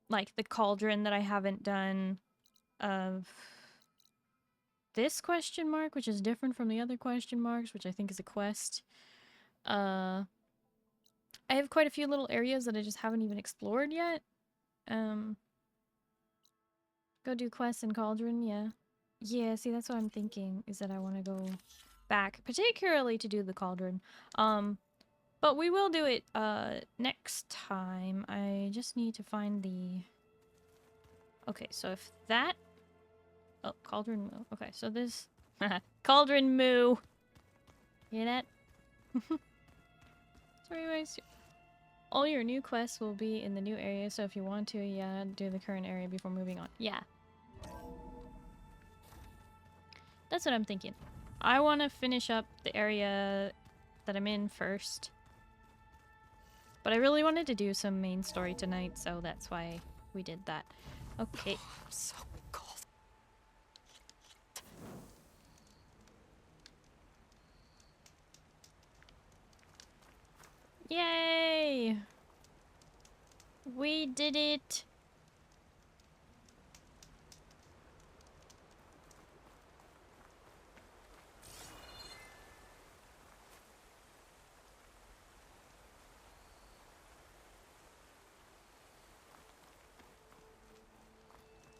Like the cauldron that I haven't done of this question mark, which is different from the other question marks, which I think is a quest. I have quite a few little areas that I just haven't even explored yet. Go do quests in Cauldron, yeah. Yeah, see, that's what I'm thinking, is that I want to go back, particularly to do the Cauldron. But we will do it, next time. I just need to find the... Okay, so if that... Oh, Cauldron Moo. Okay, so this... Cauldron Moo! Hear that? So anyways, all your new quests will be in the new area, so if you want to, yeah, do the current area before moving on. Yeah. That's what I'm thinking. I want to finish up the area that I'm in first. But I really wanted to do some main story tonight, so that's why we did that. Okay. Oh, I'm so cold. Yay! We did it!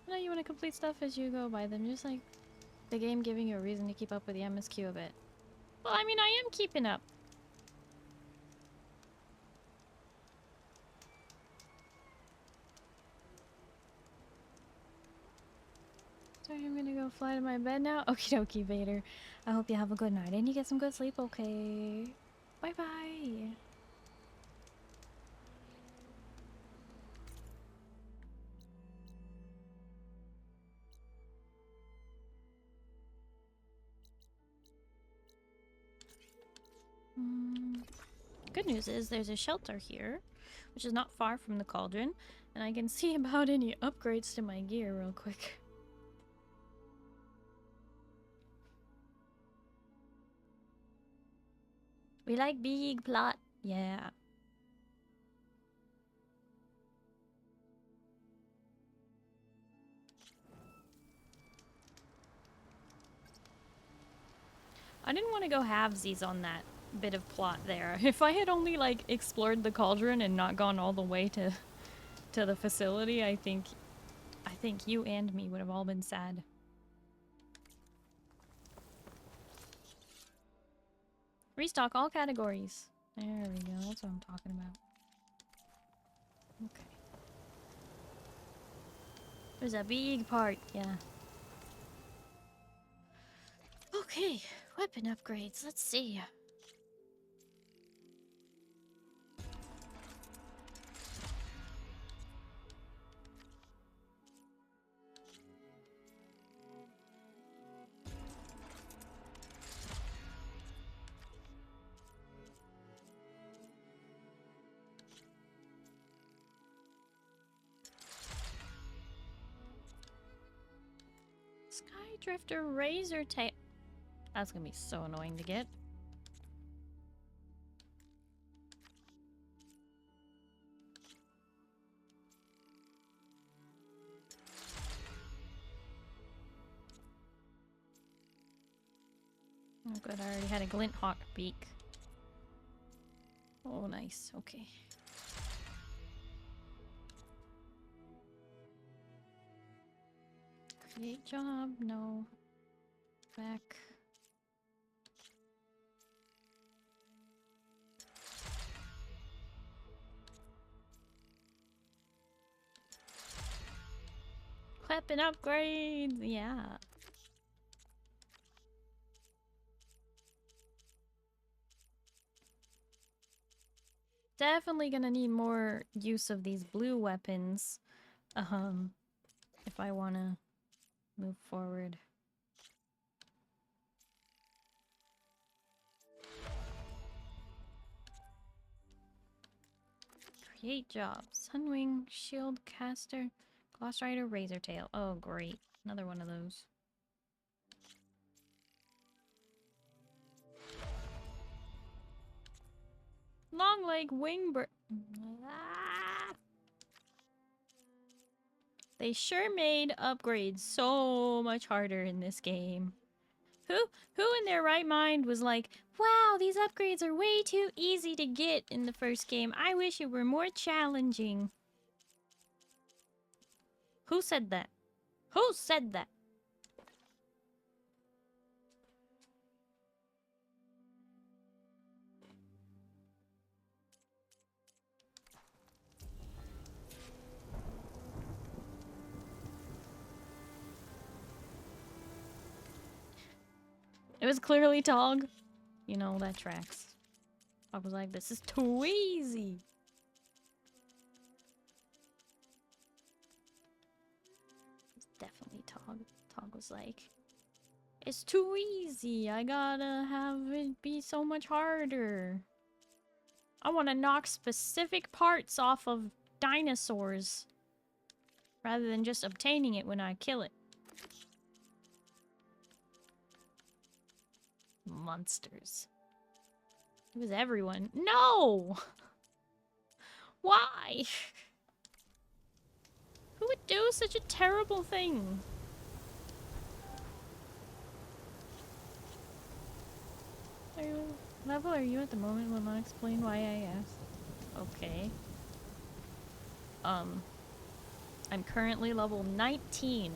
No, you want to complete stuff as you go by them, just like the game giving you a reason to keep up with the MSQ a bit. Well, I mean, I am keeping up. Sorry, I'm gonna go fly to my bed now. Okie dokie, Vader. I hope you have a good night and you get some good sleep, okay? Bye-bye. Good news is there's a shelter here, which is not far from the cauldron, and I can see about any upgrades to my gear real quick. We like big plot, yeah. I didn't want to go halvesies on that bit of plot there. If I had only like explored the cauldron and not gone all the way to the facility, I think you and me would have all been sad. Restock all categories. There we go. That's what I'm talking about. Okay. There's a big part, yeah. Okay, weapon upgrades. Let's see. Drifter Razor Tail. That's gonna be so annoying to get. already had a glint hawk beak. Oh, nice. Okay. Create job. No. Back. Weapon upgrades. Yeah. Definitely gonna need more use of these blue weapons, if I wanna move forward. Create jobs. Sunwing, shield caster, gloss rider, razor tail. Oh great, another one of those. Long leg wingbird. Ah! They sure made upgrades so much harder in this game. Who in their right mind was like, wow, these upgrades are way too easy to get in the first game. I wish it were more challenging. Who said that? Who said that? It was clearly Tog. You know, that tracks. I was like, this is too easy. It's definitely Tog. Tog was like, it's too easy. I gotta have it be so much harder. I want to knock specific parts off of dinosaurs rather than just obtaining it when I kill it. Monsters. It was everyone. No! Why? Who would do such a terrible thing? Level are you at the moment? Will not explain why I asked. Okay. I'm currently level 19.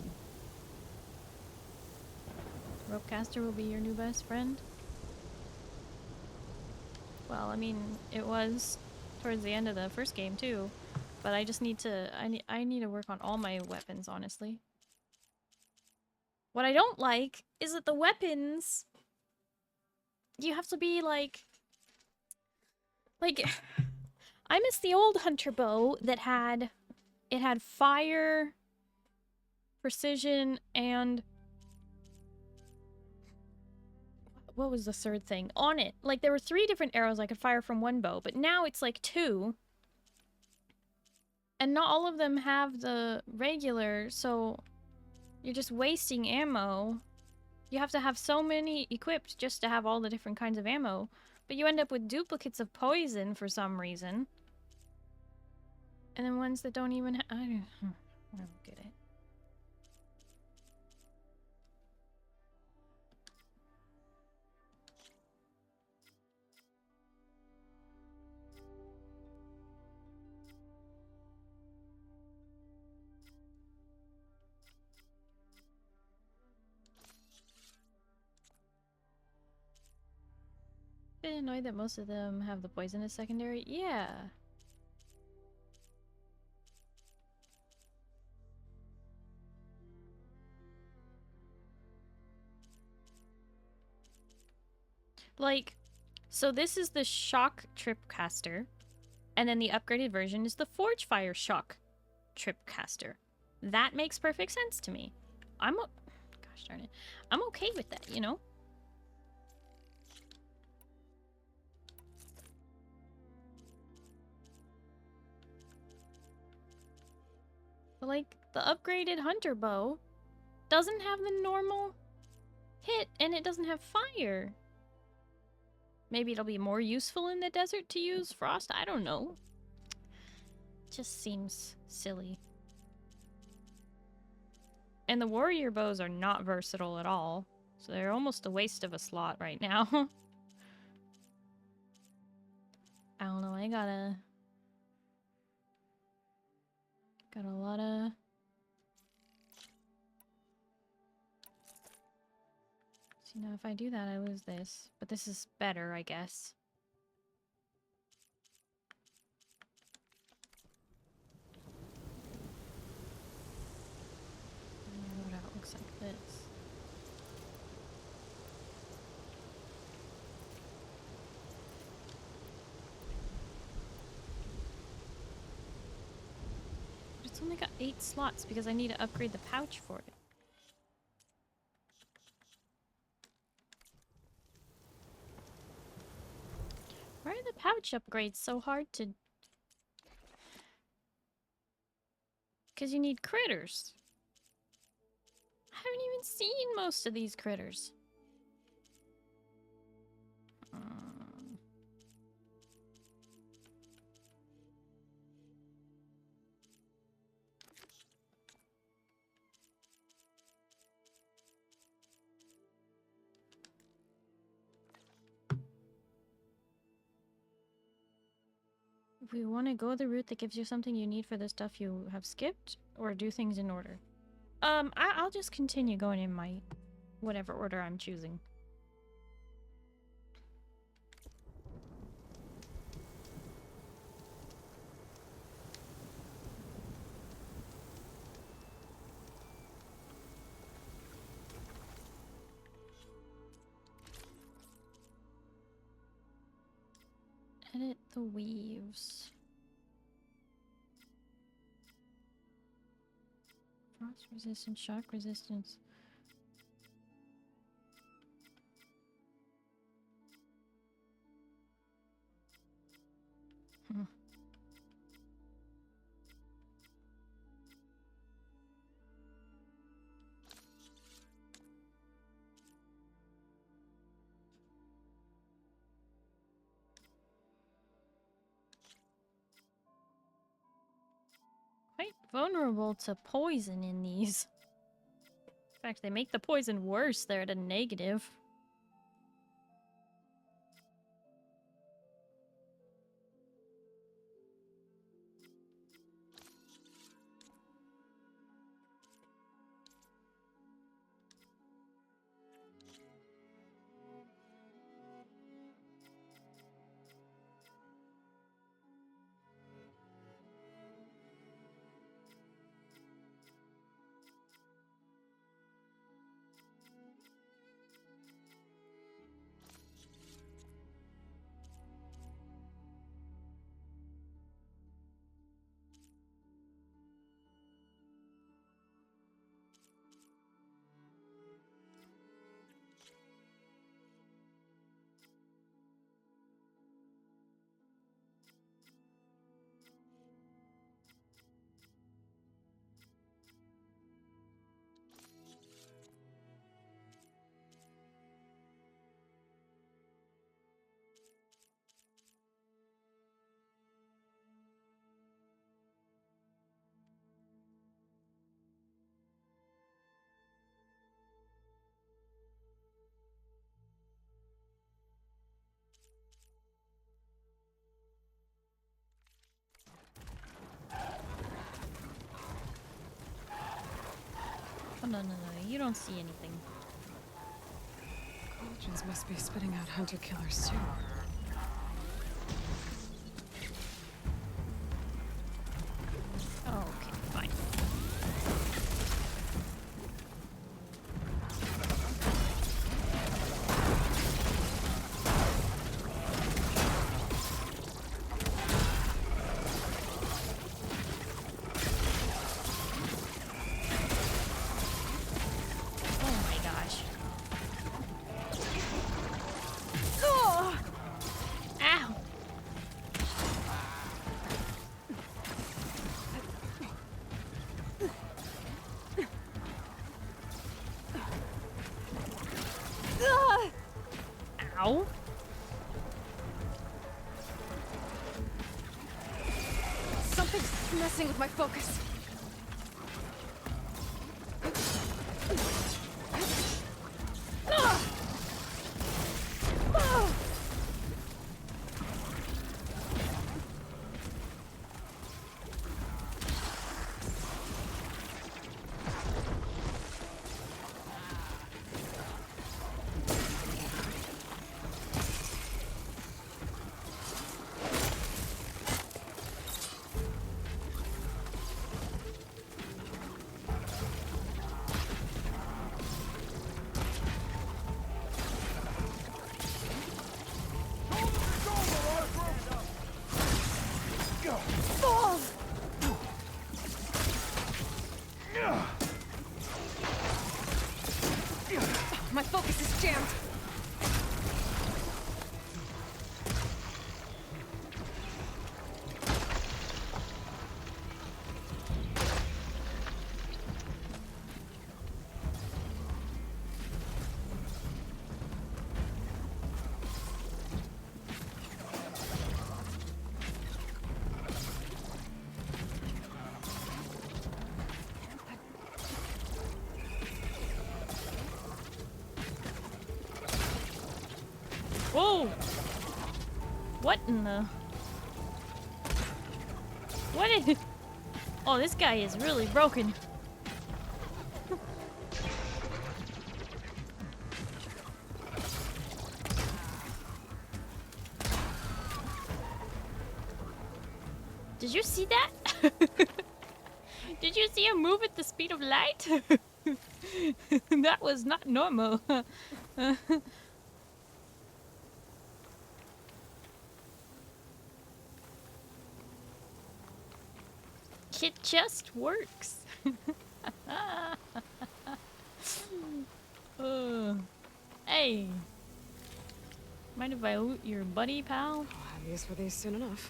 Ropecaster will be your new best friend? Well, I mean, it was towards the end of the first game too, but I just need to, I need to work on all my weapons, honestly. What I don't like is that the weapons, you have to be like, I miss the old hunter bow that had, it had fire, precision, and what was the third thing on it? Like, there were 3 different arrows I could fire from one bow, but now it's like 2. And not all of them have the regular, so you're just wasting ammo. You have to have so many equipped just to have all the different kinds of ammo. But you end up with duplicates of poison for some reason. And then ones that don't even I don't get it. Been annoyed that most of them have the poison as secondary? Yeah. Like, so this is the Shock Tripcaster, and then the upgraded version is the Forge Fire Shock Tripcaster. That makes perfect sense to me. Gosh darn it. I'm okay with that, you know? But like, the upgraded hunter bow doesn't have the normal hit, and it doesn't have fire. Maybe it'll be more useful in the desert to use frost? I don't know. Just seems silly. And the warrior bows are not versatile at all. So they're almost a waste of a slot right now. I don't know, I got a lot of... See, now if I do that, I lose this. But this is better, I guess. What out looks like this. But it's only got 8 slots because I need to upgrade the pouch for it. Why are the pouch upgrades so hard to... Because you need critters. I haven't even seen most of these critters. If we want to go the route that gives you something you need for the stuff you have skipped, or do things in order. I'll just continue going in my whatever order I'm choosing. Edit the weaves. Frost resistance, shock resistance. Quite vulnerable to poison in these. In fact, they make the poison worse. They're at a negative. Oh, no, you don't see anything. Cauldrons must be spitting out hunter-killers, too. Okay, fine. Ow. Something's messing with my focus. No! Whoa! What in the... What is... Oh, this guy is really broken. Did you see that? Did you see him move at the speed of light? That was not normal. It just works. Hey. Mind if I loot your buddy, pal? I'll have use for these soon enough.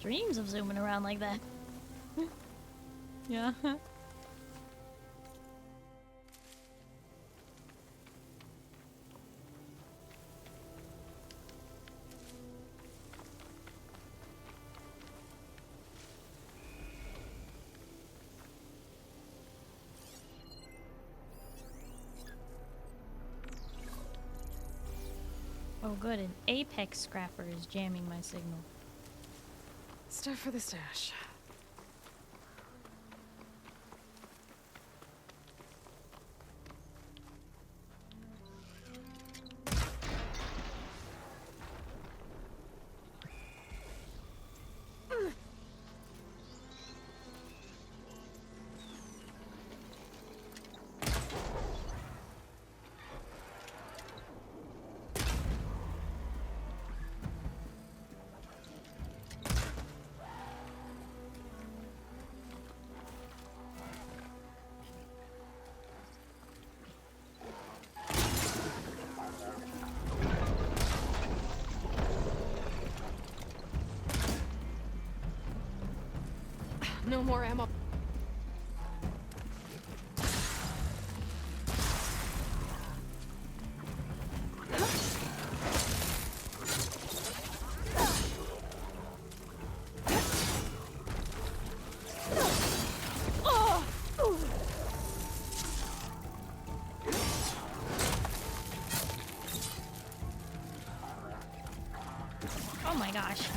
Dreams of zooming around like that. Yeah. Oh good, an apex scrapper is jamming my signal. Stuff for the stash. No more ammo. Oh my gosh.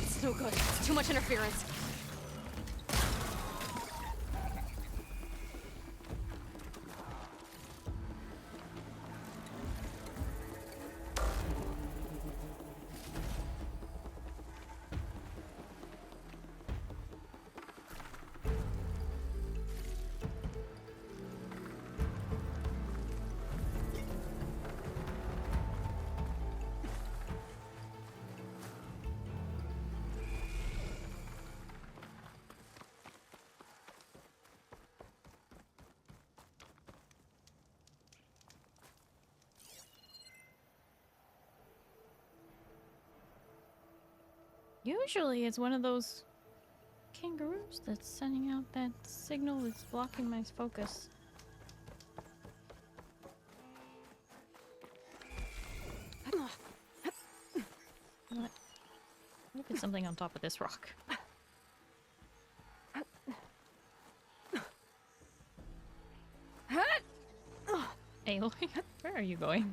It's no good. It's too much interference. Usually it's one of those kangaroos that's sending out that signal that's blocking my focus. What? Look at something on top of this rock. Aloy, where are you going?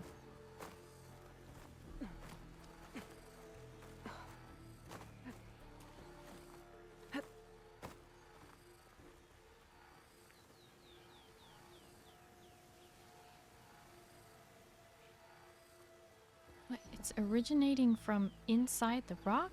What? It's originating from inside the rock?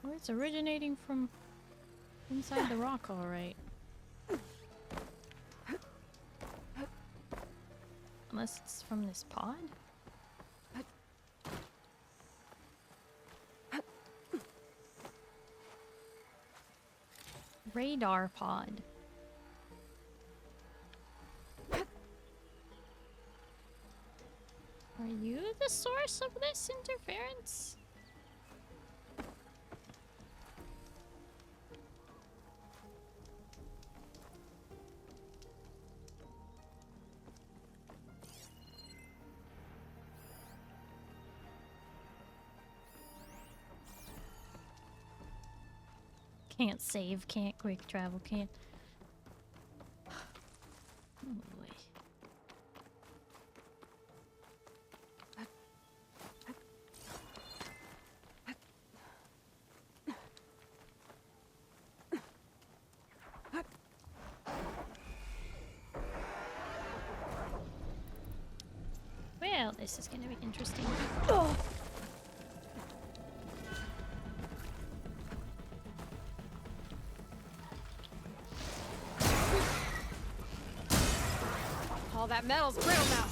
Or it's originating from inside the rock, alright. Unless it's from this pod? Radar pod. Are you the source of this interference? Can't save, can't quick travel, can't. Oh boy. Well, this is gonna be interesting. Oh. All that metal's brittle now.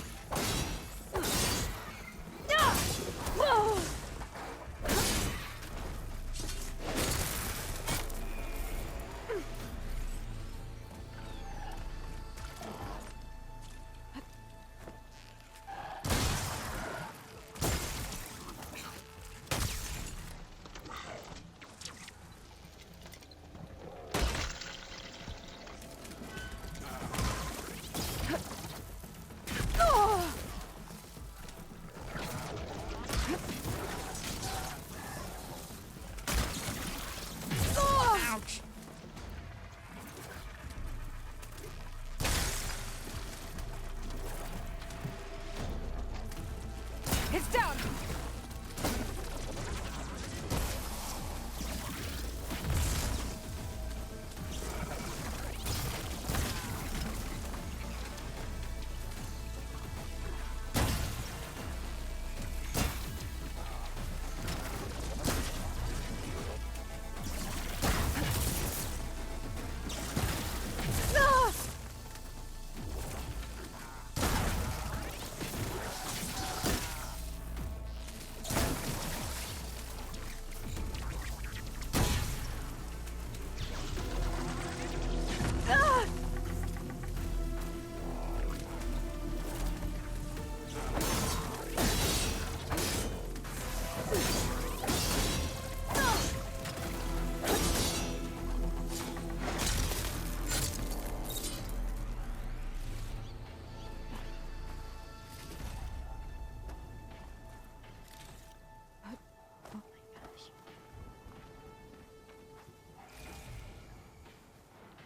It's down!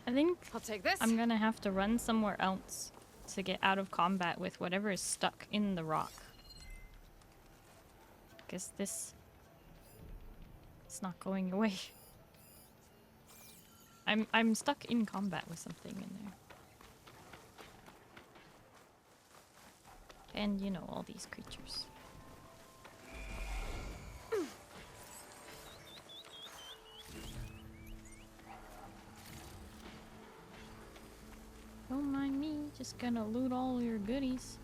I think I'll take this. I'm gonna have to run somewhere else to get out of combat with whatever is stuck in the rock. Guess this... it's not going away. I'm stuck in combat with something in there. And you know, all these creatures. Don't mind me, just gonna loot all your goodies.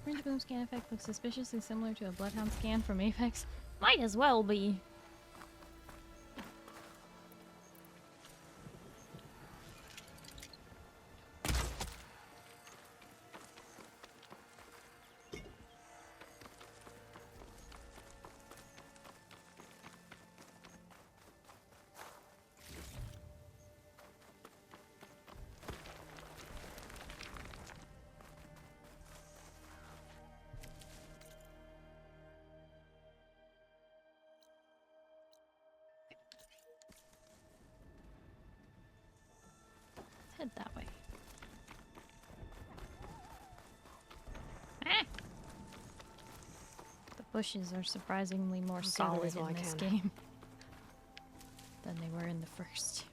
Orange boom scan effect looks suspiciously similar to a bloodhound scan from Apex. Might as well be. Head that way. Ah! The bushes are surprisingly more solid in this game than they were in the first.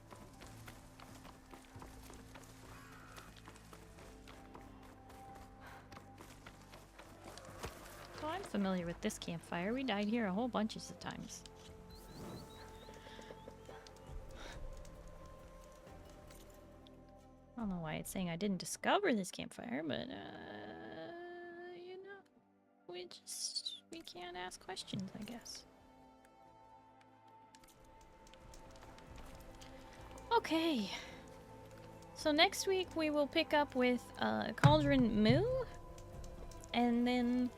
So I'm familiar with this campfire. We died here a whole bunch of times. I don't know why it's saying I didn't discover this campfire, but, you know, we can't ask questions, I guess. Okay. So next week we will pick up with, Cauldron Moo, and then,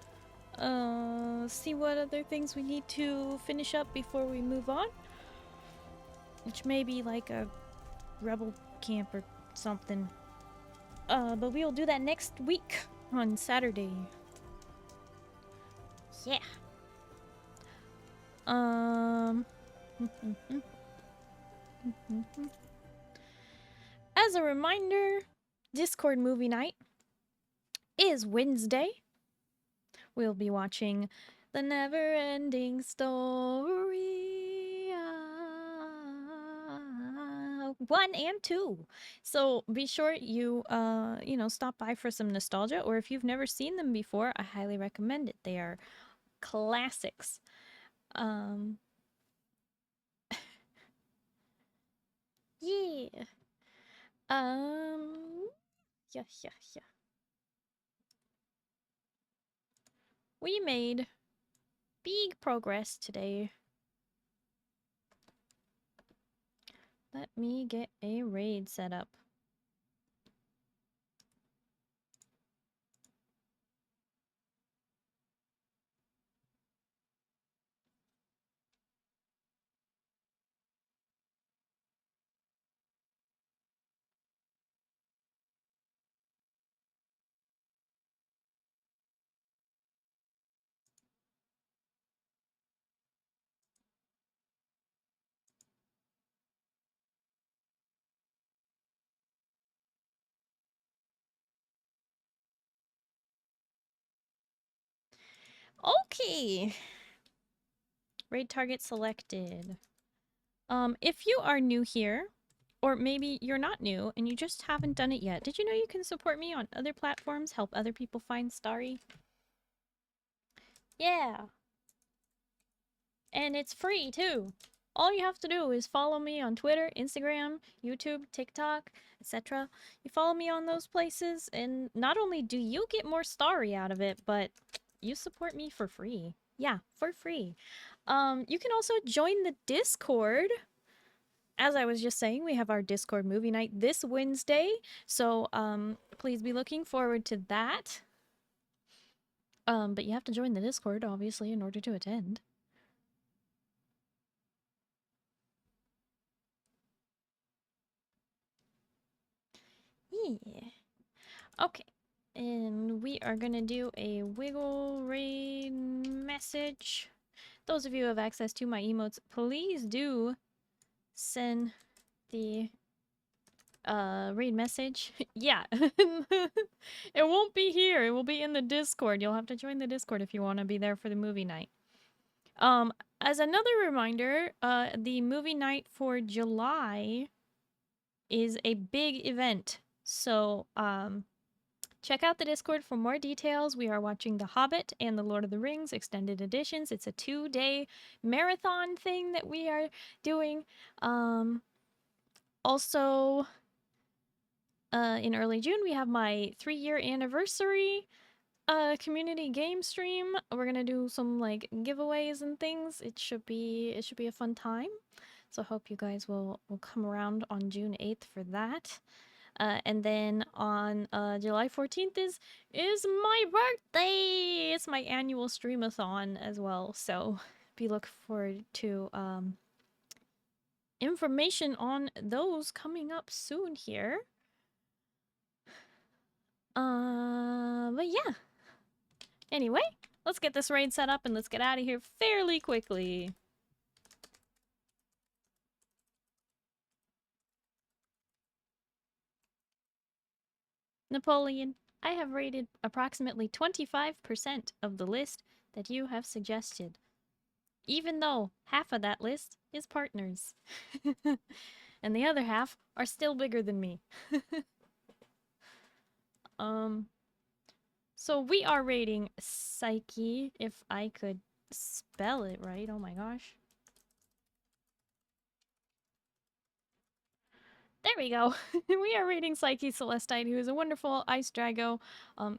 see what other things we need to finish up before we move on. Which may be like a rebel camp or something. But we will do that next week on Saturday. Yeah. As a reminder, Discord movie night is Wednesday. We'll be watching The Never-Ending Story 1 and 2. So be sure you you know, stop by for some nostalgia, or if you've never seen them before, I highly recommend it. They are classics. Yeah. Yeah. We made big progress today. Let me get a raid set up. Okay. Raid target selected. If you are new here, or maybe you're not new and you just haven't done it yet, did you know you can support me on other platforms, help other people find Starry? Yeah. And it's free too. All you have to do is follow me on Twitter, Instagram, YouTube, TikTok, etc. You follow me on those places, and not only do you get more Starry out of it, but you support me for free. Yeah, for free. You can also join the Discord. As I was just saying, we have our Discord movie night this Wednesday, so please be looking forward to that. But you have to join the Discord, obviously, in order to attend. Yeah. Okay. And we are gonna do a wiggle raid message. Those of you who have access to my emotes, please do send the raid message. Yeah. It won't be here. It will be in the Discord. You'll have to join the Discord if you want to be there for the movie night. As another reminder, the movie night for July is a big event. So, check out the Discord for more details. We are watching The Hobbit and The Lord of the Rings extended editions. It's a 2-day marathon thing that we are doing. Also, in early June, we have my 3-year anniversary community game stream. We're gonna do some like giveaways and things. It should be a fun time. So I hope you guys will come around on June 8th for that. And then on July 14th is my birthday. It's my annual streamathon as well. So be looking forward to information on those coming up soon here. But yeah. Anyway, let's get this raid set up and let's get out of here fairly quickly. Napoleon, I have raided approximately 25% of the list that you have suggested. Even though half of that list is partners. And the other half are still bigger than me. So we are raiding Psyche, if I could spell it right. Oh my gosh. There we go. We are raiding Psyche Celestite, who is a wonderful ice drago.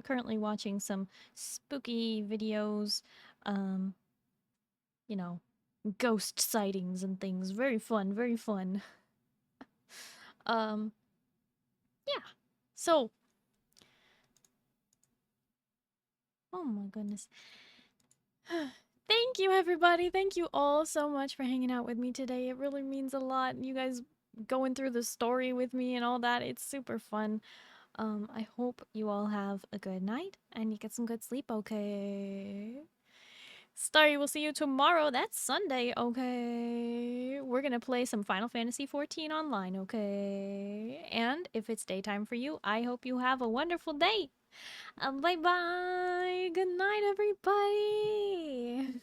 Currently watching some spooky videos. You know, ghost sightings and things. Very fun, very fun. Yeah. So, oh my goodness. Thank you, everybody. Thank you all so much for hanging out with me today. It really means a lot. You guys going through the story with me and all that. It's super fun. I hope you all have a good night and you get some good sleep, okay? Starry, we'll see you tomorrow. That's Sunday, okay? We're gonna play some Final Fantasy XIV online, okay? And if it's daytime for you, I hope you have a wonderful day. Bye-bye. Good night, everybody.